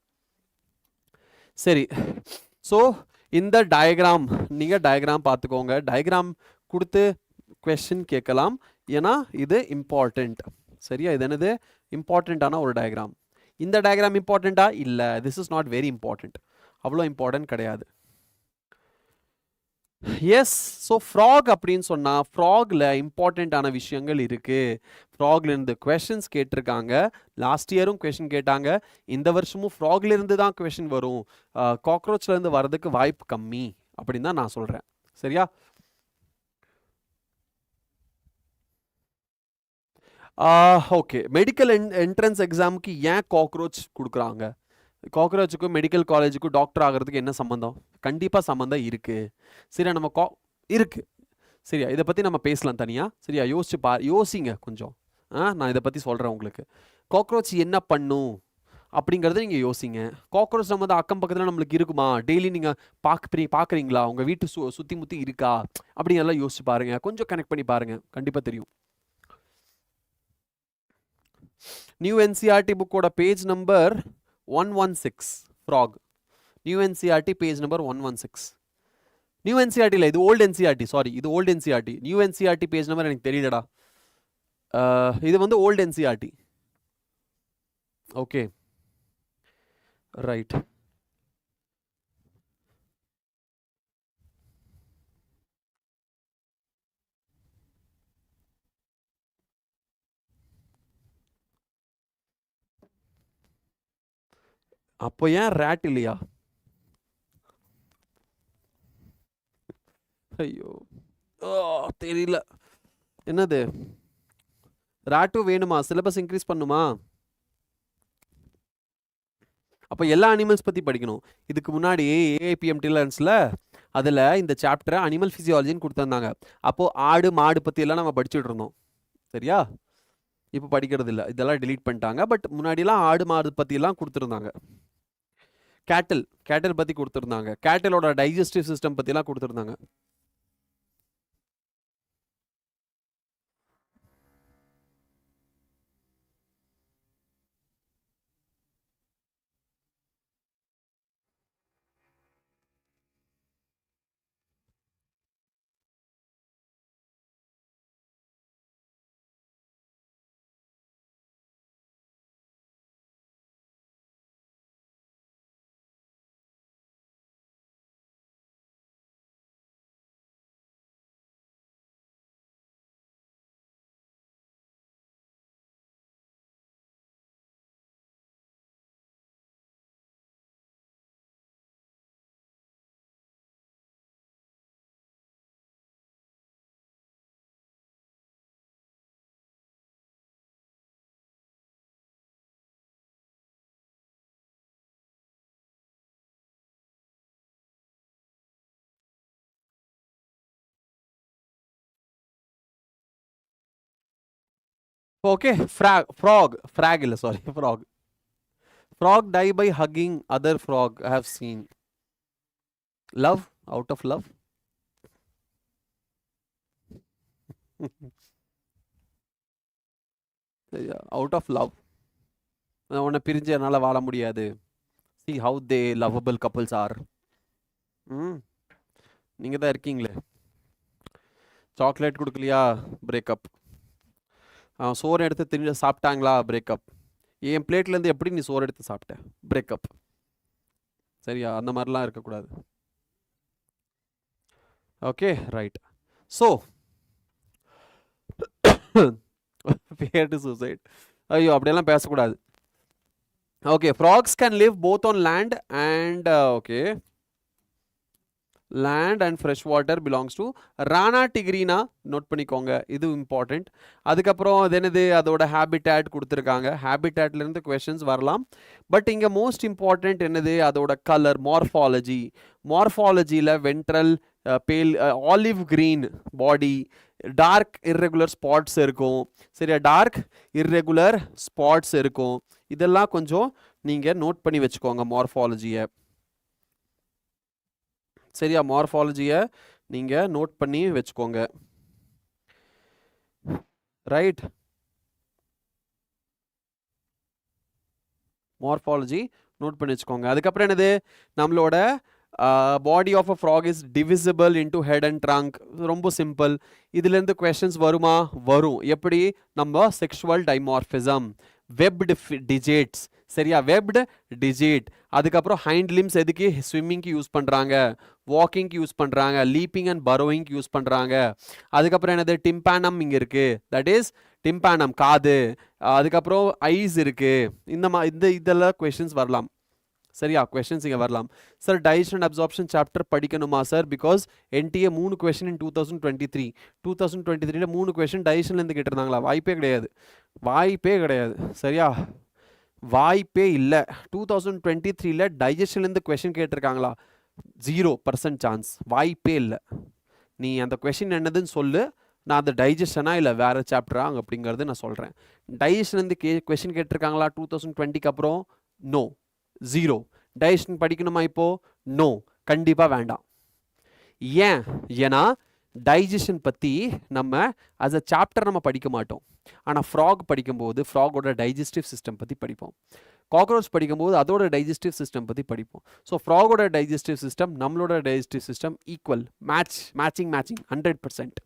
சரி, ஸோ இந்த டயக்ராம் நீங்கள் டயக்ராம் பார்த்துக்கோங்க. டயக்ராம் கொடுத்து கொஸ்டின் கேட்கலாம், ஏன்னா இது இம்பார்ட்டண்ட். சரியா, இது என்னது? இம்பார்ட்டண்ட்டான ஒரு டயக்ராம். இந்த டயக்ராம் இம்பார்ட்டண்ட்டா? இல்லை, this is not very important, அவ்வளோ இம்பார்ட்டன்ட் கிடையாது. எஸ், ஸோ ஃப்ராக் அப்படின்னு சொன்னால் ஃப்ராகில் இம்பார்ட்டண்ட்டான விஷயங்கள் இருக்குது. ஃப்ராக்லேருந்து கொஷின்ஸ் கேட்டிருக்காங்க. லாஸ்ட் இயரும் கொஷின் கேட்டாங்க, இந்த வருஷமும் ஃப்ராக்லேருந்து தான் கொஷின் வரும். காக்ரோச்லேருந்து வர்றதுக்கு வாய்ப்பு கம்மி அப்படின்னு தான் நான் சொல்கிறேன். சரியா, ஓகே. மெடிக்கல் என்ட்ரன்ஸ் எக்ஸாமுக்கு ஏன் காக்ரோச் கொடுக்குறாங்க? காக்ரோச்சுக்கும் மெடிக்கல் காலேஜுக்கும் டாக்டர் ஆகிறதுக்கு என்ன சம்மந்தம்? கண்டிப்பாக சம்மந்தம் இருக்குது. சரியா, நம்ம இருக்குது. சரியா, இதை பற்றி நம்ம பேசலாம் தனியாக. சரியா, யோசிங்க கொஞ்சம். நான் இதை பற்றி சொல்கிறேன் உங்களுக்கு. காக்ரோச் என்ன பண்ணும் அப்படிங்கிறத நீங்கள் யோசிங்க. காக்ரோச் நம்ம அக்கம் பக்கத்தில் நம்மளுக்கு இருக்குமா? டெய்லி நீங்கள் பார்க்குறீங்களா? உங்கள் வீட்டு சுற்றி முற்றி இருக்கா? அப்படிங்கிறதெல்லாம் யோசிச்சு பாருங்கள், கொஞ்சம் கனெக்ட் பண்ணி பாருங்கள், கண்டிப்பாக தெரியும். நியூ என்சிஆர்டி புக்கோட page number 116 frock. New NCERT page number 116. New NCERT இல்லை, இது ஓல்டு என்சிஆர்டி. சாரி, இது old NCERT. New NCERT page number எனக்கு தெரியலடா. இது வந்து ஓல்டு என்சிஆர்டி. Okay, right. அப்போ ஏன் ரேட் இல்லையா? ஐயோ, தெரியல. என்னது ராட்டும் வேணுமா? சிலபஸ் இன்க்ரீஸ் பண்ணுமா? அப்போ எல்லா அனிமல்ஸ் பற்றி படிக்கணும். இதுக்கு முன்னாடி ஏஐபிஎம் டிலன்ஸில் அதில் இந்த சாப்டரை அனிமல் ஃபிசியாலஜின்னு கொடுத்துருந்தாங்க. அப்போது ஆடு மாடு பற்றியெல்லாம் நம்ம படிச்சுட்டு இருந்தோம். சரியா, இப்போ படிக்கிறது இல்லை, இதெல்லாம் டிலீட் பண்ணிட்டாங்க. பட் முன்னாடிலாம் ஆடு மாடு பற்றியெல்லாம் கொடுத்துருந்தாங்க. கேட்டில் பற்றி கொடுத்துருந்தாங்க. கேட்டிலோட டைஜஸ்டிவ் சிஸ்டம் பற்றிலாம் கொடுத்துருந்தாங்க. Okay, frog இல்ல sorry, frog die by hugging other frog. I have seen. Love, out of love. Out of love. உன்னை பிரிஞ்சு என்னால வாழ முடியாது. See how they lovable couples are. நீங்க தான் இருக்கீங்களே. சாக்லேட் கொடுக்கலையா, பிரேக்கப். சோறு எடுத்து தின்னு சாப்பிட்டாங்களா, பிரேக்கப். என் பிளேட்லேருந்து எப்படி நீ சோறு எடுத்து சாப்பிட்ட, பிரேக்கப். சரியா, அந்த மாதிரிலாம் இருக்கக்கூடாது. Okay right. So fear to suicide. ஐயோ அப்படியெல்லாம் பேசக்கூடாது. Okay, frogs can live both on land and okay, land and fresh water belongs to Rana tigrina. Note பண்ணிக்கோங்க, இது இம்பார்ட்டண்ட். அதுக்கப்புறம் அது என்னது, அதோட ஹேபிட்டேட் கொடுத்துருக்காங்க. ஹேபிட்டேட்லேருந்து கொஷின்ஸ் வரலாம். பட் இங்கே மோஸ்ட் இம்பார்ட்டண்ட் என்னது, அதோட கலர், மார்ஃபாலஜி. மார்ஃபாலஜியில் ventral pale olive green body, dark irregular spots இருக்கும். சரியா, டார்க் இர்ரெகுலர் ஸ்பாட்ஸ் இருக்கும். இதெல்லாம் கொஞ்சம் நீங்கள் நோட் பண்ணி வச்சுக்கோங்க மார்ஃபாலஜியை. சரியா, மார்ஃபாலஜியை நீங்கள் நோட் பண்ணி வச்சுக்கோங்க. ரைட், மார்ஃபாலஜி நோட் பண்ணி வச்சுக்கோங்க. அதுக்கப்புறம் என்னது, நம்மளோட body of a frog is divisible into head and trunk. ரொம்ப சிம்பிள். இதுலேருந்து கொஸ்டின்ஸ் வருமா, வரும். எப்படி, நம்ம செக்ஷுவல் டைமார்பிசம், வெப்டு டிஜிட்ஸ். சரியா, வெப்டு டிஜிட். அதுக்கப்புறம் ஹைண்ட் லிம்ஸ் எதுக்கு, ஸ்விம்மிங்க்கு யூஸ் பண்ணுறாங்க, வாக்கிங்க்கு யூஸ் பண்ணுறாங்க, லீப்பிங் அண்ட் பரோவிங்க்கு யூஸ் பண்ணுறாங்க. அதுக்கப்புறம் என்னது, டிம்பானம் இங்கே இருக்குது, தட் இஸ் டிம்பானம் காது. அதுக்கப்புறம் ஐஸ் இருக்குது. இதெல்லாம் கொஸ்டின்ஸ் வரலாம். சரியா, கொஸ்டின்ஸ் இங்கே வரலாம். Sir digestion and absorption chapter படிக்கணுமா sir, because NDA 3 question in 2023. 2023 3 question டைஜஷன்லேருந்து கேட்டிருந்தாங்களா, வாய்ப்பே கிடையாது, வாய்ப்பே கிடையாது. சரியா, வாய்ப்பே இல்லை. 2023 டைஜஷன்லேருந்து கொஸ்டின் கேட்டிருக்காங்களா, 0% சான்ஸ், வாய்ப்பே இல்லை. நீ அந்த கொஸ்டின் என்னதுன்னு சொல்லு, நான் அந்த டைஜஷனா இல்லை வேறு சாப்டரா அப்படிங்கிறது நான் சொல்கிறேன். டைஜஷன்லேருந்து கொஸ்டின் கேட்டிருக்காங்களா 2020க்கு அப்புறம், நோ, 0. டைஜஷன் படிக்கணுமா இப்போ, நோ, கண்டிப்பாக வேண்டாம். ஏன்னா டைஜஷன் பற்றி நம்ம அஸ் அ சாப்டர் நம்ம படிக்க மாட்டோம். ஆனால் ஃப்ராக் படிக்கும்போது ஃப்ராகோட டைஜஸ்டிவ் சிஸ்டம் பற்றி படிப்போம். காக்ரோச் படிக்கும்போது அதோட டைஜஸ்டிவ் சிஸ்டம் பற்றி படிப்போம். ஸோ ஃப்ராகோட டைஜஸ்டிவ் சிஸ்டம் நம்மளோட டைஜஸ்டிவ் சிஸ்டம் ஈக்குவல், மேட்சிங் 100%.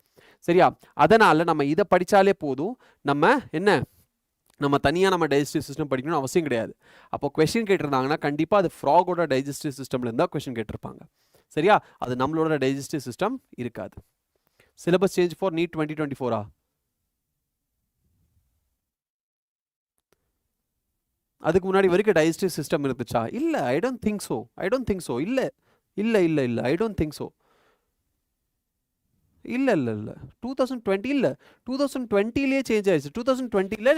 சரியா, அதனால் நம்ம இதை படித்தாலே போதும். நம்ம தனியாக நம்ம டைஜஸ்டிவ் சிஸ்டம் படிக்கணும்னு அவசியம் கிடையாது. அப்போ கொஸ்டின் கேட்டிருந்தாங்கன்னா கண்டிப்பாக அது ஃப்ராகோட டைஜஸ்டிவ் சிஸ்டம்ல இருந்தால் கொஸ்டின் கேட்டிருப்பாங்க. சரியா, அது நம்மளோட டைஜஸ்டிவ் சிஸ்டம் இருக்காது. சிலபஸ் சேஞ்ச் ஃபார் நீட் 2024 அதுக்கு முன்னாடி வரைக்கும் டைஜஸ்டிவ் சிஸ்டம் இருந்துச்சா, இல்லை, ஐ டோன்ட் திங்க் ஸோ, இல்லை, ஐ டோன்ட் திங்க் ஸோ. இல்லை 2020 இல்லை, 2020லேயே சேஞ்ச் ஆயிடுச்சு. 2020ல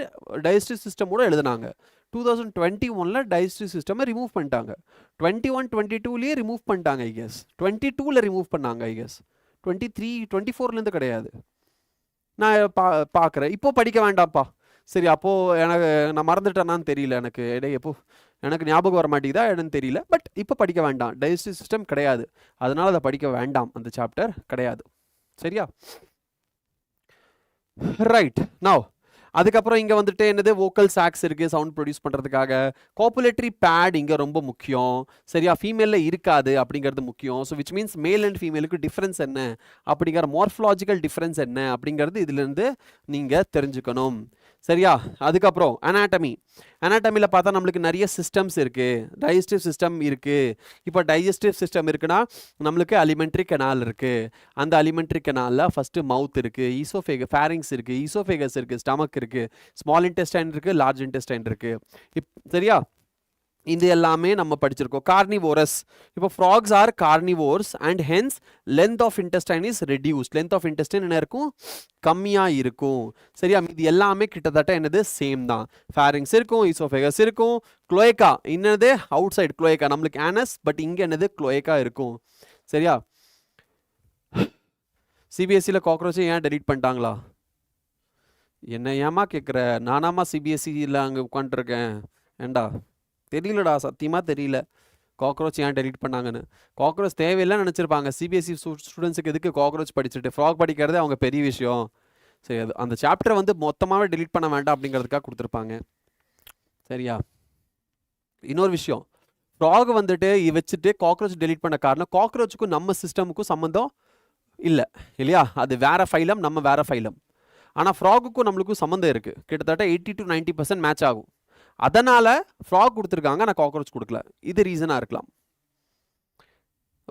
டைஜஸ்டிவ் சிஸ்டமோட எழுதுனாங்க. 2021ல் டைஜஸ்டிவ் சிஸ்டமை ரிமூவ் பண்ணிட்டாங்க. 21, 22லேயே ரிமூவ் பண்ணிட்டாங்க ஐ கெஸ். 22ல் ரிமூவ் பண்ணாங்க ஐ கெஸ். 23, 24லேருந்து கிடையாது. நான் பார்க்குறேன். இப்போ படிக்க வேண்டாம்ப்பா. சரி, அப்போது நான் மறந்துட்டேனான்னு தெரியல, எனக்கு ஞாபகம் வர மாட்டேங்குதா என்னன்னு தெரியல. பட் இப்போ படிக்க வேண்டாம், டைஜஸ்டிவ் சிஸ்டம் கிடையாது, அதனால் அதை படிக்க வேண்டாம், அந்த சாப்டர் கிடையாது. சரியா, ரைட். நவ் அதுக்கப்புறம் இங்கே வந்துட்டு என்னது, வோக்கல் சாக்ஸ் இருக்குது சவுண்ட் ப்ரொடியூஸ் பண்ணுறதுக்காக. கோப்புலேட்டரி பேட் இங்கே ரொம்ப முக்கியம். சரியா, ஃபீமேலில் இருக்காது அப்படிங்கிறது முக்கியம். So which means male and ஃபீமேலுக்கு டிஃப்ரென்ஸ் என்ன அப்படிங்கிற மார்ஃபலாஜிக்கல் டிஃப்ரென்ஸ் என்ன அப்படிங்கிறது இதுலேருந்து நீங்கள் தெரிஞ்சுக்கணும். சரியா, அதுக்கப்புறம் அனாட்டமியில் பார்த்தா நம்மளுக்கு நிறைய சிஸ்டம்ஸ் இருக்குது. டைஜஸ்டிவ் சிஸ்டம் இருக்குது. இப்போ டைஜஸ்டிவ் சிஸ்டம் இருக்குன்னா நம்மளுக்கு அலிமெண்ட்ரி கெனால் இருக்குது. அந்த அலிமெண்ட்ரி கெனாலில் ஃபஸ்ட்டு மவுத் இருக்குது, ஃபேரிங்ஸ் இருக்குது, ஈசோஃபேகஸ் இருக்குது, ஸ்டமக் இருக்குது, ஸ்மால் இன்டெஸ்டைன் இருக்குது, லார்ஜ் இன்டெஸ்டைன் இருக்குது. சரியா, இது எல்லாமே நம்ம படிச்சிருக்கோம். கார்னிவோரஸ். இப்போ frogs are carnivores and hence length of intestine is reduced. Length of intestine என்ன இருக்கும், கம்மியாக இருக்கும். சரியா, இது எல்லாமே கிட்டத்தட்ட என்னது, சேம் தான். ஃபேரிங்ஸ் இருக்கும், ஈசோஃபேகஸ் இருக்கும், குளோயக்கா என்னது அவுட் சைடு குளோயக்கா, நம்மளுக்கு ஆனஸ், பட் இங்கே என்னது குளோயக்கா இருக்கும். சரியா, சிபிஎஸ்சியில் காக்ரோச்சை ஏன் டெலீட் பண்ணிட்டாங்களா, என்ன ஏமா கேட்குற? நானாமா சிபிஎஸ்சியில் அங்கே உட்காந்துருக்கேன். ஏண்டா தெரியலடா, சத்தியமாக தெரியல காக்ரோச் ஏன் டெலீட் பண்ணாங்கன்னு. காக்ரோச் தேவையில்லைன்னு நினச்சிருப்பாங்க. சிபிஎஸ்சி ஸ்டூடெண்ட்ஸுக்கு எதுக்கு காக்ரோச் படிச்சுட்டு, ஃப்ராக் படிக்கிறதே அவங்க பெரிய விஷயம். சரி, அது அந்த சாப்டரை வந்து மொத்தமாகவே டெலீட் பண்ண வேண்டாம் அப்படிங்கிறதுக்காக கொடுத்துருப்பாங்க. சரியா? இன்னொரு விஷயம், ஃப்ராக் வந்துட்டு வச்சுட்டு காக்ரோச் டெலீட் பண்ண காரணம், காக்ரோச்சுக்கும் நம்ம சிஸ்டமுக்கும் சம்மந்தம் இல்லை இல்லையா? அது வேற ஃபைலம், நம்ம வேற ஃபைலம். ஆனால் ஃப்ராகுக்கும் நம்மளுக்கும் சம்மந்தம் இருக்குது. கிட்டத்தட்ட 80 to 90% மேட்ச் ஆகும். அதனால் ஃப்ராக் கொடுத்துருக்காங்க, நான் காக்ரோச் கொடுக்கல. இது ரீசனாக இருக்கலாம்.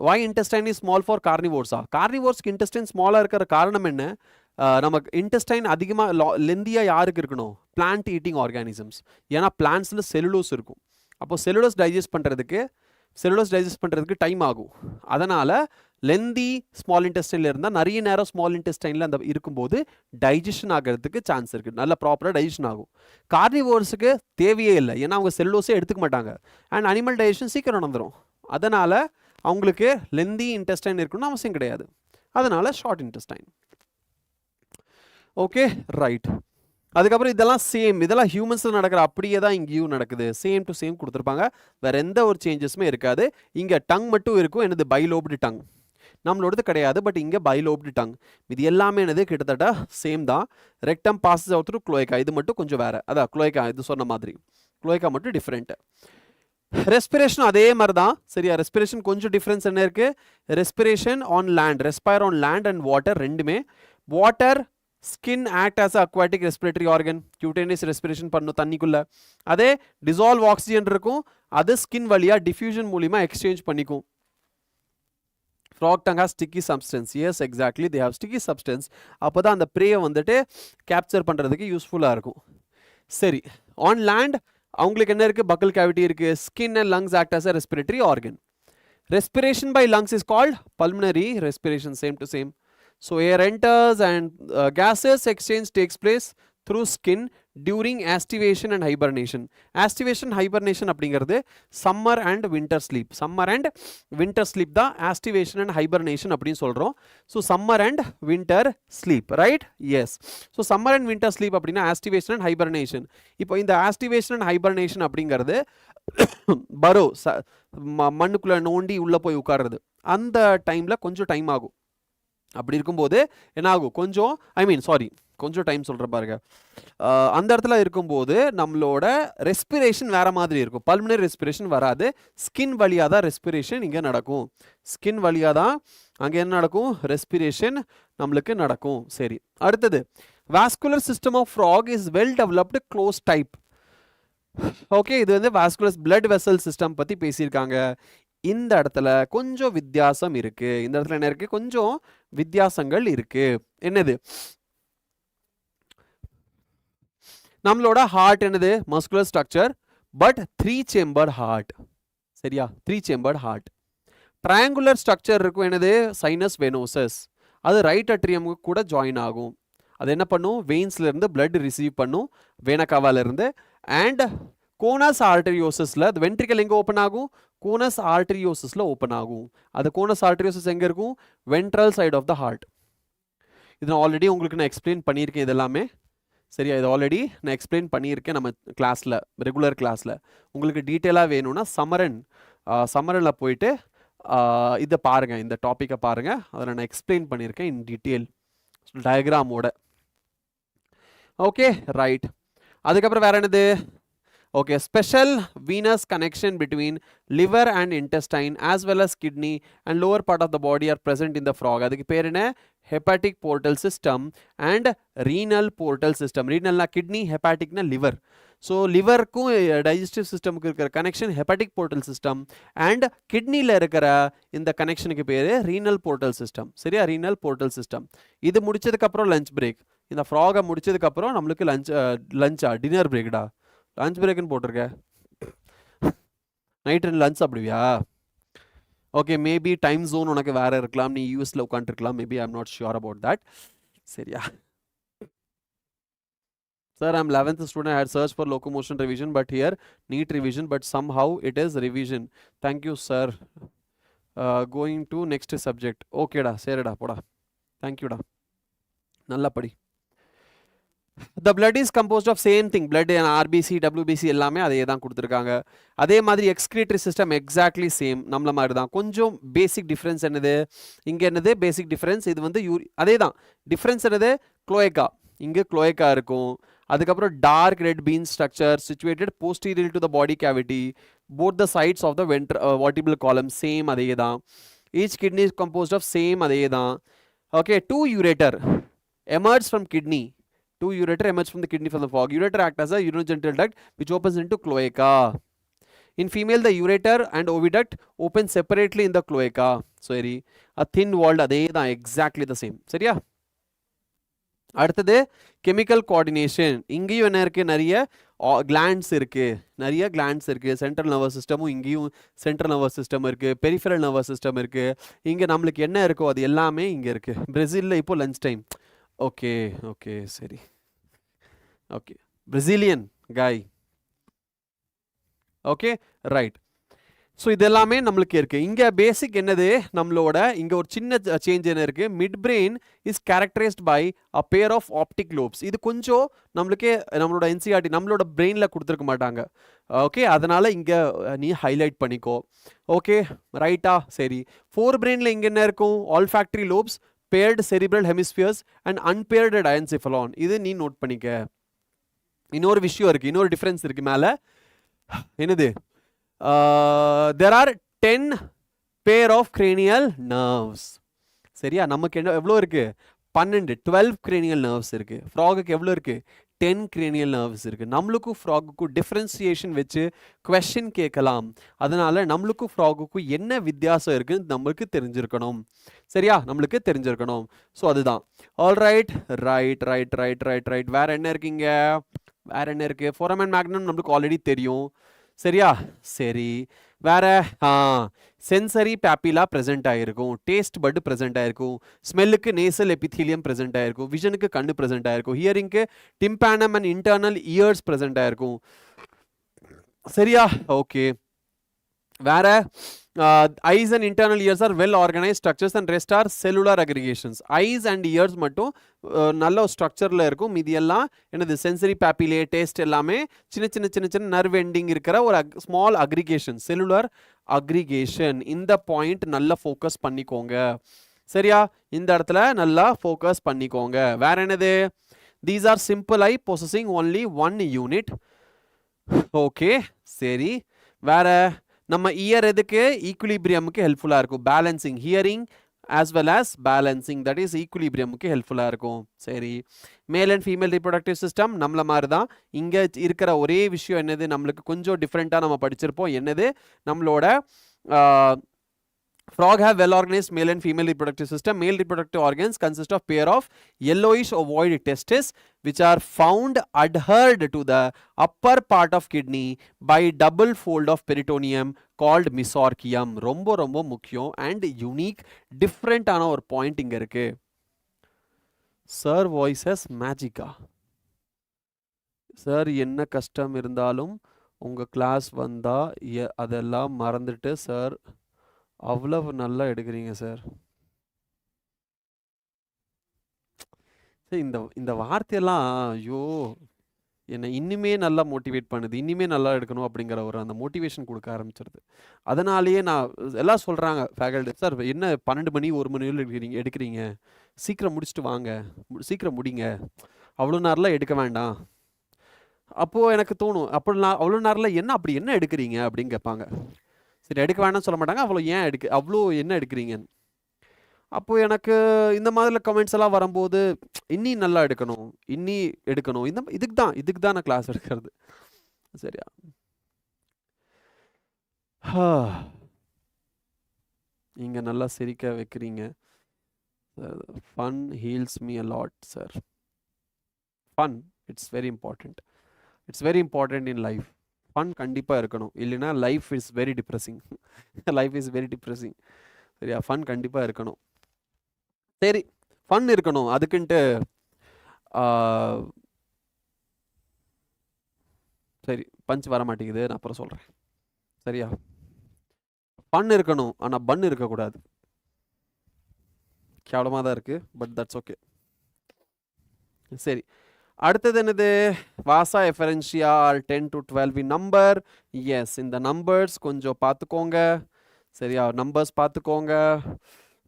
Why intestine is small for கார்னிவோர்ஸா? கார்னிவோர்ஸ்க்கு இன்டெஸ்டைன் ஸ்மாலாக இருக்கிற காரணம் என்ன? நமக்கு இன்டெஸ்டைன் அதிகமாக லெந்தியாக யாருக்கு இருக்கணும்? Plant eating organisms. ஏன்னா பிளான்ட்ஸில் செல்லுலோஸ் இருக்கும். அப்போது செல்லுலோஸ் டைஜஸ்ட் பண்ணுறதுக்கு டைம் ஆகும். அதனால் லெந்தி ஸ்மால் இன்டெஸ்டைனில் இருந்தால் நிறைய நேரம் ஸ்மால் இன்டெஸ்டைனில் அந்த இருக்கும்போது டைஜஷன் ஆகிறதுக்கு சான்ஸ் இருக்குது. நல்ல ப்ராப்பராக டைஜஷன் ஆகும். கார்னிவோர்ஸுக்கு தேவையே இல்லை, ஏன்னா அவங்க செல்லுலோஸே எடுத்துக்க மாட்டாங்க. அண்ட் அனிமல் டைஜஷன் சீக்கிரம் நடந்துடும். அதனால் அவங்களுக்கு லெந்தி இன்டெஸ்டைன் இருக்கணும்னு அவசியம் கிடையாது. அதனால் ஷார்ட் இன்டெஸ்டைன். Okay, right. அதுக்கப்புறம் இதெல்லாம் சேம், இதெல்லாம் ஹியூமன்ஸில் நடக்கிற அப்படியே தான் இங்கேயும் நடக்குது. சேம் டு சேம் கொடுத்துருப்பாங்க, வேறு எந்த ஒரு சேஞ்சஸுமே இருக்காது. இங்கே டங் மட்டும் இருக்கும், என்னது பைலோப்டு டங். நம்மளோடது கிடையாது, பட் இங்கே பைலோப்டு டங். இது எல்லாமே என்னது கிட்டத்தட்ட சேம் தான். ரெக்டம் பாசஸ் அவுட் த்ரூ குளோய்கா, இது மட்டும் கொஞ்சம் வேறு. அதான் குளோய்கா, இது சொன்ன மாதிரி குளோய்கா மட்டும் டிஃப்ரெண்ட்டு. ரெஸ்பிரேஷன் அதே மாதிரி தான். சரியா? ரெஸ்பிரேஷன் கொஞ்சம் டிஃப்ரென்ஸ் என்ன இருக்குது? Respiration on land, respire on land and water ரெண்டுமே. Water skin act as aquatic respiratory organ, cutaneous respiration பண்ணும் தண்ணிக்குள்ள. அதே டிசால்வ் ஆக்சிஜன் இருக்கும், அது ஸ்கின் வழியாக டிஃப்யூஷன் மூலிமா எக்ஸ்சேஞ்ச் பண்ணிக்கும். Frog tongue has sticky substance. Yes, exactly, they have sticky substance. அப்போ தான் அந்த ப்ரேயை வந்துட்டு கேப்சர் பண்ணுறதுக்கு யூஸ்ஃபுல்லாக இருக்கும். சரி, ஆன் லேண்ட் அவங்களுக்கு என்ன இருக்குது? பக்கல் கேவிட்டி இருக்குது. Skin and lungs act as a respiratory organ. Respiration by lungs is called pulmonary respiration, same to same. So air enters and gases exchange takes place through skin during aestivation and hibernation. Aestivation, hibernation அப்படிங்கிறது summer and winter sleep. Summer and winter sleep தான் aestivation and hibernation அப்படின்னு சொல்கிறோம். So summer and winter sleep, right? Yes. So summer and winter sleep அப்படின்னா aestivation and hibernation. இப்போ இந்த aestivation and hibernation அப்படிங்கிறது பரோ மண்ணுக்குள்ளே நோண்டி உள்ளே போய் உட்கார்றது, அந்த டைமில் கொஞ்சம் டைம் ஆகும். அப்படி இருக்கும்போது என்ன ஆகும்? கொஞ்சம் டைம் சொல்கிற பாருங்க. அந்த இடத்துல இருக்கும்போது நம்மளோட ரெஸ்பிரேஷன் வேறு மாதிரி இருக்கும். பல்மனரி ரெஸ்பிரேஷன் வராது, ஸ்கின் வழியாக தான் ரெஸ்பிரேஷன் இங்கே நடக்கும். ஸ்கின் வழியாக தான் அங்கே என்ன நடக்கும்? ரெஸ்பிரேஷன் நம்மளுக்கு நடக்கும். சரி, அடுத்தது vascular system of frog is well developed close type. Okay, இது வந்து வாஸ்குலர் பிளட் வெசல் சிஸ்டம் பற்றி பேசியிருக்காங்க. இந்த இடத்துல கொஞ்சம் வித்தியாசம் இருக்கு. இந்த இடத்துல என்ன இருக்கு? கொஞ்சம் வித்தியாசங்கள் இருக்கு. என்னது? நம்மளோட ஹார்ட் என்னது? Muscular structure, but 3 chamber heart. சரியா? 3 சேம்பர் ஹார்ட். ட்ரையாங்குலர் ஸ்ட்ரக்சர் இருக்கும், என்னது? Sinus venosus. அது ரைட் அட்ரியமுக்கு கூட ஜாயின் ஆகும். அது என்ன பண்ணும்? வெயின்ஸ்ல இருந்து பிளட் ரிசீவ் பண்ணும், வேனக்காவால இருந்து. அண்ட் கோனஸ் ஆர்டரியோசஸ்ல அது வென்ட்ரிக்கல் எங்கே ஓப்பன் ஆகும்? கோனஸ் ஆர்டரியோசஸ்ல ஓப்பன் ஆகும். அது கோனஸ் ஆர்டரியோசஸ் எங்கே இருக்கும்? Ventral side of the heart. இது நான் ஆல்ரெடி உங்களுக்கு நான் எக்ஸ்பிளைன் பண்ணியிருக்கேன் இது எல்லாமே. சரியா? இது ஆல்ரெடி நான் எக்ஸ்பிளைன் பண்ணியிருக்கேன் நம்ம கிளாஸில், ரெகுலர் கிளாஸில். உங்களுக்கு டீட்டெயிலாக வேணும்னா சம்மரனில் போயிட்டு இதை பாருங்கள், இந்த டாப்பிக்கை பாருங்கள். அதில் நான் எக்ஸ்பிளைன் பண்ணியிருக்கேன் இன் டீட்டெயில் டயக்ராமோட. Okay, right. அதுக்கப்புறம் வேற என்னது? Okay, special venous connection between liver and intestine as well as kidney and lower part of the body are present in the frog. அதுக்கு பேர் என்ன? hepatic portal system and renal portal system. renal na kidney, hepatic na liver. So liver க்கும் digestive system க்கு இருக்கிற connection hepatic portal system and kidney ல இருக்கிற இந்த கனெக்ஷனுக்கு பேர் renal portal system. சரியா? renal portal system. இது முடிச்சதுக்கு அப்புறம் லஞ்ச் பிரேக். இந்த ஃப்ராகை முடிச்சதுக்கு அப்புறம் நம்மளுக்கு லஞ்சா டின்னர் பிரேக்டா? லஞ்ச் பிரேக்குன்னு போட்டிருக்க, நைட் லஞ்ச் சாப்பிடுவியா? ஓகே, மேபி டைம் ஜோன் உனக்கு வேற இருக்கலாம், நீ யூஎஸ்ல உட்காந்துருக்கலாம், maybe I am not sure about that. சரியா? Sir, I'm 11th student. I had searched for locomotion revision, but here Neet revision, but somehow it is revision. Thank you, sir. Going to next subject. Okay da, சரிடா, போடா. Thank you da. நல்லா படி. the blood is composed of same thing, blood and RBC WBC எல்லாமே அதே தான் கொடுத்துருக்காங்க. அதே மாதிரி excretory system exactly same நம்மள மாதிரி தான். கொஞ்சம் பேசிக் டிஃபரன்ஸ் என்னது, இங்க என்னது பேசிக் டிஃபரன்ஸ், இது வந்து அதே தான் டிஃபரன்ஸ் என்னது, cloaca இங்க cloaca இருக்கும். அதுக்கப்புறம் dark red bean structure situated posterior to the body cavity, both the sides of the vertebral column same அதே தான். each kidney is composed of same அதே தான். okay, two ureter emerge from kidney. Two ureter emerge from the kidney from the frog. Ureter act as a urogenital duct which opens into cloaca. In female, the ureter and oviduct open separately in the cloaca. Sorry, a thin walled adhe தான் exactly the same. சரியா? அடுத்தது chemical coordination. இங்கேயும் என்ன இருக்கு, நிறைய glands இருக்கு, நிறைய glands இருக்கு. central nervous system இங்கேயும் central nervous system இருக்கு, peripheral nervous system இருக்கு. இங்க நம்மளுக்கு என்ன இருக்கோ அது எல்லாமே இங்க இருக்கு. பிரேசில்ல இப்போ லஞ்ச் டைம். ஓகே ஓகே சரி, ஓகே பிரேசிலியன் காய். Okay right. ஸோ இதெல்லாமே நம்மளுக்கு இருக்குது. இங்கே பேசிக் என்னது நம்மளோட, இங்கே ஒரு சின்ன சேஞ்ச் என்ன இருக்குது, mid brain is characterised by a pair of optic லோப்ஸ். இது கொஞ்சம் நம்மளுக்கே நம்மளோட என்சிஆர்டி நம்மளோட பிரெயினில் கொடுத்துருக்க மாட்டாங்க. ஓகே, அதனால் இங்கே நீ ஹைலைட் பண்ணிக்கோ. ஓகே ரைட்டா சரி. ஃபோர் பிரெயினில் இங்கே என்ன இருக்கும், olfactory லோப்ஸ், paired cerebral hemispheres and unpaired diencephalon. இது நீ நோட் பண்ணிக்க. இன்னொரு விஷயம் இருக்கு, இன்னொரு டிஃபரன்ஸ் இருக்கு மேல. என்னது, there are 10 pair of cranial nerves. சரியா? நமக்கு என்ன எவ்வளோ இருக்கு, 12 cranial nerves இருக்கு. ஃப்ராகுக்கு எவ்வளோ இருக்கு, 10 cranial nerves இருக்கு. நம்மளுக்கும் ஃப்ராகுக்கும் டிஃபரன்சியேஷன் வச்சு கொஸ்டின் கேட்கலாம். அதனால நம்மளுக்கும் ஃப்ராகுக்கும் என்ன வித்தியாசம் இருக்குன்னு நம்மளுக்கு தெரிஞ்சிருக்கணும். சரியா? நம்மளுக்கு தெரிஞ்சிருக்கணும். ஸோ அதுதான். All right right right right right right. வேற என்ன இருக்கீங்க, வேற என்ன இருக்கு, ஃபோரமன் மேக்னம் நம்மளுக்கு ஆல்ரெடி தெரியும். சரியா? சரி. வேற சென்சரி பேப்பிலா ப்ரெசென்ட் ஆகிருக்கும், டேஸ்ட் பட் ப்ரெசென்ட் ஆகிருக்கும், ஸ்மெல்லுக்கு நேசல் எபித்தீலியம் ப்ரெசென்ட் ஆகிருக்கும், விஷனுக்கு கண்ணு ப்ரெசென்ட் ஆகிருக்கும், ஹியரிங்க்கு tympanum and internal ears present ஆகிருக்கும். சரியா? ஓகே. வேற eyes and internal ears are well organise structures and rest are cellular aggregations. Eyes and ears மட்டும் நல்ல ஸ்ட்ரக்சரில் இருக்கும், மீதி எல்லாம் என்னது சென்சரி பேப்பிலே டேஸ்ட் எல்லாமே சின்ன சின்ன சின்ன சின்ன நர்வ் எண்டிங் இருக்கிற ஒரு ஸ்மால் அக்ரிகேஷன், செல்லுலார் அக்ரிகேஷன். இந்த பாயிண்ட் நல்லா ஃபோக்கஸ் பண்ணிக்கோங்க. சரியா? இந்த இடத்துல நல்லா ஃபோக்கஸ் பண்ணிக்கோங்க. வேற என்னது, these are simple I possessing only 1 unit. Okay சரி. வேற நம்ம இயர் எதுக்கு, ஈக்குலிபிரியமுக்கு ஹெல்ப்ஃபுல்லாக இருக்கும், balancing, hearing as well as balancing, that is equilibriumக்கு ஹெல்ப்ஃபுல்லாக இருக்கும். சரி. Male and female reproductive system நம்மள மாதிரி தான். இங்கே இருக்கிற ஒரே விஷயம் என்னது, நம்மளுக்கு கொஞ்சம் டிஃப்ரெண்ட்டாக நம்ம படிச்சிருப்போம். என்னது, நம்மளோட frog have well organized male and female reproductive system. Male reproductive organs consist of pair of yellowish ovoid testes which are found adhered to the upper part of kidney by double fold of peritoneum called mesorchium. ரொம்ப ரொம்ப முக்கியம் and unique different ஆன ஒரு point இங்க இருக்கு. Sir voices மேஜிக்கா? Sir என்ன கஷ்டம் இருந்தாலும் உங்க கிளாஸ் வந்தா அதெல்லாம் மறந்துட்டு சார் அவ்வளவு நல்லா எடுக்கிறீங்க சார். இந்த இந்த வார்த்தையெல்லாம் ஐயோ என்னை இன்னுமே நல்லா மோட்டிவேட் பண்ணுது, இன்னுமே நல்லா எடுக்கணும் அப்படிங்கிற ஒரு அந்த மோட்டிவேஷன் கொடுக்க ஆரம்பிச்சிருது. அதனாலேயே நான் எல்லாம் சொல்கிறாங்க ஃபேக்கல்டி, சார் என்ன 12 மணி 1 மணி எடுக்கிறீங்க, சீக்கிரம் முடிச்சுட்டு வாங்க, சீக்கிரம் முடிங்க, அவ்வளோ நேரம்லாம் எடுக்க வேண்டாம். அப்போது எனக்கு தோணும், அப்போ நான் அவ்வளோ நேரம்லாம் என்ன அப்படி என்ன எடுக்கிறீங்க அப்படின்னு கேட்பாங்க. சரி, எடுக்க வேண்டாம்னு சொல்ல மாட்டாங்க, அவ்வளோ என்ன எடுக்கிறீங்கன்னு. அப்போது எனக்கு இந்த மாதிரி கமெண்ட்ஸ் எல்லாம் வரும்போது இன்னி நல்லா எடுக்கணும், இன்னி எடுக்கணும், இதுக்கு தான் நான் கிளாஸ் எடுக்கிறது. சரியா? நீங்கள் நல்லா சிரிக்க வைக்கிறீங்க. Fun heals me a lot sir. Fun it's very important, it's very important in life. ஃபன் கண்டிப்பாக இருக்கணும், இல்லைன்னா life is very depressing. Life is very depressing. சரியா? ஃபன் கண்டிப்பாக இருக்கணும். சரி, ஃபன் இருக்கணும், அதுக்குன்ட்டு சரி பஞ்ச் வர மாட்டேங்குது, நான் அப்புறம் சொல்கிறேன். சரியா? ஃபன் இருக்கணும், ஆனால் பன் இருக்கக்கூடாது. கேவலமாக தான் இருக்குது, பட் தட்ஸ் ஓகே. சரி, அடுத்தது என்னது vasa efferentia are 10 to 12 in number. Yes இந்த நம்பர்ஸ் கொஞ்சம் பார்த்துக்கோங்க சரியா நம்பர்ஸ் பார்த்துக்கோங்க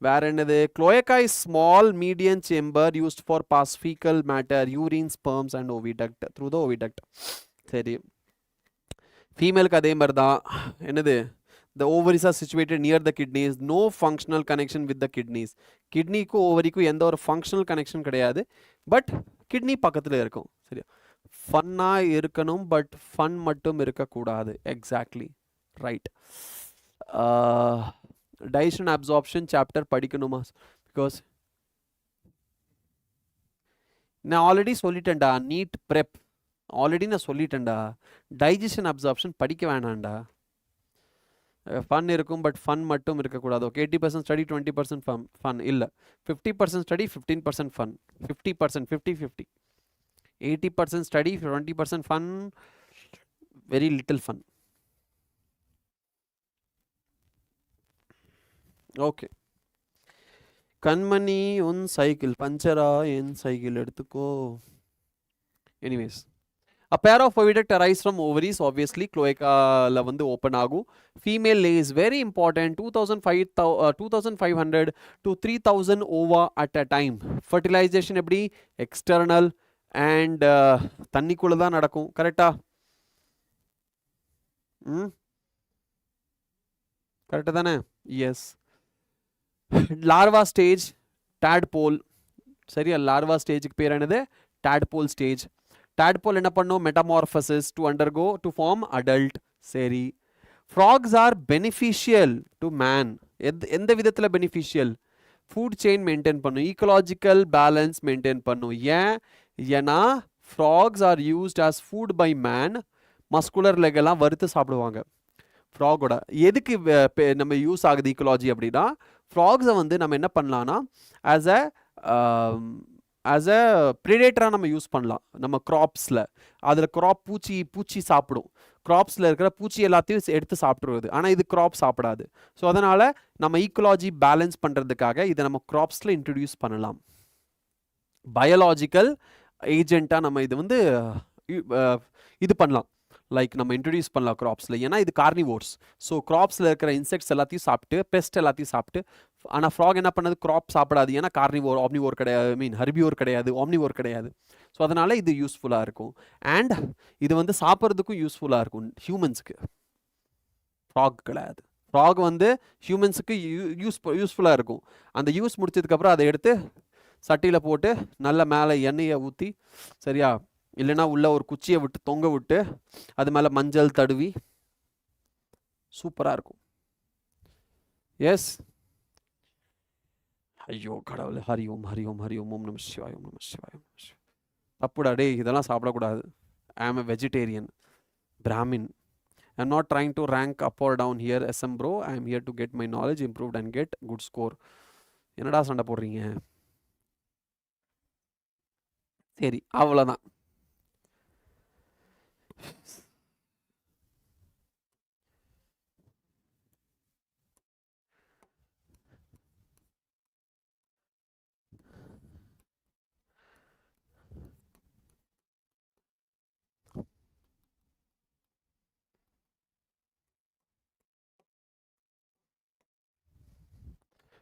வேற என்னது cloaca is small median chamber used for pass fecal matter urine sperms and oviduct through the oviduct சரி ஃபீமேலுக்கு அதே மாதிரி தான் என்னது the ovaries are situated near the kidneys no functional connection with the kidneys கிட்னிக்கும் ஓவரிக்கும் எந்த ஒரு ஃபங்க்ஷனல் கனெக்ஷன் கிடையாது but kidney பக்கத்தில் இருக்கும் சரியா ஃபன்னாக இருக்கணும் பட் ஃபன் மட்டும் இருக்கக்கூடாது exactly right digestion absorption chapter படிக்கணுமா பிகாஸ் நான் ஆல்ரெடி சொல்லிட்டேன்டா நீட் ப்ரெப் ஆல்ரெடி நான் சொல்லிட்டேன்டா டைஜஷன் அப்சார்ப்ஷன் படிக்க வேணாம்டா ஃபன் இருக்கும் பட் ஃபன் மட்டும் இருக்கக்கூடாது ஓகே 80% ஸ்டடி 20% ஃபன் இல்லை 50% study 15% fun 50% 50-50 80% study 20% fun very little fun okay கண்மணி உன் சைக்கிள் பஞ்சரா என் சைக்கிள் எடுத்துக்கோ anyways A pair of oviduct arise from ovaries, obviously, cloaca la vandu open agu. Female lays very important 2500 to 3000 ova at a time. Fertilization eppadi external and தண்ணிக்குள்ள தான் நடக்கும் கரெக்டா கரெக்டா தானே S larva stage tadpole சரியா larva ஸ்டேஜுக்கு பேர் என்னது tadpole ஸ்டேஜ் tadpole என்ன பண்ணும் metamorphosis to undergo to form adult சரி frogs are beneficial to man எந்த விதத்துல beneficial food chain maintain பண்ணும் ecological balance maintain பண்ணும் ஏன்னா frogs are used as food by man muscular leg எல்லாம் வறுத்து சாப்பிடுவாங்க ஃப்ராகோட எதுக்கு நம்ம யூஸ் ஆகுது ஈக்கலாஜி அப்படின்னா ஃப்ராக்ஸை வந்து நம்ம என்ன பண்ணலாம்னா ஆஸ் அ ப்ரிடேட்டராக நம்ம யூஸ் பண்ணலாம் நம்ம க்ராப்ஸில் அதில் க்ராப் பூச்சி சாப்பிடும் க்ராப்ஸில் இருக்கிற பூச்சி எல்லாத்தையும் எடுத்து சாப்பிட்ருவது ஆனால் இது க்ராப் சாப்பிடாது ஸோ அதனால் நம்ம ஈக்கலாஜி பேலன்ஸ் பண்ணுறதுக்காக இதை நம்ம க்ராப்ஸில் இன்ட்ரடியூஸ் பண்ணலாம் பயாலாஜிக்கல் ஏஜெண்ட்டாக நம்ம இது வந்து இது பண்ணலாம் லைக் நம்ம இன்ட்ரடியூஸ் பண்ணலாம் க்ராப்ஸில் ஏன்னா இது கார்னிவோர்ஸ் ஸோ க்ராப்ஸில் இருக்கிற இன்செக்ட்ஸ் எல்லாத்தையும் சாப்பிட்டு பெஸ்ட் எல்லாத்தையும் சாப்பிட்டு ஆனால் ஃப்ராக் என்ன பண்ணது க்ராப் சாப்பிடாது ஏன்னா கார்னிவோர் ஆம்னிவோர் கிடையாது ஹர்பிவோர் கிடையாது ஆம்னிவோர் கிடையாது ஸோ அதனால் இது யூஸ்ஃபுல்லாக இருக்கும் அண்ட் இது வந்து சாப்பிட்றதுக்கும் யூஸ்ஃபுல்லாக இருக்கும் ஹியூமன்ஸுக்கு ஃப்ராக் கிடையாது ஃப்ராக் வந்து ஹியூமன்ஸுக்கு யூஸ்ஃபுல்லாக இருக்கும் அந்த யூஸ் முடிச்சதுக்கப்புறம் அதை எடுத்து சட்டியில் போட்டு நல்ல மேலே எண்ணெயை ஊற்றி சரியா இல்லைன்னா உள்ள ஒரு குச்சியை விட்டு தொங்க விட்டு அது மேலே மஞ்சள் தடவி சூப்பராக இருக்கும் எஸ் ஐயோ கடவுள் ஹரி ஓம் ஹரி ஓம் ஹரி ஓம் ஓம் நம சிவாய் ஓம் நம சிவாய் ஓம் நம சிவாய் தப்புடா டே இதெல்லாம் சாப்பிடக்கூடாது I am a vegetarian Brahmin I am not trying to rank up or down here SM bro I am here to get my knowledge improved and get good score என்னடா சண்டை போடுறீங்க சரி அவ்வளோதான்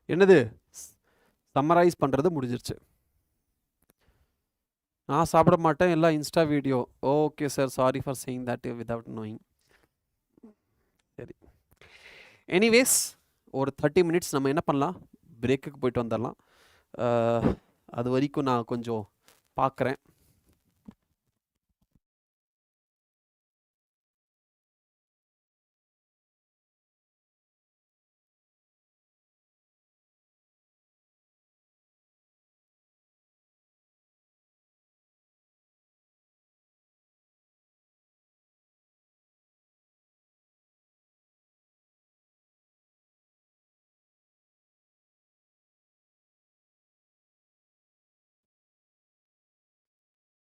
என்னது சம்மரைஸ் பண்ணுறது முடிஞ்சிருச்சு நான் சாப்பிட மாட்டேன் எல்லாம் Insta video okay sir sorry for saying that without knowing சரி எனிவேஸ் ஒரு 30 மினிட்ஸ் நம்ம என்ன பண்ணலாம் பிரேக்குக்கு போயிட்டு வந்துடலாம் அது வரைக்கும் நான் கொஞ்சம் பார்க்குறேன்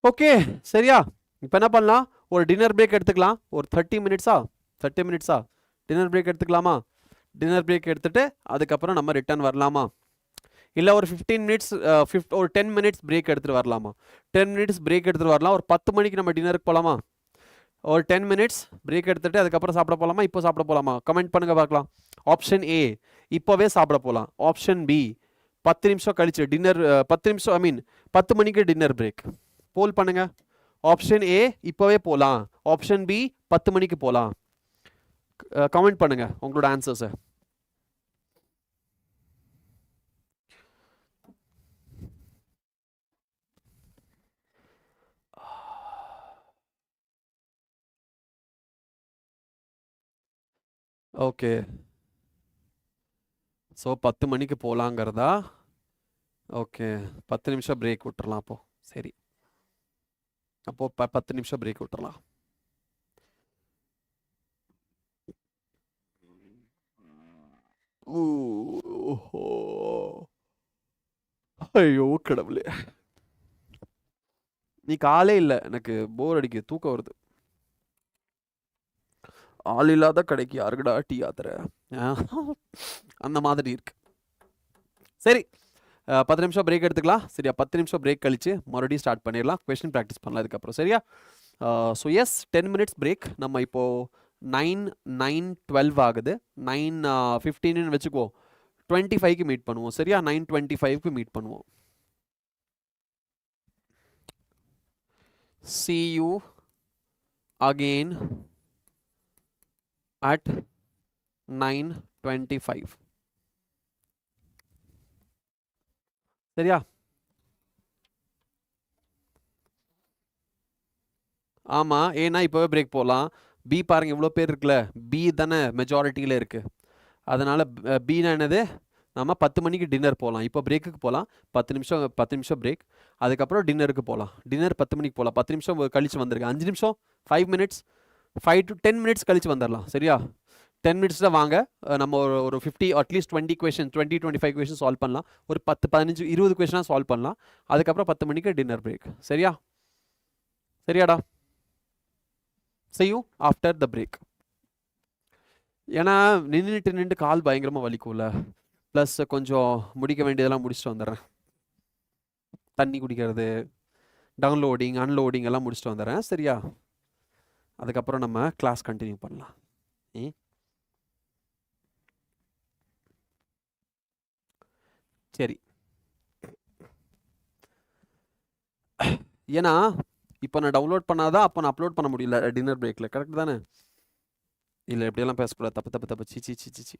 ஓகே சரியா இப்போ என்ன பண்ணலாம் ஒரு டின்னர் பிரேக் எடுத்துக்கலாம் ஒரு 30 மினிட்ஸா டின்னர் பிரேக் எடுத்துக்கலாமா டின்னர் பிரேக் எடுத்துட்டு அதுக்கப்புறம் நம்ம ரிட்டர்ன் வரலாமா இல்லை ஒரு 15 மினிட்ஸ் ஒரு 10 மினிட்ஸ் பிரேக் எடுத்துகிட்டு வரலாமா? 10 மினிட்ஸ் பிரேக் எடுத்துகிட்டு வரலாம். ஒரு 10 மணிக்கு நம்ம டின்னருக்கு போகலாமா? ஒரு 10 மினிட்ஸ் பிரேக் எடுத்துகிட்டு அதுக்கப்புறம் சாப்பிட போகலாமா? இப்போ சாப்பிட போகலாமா? கமெண்ட் பண்ணுங்கள் பார்க்கலாம். ஆப்ஷன் ஏ இப்போவே சாப்பிட போகலாம். ஆப்ஷன் பி 10 நிமிஷம் கழிச்சு டின்னர் 10 நிமிஷம் 10 மணிக்கு டின்னர் பிரேக். போல் பண்ணுங்க. ஆப்ஷன் ஏ இப்போவே போகலாம். ஆப்ஷன் பி 10 மணிக்கு போகலாம். கமெண்ட் பண்ணுங்க உங்களோட ஆன்சர்ஸை. ஓகே, ஸோ 10 மணிக்கு போகலாங்கிறதா? ஓகே, 10 நிமிஷம் பிரேக் விட்டுறலாம் அப்போ. சரி, அப்போ 10 நிமிஷம் பிரேக் விட்டுறலாம். ஐயோ கடவுளே, நீ காலே இல்லை, எனக்கு போர் அடிக்குது, தூக்கம் வருது. ஆள் இல்லாத கடைக்கு யாருக்கடா டீ ஆத்துற, அந்த மாதிரி இருக்கு. சரி, 10 நிமிஷம் பிரேக் எடுத்துக்கலாம். சரியா, 10 நிமிஷம் பிரேக் கழிச்சு மறுபடியும் ஸ்டார்ட் பண்ணிடலாம். கொஸ்டின் ப்ராக்டிஸ் பண்ணலாம் இதுக்கப்புறம். சரியா? So yes, 10 minutes break. நம்ம இப்போது 9:12 ஆகுது. 9:15 வச்சுக்கோ, 25க்கு மீட் பண்ணுவோம். சரியா? 9:25க்கு மீட் பண்ணுவோம். See you again at 9:25. சரியா? ஆமாம், ஏன்னா இப்போவே பிரேக் போகலாம். பி பாருங்கள் இவ்வளோ பேர் இருக்குல்ல, பி தானே மெஜாரிட்டியில் இருக்குது. அதனால் பின்னா என்னது, நம்ம 10 மணிக்கு டின்னர் போகலாம். இப்போ பிரேக்குக்கு போகலாம். 10 நிமிஷம் பிரேக், அதுக்கப்புறம் டின்னருக்கு போகலாம். டின்னர் 10 மணிக்கு போகலாம். 10 நிமிஷம் கழிச்சு வந்துருக்கு. 5 நிமிஷம் 5 மினிட்ஸ் 5 to 10 மினிட்ஸ் கழிச்சு வந்துடலாம். சரியா? 10 மினிட்ஸில் வாங்க. நம்ம ஒரு 50 அட்லீஸ்ட் 20 கொஷின் 20-25 கொஷின் சால்வ் பண்ணலாம். ஒரு 10-15-20 கொஷினாக சால்வ் பண்ணலாம். அதுக்கப்புறம் 10 மணிக்கு டின்னர் பிரேக். சரியா? சரியாடா? See you after the break. ஏன்னா நின்று கால் பயங்கரமாக வலிக்கும்ல, ப்ளஸ் கொஞ்சம் முடிக்க வேண்டியதெல்லாம் முடிச்சுட்டு வந்துடுறேன். தண்ணி குடிக்கிறது, டவுன்லோடிங் அன்லோடிங் எல்லாம் முடிச்சுட்டு வந்துடுறேன். சரியா? அதுக்கப்புறம் நம்ம கிளாஸ் கண்டினியூ பண்ணலாம். சரி, ஏன்னா இப்போ நான் டவுன்லோட் பண்ணாதான் அப்போ நான் அப்லோட் பண்ண முடியல டின்னர் பிரேக்கில். கரெக்ட் தானே? இல்லை, எப்படியெல்லாம் பேசக்கூடாது. தப்பு தப்பு தப்பு. C C C C.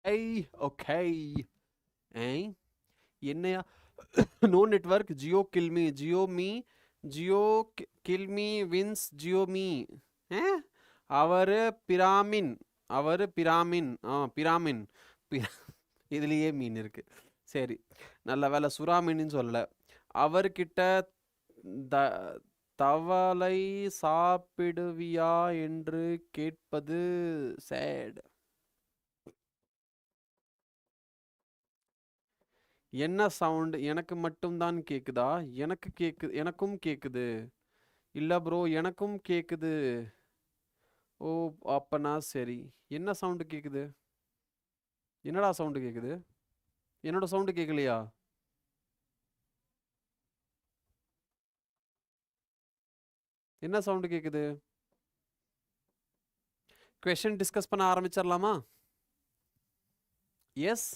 Hey, okay. Hey, என்னையா no network, Geo kill me, Geo kill me wins Geo me. Eh? அவரு பிராமின் பிராமின் இதுலயே மீன் இருக்கு. சரி, நல்ல வேலை சுறாமீன்னு சொல்லல. அவர்கிட்ட த தவளை சாப்பிடுவியா என்று கேட்பது சேட். என்ன சவுண்ட்? எனக்கு மட்டும்தான் கேக்குதா? எனக்கும் கேக்குது. இல்ல ப்ரோ, எனக்கும் கேக்குது. ஓ, அப்பனா சரி. என்ன சவுண்ட் கேக்குது? என்னடா சவுண்ட் கேக்குது? என்னோட சவுண்ட் கேட்கலையா? என்ன சவுண்ட் கேக்குது? கொஸ்டின் டிஸ்கஸ் பண்ண ஆரம்பிச்சிடலாமா? எஸ்,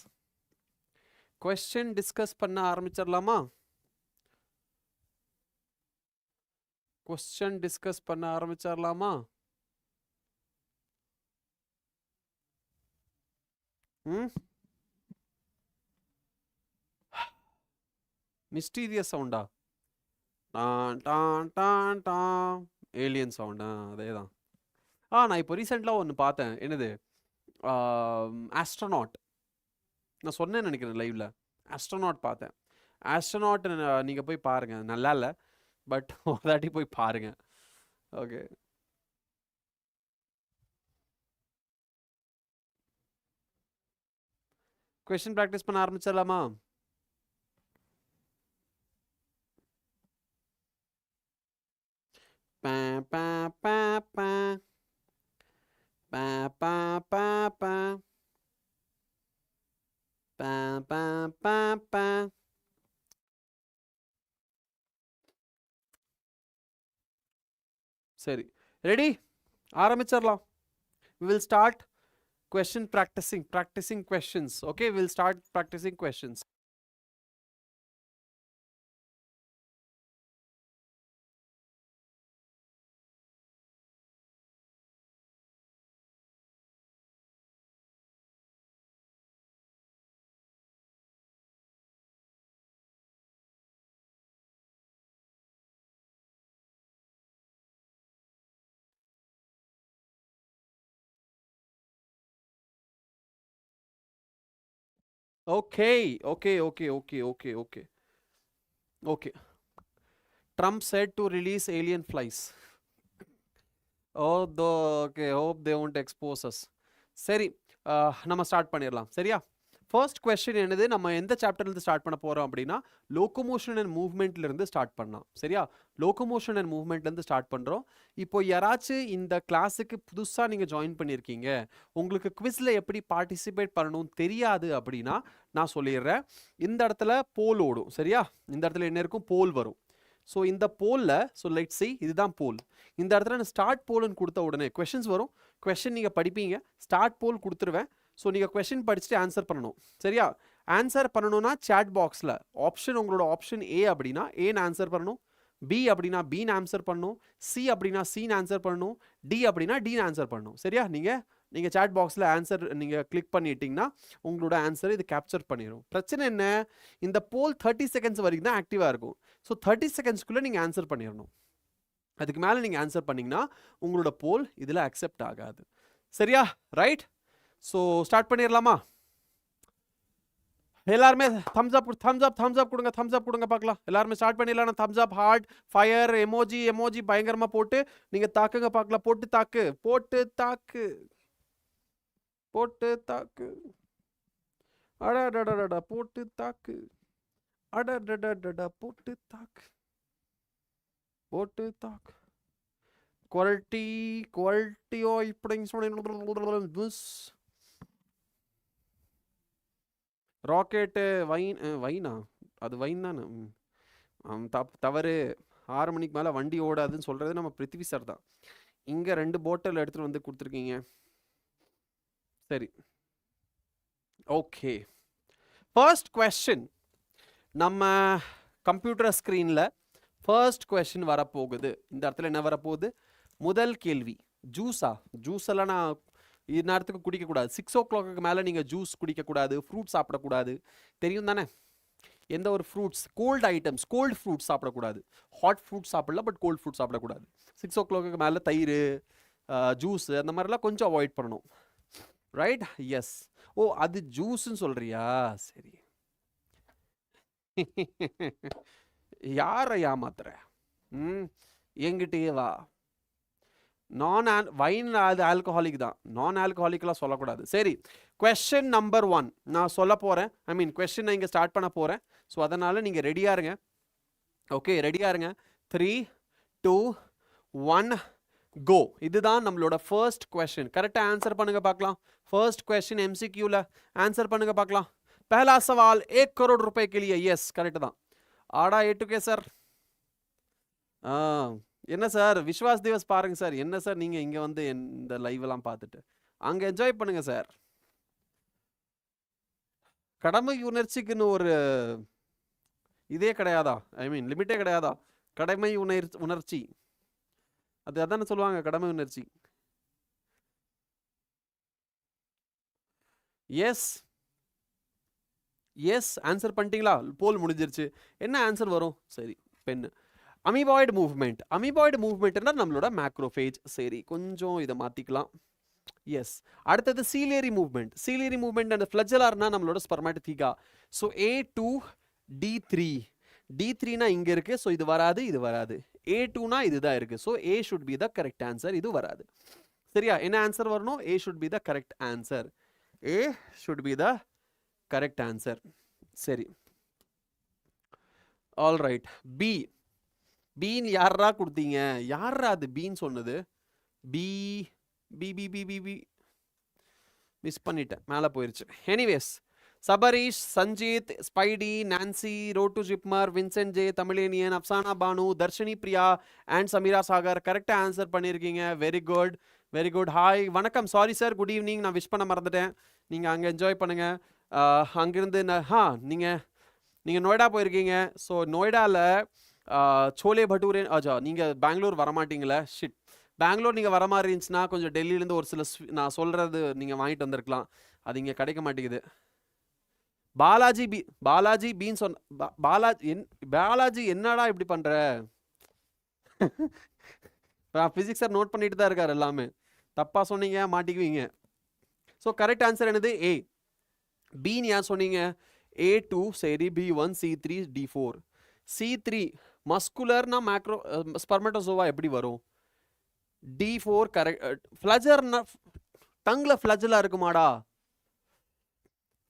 கொஸ்டின் டிஸ்கஸ் பண்ண ஆரம்பிச்சிடலாமா? கொஸ்டின் டிஸ்கஸ் பண்ண ஆரம்பிச்சிடலாமா? மிஸ்டீரியஸ் சவுண்டா? டான் டான் டான் டான் ஏலியன் சவுண்டா? அதே தான். நான் இப்போ ரீசெண்டாக ஒன்று பார்த்தேன். என்னது? ஆஸ்ட்ரோநாட். நான் சொன்னேன்னு நினைக்கிறேன் லைவ்ல. ஆஸ்ட்ரோநாட் பார்த்தேன். ஆஸ்ட்ரோநாட் நீங்கள் போய் பாருங்க. நல்லா இல்லை, பட் ஒரு தாட்டி போய் பாருங்க. ஓகே, கொஸ்டின் ப்ராக்டிஸ் பண்ண ஆரம்பிச்சிடலாமா? பா பா பா பா பா பா பா பா பா பா பா பா. சரி, ரெடி? ஆரம்பிச்சிடலாம். We will start practicing questions. Okay, we'll start practicing questions. Okay. Trump said to release alien flies. Oh, okay. Hope they won't expose us. சரி, நம்ம ஸ்டார்ட் பண்ணிடலாம். சரியா? ஃபர்ஸ்ட் கொஸ்டின் என்னது? நம்ம எந்த சாப்டர்லேருந்து ஸ்டார்ட் பண்ண போகிறோம் அப்படின்னா, லோகோமோஷன் அண்ட் மூவ்மெண்ட்லேருந்து ஸ்டார்ட் பண்ணலாம். சரியா? லோகோமோஷன் அண்ட் மூவ்மெண்ட்லேருந்து ஸ்டார்ட் பண்ணுறோம். இப்போ யாராச்சும் இந்த கிளாஸுக்கு புதுசாக நீங்கள் ஜாயின் பண்ணியிருக்கீங்க, உங்களுக்கு குவிஸில் எப்படி பார்ட்டிசிபேட் பண்ணணும் தெரியாது அப்படின்னா நான் சொல்லிடுறேன். இந்த இடத்துல போல் ஓடும். சரியா? இந்த இடத்துல என்ன இருக்கும்? போல் வரும். ஸோ இந்த போலில், ஸோ லெட்ஸ் see, இதுதான் போல். இந்த இடத்துல நான் ஸ்டார்ட் போல்னு கொடுத்த உடனே கொஷின்ஸ் வரும். கொஷின் நீங்கள் படிப்பீங்க, ஸ்டார்ட் போல் கொடுத்துருவேன். ஸோ நீங்கள் கொஷின் படிச்சுட்டு ஆன்சர் பண்ணணும். சரியா? ஆன்சர் பண்ணணும்னா சேட் பாக்ஸில் ஆப்ஷன், உங்களோட ஆப்ஷன் ஏ அப்படின்னா ஏன்னு ஆன்சர் பண்ணணும், பி அப்படின்னா பின்னு ஆன்சர் பண்ணணும், சி அப்படின்னா சின்னு ஆன்சர் பண்ணணும், டி அப்படின்னா டின்னு ஆன்சர் பண்ணணும். சரியா? நீங்கள் சேட் பாக்ஸில் ஆன்சர் நீங்கள் கிளிக் பண்ணிட்டீங்கன்னா உங்களோட ஆன்சர் இது கேப்சர் பண்ணிடும். பிரச்சனை என்ன? இந்த போல் 30 செகண்ட்ஸ் வரைக்கும் தான் ஆக்டிவாக இருக்கும். ஸோ 30 செகண்ட்ஸ்க்குள்ளே நீங்கள் ஆன்சர் பண்ணிடணும். அதுக்கு மேலே நீங்கள் ஆன்சர் பண்ணிங்கன்னா உங்களோட போல் இதில் அக்செப்ட் ஆகாது. சரியா? ரைட்? ஸோ ஸ்டார்ட் பண்ணிடலாமா? எல்லாருமே தம்ஸ் அப் கொடுங்க பார்க்கலாம். எல்லாருமே ஸ்டார்ட் பண்ணிடலாம். Thumbs up, heart, fire, emoji பயங்கரமாக போட்டு நீங்கள் தாக்குங்க பார்க்கலாம். போட்டு தாக்கு அடடடடா, போட்டு தாக்கு, அடடடடா, போட்டு தாக்கு. குவாலிட்டியோ இப்படின்னு சொல்லி ராக்கெட்டு வைனா, அது வைன் தானே? தவறு. 6 மணிக்கு மேலே வண்டி ஓடாதுன்னு சொல்கிறது நம்ம பிருத்திவி சார் தான். இங்கே 2 பாட்டில் எடுத்துகிட்டு வந்து கொடுத்துருக்கீங்க. சரி, ஓகே. ஃபர்ஸ்ட் கொஸ்டின் நம்ம கம்ப்யூட்டர் ஸ்க்ரீனில் ஃபர்ஸ்ட் கொஸ்டின் வரப்போகுது. இந்த இடத்துல என்ன வரப்போகுது? முதல் கேள்வி, ஜூஸெல்லாம் நான் இந்நேரத்துக்கு குடிக்கக்கூடாது. 6 o'clock மேலே நீங்கள் ஜூஸ் குடிக்கக்கூடாது, ஃப்ரூட் சாப்பிடக்கூடாது. தெரியும் தானே? எந்த ஒரு fruits, cold items, cold fruits சாப்பிடக்கூடாது. ஹாட் ஃப்ரூட்ஸ் சாப்பிடலாம், பட் கோல்டு ஃப்ரூட் சாப்பிடக்கூடாது. 6 o'clock மேலே தயிர், ஜூஸ் அந்த மாதிரிலாம் கொஞ்சம் அவாய்ட் பண்ணணும். ரைட்? எஸ். ஓ, அது ஜூஸ்ன்னு சொல்கிறியா? சரி. யாரை ஏமாத்துற? எங்கிட்டயே வா. வைன் அது ஆல்கஹாலிக் தான், நான் ஆல்கஹாலிக்லாம் சொல்லக்கூடாது. சரி, கொஸ்டின் நம்பர் 1 நான் சொல்ல போகிறேன். கொஸ்டின் நான் இங்கே ஸ்டார்ட் பண்ண போகிறேன். ஸோ அதனால் நீங்கள் ரெடியாக இருங்க. ஓகே, ரெடியாக இருங்க. 3, 2, 1 கோ. இதுதான் நம்மளோட ஃபர்ஸ்ட் கொஸ்டின். கரெக்டாக ஆன்சர் பண்ணுங்க பார்க்கலாம். ஃபர்ஸ்ட் கொஸ்டின் MCQல ஆன்சர் பண்ணுங்க பார்க்கலாம். पहला सवाल 1 करोड़ रुपए के लिए. यस, करेक्ट தான். ஆடா ஏட்டுக்கே சார். என்ன சார் விஸ்வாஸ் திவஸ் பாருங்க சார். என்ன சார் நீங்க இங்க வந்து இந்த லைவ் எல்லாம் பார்த்துட்டு அங்க என்ஜாய் பண்ணுங்க சார். கடமை உணர்ச்சிக்குன்னு ஒரு இதே கிடையாதா? லிமிட்டே கிடையாதா? கடமை உணர்ச்சி அது அதானே சொல்லுவாங்க, கடமை உணர்ச்சி. எஸ் எஸ், ஆன்சர் பண்ணிட்டீங்களா? போல் முடிஞ்சிருச்சு. என்ன ஆன்சர் வரும்? சரி, பென்னு. Amoeboid movement. அமீபாய்டு மூவ்மெண்ட்னா நம்மளோட மேக்ரோஃபேஜ். சரி, கொஞ்சம் இதை மாற்றிக்கலாம். எஸ். அடுத்தது ciliary movement. Ciliary movement and ஃப்ளஜலார்னா நம்மளோட ஸ்பெர்மாட்டிகா. So A2 D3. D3னா இங்கே இருக்குது, ஸோ இது வராது, இது வராது. A2னா இதுதான் இருக்குது, so A should be the correct answer. இது வராது. சரியா? என்ன ஆன்சர் வரணும்? A should be the correct answer. A should be the correct answer. சரி, ஆல் ரைட். பி. பீன் யாரா கொடுத்தீங்க? யாரா அது பீன் சொன்னது? B B B B B B miss பண்ணிட்டேன், மேலே போயிருச்சு. Anyways, Sabareesh, Sanjith, Spidey, Nancy, ரோட்டு ஜிப்மர், வின்சென்ட் ஜே, தமிழேனியன், அப்சானா பானு, தர்ஷினி பிரியா அண்ட் சமீரா சாகர் கரெக்டாக ஆன்சர் பண்ணியிருக்கீங்க. Very good, very good. Hi, வணக்கம். Sorry sir, good evening. நான் விஷ் பண்ண மறந்துட்டேன். நீங்கள் அங்கே என்ஜாய் பண்ணுங்கள். அங்கேருந்து நீங்கள் நொய்டா போயிருக்கீங்க. ஸோ நொய்டாவில் சோலே பட்டூரே. நீங்கள் பெங்களூர் வரமாட்டீங்களே? ஷிட். பெங்களூர் நீங்கள் வர மாதிரி இருந்துச்சுன்னா கொஞ்சம் டெல்லியிலேருந்து ஒரு சில நான் சொல்கிறது நீங்கள் வாங்கிட்டு வந்திருக்கலாம். அது இங்கே கிடைக்க மாட்டேங்குது. பாலாஜி பீன் சொன்ன பாலாஜி என்னடா இப்படி பண்ணுற? ஃபிசிக்ஸ் சார் நோட் பண்ணிட்டு தான் இருக்கார். எல்லாமே தப்பாக சொன்னீங்க, மாட்டிக்குவீங்க. ஸோ கரெக்ட் ஆன்சர் என்னது? A. பீன் யார் சொன்னீங்க? A2 சரி, B1, C3, D4. C3 மஸ்குலர்னா macro ஸ்பெர்மட்டோசோவா எப்படி வரும்? D4 correct. ஃப்ளஜர்னா டங்கில் ஃப்ளஜலாக இருக்குமாடா?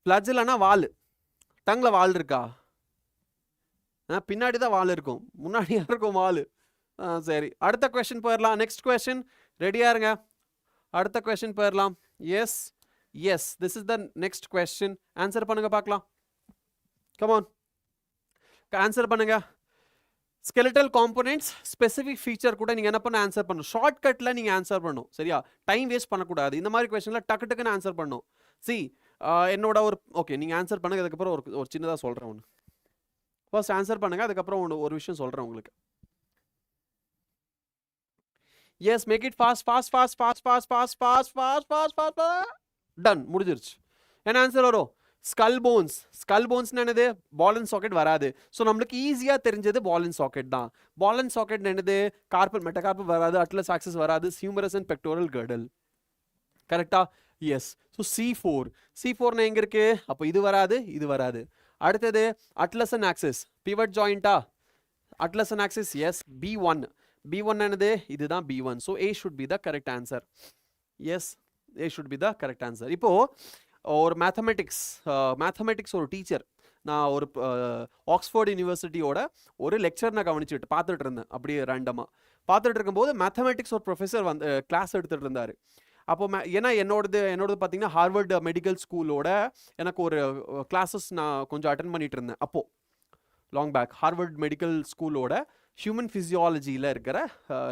ஃப்ளஜலனா வால். டங்கில் வால் இருக்கா? பின்னாடி தான் வால் இருக்கும், முன்னாடியா இருக்கும் வால். சரி, அடுத்த கொஸ்டின் போயிடலாம். Next question. ரெடியாக இருங்க. அடுத்த கொஸ்டின் போயிடலாம். Yes yes, this is the next question. Answer பண்ணுங்க பார்க்கலாம். கமான், ஆன்சர் பண்ணுங்க. ஸ்கெலிட்டல் காம்போனன்ட்ஸ் ஸ்பெசிஃபிக் ஃபீச்சர் கூட நீங்கள் என்ன பண்ண ஆன்சர் பண்ணணும். ஷார்ட்கட்டில் நீங்கள் ஆன்சர் பண்ணணும். சரியா? டைம் வேஸ்ட் பண்ணக்கூடாது. இந்த மாதிரி கொஸ்டினில் டக்கு டக்குன்னு ஆன்சர் பண்ணணும். சி, என்னோட ஒரு ஓகே, நீங்கள் ஆன்சர் பண்ணுங்க. அதுக்கப்புறம் ஒரு சின்னதாக சொல்கிறேன் ஒன்று. ஃபர்ஸ்ட் ஆன்சர் பண்ணுங்க, அதுக்கப்புறம் ஒரு விஷயம் சொல்கிறேன் உங்களுக்கு. Yes, make it fast fast fast fast fast fast fast fast fast fast. Done, முடிஞ்சிருச்சு. என்ன ஆன்சர் வரும்? Skull bones. ஸ்கல் போன்ஸ் என்னது? பால் அண்ட் சாக்கெட் வராது. ஸோ நம்மளுக்கு ஈஸியாக தெரிஞ்சது பால் அண்ட் சாக்கெட் தான். பால் அண்ட் சாக்கெட் என்னது? கார்பல், மெட்டகார்பல் வராது, அட்லஸ் ஆக்சஸ் வராது, ஹியூமரஸ் அண்ட் பெக்டோரல் கர்டல். கரெக்டா? எஸ். So C4. C4னா எங்கே இருக்கு? அப்போ இது வராது, இது வராது. அடுத்தது அட்லஸ் அண்ட் ஆக்சஸ், பிவட் ஜாயிண்டா? Atlas and axis, yes. B1. B1 என்னது? இதுதான் B1. So A should be the correct answer. Yes, A should be the correct answer. இப்போ ஒரு மேத்தமெட்டிக்ஸ் ஒரு டீச்சர், நான் ஒரு ஆக்ஸ்ஃபோர்ட் யூனிவர்சிட்டியோட ஒரு லெக்சர் நான் பார்த்துட்டு இருந்தேன். அப்படியே ரேண்டமாக பார்த்துட்டு இருக்கும்போது மேத்தமெட்டிக்ஸ் ஒரு ப்ரொஃபஸர் வந்து கிளாஸ் எடுத்துகிட்டு இருந்தார். அப்போ ஏன்னா என்னோடது பார்த்தீங்கன்னா ஹார்வர்ட் மெடிக்கல் ஸ்கூலோட எனக்கு ஒரு கிளாஸஸ் நான் கொஞ்சம் அட்டன் பண்ணிட்டு இருந்தேன். அப்போது லாங் பேக் ஹார்வர்ட் மெடிக்கல் ஸ்கூலோட ஹியூமன் ஃபிசியாலஜியில் இருக்கிற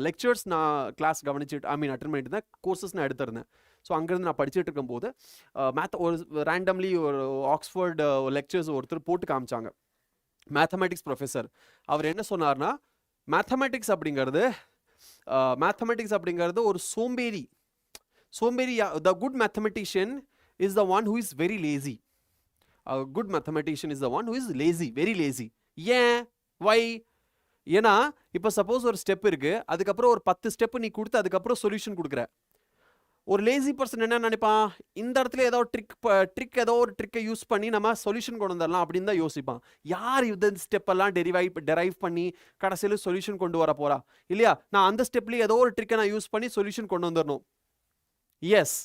லெக்சர்ஸ் நான் கிளாஸ் அட்டன் பண்ணிட்டு இருந்தேன். கோர்சஸ் நான் எடுத்திருந்தேன். ஸோ அங்கேருந்து நான் படிச்சுட்டு இருக்கும்போது ஒரு ரேண்டம்லி ஒரு ஆக்ஸ்ஃபோர்டு லெக்சர்ஸ் ஒருத்தர் போட்டு காமிச்சாங்க. மேத்தமெட்டிக்ஸ் ப்ரொஃபஸர் அவர் என்ன சொன்னார்னா, மேத்தமெட்டிக்ஸ் அப்படிங்கிறது ஒரு சோம்பேறி. சோம்பேறி, the good mathematician is the one who is very lazy. A good mathematician is the one who is lazy, very lazy. ஏன்? why? ஏன்னா இப்போ சப்போஸ் ஒரு ஸ்டெப் இருக்கு, அதுக்கப்புறம் ஒரு 10 ஸ்டெப் நீ கொடுத்து அதுக்கப்புறம் சொல்யூஷன் கொடுக்குற. ஒரு லேசி பர்சன் என்ன நினைப்பான், இந்த இடத்துல ஏதோ ட்ரிக் ஏதோ ஒரு ட்ரிக்கை யூஸ் பண்ணி நம்ம சொல்யூஷன் கொண்டு வந்துடலாம் அப்படின்னு தான் யோசிப்பான். யார் இந்த ஸ்டெப் எல்லாம் டெரைவ் பண்ணி கடைசியில் சொல்யூஷன் கொண்டு வர போறா? இல்லையா? நான் அந்த ஸ்டெப்லேயே ஏதோ ஒரு ட்ரிக்கை நான் யூஸ் பண்ணி சொல்யூஷன் கொண்டு வந்துடணும். எஸ்.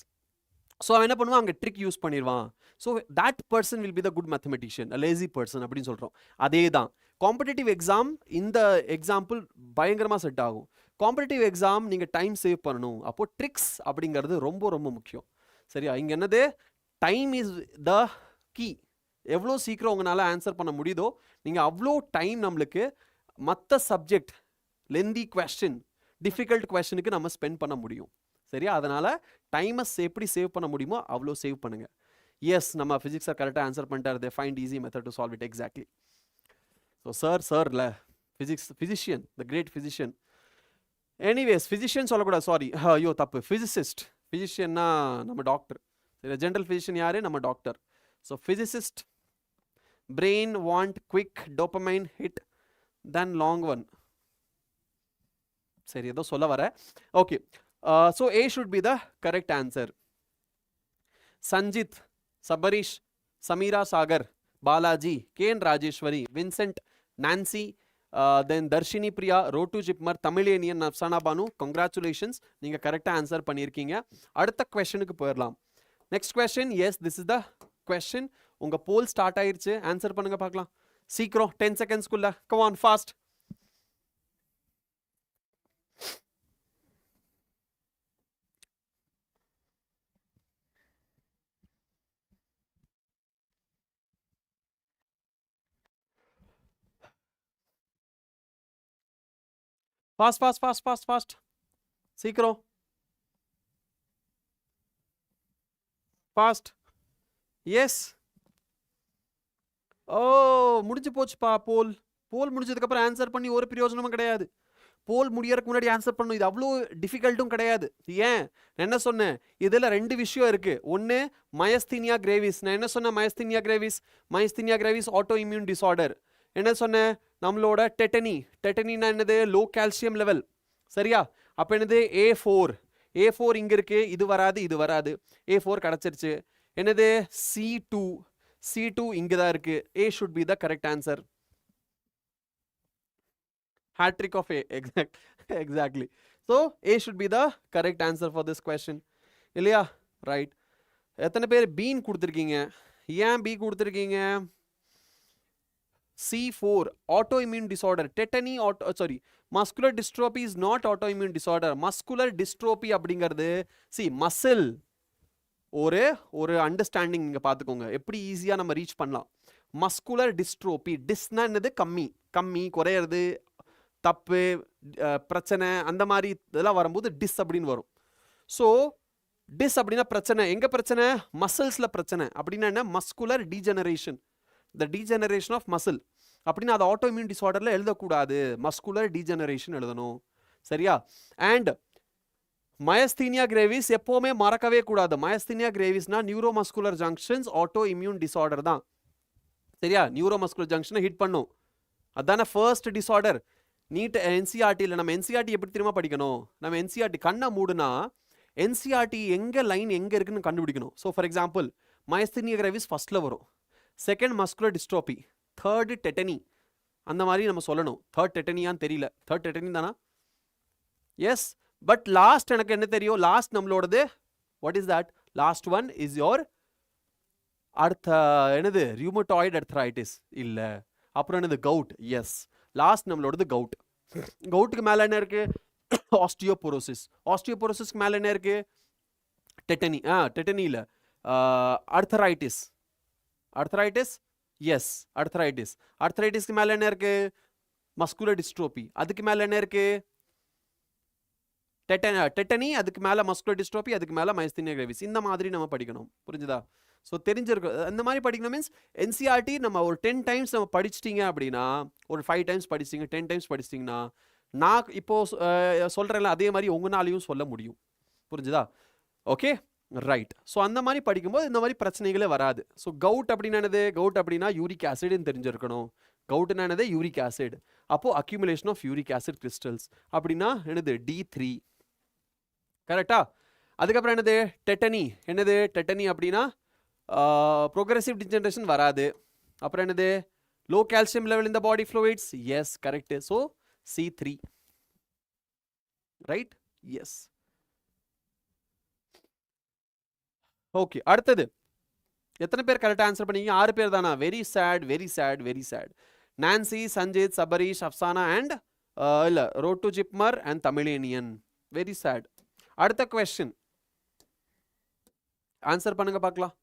ஸோ அவன் என்ன பண்ணுவான், அங்கே ட்ரிக் யூஸ் பண்ணிடுவான். So that person will be the good mathematician, lazy person அப்படின்னு சொல்கிறோம். அதே தான் காம்படிட்டிவ் எக்ஸாம், இந்த எக்ஸாம்பிள் பயங்கரமாக செட் ஆகும். காம்படிட்டிவ் எக்ஸாம் நீங்கள் டைம் சேவ் பண்ணணும், அப்போது ட்ரிக்ஸ் அப்படிங்கிறது ரொம்ப ரொம்ப முக்கியம். சரியா? இங்கே என்னது, டைம் இஸ் த கீ. எவ்வளோ சீக்கிரம் உங்களால் ஆன்சர் பண்ண முடியுதோ நீங்கள் அவ்வளோ டைம் நம்மளுக்கு மற்ற சப்ஜெக்ட் லென்தி கொஸ்டின், டிஃபிகல்ட் கொஸ்டினுக்கு நம்ம ஸ்பெண்ட் பண்ண முடியும். சரியா? அதனால் டைமை எப்படி சேவ் பண்ண முடியுமோ அவ்வளோ சேவ் பண்ணுங்கள். எஸ், நம்ம ஃபிசிக்ஸை கரெக்டாக ஆன்சர் பண்ணிட்டார். They find easy method to solve it. Exactly. So சார்ல physician, the great physician. Anyways, physician சொல்லக்கூடாது, சாரி, ஐயோ தப்பு, ஃபிசிசிஸ்ட். ஃபிசிஷியன்னா நம்ம டாக்டர். சரி, ஜென்ரல் ஃபிசிஷியன் யார்? நம்ம doctor. So physicist, brain want quick dopamine hit then long one. சரி, ஏதோ சொல்ல வர. Okay. So A should be the correct answer. Sanjit, Sabarish, Samira Sagar, Balaji, K.N. Rajeshwari, Vincent, Nancy, then Darshini Priya, Rotu Jipmar, Tamilianian, Nafsana Banu, congratulations. நீங்க கரெக்டா answer பண்ணியிருக்கீங்க. அடுத்த கொஸ்டினுக்கு போயிடலாம். Next question. Yes, this is the question. உங்க poll start ஆயிருச்சு. Answer பண்ணுங்க பார்க்கலாம். சீக்கிரம், 10 செகண்ட்ஸ்க்குள்ள. Come on, fast. ஃபாஸ்ட். சீக்கிரம். ஃபாஸ்ட். எஸ். ஓ, முடிஞ்சு போச்சுப்பா போல். போல் முடிஞ்சதுக்கப்புறம் ஆன்சர் பண்ணி ஒரு பிரயோஜனமும் கிடையாது. போல் முடியறதுக்கு முன்னாடி ஆன்சர் பண்ணணும். இது அவ்வளோ டிஃபிகல்ட்டும் கிடையாது. ஏன்? நான் என்ன சொன்னேன், இதில் 2 விஷயம் இருக்கு. ஒன்று மயஸ்தீனியா கிரேவிஸ். நான் என்ன சொன்னேன்? மயஸ்தீனியா கிரேவிஸ் ஆட்டோ இம்யூன் டிசார்டர். என்ன சொன்னேன்? நம்மளோட டெட்டனினா என்னது? Low calcium level. சரியா? அப்போ என்னது? A4 இங்கே இருக்கு. இது வராது. A4 கிடச்சிருச்சு. என்னது? C2 இங்கே தான் இருக்கு. A should be the correct answer. Hat trick of A. Exactly. So A should be the correct answer for this question. இல்லையா? ரைட். எத்தனை பேர் பீன் கொடுத்துருக்கீங்க? ஏன் பி கொடுத்துருக்கீங்க? C4 autoimmune disorder. Tetany, muscular dystrophy is not autoimmune disorder. Muscular dystrophy அப்படிங்கிறது muscle ஒரு understanding நீங்க பார்த்துக்கோங்க, எப்படி ஈஸியா நம்ம ரீச் பண்ணலாம். மஸ்குலர் டிஸ்ட்ரோபி, டிஸ்னா என்னது? கம்மி குறையிறது, தப்பு, பிரச்சனை, அந்த மாதிரி இதெல்லாம் வரும்போது டிஸ் அப்படின்னு வரும். ஸோ டிஸ் அப்படின்னா பிரச்சனை. எங்க பிரச்சனை? மசில்ஸ்ல பிரச்சனை. அப்படின்னா என்ன? Muscular degeneration, the degeneration of muscle. அப்படின்னா அது ஆட்டோஇம்யூன் டிசார்டர்ல எழுதக்கூடாது, மஸ்குலர் டீஜெனரேஷன் எழுதணும். சரியா? அண்ட் மயஸ்தீனியா கிரேவிஸ் எப்பவுமே மறக்கவே கூடாது. மயஸ்தீனியா கிரேவிஸ்னா neuromuscular junctions auto immune disorder தான். சரியா? நியூரோமஸ்குலர் ஜங்ஷனை ஹிட் பண்ணும். அதான ஃபர்ஸ்ட் டிசார்டர். நீட் என்சிஆர்டியில் நம்ம என்சிஆர்டி எப்படி திரும்ப படிக்கணும்? நம்ம என்சிஆர்டி கண்ணை மூடுனா என்சிஆர்டி லைன் எங்க இருக்குன்னு கண்டுபிடிக்கணும். So for example, myasthenia gravis ஃபர்ஸ்ட்ல வரும், second muscular dystrophy, third tetany, அந்த மாதிரி நம்ம சொல்லணும். தேர்ட் டெட்டனியான்னு தெரியல. தேர்ட் டெட்டனி தானா? எஸ். பட் லாஸ்ட் எனக்கு என்ன தெரியும்? லாஸ்ட் நம்மளோடது what is that? Last one is your என்னது? ரியூமட்டாய்டு அர்த்ரைட்டிஸ் இல்ல. அப்புறம் என்னது? கவுட். எஸ், லாஸ்ட் நம்மளோடது கவுட். கவுட்டுக்கு மேல என்ன இருக்கு? ஆஸ்டியோபோரோசிஸ். ஆஸ்டியோபோரோசிஸ்க்கு மேல என்ன இருக்கு? டெட்டனி. டெட்டனி இல்ல, அர்த்ரைட்டிஸ். எஸ், அர்த்ரைட்டிஸ்க்கு மேல என்ன இருக்கு? Muscular dystrophy. அதுக்கு மேல என்ன இருக்கு? டெட்டனி. அதுக்கு மேல மஸ்குலர் டிஸ்ட்ரோபி, அதுக்கு மேல மயஸ்தீனியா கிரேவிஸ். இந்த மாதிரி நம்ம படிக்கணும். புரிஞ்சுதா? ஸோ தெரிஞ்சிருக்கும். அந்த மாதிரி படிக்கணும் மீன்ஸ் என்சிஆர்டி நம்ம ஒரு 10 டைம்ஸ் நம்ம படிச்சிட்டிங்க அப்படின்னா, ஒரு 5 டைம்ஸ் படிச்சிட்டிங்க, 10 டைம்ஸ் படிச்சிட்டிங்கன்னா, நான் இப்போ சொல்கிறேன்ல அதே மாதிரி உங்களாலையும் சொல்ல முடியும். புரிஞ்சுதா? Okay right. ஸோ அந்த மாதிரி படிக்கும்போது இந்த மாதிரி பிரச்சனைகளே வராது. ஸோ கவுட் அப்படின்னா என்னது? கவுட் அப்படின்னா யூரிக் ஆசிட்னு தெரிஞ்சிருக்கணும். கவுட்னா என்னது? Uric acid. அப்போ accumulation of uric acid crystals அப்படின்னா என்னது? D3. கரெக்டா? அதுக்கப்புறம் என்னது? டெட்டனி. என்னது டெட்டனி அப்படின்னா ப்ரோக்ரெசிவ் டிஜெனரேஷன் வராது. அப்புறம் என்னது? Low calcium level in the body fluids. Yes correct. So C3. Right? Yes. Okay அடுத்தது எத்தனை பேர் கரெக்டாக ஆன்சர் பண்ணீங்க? 6 பேர் தானா? Very sad very sad very sad. Nancy, Sanjith, Sabareesh, Afsana and இல்லை ரோட்டு ஜிப்மர் அண்ட் தமிழேனியன். Very sad. அடுத்த கொஸ்டின் ஆன்சர் பண்ணுங்க பார்க்கலாம்.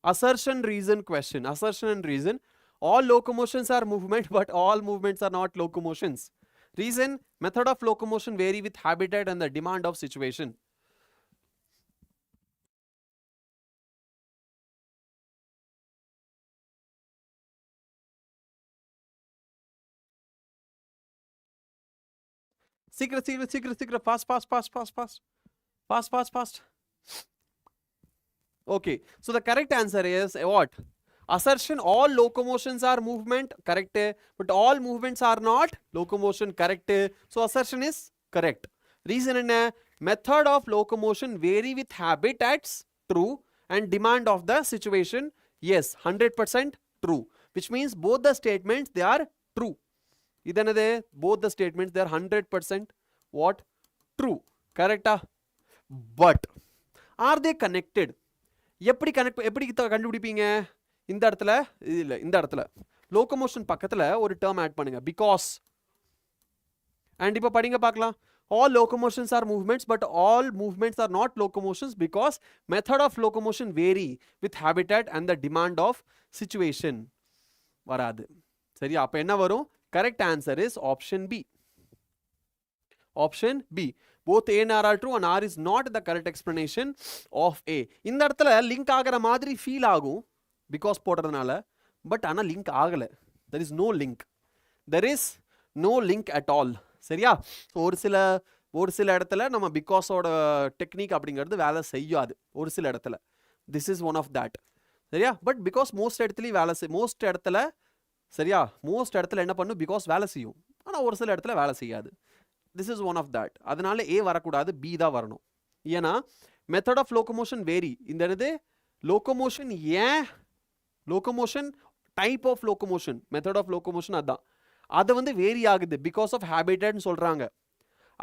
Assertion reason question. Assertion and reason. All locomotions are movement, but all movements are not locomotions. Reason: method of locomotion vary with habitat and the demand of situation. Secret, secret, secret, secret. Fast, fast, fast, fast, fast. Fast, fast, fast. Okay. So the correct answer is what? Assertion: all locomotions are movement. Correct. But all movements are not locomotion. Correct. So assertion is correct. Reason என்ன? Method of locomotion vary with habitats. True. And demand of the situation. Yes. 100% true. Which means both the statements they are true. இதானது? Both the statements they are 100% what? True. Correct? But are they connected? எப்படி கண்டுபிடிப்பீங்க? இந்த இடத்துல இல்ல இந்த இடத்துல locomotion பக்கத்துல ஒரு term add பண்ணுங்க, because. And இப்போ படிங்க பார்க்கலாம். all locomotions are movements but all movements are not locomotions because method of locomotion vary with habitat and the demand of situation. வராது. சரியா? அப்ப என்ன வரும்? correct answer is option B. Option B. Both A and R are true and R is not the correct explanation of A. இந்த இடத்துல link ஆகிற மாதிரி feel ஆகும் பிகாஸ் போடுறதுனால, பட் ஆனால் லிங்க் ஆகலை. There is no link. There is no link at all. சரியா? So ஒரு சில இடத்துல நம்ம பிகாஸோட டெக்னிக் அப்படிங்கிறது வேலை செய்யாது ஒரு சில இடத்துல. This is one of that. சரியா? பட் பிகாஸ் மோஸ்ட் இடத்துலையும் மோஸ்ட் இடத்துல சரியா? மோஸ்ட் இடத்துல என்ன பண்ணும்? பிகாஸ் வேலை செய்யும். ஆனால் ஒரு சில இடத்துல வேலை செய்யாது. This is one of that. அதனால ஏ வரக்கூடாது, பி தான் வரணும். ஏன்னா மெத்தட் ஆஃப் லோகோமோஷன் வேரி. இந்த என்னது? லோகோமோஷன் ஏன் locomotion type of locomotion method of locomotion அதான். அதை வந்து வேரி ஆகுது பிகாஸ் ஆஃப் ஹேபிட்டட்னு சொல்கிறாங்க.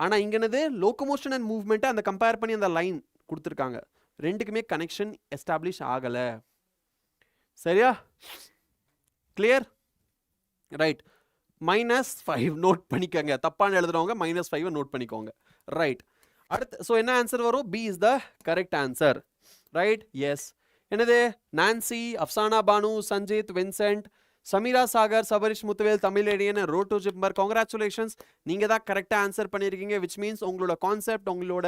ஆனால் இங்கே என்னது? லோகோமோஷன் அண்ட் மூவ்மெண்ட்டை அந்த கம்பேர் பண்ணி அந்த லைன் கொடுத்துருக்காங்க. ரெண்டுக்குமே கனெக்ஷன் எஸ்டாப்ளிஷ் ஆகலை. சரியா? கிளியர்? ரைட். -5 நோட் பண்ணிக்கோங்க. தப்பான எழுதுறவங்க -5 நோட் பண்ணிக்கோங்க. ரைட். அடுத்து ஸோ என்ன ஆன்சர் வரும்? B is the correct answer. Right? Yes. என்னது? Nancy, Afsana Banu, Sanjith, Vincent, Sameera Sagar, Sabarish Muthuvel, Tamizhiniyan, road to JIPMER, congratulations. நீங்கள் தான் கரெக்டாக ஆன்சர் பண்ணியிருக்கீங்க. விச் மீன்ஸ் உங்களோட கான்செப்ட், உங்களோட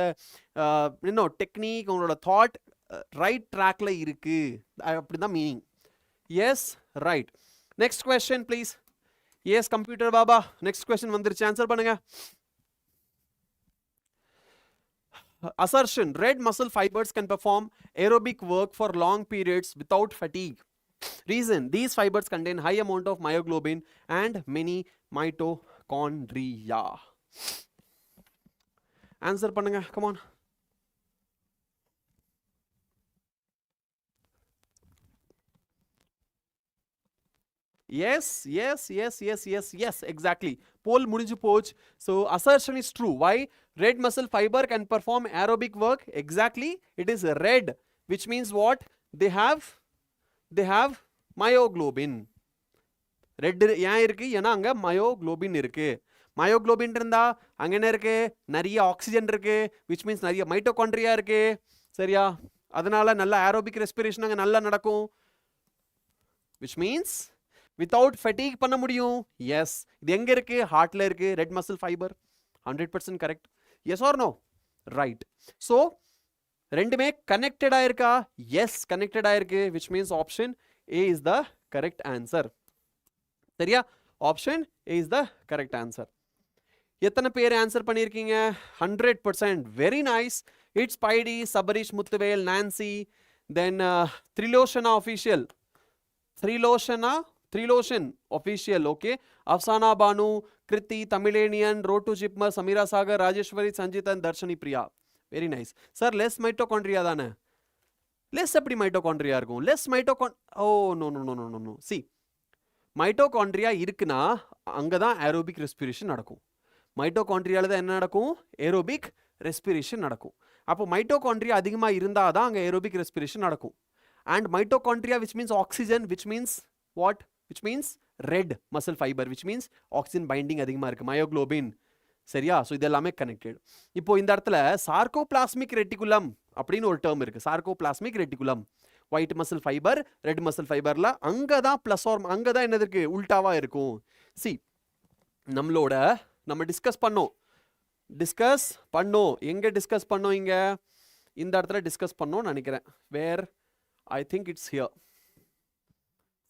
இன்னும் டெக்னிக், உங்களோட தாட் ரைட் ட்ராக்ல இருக்கு. அப்படி தான் meaning. Yes. Right. Next question please. Yes computer Baba, next question வந்துருச்சு, ஆன்சர் பண்ணுங்க. Assertion: red muscle fibers can perform aerobic work for long periods without fatigue. Reason: these fibers contain high amount of myoglobin and many mitochondria. Answer பண்ணுங்க, come on. Yes, yes, yes, yes, yes, yes, exactly. Poll முடிஞ்சு போச்சு. So assertion is true. Why? Red muscle fiber can perform aerobic work. Exactly. It is red, which means what? They have myoglobin. Red ஏன் இருக்கு? ஏன்னா அங்க myoglobin இருக்கு. Myoglobin இருந்தா அங்க என்ன இருக்கு? நிறைய ஆக்சிஜன் இருக்கு, which means நிறைய மைட்டோகாண்ட்ரியா இருக்கு. சரியா? அதனால நல்ல ஏரோபிக் ரெஸ்பிரேஷன் அங்க நல்லா நடக்கும். which means without fatigue பண்ண முடியும். எஸ். இது எங்க இருக்கு? ஹார்ட்ல இருக்கு. Red muscle fibre. 100% correct. Yes or no? Right. So ரெண்டுமே கனெக்டடா இருக்கா? எஸ் கனெக்டடா இருக்கு. Which means option A is the correct answer. சரியா? Option A is the correct answer. எத்தனை பேர் ஆன்சர் பண்ணியிருக்கீங்க? 100%. Very nice. It's Spidey, Sabarish Muthuvel, Nancy, then Triloshana official. Trilotion official, okay. Afsana Banu, Kriti, Tamilanian, Road to Chipma, Samira Sagar, Rajeshwari, Sanjita and Darshani Priya. Very nice. Sir, less mitochondria தானே. Less எப்படி mitochondria இருக்கும்? Less oh no. See, mitochondria இருக்குனா அங்கதான் aerobic respiration நடக்கும். மைட்டோகாண்ட்ரியால தான் என்ன நடக்கும்? Aerobic respiration நடக்கும். அப்போ மைட்டோகாண்ட்ரியா அதிகமா இருந்தாதான் அங்க ஏரோபிக் ரெஸ்பிரேஷன் நடக்கும். And mitochondria, which means oxygen, which means what? Which means red muscle fiber, which means oxygen binding அதிகமா இருக்கு. மயோக்ளோபின். சரியா? ஸோ இதெல்லாமே கனெக்டட். இப்போ இந்த இடத்துல சார்கோபிளாஸ்மிக் ரெட்டிகுலம் அப்படின்னு ஒரு டேர்ம் இருக்கு. Sarcoplasmic reticulum, white muscle fibre, red muscle ஃபைபர்ல அங்கதான் பிளஸ் ஆர் அங்கதான் என்னது இருக்கு? உல்டாவா இருக்கும். சி, நம்ம டிஸ்கஸ் பண்ணோம். எங்க டிஸ்கஸ் பண்ணோம்? இங்க இந்த இடத்துல டிஸ்கஸ் பண்ணோம் நினைக்கிறேன். வேர் I think it's here.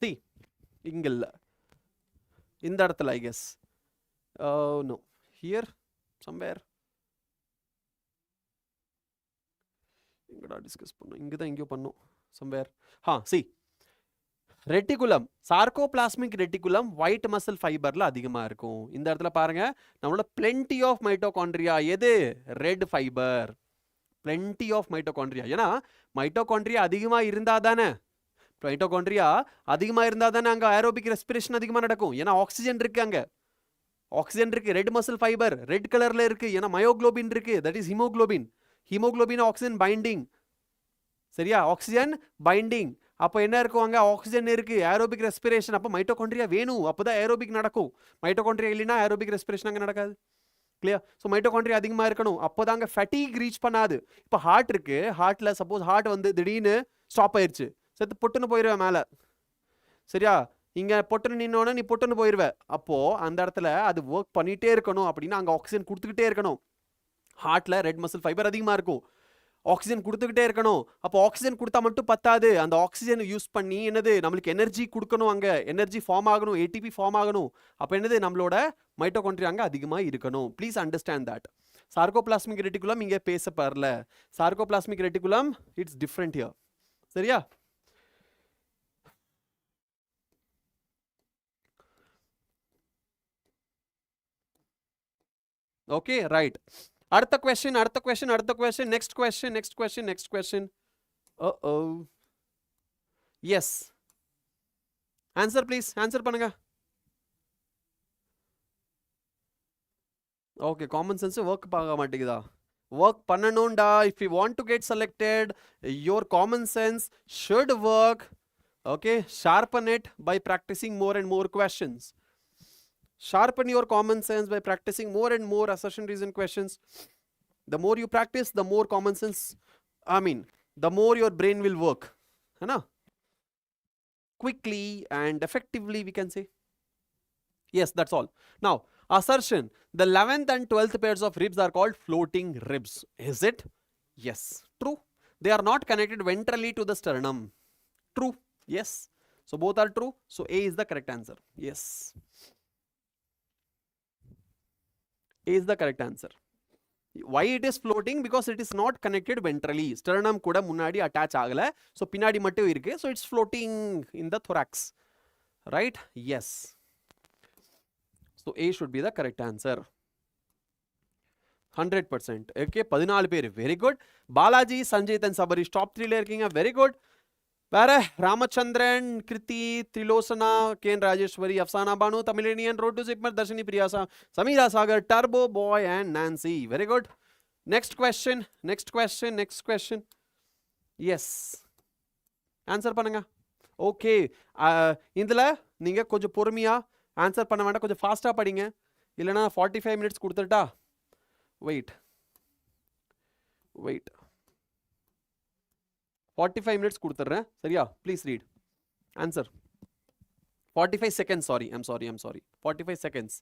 See, இங்க இல்ல, இந்த இடத்துல I guess. No, here somewhere. இங்கடா டிஸ்கஸ் பண்ணோம், இங்கதான் எங்கயோ பண்ணோம் somewhere. See, reticulum, sarcoplasmic reticulum white muscle ஃபைபர்ல அதிகமா இருக்கும். இந்த இடத்துல பாருங்க, நம்மளோட plenty of mitochondria. எது? Red fibre. plenty of mitochondria. ஏன்னா மைட்டோகாண்ட்ரியா அதிகமா இருந்தா தானே அங்க ஏரோபிக் ரெஸ்பிரேஷன் அதிகமா நடக்கும். ஏன்னா ஆக்சிஜன் இருக்கு, அங்க ஆக்சிஜன் இருக்கு. ரெட் மசில் ஃபைபர் ரெட் கலர்ல இருக்கு, ஏன்னா மயோக்ளோபின் இருக்கு. That is haemoglobin oxygen binding. சரியா? Oxygen binding. அப்போ என்ன இருக்கும்? அங்க ஆக்சிஜன் இருக்கு, ஏரோபிக் ரெஸ்பிரேஷன். அப்போ மைட்டோகாண்ட்ரியா வேணும், அப்பதான் ஏரோபிக் நடக்கும். மைட்டோகாண்ட்ரியா இல்லைன்னா ஏரோபிக் ரெஸ்பிரேஷன் அங்க நடக்காது. கிளியர்? ஸோ மைட்டோகாண்ட்ரியா அதிகமாக இருக்கணும், அப்போதாங்க ஃபேட்டிக் ரீச் பண்ணாது. இப்போ ஹார்ட் இருக்கு, ஹார்ட்ல சப்போஸ் ஹார்ட் வந்து திடீர்னு ஸ்டாப் ஆயிடுச்சு, செத்து பொட்டுன்னு போயிடுவேன் மேலே. சரியா? இங்கே பொட்டுன்னு நின்னோன்னு நீ பொட்டுன்னு போயிடுவ. அப்போ அந்த இடத்துல அது ஒர்க் பண்ணிட்டே இருக்கணும் அப்படின்னா அங்கே ஆக்சிஜன் கொடுத்துக்கிட்டே இருக்கணும். ஹார்ட்ல ரெட் மசில் ஃபைபர் அதிகமாக இருக்கும், ஆக்சிஜன் கொடுத்துக்கிட்டே இருக்கணும். அப்போ ஆக்சிஜன் கொடுத்தா மட்டும் பத்தாது, அந்த ஆக்சிஜன் யூஸ் பண்ணி என்னது நம்மளுக்கு எனர்ஜி கொடுக்கணும், அங்க எனர்ஜி ஃபார்ம் ஆகணும், ஏடிபி ஃபார்ம் ஆகணும். அப்போ என்னது நம்மளோட மைட்டோகாண்ட்ரியா அங்க அதிகமா இருக்கணும். Please understand that. Sarcoplasmic reticulum இங்க பேசப்படல. Sarcoplasmic reticulum it's different here. சரியா? Okay, right. அடுத்த question, next question. Yes, answer please, answer பண்ணுங்க. Okay, common sense work பார்க்க மாட்டேங்குதா? Work பண்ணணும்டா. If you want to get selected, your common sense should work. Okay, sharpen it by practicing more and more questions. Sharpen your common sense by practicing more and more assertion reason questions. The more you practice, the more common sense, the more your brain will work. है ना? Quickly and effectively, we can say. Yes, that's all. Now, assertion. The 11th and 12th pairs of ribs are called floating ribs. Is it? Yes. True. They are not connected ventrally to the sternum. True. Yes. So both are true. So A is the correct answer. Yes. A is the correct answer. Why it is floating? Because it is not connected ventrally. Sternum kuda munnadi attach agala, so pinadi mattum irukku, so it's floating in the thorax. Right? Yes. So A should be the correct answer. 100%. Okay, 14 பேர். Very good. Balaji, Sanjit and Sabarish top 3 la irkinga. Very good. வேற Ramachandran, Kruthi, Trilochana, K N Rajeswari, Afsana Banu, Tamizhiniyan, road to JIPMER, Dharshini பிரியாசா, Sameera Sagar, turbo boy and Nancy. Very good. Next question. Yes, answer பண்ணுங்க. Okay, இதில் நீங்கள் கொஞ்சம் பொறுமையாக answer பண்ண வேண்டாம், கொஞ்சம் ஃபாஸ்ட்டாக படிங்க, இல்லைனா 45 minutes கொடுத்துட்டா. வெயிட் 45 minutes கொடுத்துட்றேன். சரியா? Please read answer. 45 seconds. Sorry. 45 seconds.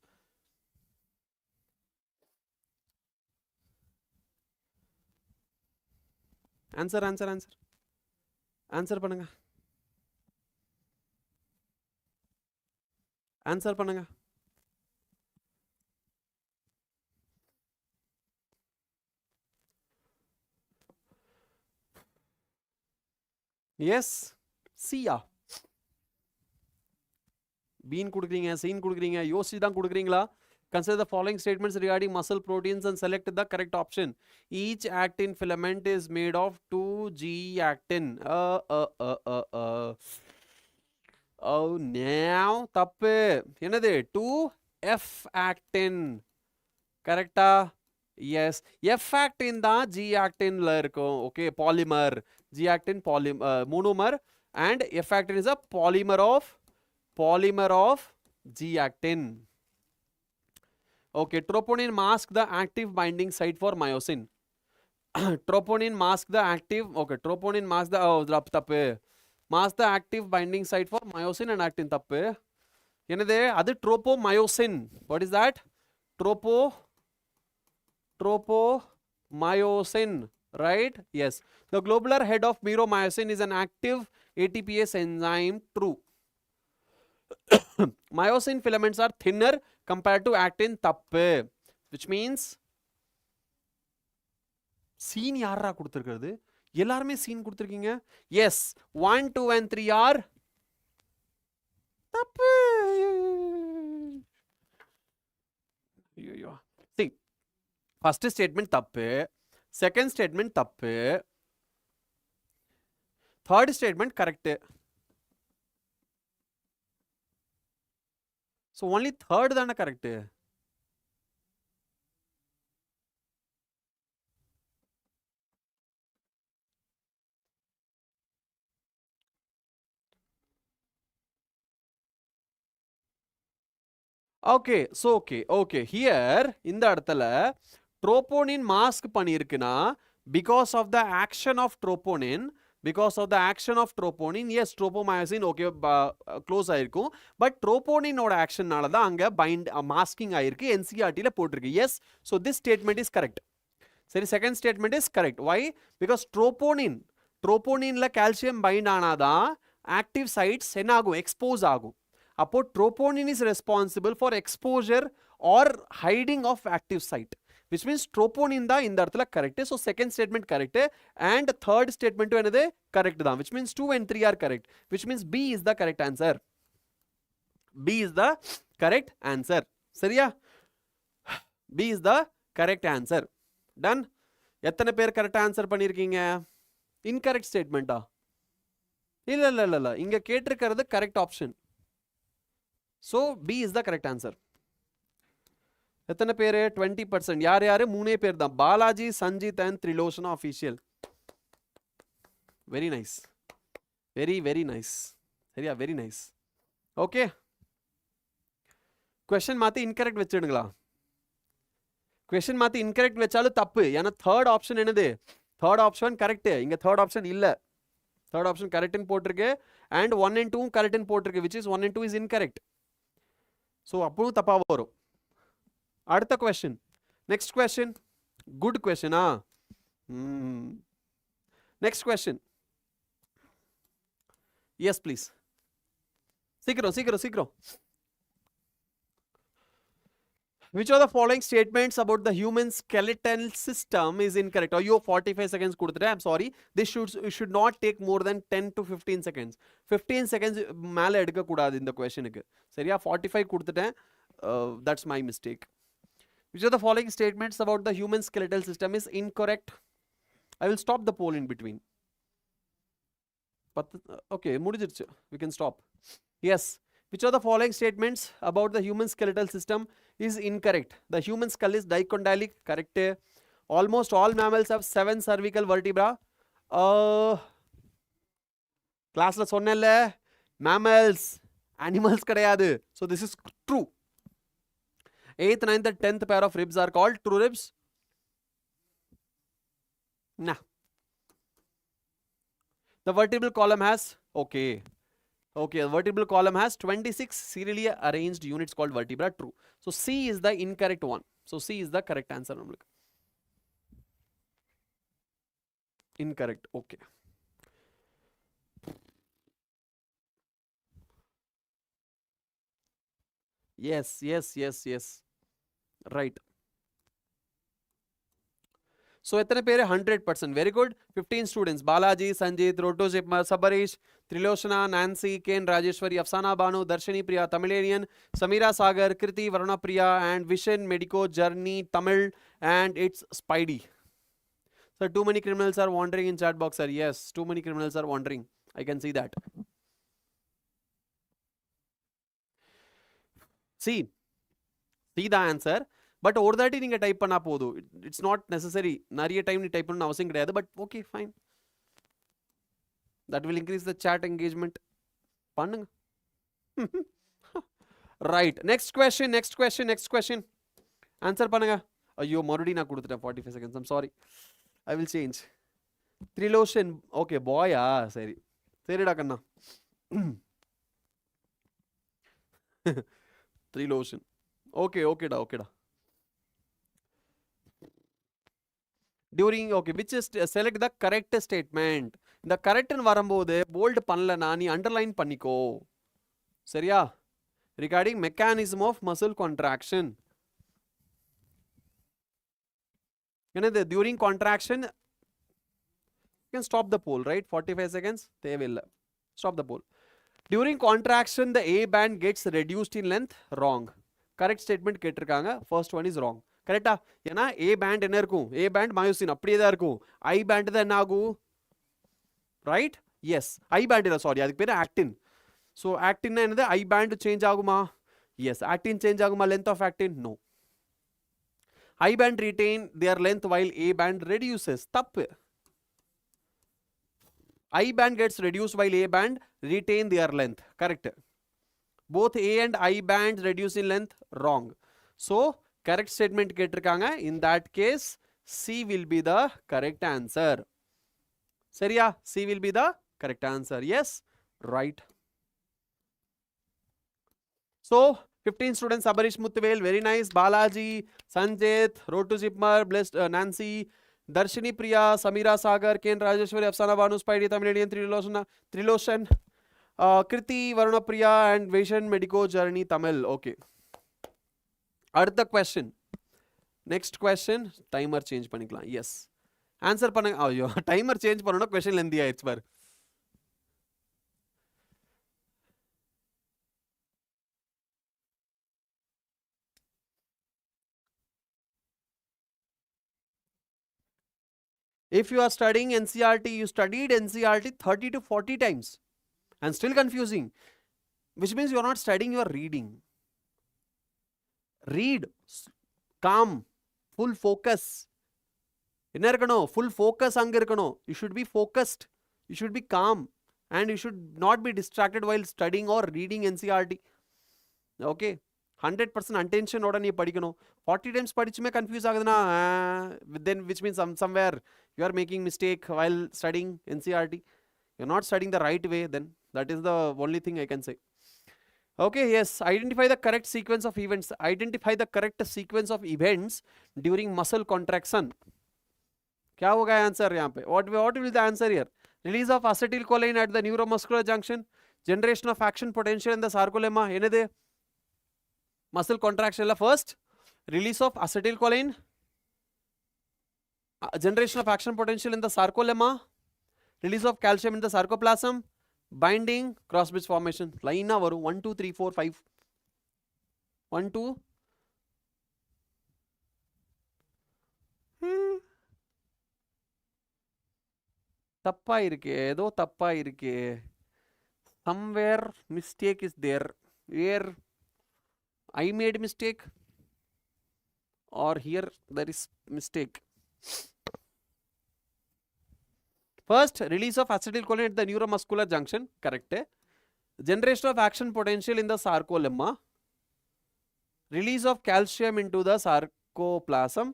Answer பண்ணுங்க. ஆன்சர் பண்ணுங்க. எஸ் சியா பீன் கொடுக்குறீங்க சீன் கொடுக்குறீங்க யோசிச்சு தான் கொடுக்குறீங்களா? Consider the following statements regarding muscle proteins and select the correct option. Each actin filament is made of 2 G actin. Oh, now தப்பு. என்னது 2 F actin. கரெக்டா? Yes. F actin தான் G actin ல இருக்கும். Okay, polymer. G actin monomer and F actin is a polymer of G actin. Okay, troponin mask the active binding site for myosin. Troponin mask the active, okay, troponin mask the, oh, தப்பு. Mask the active binding site for myosin and actin, தப்பு. என்னது அது tropomyosin. What is that? Tropomyosin, right? Yes. The globular head of meromyosin is an active ATPase enzyme, true. Myosin filaments are thinner compared to actin, தப்பு. Which means scene யாரா கொடுத்திருக்கிறது? எல்லாருமே scene கொடுத்திருக்கீங்க. Yes, 1 2 and 3 are தப்பு. See, first statement தப்பு, second statement தப்பு, third statement correct. So only third தான correct. Okay, so okay. Here இந்த இடத்துல troponin mask பண்ணியிருக்குனா because of the action of troponin, yes, tropomyosin okay close ஆயிருக்கும். But ட்ரோபோனினோட ஆக்ஷன்னால தான் அங்க மாஸ்கிங் ஆயிருக்கு. என்சிஆர்டில போட்டிருக்கு. Yes, so this statement is correct. சரி, second statement is correct. Why? Because ட்ரோபோனின்ல கால்சியம் பைண்ட் ஆனாதான் ஆக்டிவ் சைட்ஸ் என்ன ஆகும்? எக்ஸ்போஸ் ஆகும். அப்போ troponin is responsible for exposure or hiding of active site, which means troponin தான் இந்த இடத்துல correct. So second statement correct and third statement என்னது correct தான், which means 2 and 3 are correct, which means B is the correct answer. B is the correct answer. சரியா? B is the correct answer. Done. எத்தனை பேர் correct answer பண்ணிருக்கீங்க? Incorrect statement ஆ? இல்ல இங்க கேட்டிருக்கிறது correct option. So B is the correct answer. எத்தனை பேர்? 20%. யார் யாரு? 3 பேர் தான். Balaji, Sanjith and திரிலோசனா official. Very nice. Very nice. சரியா? Very nice. Okay. Question மாத்தி incorrect வச்சிடுங்களா? Question மாத்தி incorrect வச்சாலும் தப்பு. ஏன்னா third option என்னது? Third option correct. இங்க third option இல்ல. Third option correct ன்னு போட்டிருக்கு and 1 and 2 correct ன்னு போட்டிருக்கு, which is 1 and 2 is incorrect. So அப்பவும் தப்பா வரும். அடுத்த question. Next question. Good question ah. Next question. Yes please. சீக்கிரம். Which of the following statements about the human skeletal system is incorrect? Or you 45 seconds கொடுத்துட்டேன். I'm sorry. This should not take more than 10 to 15 seconds. 15 seconds மேல எடுக்க கூடாது இந்த questionக்கு. சரியா? 45 கொடுத்துட்டேன். That's my mistake. Which of the following statements about the human skeletal system is incorrect? I will stop the poll in between. Okay, முடிஞ்சிருச்சு. We can stop. Yes. Which of the following statements about the human skeletal system is incorrect? The human skull is dicondylic. Correct. Almost all mammals have 7 cervical vertebra. Classல சொன்னேன்ல, mammals, animals கிடையாது. So this is true. 8th, 9th and 10th pair of ribs are called true ribs. Nah. The vertebral column has, okay, the vertebral column has 26 serially arranged units called vertebra. True. So C is the incorrect one. So C is the correct answer. Incorrect. Okay. Yes. Right. So எத்தனை பேர் 100%? Very good. 15 students. Balaji, Sanjit, Rotozip, Sabarish, Triloshana, Nancy, Ken, Rajeshwari, Afsana Banu, Darshini Priya, Tamilanian, Samira Sagar, Kriti, Varuna Priya, and Vishen, Medico, Journey, Tamil, and it's Spidey. So too many criminals are wandering in chat box, sir. Yes, too many criminals are wandering. I can see that. See the answer. But over that நீங்க type பண்ணா போதும். It's not necessary. நிறைய time நீ type பண்ணனும் அவசியம் கிடையாது. But okay, fine. That will increase the chat engagement. பண்ணுங்க. Right. Next question. Answer பண்ணுங்க. ஐயோ மறுபடியும் நான் கொடுத்துட்டேன் 45 seconds. I'm sorry. I will change. Trilotion. Okay, boy. சரி. சரிடா கண்ணா. Trilotion. Okay da. During, okay, which is select the correct statement. இந்த கரெக்ட்னு வரும்போது போல்ட் பண்ணலனா நீ அண்டர்லைன் பண்ணிக்கோ. சரியா? Regarding mechanism of muscle contraction. என்னது during contraction you can stop the poll, right? 45 seconds தேவையில்லை. Stop the poll. During contraction the A band gets reduced in length. Wrong. Correct statement கேட்டிருக்காங்க. First one is wrong. கரெக்டா? ஏன்னா A band என்ன இருக்கும்? A band myosin அப்படியே தான் இருக்கும். I band தான் என்ன ஆகும்? Right? Yes. I band இல்ல, சாரி, அதுக்கு பேர் actin. So actin என்னது? I band change ஆகுமா? Yes. Actin change ஆகுமா? Length of actin? No. I band retain their length while A band reduces. தப்பு. I band gets reduced while A band retain their length. Correct. Both A and I bands reduce in length. Wrong. So correct statement கேட்டிருக்காங்க. In that case C will be the correct answer. சரியா? C will be the correct answer. Yes, right. So 15 students. Sabarish Muttuvel, very nice. Balaji, Sanjit, Road to Zipmar, Blessed, Nancy, Darshini Priya, Samira Sagar, Ken Rajeshwari, Afsana Banu, Spidey, Tamilanian, Triloshan, Kriti, Varuna Priya, and Vishen, Medico, Journey, Tamil. Okay. அடுத்த question. Next question. Timer change பண்ணிக்கலாம். Yes. Answer பண்ணுங்க. ஐயோ timer change பண்ணனும். Question lengthy ஆயிடுச்சு பாரு. If you are studying NCERT, you studied NCERT 30 to 40 times and still confusing, which means you are not studying, you are reading. Read, calm, full focus. என்ன இருக்கணும்? Full focus அங்க இருக்கணும். You should be focused. You should be calm. And you should not be distracted while studying or reading NCERT. Okay? 100% attention ஓட நீ படிக்கணும். 40 times படிச்சுமே confuse ஆகுதுன்னா then which means somewhere you are making mistake while studying NCERT. You're not studying the right way then. That is the only thing I can say. Okay, yes. Identify the correct sequence of events. Identify the correct sequence of events during muscle contraction. क्या होगा answer यहाँ पे? What will the answer here? Release of acetylcholine at the neuromuscular junction. Generation of action potential in the sarcolemma. என்னது? Muscle contraction la first. Release of acetylcholine. Generation of action potential in the sarcolemma. Release of calcium in the sarcoplasm. Binding, cross bridge formation. Line na varum 1 2 3 4 5 1 2 தப்பா இருக்கே, ஏதோ தப்பா இருக்கே. Somewhere mistake is there. Where I made mistake or here there is mistake. First, release of acetylcholine at the neuromuscular junction. Correct. Generation of action potential in the sarcolemma. Release of calcium into the sarcoplasm.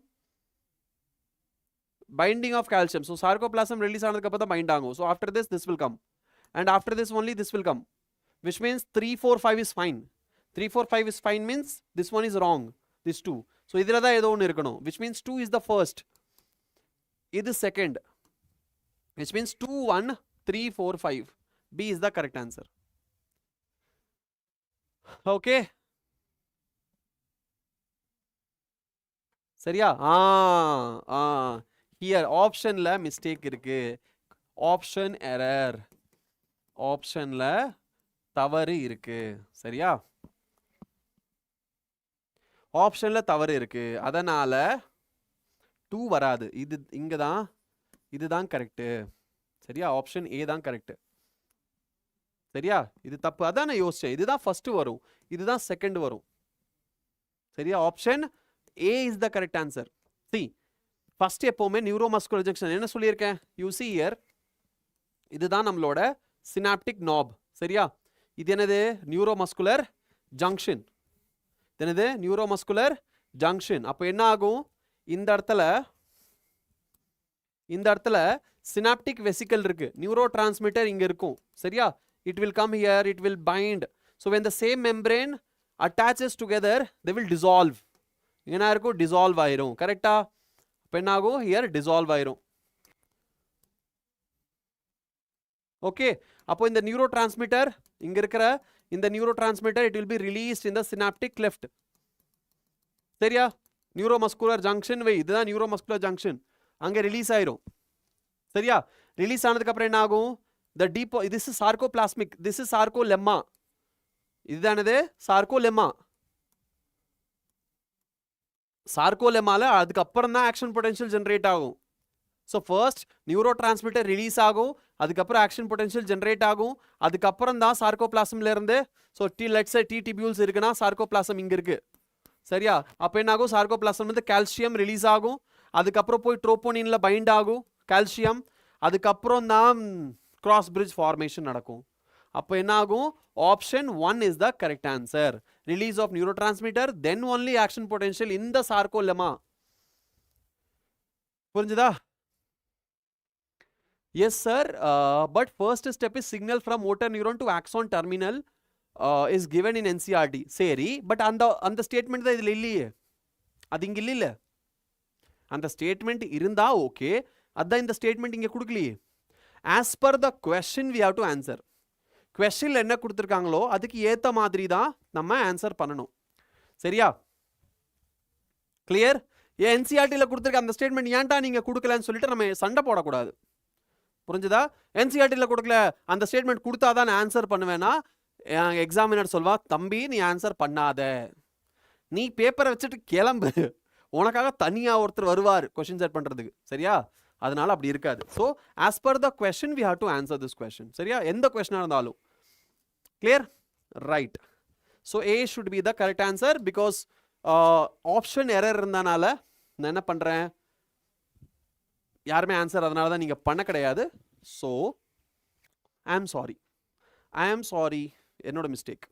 Binding of calcium. So sarcoplasm release aanadukku appo bind agum. So after this will come. And after this only this will come. Which means 3 4 5 is fine. 3 4 5 is fine means this one is wrong. This 2. So idhila da edo one irukano. Which means 2 is the first. This is second. Which means 2 1 3 4 5. B is the correct answer. Okay. சரியா? here optionல mistake இருக்கு. option error. optionல தவறு இருக்கு. சரியா? optionல தவறு இருக்கு. அதனால 2 வராது. இது இங்க தான் இதுதான் கரெக்ட். சரியா? ஆப்ஷன் ஏ தான் கரெக்ட். சரியா? இது தப்பு. அதான் நான் யோசிச்சேன். இதுதான் ஃபர்ஸ்ட் வரும், இதுதான் செகண்ட் வரும். சரியா? Option A is the correct answer. C first எப்பவுமே நியூரோமஸ்குலர் ஜங்ஷன் என்ன சொல்லியிருக்கேன்? யூ சி ஹியர், இதுதான் நம்மளோட சினாப்டிக் நாப். சரியா? இது என்னது? Neuromuscular junction. இது என்னது? Neuromuscular junction. அப்போ என்ன ஆகும்? இந்த இடத்துல சினாப்டிக் வெசிக்கல் இருக்கு, நியூரோ டிரான்ஸ்மிட்டர் இங்க இருக்கும். சரியா? it will come here, it will bind. So when the same membrane attaches together, they will dissolve. என்ன இருக்கும்? dissolve ஆயிரும். கரெக்டா? அப்ப என்ன ஆகும்? here dissolve ஆயிரும். ஓகே, அப்போ இந்த நியூரோ டிரான்ஸ்மிட்டர் இங்க இருக்கிற இந்த neuro transmitter it will be released in the synaptic cleft. சரியா? நியூரோமஸ்குலர் ஜங்ஷன் வை, இதுதான் நியூரோமஸ்குலர் ஜங்ஷன். அங்க ரிலீஸ் ஆயிரும். சரியா? ரிலீஸ் ஆனதுக்கு அப்புறம் என்ன ஆகும்? the deep, this is sarcoplasmic, this is sarcolemma. இதுதானது? sarcolemma. sarcolemmaல அதுக்கு அப்புறம் தான் ஆக்ஷன் பொட்டன்ஷியல் ஜெனரேட் ஆகும். So first neuro transmitter release ஆகும், அதுக்கப்புறம் ஆக்ஷன் பொட்டன்ஷியல் ஜெனரேட் ஆகும், அதுக்கப்புறம் தான் சார்கோபிளாசம்ல இருந்து. ஸோ லெட்ஸ் டி டிபியூல்ஸ் இருக்குன்னா சார்கோபிளாசம் இங்க இருக்கு. சரியா? அப்போ என்ன ஆகும்? சார்கோபிளாசம் வந்து கால்சியம் ரிலீஸ் ஆகும், அதுக்கப்புறம் போய் ட்ரோபோனின்ல பைண்ட் ஆகும் கால்சியம், அதுக்கப்புறம் தான் கிராஸ் பிரிட்ஜ் ஃபார்மேஷன் நடக்கும். அப்போ என்ன ஆகும்? Option 1 is the correct answer. Release of neurotransmitter, then only action potential in the sarcolemma. புரிஞ்சுதா? Yes sir, but first step is signal from motor neuron to axon terminal is given in NCERT. சரி, but அந்த statement தான் இதில் இல்லையே, அது இங்கே இல்லை. அந்த ஸ்டேட்மெண்ட் இருந்தா ஓகே, அதான் இந்த ஸ்டேட்மெண்ட் இங்கே கொடுக்கலையே. as per the question we have to answer. questionல என்ன கொடுத்திருக்காங்களோ அதுக்கு ஏத்த மாதிரி தான் நம்ம ஆன்சர் பண்ணணும். சரியா? கிளியர்? என்சிஆர்டில கொடுத்திருக்க அந்த ஸ்டேட்மெண்ட் ஏன்டா நீங்க கொடுக்கலன்னு சொல்லிட்டு நம்ம சண்டை போடக்கூடாது. புரிஞ்சுதா? என்சிஆர்டில கொடுக்கல, அந்த ஸ்டேட்மெண்ட் கொடுத்தாதான் நான் ஆன்சர் பண்ணுவேன்னா எக்ஸாமினர் சொல்வா, தம்பி நீ ஆன்சர் பண்ணாத, நீ பேப்பரை வச்சுட்டு கிளம்பு, உனக்காக தனியா ஒருத்தர் வருவார் கொஸ்டின் செட் பண்றதுக்கு. சரியா? அதனால அப்படி இருக்காது. So as per the question we have to answer this question. சரியா? எந்த கொஸ்டினா இருந்தாலும். Clear? Right. So A should be the correct answer. Because option error இருந்தனால நான் என்ன பண்றேன், யாருமே ஆன்சர் அதனால தான் நீங்க பண்ண கிடையாது. ஸோ ஐ ஆம் சாரி, என்னோட mistake.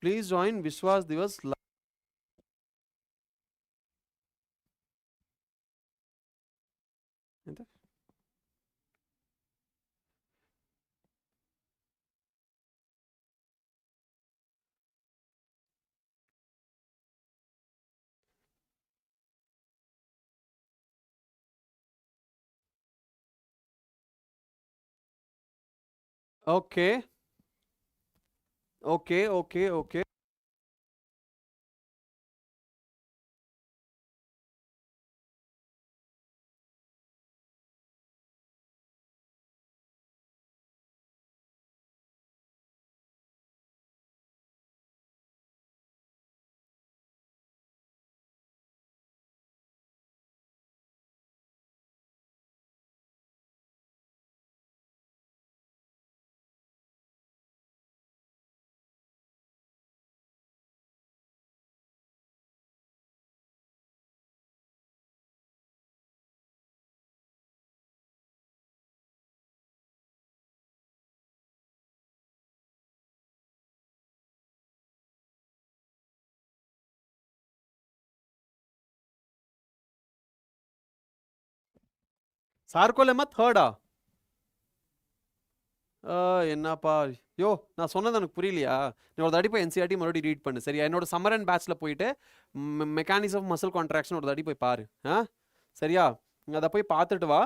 Please join Vishwas Diwas. Okay. Okay. சார்கோலெமா தேர்டா? என்னப்பா யோ, நான் சொன்னது எனக்கு புரியலையா? நீ ஒரு தடி போய் என்சிஆர்டி மறுபடியும் ரீட் பண்ணு. சரியா? என்னோட சம்மர் அண்ட் பேட்ச்ல போயிட்டு மெக்கானிசம் ஆஃப் மசில் கான்ட்ராக்ஷன் ஒரு தடி போய் பாரு. சரியா? அதை போய் பார்த்துட்டு வா,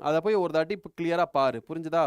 அதை போய் ஒரு தாட்டி கிளியரா பாரு. புரிஞ்சுதா?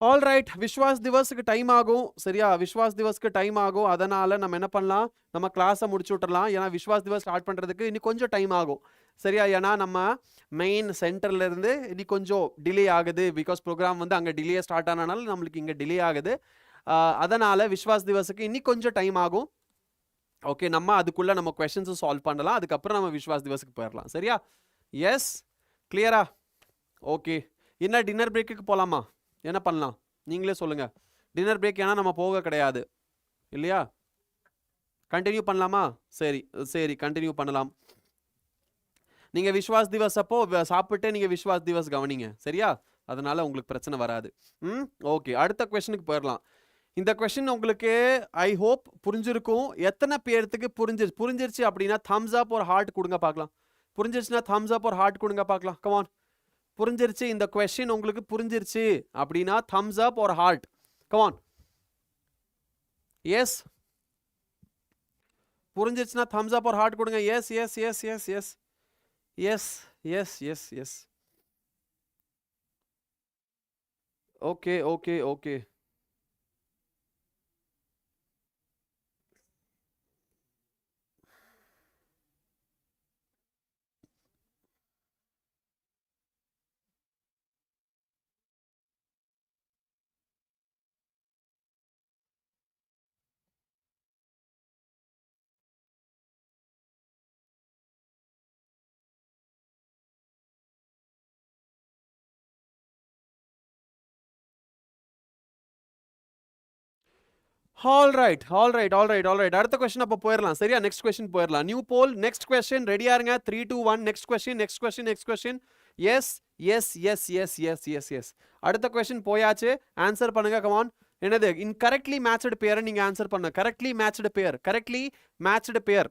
ஆல் ரைட், விஸ்வாஸ் திவஸ்க்கு டைம் ஆகும் சரியா, விஸ்வாஸ் திவஸ்க்கு டைம் ஆகும். அதனால நம்ம என்ன பண்ணலாம், நம்ம கிளாஸை முடிச்சு விட்டுறலாம். ஏன்னா விஸ்வாஸ் திவஸ் ஸ்டார்ட் பண்ணுறதுக்கு இன்னும் கொஞ்சம் டைம் ஆகும் சரியா. ஏன்னா நம்ம மெயின் சென்டர்ல இருந்து இனி கொஞ்சம் டிலே ஆகுது. பிகாஸ் ப்ரோக்ராம் வந்து அங்கே டிலே ஸ்டார்ட் ஆனனால நம்மளுக்கு இங்கே டிலே ஆகுது. அதனால விஸ்வாஸ் திவஸுக்கு இன்னி கொஞ்சம் டைம் ஆகும். ஓகே, நம்ம அதுக்குள்ள நம்ம கொஸ்டின்ஸும் சால்வ் பண்ணலாம். அதுக்கப்புறம் நம்ம விஸ்வாஸ் திவஸுக்கு போயிடலாம் சரியா. எஸ், கிளியரா? ஓகே, என்ன டின்னர் பிரேக்குக்கு போகலாமா? என்ன பண்ணலாம் நீங்களே சொல்லுங்க. டின்னர் பிரேக் ஏன்னா நம்ம போக கிடையாது இல்லையா, கண்டினியூ பண்ணலாமா? சரி சரி, கண்டினியூ பண்ணலாம். நீங்க விஸ்வாஸ் திவஸ் அப்போ சாப்பிட்டு நீங்க விஸ்வாஸ் திவஸ் கவனிங்க சரியா, அதனால உங்களுக்கு பிரச்சனை வராது. ஓகே, அடுத்த கொஸ்டினுக்கு போயிடலாம். இந்த கொஸ்டின் உங்களுக்கு ஐ ஹோப் புரிஞ்சிருக்கும். எத்தனை பேர்த்துக்கு புரிஞ்சிருச்சு அப்படின்னா தம்ஸ் அப் ஒரு ஹார்ட் கொடுங்க பார்க்கலாம். புரிஞ்சிருச்சுன்னா தம்ஸ் அப் ஒரு ஹார்ட் கொடுங்க பார்க்கலாம். கமான், புரிஞ்சிருச்சு இந்த கொஸ்டின் உங்களுக்கு புரிஞ்சிருச்சு அப்படின்னா தம்ஸ் அப் ஒரு ஹார்ட். கமான், எஸ், புரிஞ்சிருச்சுன்னா தம்ஸ் அப் ஒரு ஹார்ட் கொடுங்க. Yes yes yes yes yes yes yes yes yes. Okay okay okay, all right all right all right all right. அடுத்த கொஸ்டின் அப்போ போயிடலாம் சரியா. நெக்ஸ்ட் கொஸ்டின் போயிடலாம். New poll, next question ரெடியா இருங்க. 3 2 1. Next question next question next question. Yes yes yes yes yes yes yes. அடுத்த question போயாச்சு, answer பண்ணுங்க. கமான், என்னது இன்கரெக்ட்லி மேட்ச்டு பேர் நீங்க ஆன்சர் பண்ண. கரெக்ட்லி மேட்ச்டு பேர், கரெக்ட்லி மேட்ச்டு பேர்.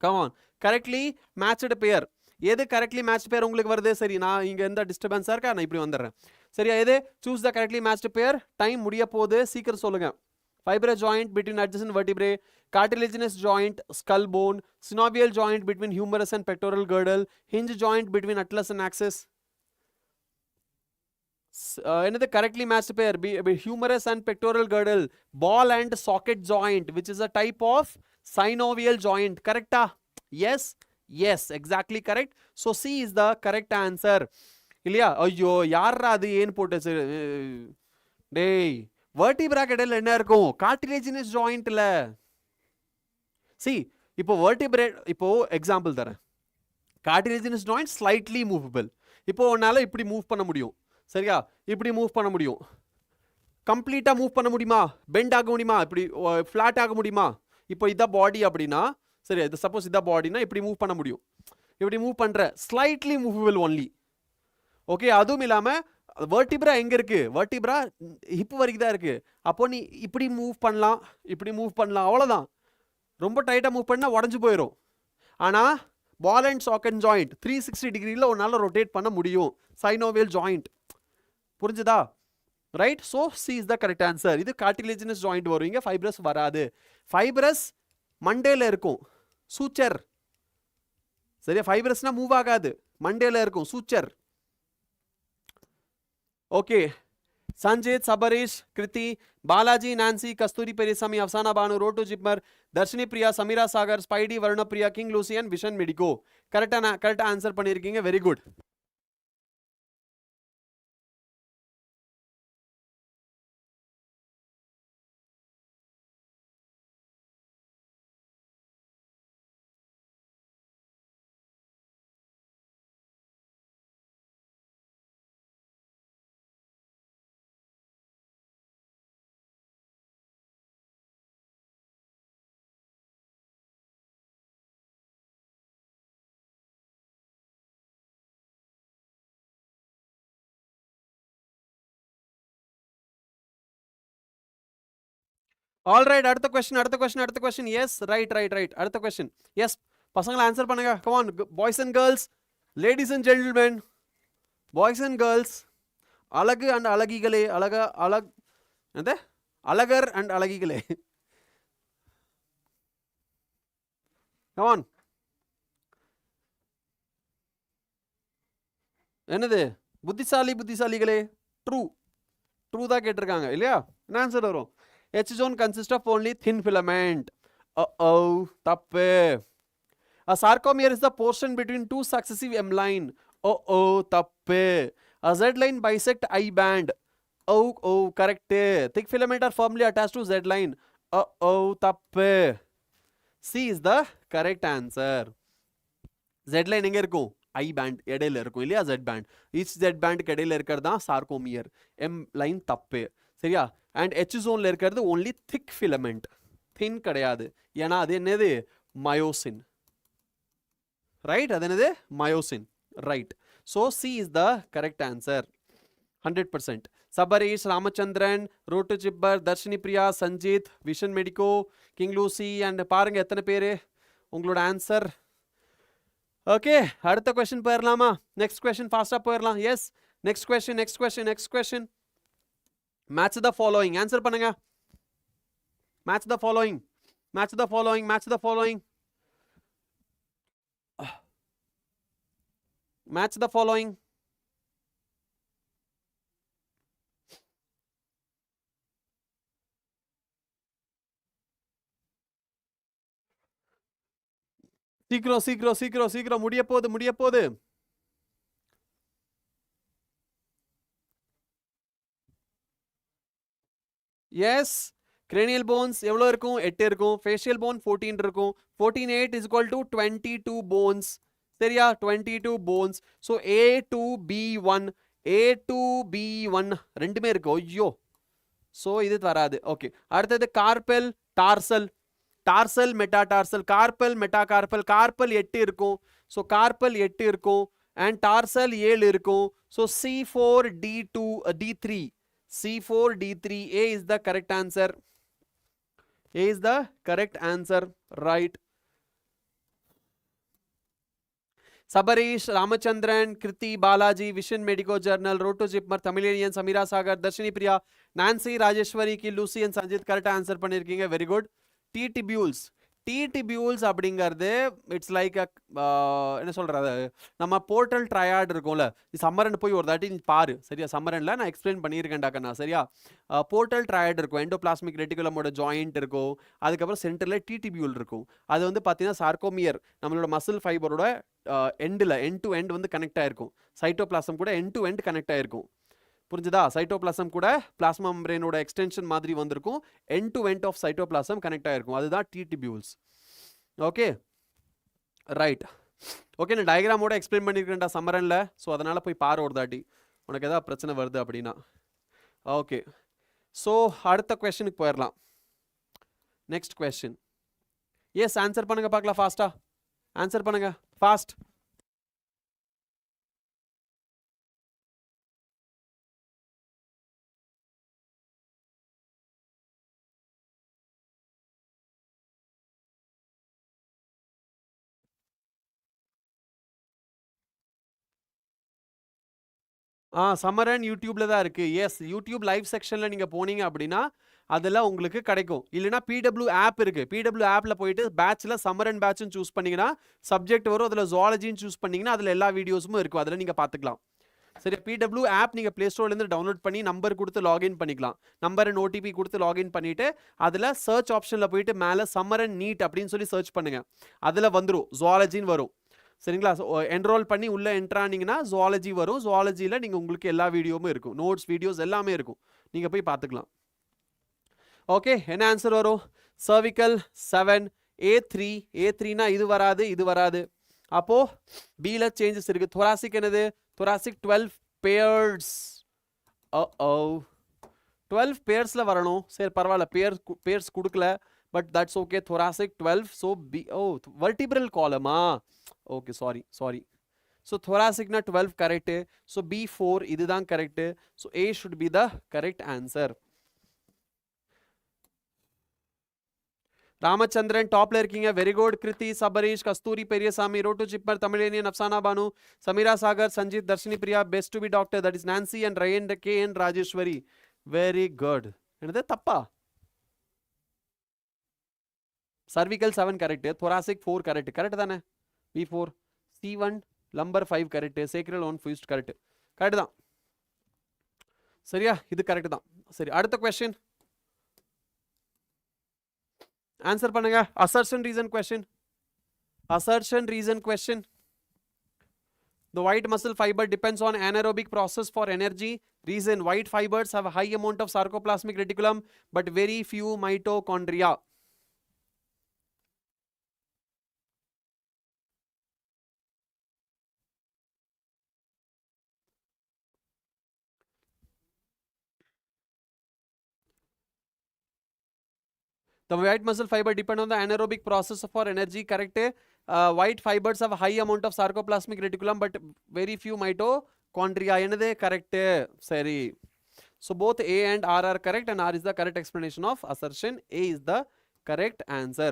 கமான், கரெக்ட்லி மேட்ச்டு பேர். எது கரெக்ட்லி மேட்ச் பேர் உங்களுக்கு வருது? சரி, நான் இங்க எந்த டிஸ்டர்பன்ஸா இருக்கா, நான் இப்படி வந்துடுறேன் சரியா. எது சூஸ் த கரெக்ட்லி மேட்ச்டு பேர். டைம் முடிய போகுது, சீக்கிரம் சொல்லுங்க. Fibrous joint between adjacent vertebrae, cartilaginous joint, skull bone, synovial joint between humerus and pectoral girdle, hinge joint between atlas and axis. Another correctly matched pair, humerus and pectoral girdle, ball and socket joint, which is a type of synovial joint. Correct? Yes, yes, exactly correct. So C is the correct answer. இல்லையா? ஐயோ, யாரா அது ஏன் போட்டுச்சு டேய்? Vertebra இடையில என்ன இருக்கும்? கார்டிலேஜினஸ் ஜாயிண்ட்ல. சி, இப்போ வெர்டிபிரேட், இப்போ எக்ஸாம்பிள் தரேன். Cartilaginous joint slightly movable. இப்போ உன்னால இப்படி மூவ் பண்ண முடியும் சரியா, இப்படி மூவ் பண்ண முடியும். கம்ப்ளீட்டா மூவ் பண்ண முடியுமா? பெண்ட் ஆக முடியுமா? இப்படி ஃபிளாட் ஆக முடியுமா? இப்போ இதான் பாடி அப்படின்னா சரி, இது சப்போஸ் இதான் பாடினா இப்படி மூவ் பண்ண முடியும். இப்படி மூவ் பண்ற ஸ்லைட்லி மூவபிள் ஒன்லி. ஓகே, அதுவும் இல்லாம வெர்டிப்ரா எங்க இருக்கு? வெர்டிப்ரா ஹிப் வரைக்கும் தான் இருக்கு. அப்போ நீ இப்படி மூவ் பண்ணலாம், இப்படி மூவ் பண்ணலாம், அவ்வளோதான். ரொம்ப டைட்டாக மூவ் பண்ணால் உடஞ்சு போயிடும். ஆனால் பால் அண்ட் சாக்கெட் ஜாயிண்ட் 360 டிகிரியில் உன்னால் ரொட்டேட் பண்ண முடியும். Synovial joint. புரிஞ்சுதா? Right. So C is the correct answer. இது கார்டிலேஜினஸ் ஜாயிண்ட் வரும், இங்கே ஃபைப்ரஸ் வராது. ஃபைப்ரஸ் மண்டேல இருக்கும், சூச்சர் சரியா. ஃபைப்ரஸ்னா மூவ் ஆகாது, மண்டேல இருக்கும், suture. Okay. Sanjit, Sabarish, Kriti, Balaji, Nancy, Kasturi Perisami, Afsana Banu, Rotu Jipmar, Darshini Priya, Samira Sagar, Spidey, Varuna Priya, King Lucy and Vishan Medico. Correct answer பண்ணிருக்கீங்க. Very good. All right, அடுத்த question. Yes, right. அடுத்த question. Yes, பசங்களை answer பண்ணுங்க. Come on, boys and girls, ladies and gentlemen, boys and girls, அழகு and அழகிகளே, அழகர் and அழகிகளே. Come on. என்னது? புத்திசாலிகளே. ட்ரூ. ட்ரூ தான் கேட்டிருக்காங்க இல்லையா? என்ன ஆன்சர் வரும்? H zone consists of only thin filament. தப்பு. A sarcomere is the portion between two successive M line. தப்பு. A Z line bisect I band. Correct. Thick filament are firmly attached to Z line. தப்பு. C is the correct answer. Z line எங்க இருக்கும்? I band இடையில இருக்கும் இல்லையா? Z band. Each Z band இடையில இருக்கிறது தான் sarcomere. M line தப்பு. சரியா? And H zone ல இருக்கிறது only thick filament. Thin கிடையாது. ஏன்னா அது என்னது? Myosin. Right? அது என்னது? Myosin. Right. So C is the correct answer. 100%. Sabarish, Ramachandran, Roto Chibbar, Darshini Priya, Sanjit, Vision Medico, King Lucy and பாருங்க எத்தனை பேரு உங்களோட ஆன்சர். ஓகே, அடுத்த கொஸ்டின் போயிடலாமா? நெக்ஸ்ட் கொஸ்டின் ஃபாஸ்டா போயிடலாம். Yes, next question. Match the following. Answer பண்ணுங்க. Match the following. சீக்கிரம் முடிய போகுது. எஸ், cranial bones எவ்வளோ இருக்கும்? 8 இருக்கும். facial bone 14 இருக்கும். 14 8 is equal to 22 bones. சரியா? 22 bones. so A to B1 ரெண்டுமே இருக்கு. ஐயோ, so இது வராது. ஓகே, அடுத்தது carpal, dorsal metatarsal, carpal metacarpal. Carpal 8 இருக்கும். ஸோ கார்பல் 8 இருக்கும் அண்ட் டார்சல் 7 இருக்கும். So C4D3. A is the correct answer. Right. Sabarish, Ramachandran, Kriti, Balaji, Vision Medico Journal, Roto Jipmar, Tamilian, Samira Sagar, Darshini Priya, Nancy, Rajeshwari, Ki, Lucy and Sanjit correct answer பண்ணிருக்கீங்க. Very good. T-tubules அப்படிங்கிறது it's like என்ன சொல்றது, நம்ம portal triad இருக்கும்ல, சம்மரன் போய் ஒரு தாட்டி பாரு. சரியா? சம்மரன்ல நான் எக்ஸ்பிளைன் பண்ணியிருக்கேன்டாக்கண்ணா. சரியா? போர்ட்டல் ட்ரையாட் இருக்கும். எண்டோபிளாஸ்மிக் ரெட்டிகுலமோட ஜாயிண்ட் இருக்கும். அதுக்கப்புறம் சென்டரில் டிடிபியூல் இருக்கும். அது வந்து பார்த்தீங்கன்னா சார்கோமியர் நம்மளோட மசில் ஃபைபரோட எண்ட் டு எண்ட் வந்து கனெக்ட் ஆயிருக்கும். சைட்டோபிளாசம் கூட எண்ட் டு எண்ட் கனெக்ட் ஆயிருக்கும். புரிஞ்சுதா? சைட்டோபிளாசம் கூட பிளாஸ்மா மெம்பரேனோட எக்ஸ்டென்ஷன் மாதிரி வந்திருக்கும். End to end of cytoplasm connect ஆயிருக்கும். அதுதான் டிடிபியூல்ஸ். Okay, right. ஓகே, நான் டயக்ராமோட எக்ஸ்பிளைன் பண்ணியிருக்கேன்டா சம்மரன்ல. ஸோ அதனால் போய் பாரு ஒரு தாட்டி, உனக்கு எதாவது பிரச்சனை வருது அப்படின்னா. ஓகே, ஸோ அடுத்த கொஸ்டினுக்கு போயிடலாம். Next question. எஸ், ஆன்சர் பண்ணுங்க பார்க்கலாம். ஃபாஸ்டா ஆன்சர் பண்ணுங்க. ஃபாஸ்ட். சம்மரன் யூடியூப்ல தான் இருக்கு. எஸ், யூடியூப் லைவ் செக்ஷன்ல நீங்க போனீங்க அப்படின்னா அதெல்லாம் உங்களுக்கு கிடைக்கும். இல்லைனா பிடபிள்யூ ஆப் இருக்கு. பிடபிள்யூ ஆப்ல போயிட்டு பேட்ச்ல சம்மரன் பேட்ச்னு சூஸ் பண்ணீங்கன்னா சப்ஜெக்ட் வரும். அதில் ஜுவாலஜின்னு சூஸ் பண்ணீங்கன்னா அதில் எல்லா வீடியோஸும் இருக்கும். அதில் நீங்க பார்த்துக்கலாம். சரி, பிடபிள்யூ ஆப் நீங்கள் ப்ளே ஸ்டோர்லேருந்து டவுன்லோட் பண்ணி நம்பர் கொடுத்து லாகின் பண்ணிக்கலாம். நம்பர் அண்ட் ஓடிபி கொடுத்து லாகின் பண்ணிவிட்டு அதில் சர்ச் ஆப்ஷனில் போயிட்டு மேலே சம்மர் அண்ட் நீட் அப்படின்னு சொல்லி சர்ச் பண்ணுங்கள். அதில் வந்துடும், ஜுவாலஜின்னு வரும். சரிங்களா? என்ரோல் பண்ணி உள்ளே என்ட்ரானிங்கன்னா ஜுவாலஜி வரும். ஜுவாலஜியில் நீங்கள் உங்களுக்கு எல்லா வீடியோவும் இருக்கும். நோட்ஸ், வீடியோஸ் எல்லாமே இருக்கும். நீங்கள் போய் பார்த்துக்கலாம். ஓகே, என்ன ஆன்சர் வரும்? சர்விக்கல் 7, A3னா இது வராது. அப்போது பியில் சேஞ்சஸ் இருக்குது. thoracic என்னது? thoracic 12 pairs. 12 pairsல வரணும். சரி, பரவாயில்ல, பேர்ஸ் கொடுக்கல, but that's okay. thoracic 12. So vertebral column. Okay, sorry. So thoracicனா 12 கரெக்டு. ஸோ B4 இதுதான் correct. So A should be the correct answer. Ramachandran டாப்ல இருக்கீங்க. Very good. Kruthi, Sabarish, Kasthuri, Periyasamy, road JIPMER, Tamizhiniyan, Afsana Banu, Sameera Sagar, Sanjith, Dharshini Priya, best to be doctor, that is Nancy and Ryan K N Rajeswari. Very good. என்னது தப்பா? cervical 7 correct. thoracic 4 correct தானே? B4. C1 lumbar 5 correct. sacral 1 fused correct தான். சரியா? இது correct தான். சரி, அடுத்த கொஸ்டின் ஆன்சர் பண்ணுங்க. Assertion reason question. Assertion reason question. The white muscle fiber depends on anaerobic process for energy. Reason: white fibers have a high amount of sarcoplasmic reticulum but very few mitochondria. The white muscle fiber depend on the anaerobic process for energy. Correct. White fibers have a high amount of sarcoplasmic reticulum but very few mitochondria. Enade correct. Sari. So both A and R are correct, and R is the correct explanation of assertion. A is the correct answer.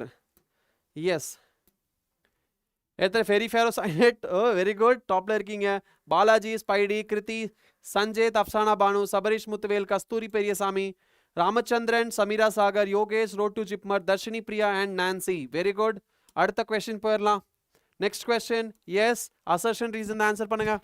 Yes. फेरी फेरोसाइनेट very good top lurking है. Balaji, Spidey, Kruthi, Sanjay, Afsana Banu, Sabarish Muthuvel, Kasthuri Periyasamy, Ramachandran, Sameera Sagar, Yogesh, road to JIPMER, Dharshini Priya and Nancy. Very good. அடுத்த question போயிடலாம். Next question. Yes, assertion reason answer பண்ணுங்க.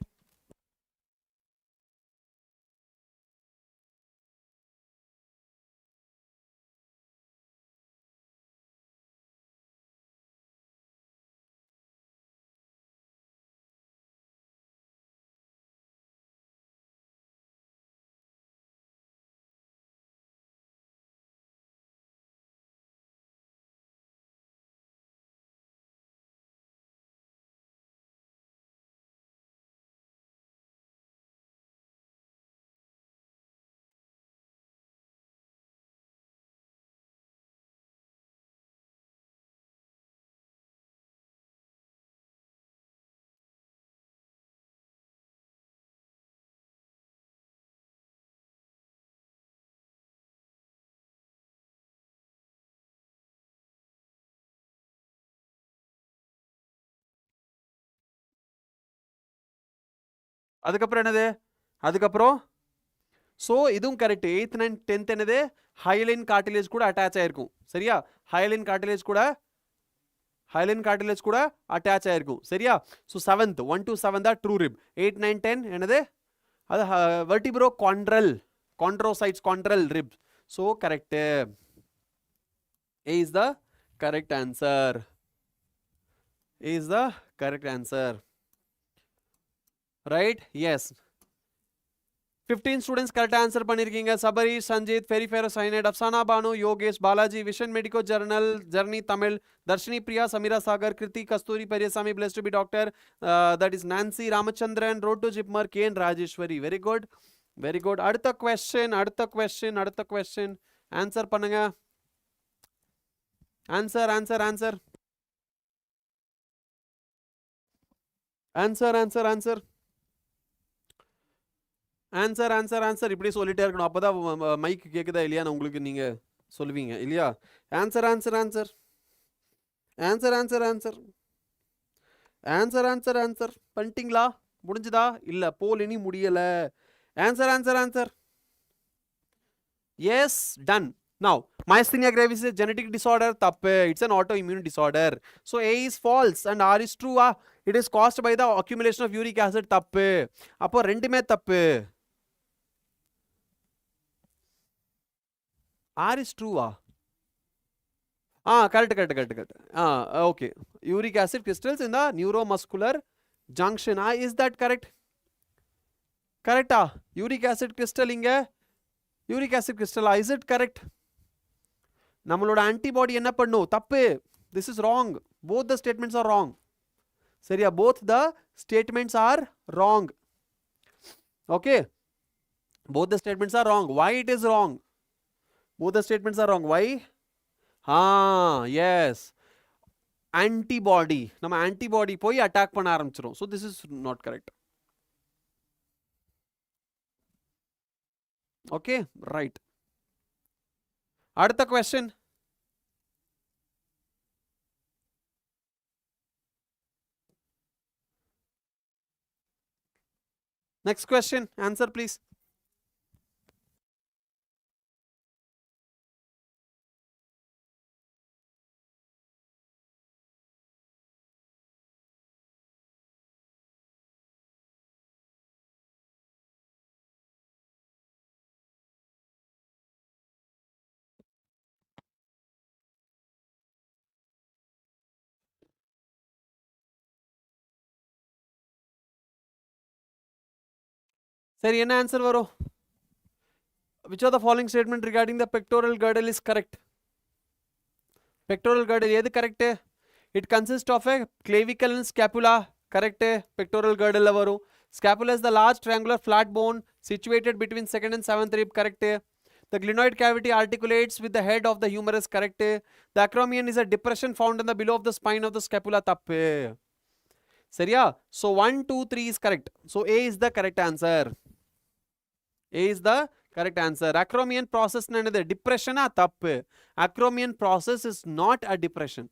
அதுக்கப்புறம் என்னது? அதுக்கப்புறம் so இதுவும் கரெக்ட். 8th 9th 10th என்னது? ஹைலைன் கார்டிலேஜ் கூட அட்டாச் ஆயிருக்கும். சரியா? ஹைலைன் கார்டிலேஜ் கூட அட்டாச் ஆயிருக்கும். சரியா? ஸோ 7th 1 to 7 தான் ட்ரூ ரிப். 8 9 10 என்னது? அது vertebro chondrocytes chondral rib. So correct. A is the correct answer. A is the correct answer. Right? Yes. 15 students correct answer பண்ணிருக்கீங்க. சபரி, சஞ்சித், ஃபெரிஃபெரோசைனேட், Afsana Banu, Yogesh, Balaji, vision medico journal, journey Tamil, Dharshini Priya, Sameera Sagar, Kruthi, Kasthuri Periyasamy, plus two be doctor, that is Nancy, Ramachandran, road to JIPMER, K N Rajeswari. Very good, very good. அடுத்த question answer பண்ணுங்க. Answer answer answer answer answer answer answer answer answer இப்படி சொல்லிட்டே இருக்கணும். அப்போதான் mic கேட்குதா இல்லையா உங்களுக்கு நீங்க சொல்லுவீங்க இல்லையா? Answer answer answer answer answer answer answer answer answer பண்ணிட்டீங்களா? முடிஞ்சுதா? இல்லை, போல் இனி முடியலை. Answer answer answer. Yes, done. Now, myasthenia gravis is a genetic disorder. Tappe. It's an autoimmune disorder. So A is false and R is true. It is caused by the accumulation of uric acid. Tappe. அப்போ ரெண்டுமே தப்பு. R is true. Correct. Okay. Uric acid crystals in the neuromuscular junction. Is that correct? Correct. Uric acid crystal inga. Uric acid crystal. Is it correct? நம்மளோட antibody என்ன பண்ணும்? தப்பு. This is wrong. Both the statements are wrong. சரியா? Both the statements are wrong. Okay. Both the statements are wrong. Why it is wrong? Both the statements are wrong. Why? Yes. Antibody. நம்ம antibody போய் attack பண்ண ஆரம்பிச்சிரும். So this is not correct. Okay, right. அடுத்த question. Next question. Answer please. சரி என்ன answer வரும்? Which of the following statement regarding the pectoral girdle is correct? Pectoral girdle எது correct? It consists of a clavicle and scapula. Correct? Pectoral girdle varum. Scapula is the large triangular flat bone situated between second and seventh rib. Correct? The glenoid cavity articulates with the head of the humerus. Correct? The acromion is a depression found in the below of the spine of the scapula. Tappu. Seriya? So 1, 2, 3 is correct. So A is the correct answer. A is the correct answer. Acromion process nanade depression a tappu. Acromion process is not a depression.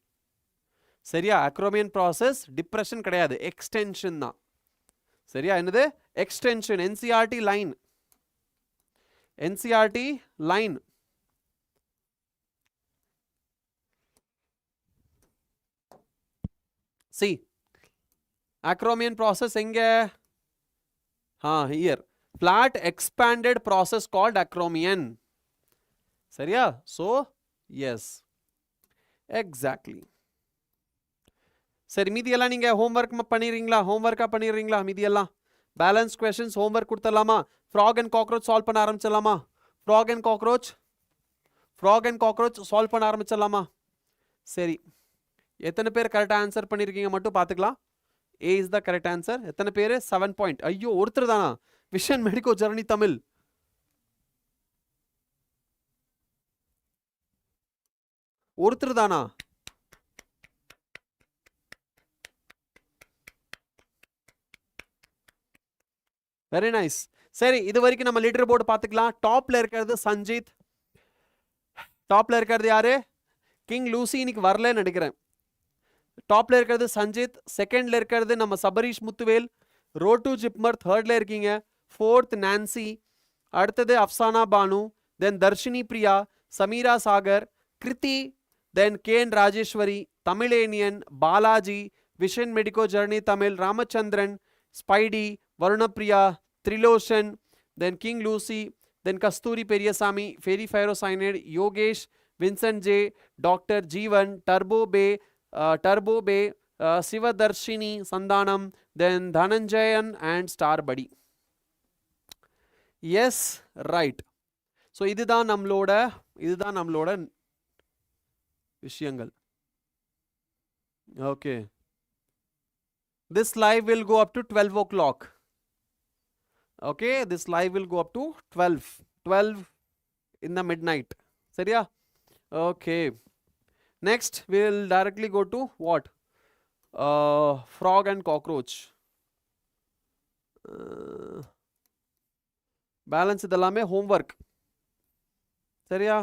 சரியா? acromion process depression கிடையாது, extension தான். சரியா? என்னது? extension. NCERT line. NCERT line. See, acromion process எங்க? here. Flat expanded process called acromion. சரியா? So, yes. Exactly. சரி மீதி எல்லாம் நீங்க ஹோம்வொர்க் பண்ணிடுறீங்களா? ஹோம்வொர்க்கா பண்ணிடுறீங்களா? மீதி எல்லாம் பேலன்ஸ் கொஸ்டின்ஸ் ஹோம்வொர்க் கொடுத்துடலாமா? ஃப்ராக் அண்ட் காக்ரோச் சால்வ் பண்ண ஆரம்பிச்சிடலாமா? ஃப்ராக் அண்ட் காக்ரோச் சால்வ் பண்ண ஆரம்பிச்சிடலாமா? சரி, எத்தனை பேர் கரெக்டாக ஆன்சர் பண்ணியிருக்கீங்க மட்டும் பார்த்துக்கலாம். ஏ இஸ் த கரெக்ட் ஆன்சர். எத்தனை பேர்? 7 பாயிண்ட். ஐயோ, ஒருத்தர் தானா? Vision medico journey Tamil. ஒருத்தர் தானா? Very nice. சரி, இது வரைக்கும் நம்ம லீடர் போர்டு பார்த்துக்கலாம். டாப்ல இருக்கிறது சஞ்சித். டாப்ல இருக்கிறது யாரு? கிங் லூசி இன்னைக்கு வரலன்னு நினைக்கிறேன். டாப்ல இருக்கிறது சஞ்சித். செகண்ட்ல இருக்கிறது நம்ம சபரீஷ் முத்துவேல். ரோட்டு ஜிப்மர் தேர்ட்ல இருக்கீங்க. Fourth Nancy. அடுத்தது Afsana Banu. Then Dharshini Priya, Sameera Sagar, Kruthi, then K N Rajeswari, Tamizhiniyan, Balaji, vision medico journey Tamil, Ramachandran, Spidey, Varunapriya, Triloshan, then King Lucy, then Kasturi Periyasamy, Fairy Pyrocyanide, Yogesh, Vincent J, Dr. Jeevan, Turbo Bay, Sivadarshini, Sandanam, then Dhananjayan and Star Buddy. Yes, right. So இதுதான் நம்மளோட விஷயங்கள். Okay. This live will go up to 12 o'clock. Okay, this live will go up to 12 in the midnight. Seriya? Okay. Next, we will directly go to what? Frog and cockroach. Balance idellame homework. Seriya?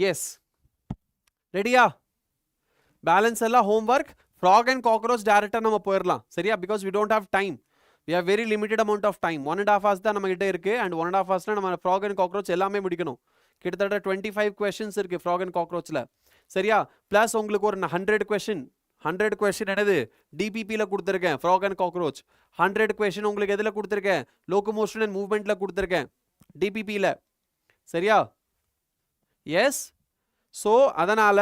Yes, ரெடியா? Balance எல்லாம் homework. Frog and cockroach டேரக்டாக நம்ம போயிடலாம். சரியா? Because we don't have time. We have very limited amount of time. 1.5 hours தான் நம்ம கிட்ட இருக்கு. அண்ட் 1.5 hours நம்ம ஃப்ராக் அண்ட் காக்ரோச் எல்லாமே முடிக்கணும். கிட்டத்தட்ட 25 questions இருக்கு ஃப்ராக் அண்ட் காக்ரோச்சில். சரியா? பிளஸ் உங்களுக்கு ஒரு 100 question என்னது டிபிபியில் கொடுத்துருக்கேன். ஃப்ராக் அண்ட் காக்ரோச் 100 question உங்களுக்கு எதில் கொடுத்துருக்கேன்? லோகோமோஷன் அண்ட் மூவ்மெண்ட்டில் கொடுத்துருக்கேன், டிபிபியில். சரியா? எஸ். ஸோ அதனால்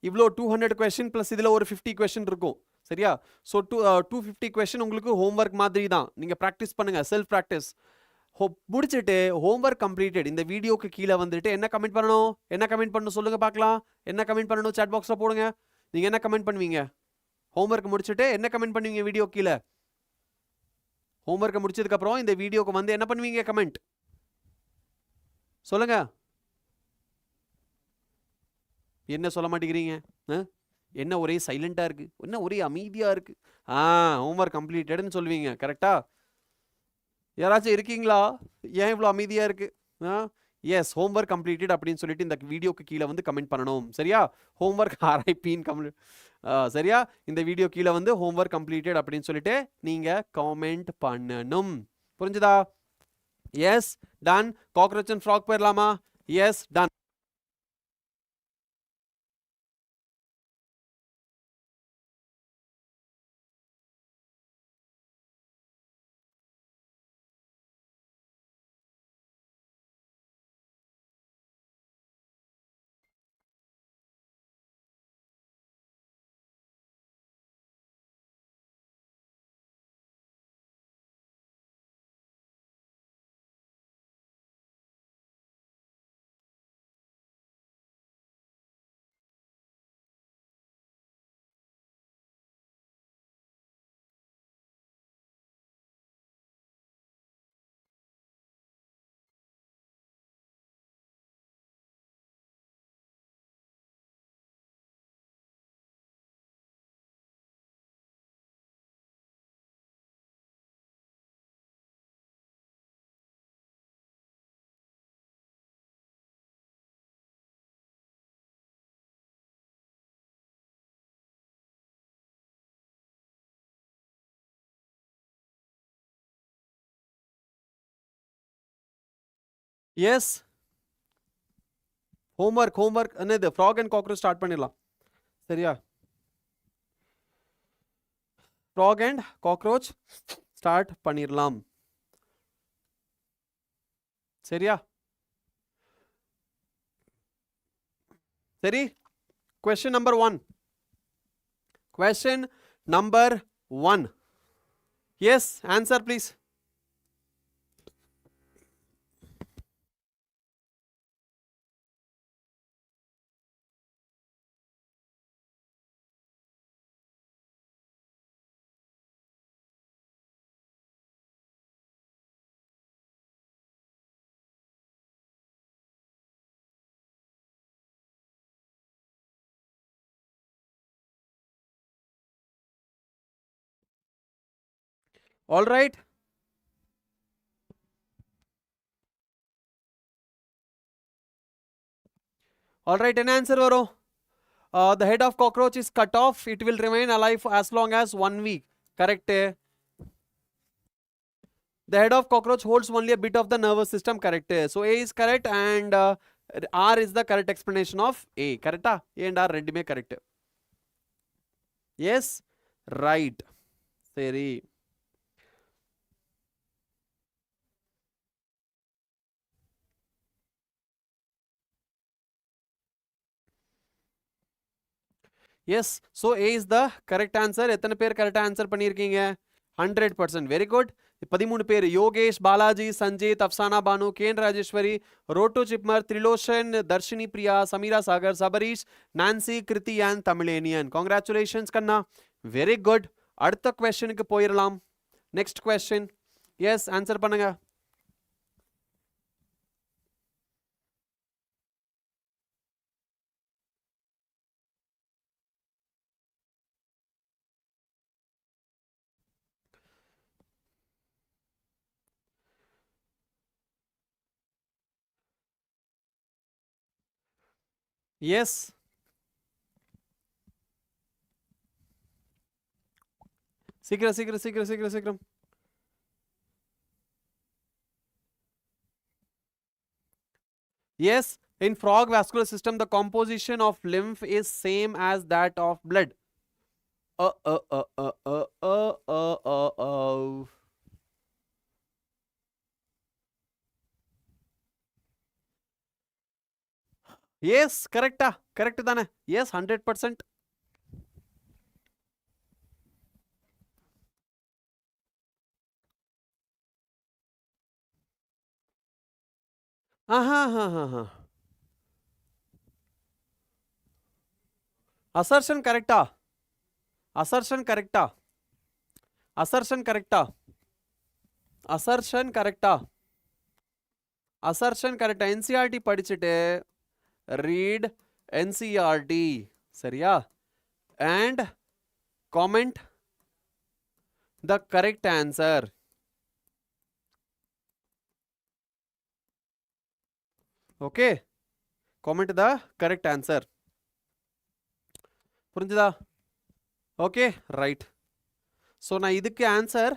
இவ்வளோ 200 question ப்ளஸ் இதில் ஒரு 50 question இருக்கும். சரியா? ஸோ 250 question உங்களுக்கு ஹோம்ஒர்க் மாதிரி தான். நீங்கள் ப்ராக்டிஸ் பண்ணுங்கள், செல்ஃப் ப்ராக்டிஸ். முடிச்சுட்டு ஹோம்ஒர்க் கம்ப்ளீட்டட் இந்த வீடியோக்கு கீழே வந்துட்டு என்ன கமெண்ட் பண்ணணும் சொல்லுங்க பார்க்கலாம். என்ன கமெண்ட் பண்ணணும் சாட் பாக்ஸில் போடுங்க. நீங்கள் என்ன கமெண்ட் பண்ணுவீங்க? ஹோம்ஒர்க் முடிச்சுட்டு என்ன கமெண்ட் பண்ணுவீங்க வீடியோ கீழே? ஹோம்ஒர்க்கை முடிச்சதுக்கப்புறம் இந்த வீடியோக்கு வந்து என்ன பண்ணுவீங்க? கமெண்ட் சொல்லுங்க. என்ன சொல்ல மாட்டேங்கிறீங்க? என்ன ஒரே சைலண்டா இருக்கு, என்ன ஒரே அமைதியா இருக்கு? ஹோம்ஒர்க் கம்ப்ளீட்டட்னு சொல்லுவீங்க. கரெக்டா? யாராச்சும் இருக்கீங்களா? ஏன் இவ்வளோ அமைதியா இருக்கு? எஸ், ஹோம்ஒர்க் கம்ப்ளீட்டட் அப்படின்னு சொல்லிட்டு இந்த வீடியோக்கு கீழே வந்து கமெண்ட் பண்ணணும். சரியா? ஹோம்ஒர்க் ஆர்ஐபின்னு கம்ப்ளீட். சரியா? இந்த வீடியோ கீழே வந்து ஹோம்ஒர்க் கம்ப்ளீட்டட் அப்படின்னு சொல்லிட்டு நீங்க கமெண்ட் பண்ணணும். புரிஞ்சுதா? Yes, done. Cockroach and frog போயிடலாமா? Yes, done. Yes, homework another frog and cockroach start பண்ணிடலாம் சரியா frog and cockroach start பண்ணிடலாம் சரியா சரி question number 1 question number 1 yes answer please all right all right an answer varo the head of cockroach is cut off it will remain alive as long as 1 week correct the head of cockroach holds only a bit of the nervous system correct so A is correct and R is the correct explanation of A correct A and R ரெண்டுமே correct yes right சரி yes so A is the correct answer எத்தனை பேர் correct answer பண்ணியிருக்கீங்க 100% very good 13 பேர் Yogesh Balaji Sanjith Afsana Banu K N Rajeswari road to JIPMER Trilochan Dharshini Priya Sameera Sagar Sabarish Nancy Kruthi and Tamizhiniyan congratulations கண்ணா very good அடுத்த கொஸ்டினுக்கு போயிடலாம் நெக்ஸ்ட் கொஸ்டின் எஸ் ஆன்சர் பண்ணுங்க எஸ் சீக்கிரம் சீக்கிரம் சீக்கிரம் சீக்கிரம் சீக்கிரம் yes in frog vascular system the composition of lymph is same as that of blood yes correct correct தானே yes 100% assertion correcta assertion correcta assertion correcta assertion correcta assertion correcta NCERT படிச்சிட்டு read NCERT சரியா and comment the correct answer okay comment the correct answer புரிஞ்சுதா okay right so நான் இதுக்கு answer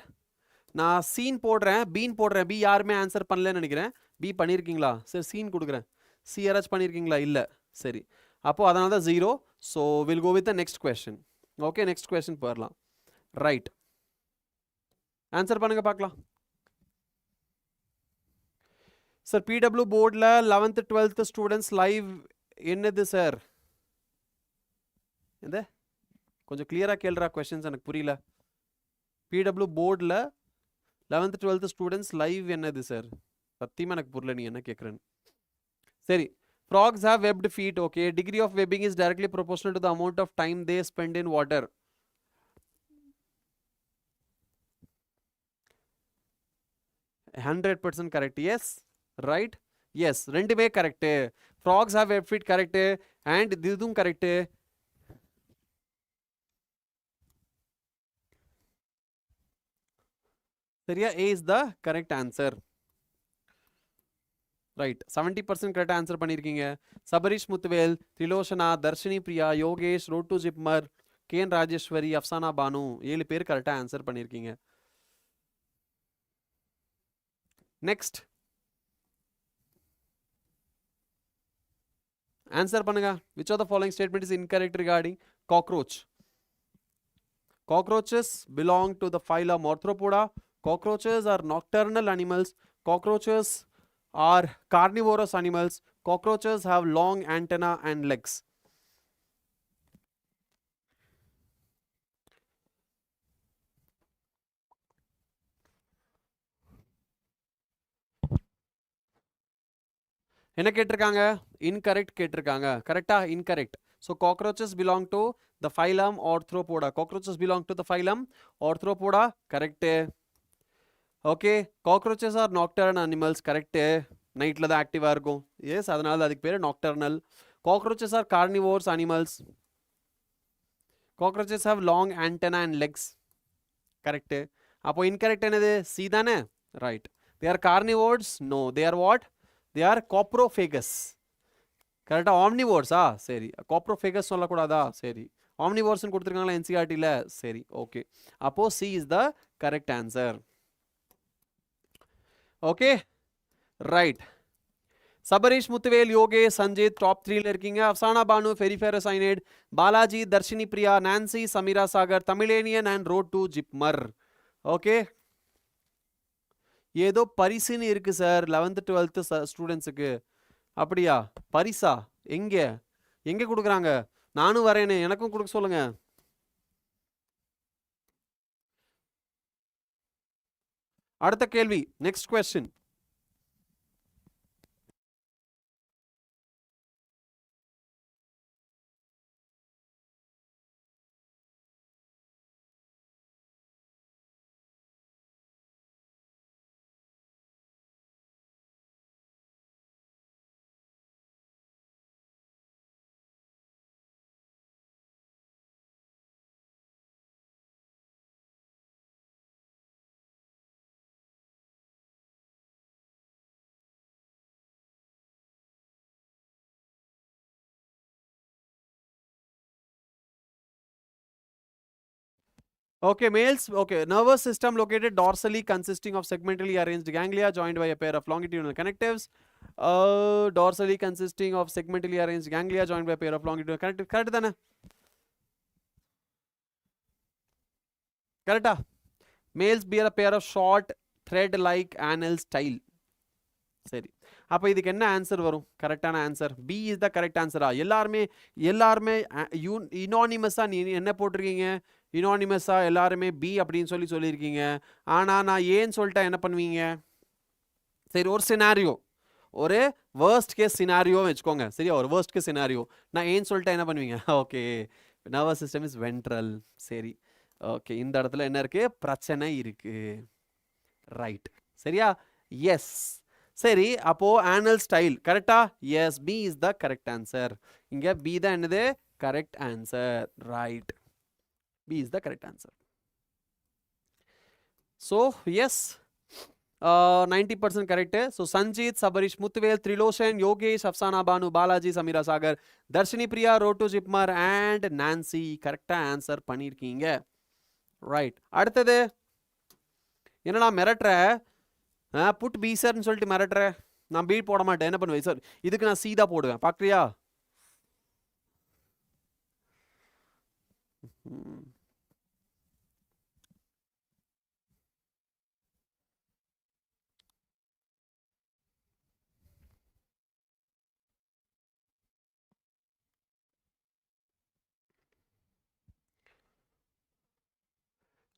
நான் scene போடுறேன் been போடுறேன் B யாருமே answer பண்ணலன்னு நினைக்கிறேன் பி பண்ணியிருக்கீங்களா சரி சீன் கொடுக்குறேன் சி யாராச்சும் பண்ணியிருக்கீங்களா? இல்லை. சரி, அப்போது அதனால தான் 0. So will go with the next question. Okay, next question போயிடலாம். ரைட், ஆன்சர் பண்ணுங்க பார்க்கலாம். சார் பிடபிள்யூ போர்டில் 11th 12th ஸ்டூடெண்ட்ஸ் லைவ் என்னது சார்? எந்த கொஞ்சம் கிளியராக கேள்றா கொஸ்டின்ஸ், எனக்கு புரியல. பிடபிள்யூ போர்டில் 11th 12th ஸ்டூடெண்ட்ஸ் லைவ் என்னது சார்? சத்தியமாக எனக்கு புரியல நீ என்ன கேட்குறேன்னு. சரி, frogs have webbed feet. Okay, degree of webbing is directly proportional to the amount of time they spend in water. 100% correct. Yes, right. Yes, ரெண்டுமே correct. Frogs have webbed feet correct and இதுவும் correct. சரியா? A is the correct answer. Right, 70% கரெக்டாக answer பண்ணியிருக்கீங்க. சபரீஷ் முத்துவேல், திலோஷனா, தர்ஷினி பிரியா, யோகேஷ், ரோட்டு JIPMER, can Rajeswari, Afsana Banu, 7 பேர் கரெக்டாக answer பண்ணியிருக்கீங்க. Next answer பண்ணுங்க. Which of the following statement is incorrect regarding cockroach? Cockroaches belong to the phylum Arthropoda. Cockroaches are nocturnal animals. Cockroaches are carnivorous animals. Cockroaches have long antenna and legs. என்ன கேட்டிருக்காங்க? Incorrect கேட்டிருக்காங்க. கரெக்டா? Incorrect. So cockroaches belong to the phylum Arthropoda. Cockroaches belong to the phylum Arthropoda. Correct. Okay, cockroaches are nocturnal animals. Correct. நைட்டில் தான் ஆக்டிவாக இருக்கும். S, அதனால அதுக்கு பேர் nocturnal. Cockroaches are carnivores animals. Cockroaches have long antenna and legs. Correct. அப்போ incorrect என்னது? C தானே? Right. They are carnivores? No. They are what? They are coprophagous. கரெக்டா? ஆம்னிவோர்ஸா? சரி, காப்ரோஃபேகஸ் சொல்லக்கூடாதா? சரி, ஆம்னிவோர்ஸ்னு கொடுத்துருக்காங்களா என்சிஆர்டியில்? சரி, ஓகே. அப்போ C is the correct answer. Okay, right. Sabarish Muthuvel, Yogesh, Sanjith top 3ல இருக்கீங்க. அப்சானா பானு, ஃபெரிஃபெரஸ் ஐனைட், Balaji, Dharshini Priya, Nancy, Sameera Sagar, Tamizhiniyan and road to JIPMER. Okay, ஏதோ பரிசுன்னு இருக்கு சார் 11th 12th ஸ்டூடெண்ட்ஸுக்கு. அப்படியா? பரிசா? எங்க எங்க கொடுக்குறாங்க? நானும் வரேனே, எனக்கும் கொடுக்க சொல்லுங்க. அடுத்த கேள்வி, next question. Okay, males. Okay, nervous system located dorsally, consisting of segmentally arranged ganglia joined by a pair of longitudinal connectives. Dorsally consisting of segmentally arranged ganglia joined by a pair of longitudinal connectives. Correct தானே? கரெக்டா? Males bear a pair of short thread-like anal style. சரி, அப்போ இதுக்கு என்ன answer வரும்? கரெக்டான answer B is the correct ஆன்சரா? எல்லாருமே இனானிமஸாக நீ என்ன போட்டிருக்கீங்க? இனானிமஸாக எல்லாருமே பி அப்படின்னு சொல்லியிருக்கீங்க. ஆனால் நான் ஏன்னு சொல்லிட்டா என்ன பண்ணுவீங்க? சரி, ஒரு சினாரியோ, ஒரு வேர்ஸ்ட் கேஸ் சினாரியோ வச்சுக்கோங்க. சரியா? ஒரு வேர்ஸ்ட் கேஸ் சினாரியோ நான் ஏன்னு சொல்லிட்டா என்ன பண்ணுவீங்க? Okay, nervous system is ventral. சரி, ஓகே, இந்த இடத்துல என்ன இருக்கு? பிரச்சனை இருக்கு. ரைட், சரியா? எஸ். சரி, அப்போ ஆனல் ஸ்டைல் கரெக்டா? Yes, B is the correct answer. இங்க பி தான் என்னது? Correct answer. Right, B is the correct answer. So yes, 90% correct. So Sanjith, Sabarish Muthuvel, Trilochan, Yogesh, Afsana Banu, Balaji, Sameera Sagar, Dharshini Priya, road JIPMER and Nancy கரெக்டா ஆன்சர் பண்ணியிருக்கீங்க. ரைட், அடுத்தது என்னடா மிரட்டுற? புட் பீசர்னு சொல்லிட்டு மிரட்டுற? நான் பி போட மாட்டேன். என்ன பண்ணுவேன் சார்? இதுக்கு நான் சி தான் போடுவேன். பார்க்குறியா?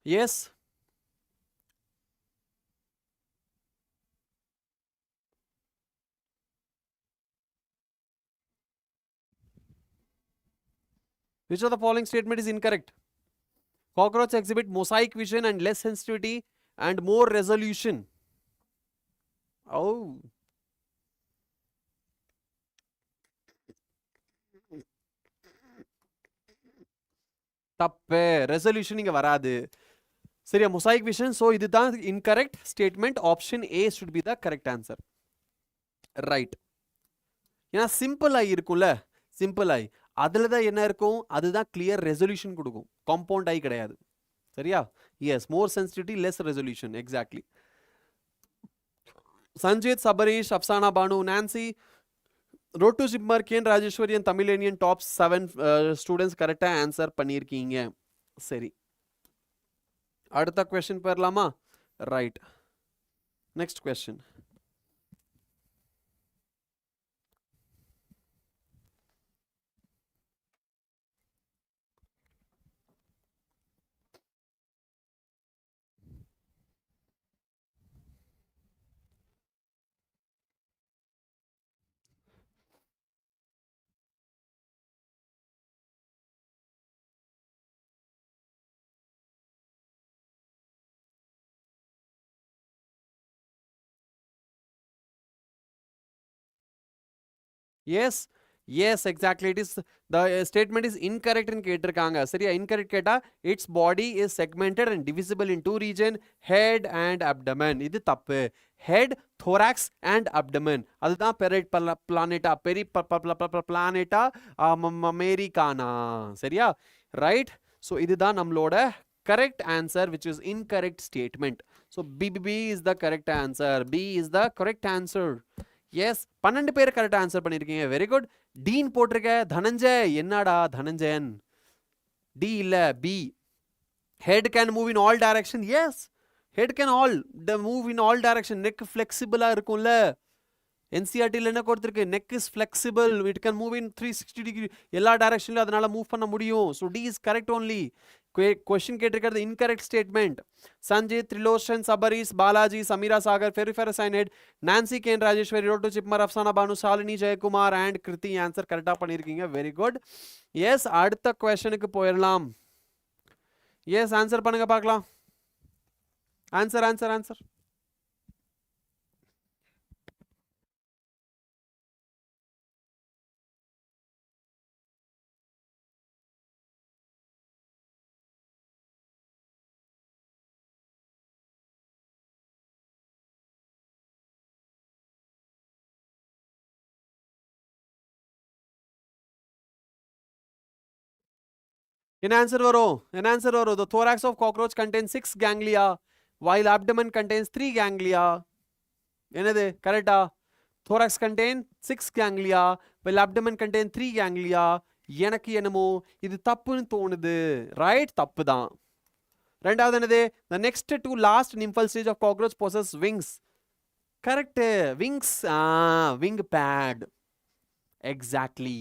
Yes. Which of the following statement is incorrect? Cockroach exhibit mosaic vision and less sensitivity and more resolution. Oh. தப்பு. ரெசல்யூஷன் இங்க வராது. சரியா? mosaic vision. So இதுதான் incorrect statement. Option A should be the correct answer. Right. ஏன்னா simple eye இருக்கும்ல, simple eye அதில் தான் என்ன இருக்கும்? அதுதான் கிளியர் ரெசல்யூஷன் கொடுக்கும். காம்பவுண்ட் ஐ கிடையாது. சரியா? Yes, more sensitivity, less resolution. Exactly. Sanjith, Sabareesh, Afsana Banu, Nancy, road to JIPMER, can Rajeswari and Tamizhiniyan top 7 students கரெக்டாக ஆன்சர் பண்ணியிருக்கீங்க. சரி, அடுத்த கொஸ்டின் போயிடலாமா? Right, next question. Yes yes, exactly. It is the statement is incorrect கேட்டிருக்காங்க. சரியா? இன்கரெக்ட் கேட்டா it's body is segmented and divisible in 2 region, head and abdomen. இது தப்பு. Head, thorax and abdomen. அதுதான் பெரிட் பிளானேட்டா, பிளானேட்டா அமெரிக்கானா. சரியா? Right. So இதுதான் நம்மளோட correct answer, which is incorrect statement. So B is the correct answer. B is the correct answer. Yes, 12 பேர் கரெக்டாக answer பண்ணியிருக்கீங்க. Very good. Dean போட்டிருக்க. தனஞ்சய், என்னடா தனஞ்சயன்? டி இல்லை, B. Head can move in all direction. Yes, head can move in all direction. Neck ஃப்ளெக்சிபிளாக இருக்கும்ல. என்சிஆர்டியில் என்ன கொடுத்துருக்கு? Neck is flexible, it can move in 360 degree, எல்லா டைரக்ஷன்லையும் அதனால மூவ் பண்ண முடியும். So D is correct only. Question கேட்டிருக்கிறது இன்கரெக்ட் ஸ்டேட்மெண்ட். சஞ்சித், திரிலோஷன், சபரீஸ், பாலாஜி, சமீரா சாகர், ஃபெரிஃபெரசைனேட், Nancy, K N Rajeswari, road JIPMER, Afsana Banu, Shalini, Jayakumar and Kruthi answer கரெக்டாக பண்ணியிருக்கீங்க. Very good. எஸ், அடுத்த கொஸ்டனுக்கு போயிடலாம். எஸ், ஆன்சர் பண்ணுங்க பார்க்கலாம். Answer answer answer. In answer varo, the thorax of cockroach contains 6 ganglia, while abdomen contains 3 ganglia. என்னது கரெக்டா? thorax contain 6 ganglia, while abdomen contain 3 ganglia. எனக்கு என்னமோ இது தப்புன்னு தோணுது. ரைட், தப்பு தான். ரெண்டாவது என்னது? the next to last nymphal stage of cockroach possess wings. Correct. wings, wing pad. Exactly.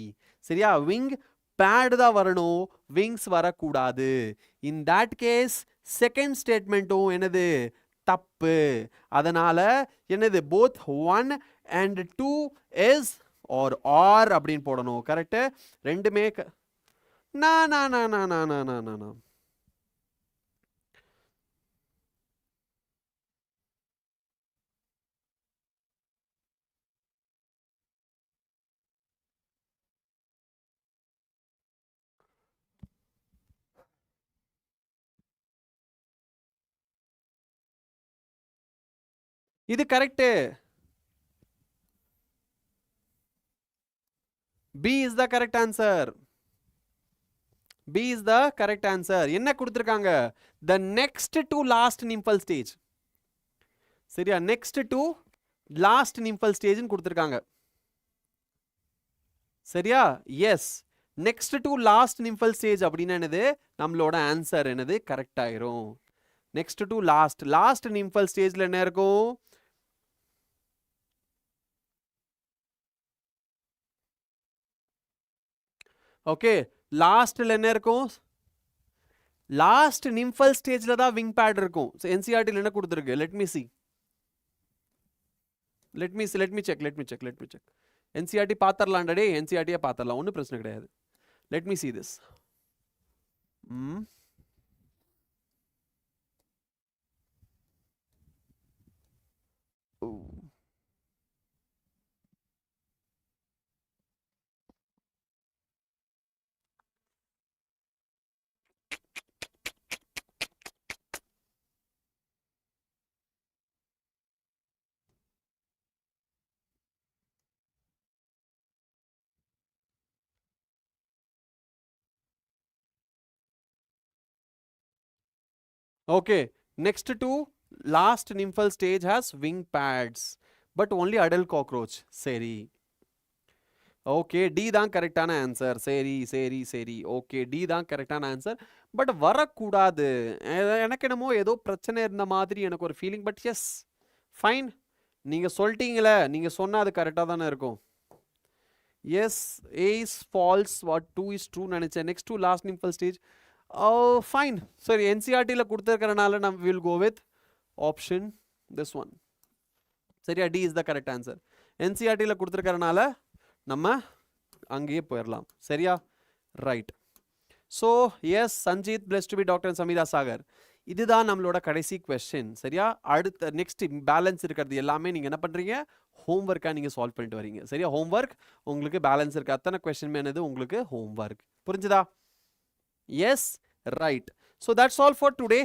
சரியா? wing பேட் தான் வரணும், விங்ஸ் வரக்கூடாது. இன் தட் கேஸ் செகண்ட் ஸ்டேட்மெண்ட்டும் என்னது? தப்பு. அதனால என்னது? போத் 1 and 2 இஸ் ஆர் அப்படின்னு போடணும். கரெக்ட்? ரெண்டுமே நான் இது correct. B is the correct answer. B is the correct answer. என்ன கொடுத்திருக்காங்க? The next to last nymphal stage. சரியா? next to லாஸ்ட் நிம்பல் ஸ்டேஜ்னு கொடுத்துருக்காங்க. சரியா? எஸ். Next to last nymphal stage அப்படின்னா என்னது, நம்மளோட ஆன்சர் என்னது கரெக்ட் ஆயிரும். நெக்ஸ்ட் டு லாஸ்ட் நிம்பல் ஸ்டேஜ்ல என்ன இருக்கும்? ஓகே, லாஸ்ட்ல என்ன இருக்கும்? லாஸ்ட் நிம்பல் ஸ்டேஜ்ல தான் விங் பேட் இருக்கும். என்சிஆர்டில என்ன கொடுத்துருக்கு? Let me check. என்சிஆர்டி பாத்தரலாம் டே, என்சிஆர்டியே பாத்தரலாம், ஒன்றும் பிரச்சனை கிடையாது. Let me see this. Okay, next to last nymphal stage has wing pads, but only adult cockroach. சரி. ஓகே, டி தான் கரெக்டான ஆன்சர். சரி. ஓகே, டி தான் கரெக்டான ஆன்சர். பட் வரக்கூடாது. எனக்கு என்னமோ ஏதோ பிரச்சனை இருந்த மாதிரி எனக்கு ஒரு ஃபீலிங். But S, fine. நீங்கள் சொல்லிட்டீங்களே, நீங்கள் சொன்னால் அது கரெக்டாக தானே இருக்கும். Yes, A is false, what 2 is true நினச்சேன். Next to last nymphal stage. Fine. சரி, என்சிஆர்டியில் கொடுத்துருக்கறனால நம்ம will go with option this one. சரியா? D is the correct answer. என்சிஆர்டியில் கொடுத்துருக்கறனால நம்ம அங்கேயே போயிடலாம். சரியா? Right. So yes, Sanjith plus two be doctor Sameera Sagar. இதுதான் நம்மளோட கடைசி கொஸ்டின். சரியா? அடுத்த நெக்ஸ்ட் பேலன்ஸ் இருக்கிறது எல்லாமே நீங்கள் என்ன பண்ணுறீங்க, ஹோம்ஒர்க்காக நீங்கள் சால்வ் பண்ணிட்டு வரீங்க. சரியா? ஹோம்ஒர்க் உங்களுக்கு பேலன்ஸ் இருக்குது. அத்தனை கொஸ்டின் என்னது உங்களுக்கு ஹோம்ஒர்க். புரிஞ்சுதா? Yes, right. So that's all for today.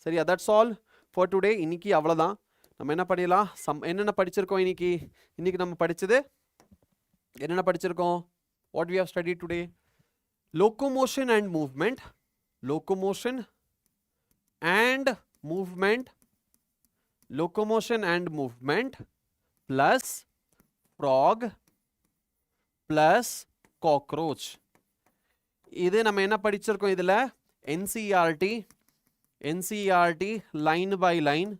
சரியா? That's all for today. இன்னைக்கு அவ்வளோதான். நம்ம என்ன பண்ணிடலாம், என்னென்ன படிச்சிருக்கோம் இன்னைக்கு நம்ம படித்தது என்னென்ன படிச்சிருக்கோம்? What we have studied today? locomotion and movement plus frog plus cockroach. இது நம்ம என்ன படிச்சிருக்கோம்? இதுல NCERT line by line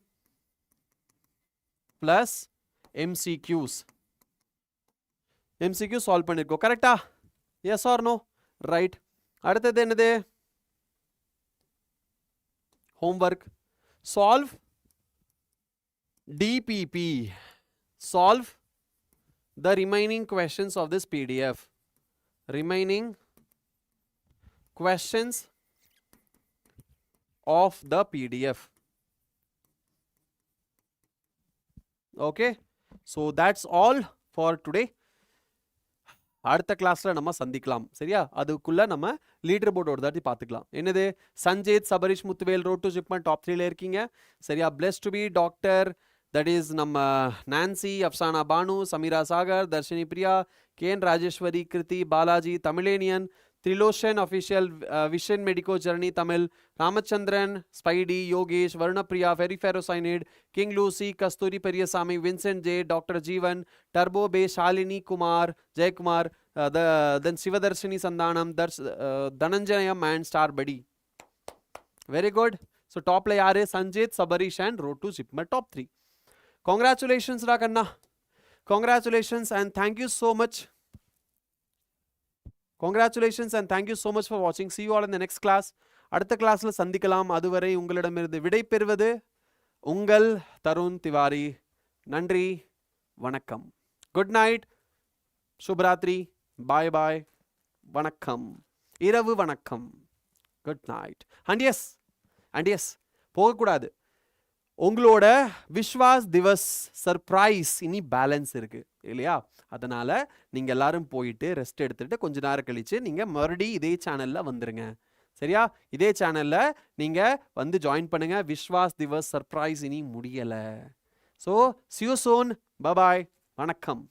plus MCQs solve பண்ணிருக்கோம். கரெக்டா? Yes or no? ரைட். அடுத்தது என்னது? Homework. Solve DPP. Solve the remaining questions of this PDF. Remaining questions of the PDF. Okay, so that's all for today. அடுத்த கிளாஸ்ல நம்ம சந்திக்கலாம். சரியா? அதுக்குள்ள நம்ம லீடர் போர்டு ஒரு தாட்டி பார்த்துக்கலாம். என்னது? Sanjith, Sabarish, Muthuvel road to JIPMER top 3ல இருக்கீங்க. சரியா? Plus two be doctor, that is நம்ம Nancy, Afsana Banu, Sameera Sagar, Dharshini Priya, K N Rajeswari, Kruthi, Balaji, Tamizhiniyan, Triloshan official, Vision Medico Journey Tamil, Ramachandran, Spidey, Yogesh, Varnapriya, Very Ferrocyanid, King Lucy, Kasturi Periyasamy, Vincent J, Dr. Jeevan, Turbo Bay, Shalini Kumar, Jay Kumar, then Sivadarshini Sandanam, Dhananjayam and Star Buddy. Very good. So top lay are Sanjit, Sabarish and Road to Zipmer top 3. Congratulations Rakanna. Congratulations and thank you so much. Congratulations and thank you so much for watching. See you all in the next class. அடுத்த கிளாஸ்ல சந்திக்கலாம். அதுவரை உங்களிடமிருந்து விடை பெறுவது உங்கள் தருண் திவாரி. நன்றி, வணக்கம். குட் நைட், சுப்ராத்ரி, பாய் பாய், வணக்கம், இரவு வணக்கம், குட் நைட். அண்ட் எஸ் போகக்கூடாது. உங்களோட விஸ்வாஸ் திவஸ் சர்ப்ரைஸ் இனி பேலன்ஸ் இருக்கு இல்லையா? அதனால நீங்க எல்லாரும் போயிட்டு ரெஸ்ட் எடுத்துட்டு கொஞ்ச நேரம் கழிச்சு நீங்க மறுபடியும் இதே சேனல்ல வந்துருங்க. சரியா? இதே சேனல்ல நீங்க வந்து ஜாயின் பண்ணுங்க. விஸ்வாஸ் திவஸ் சர்ப்ரைஸ் இனி முடியல. So see you soon. Bye bye. வணக்கம்.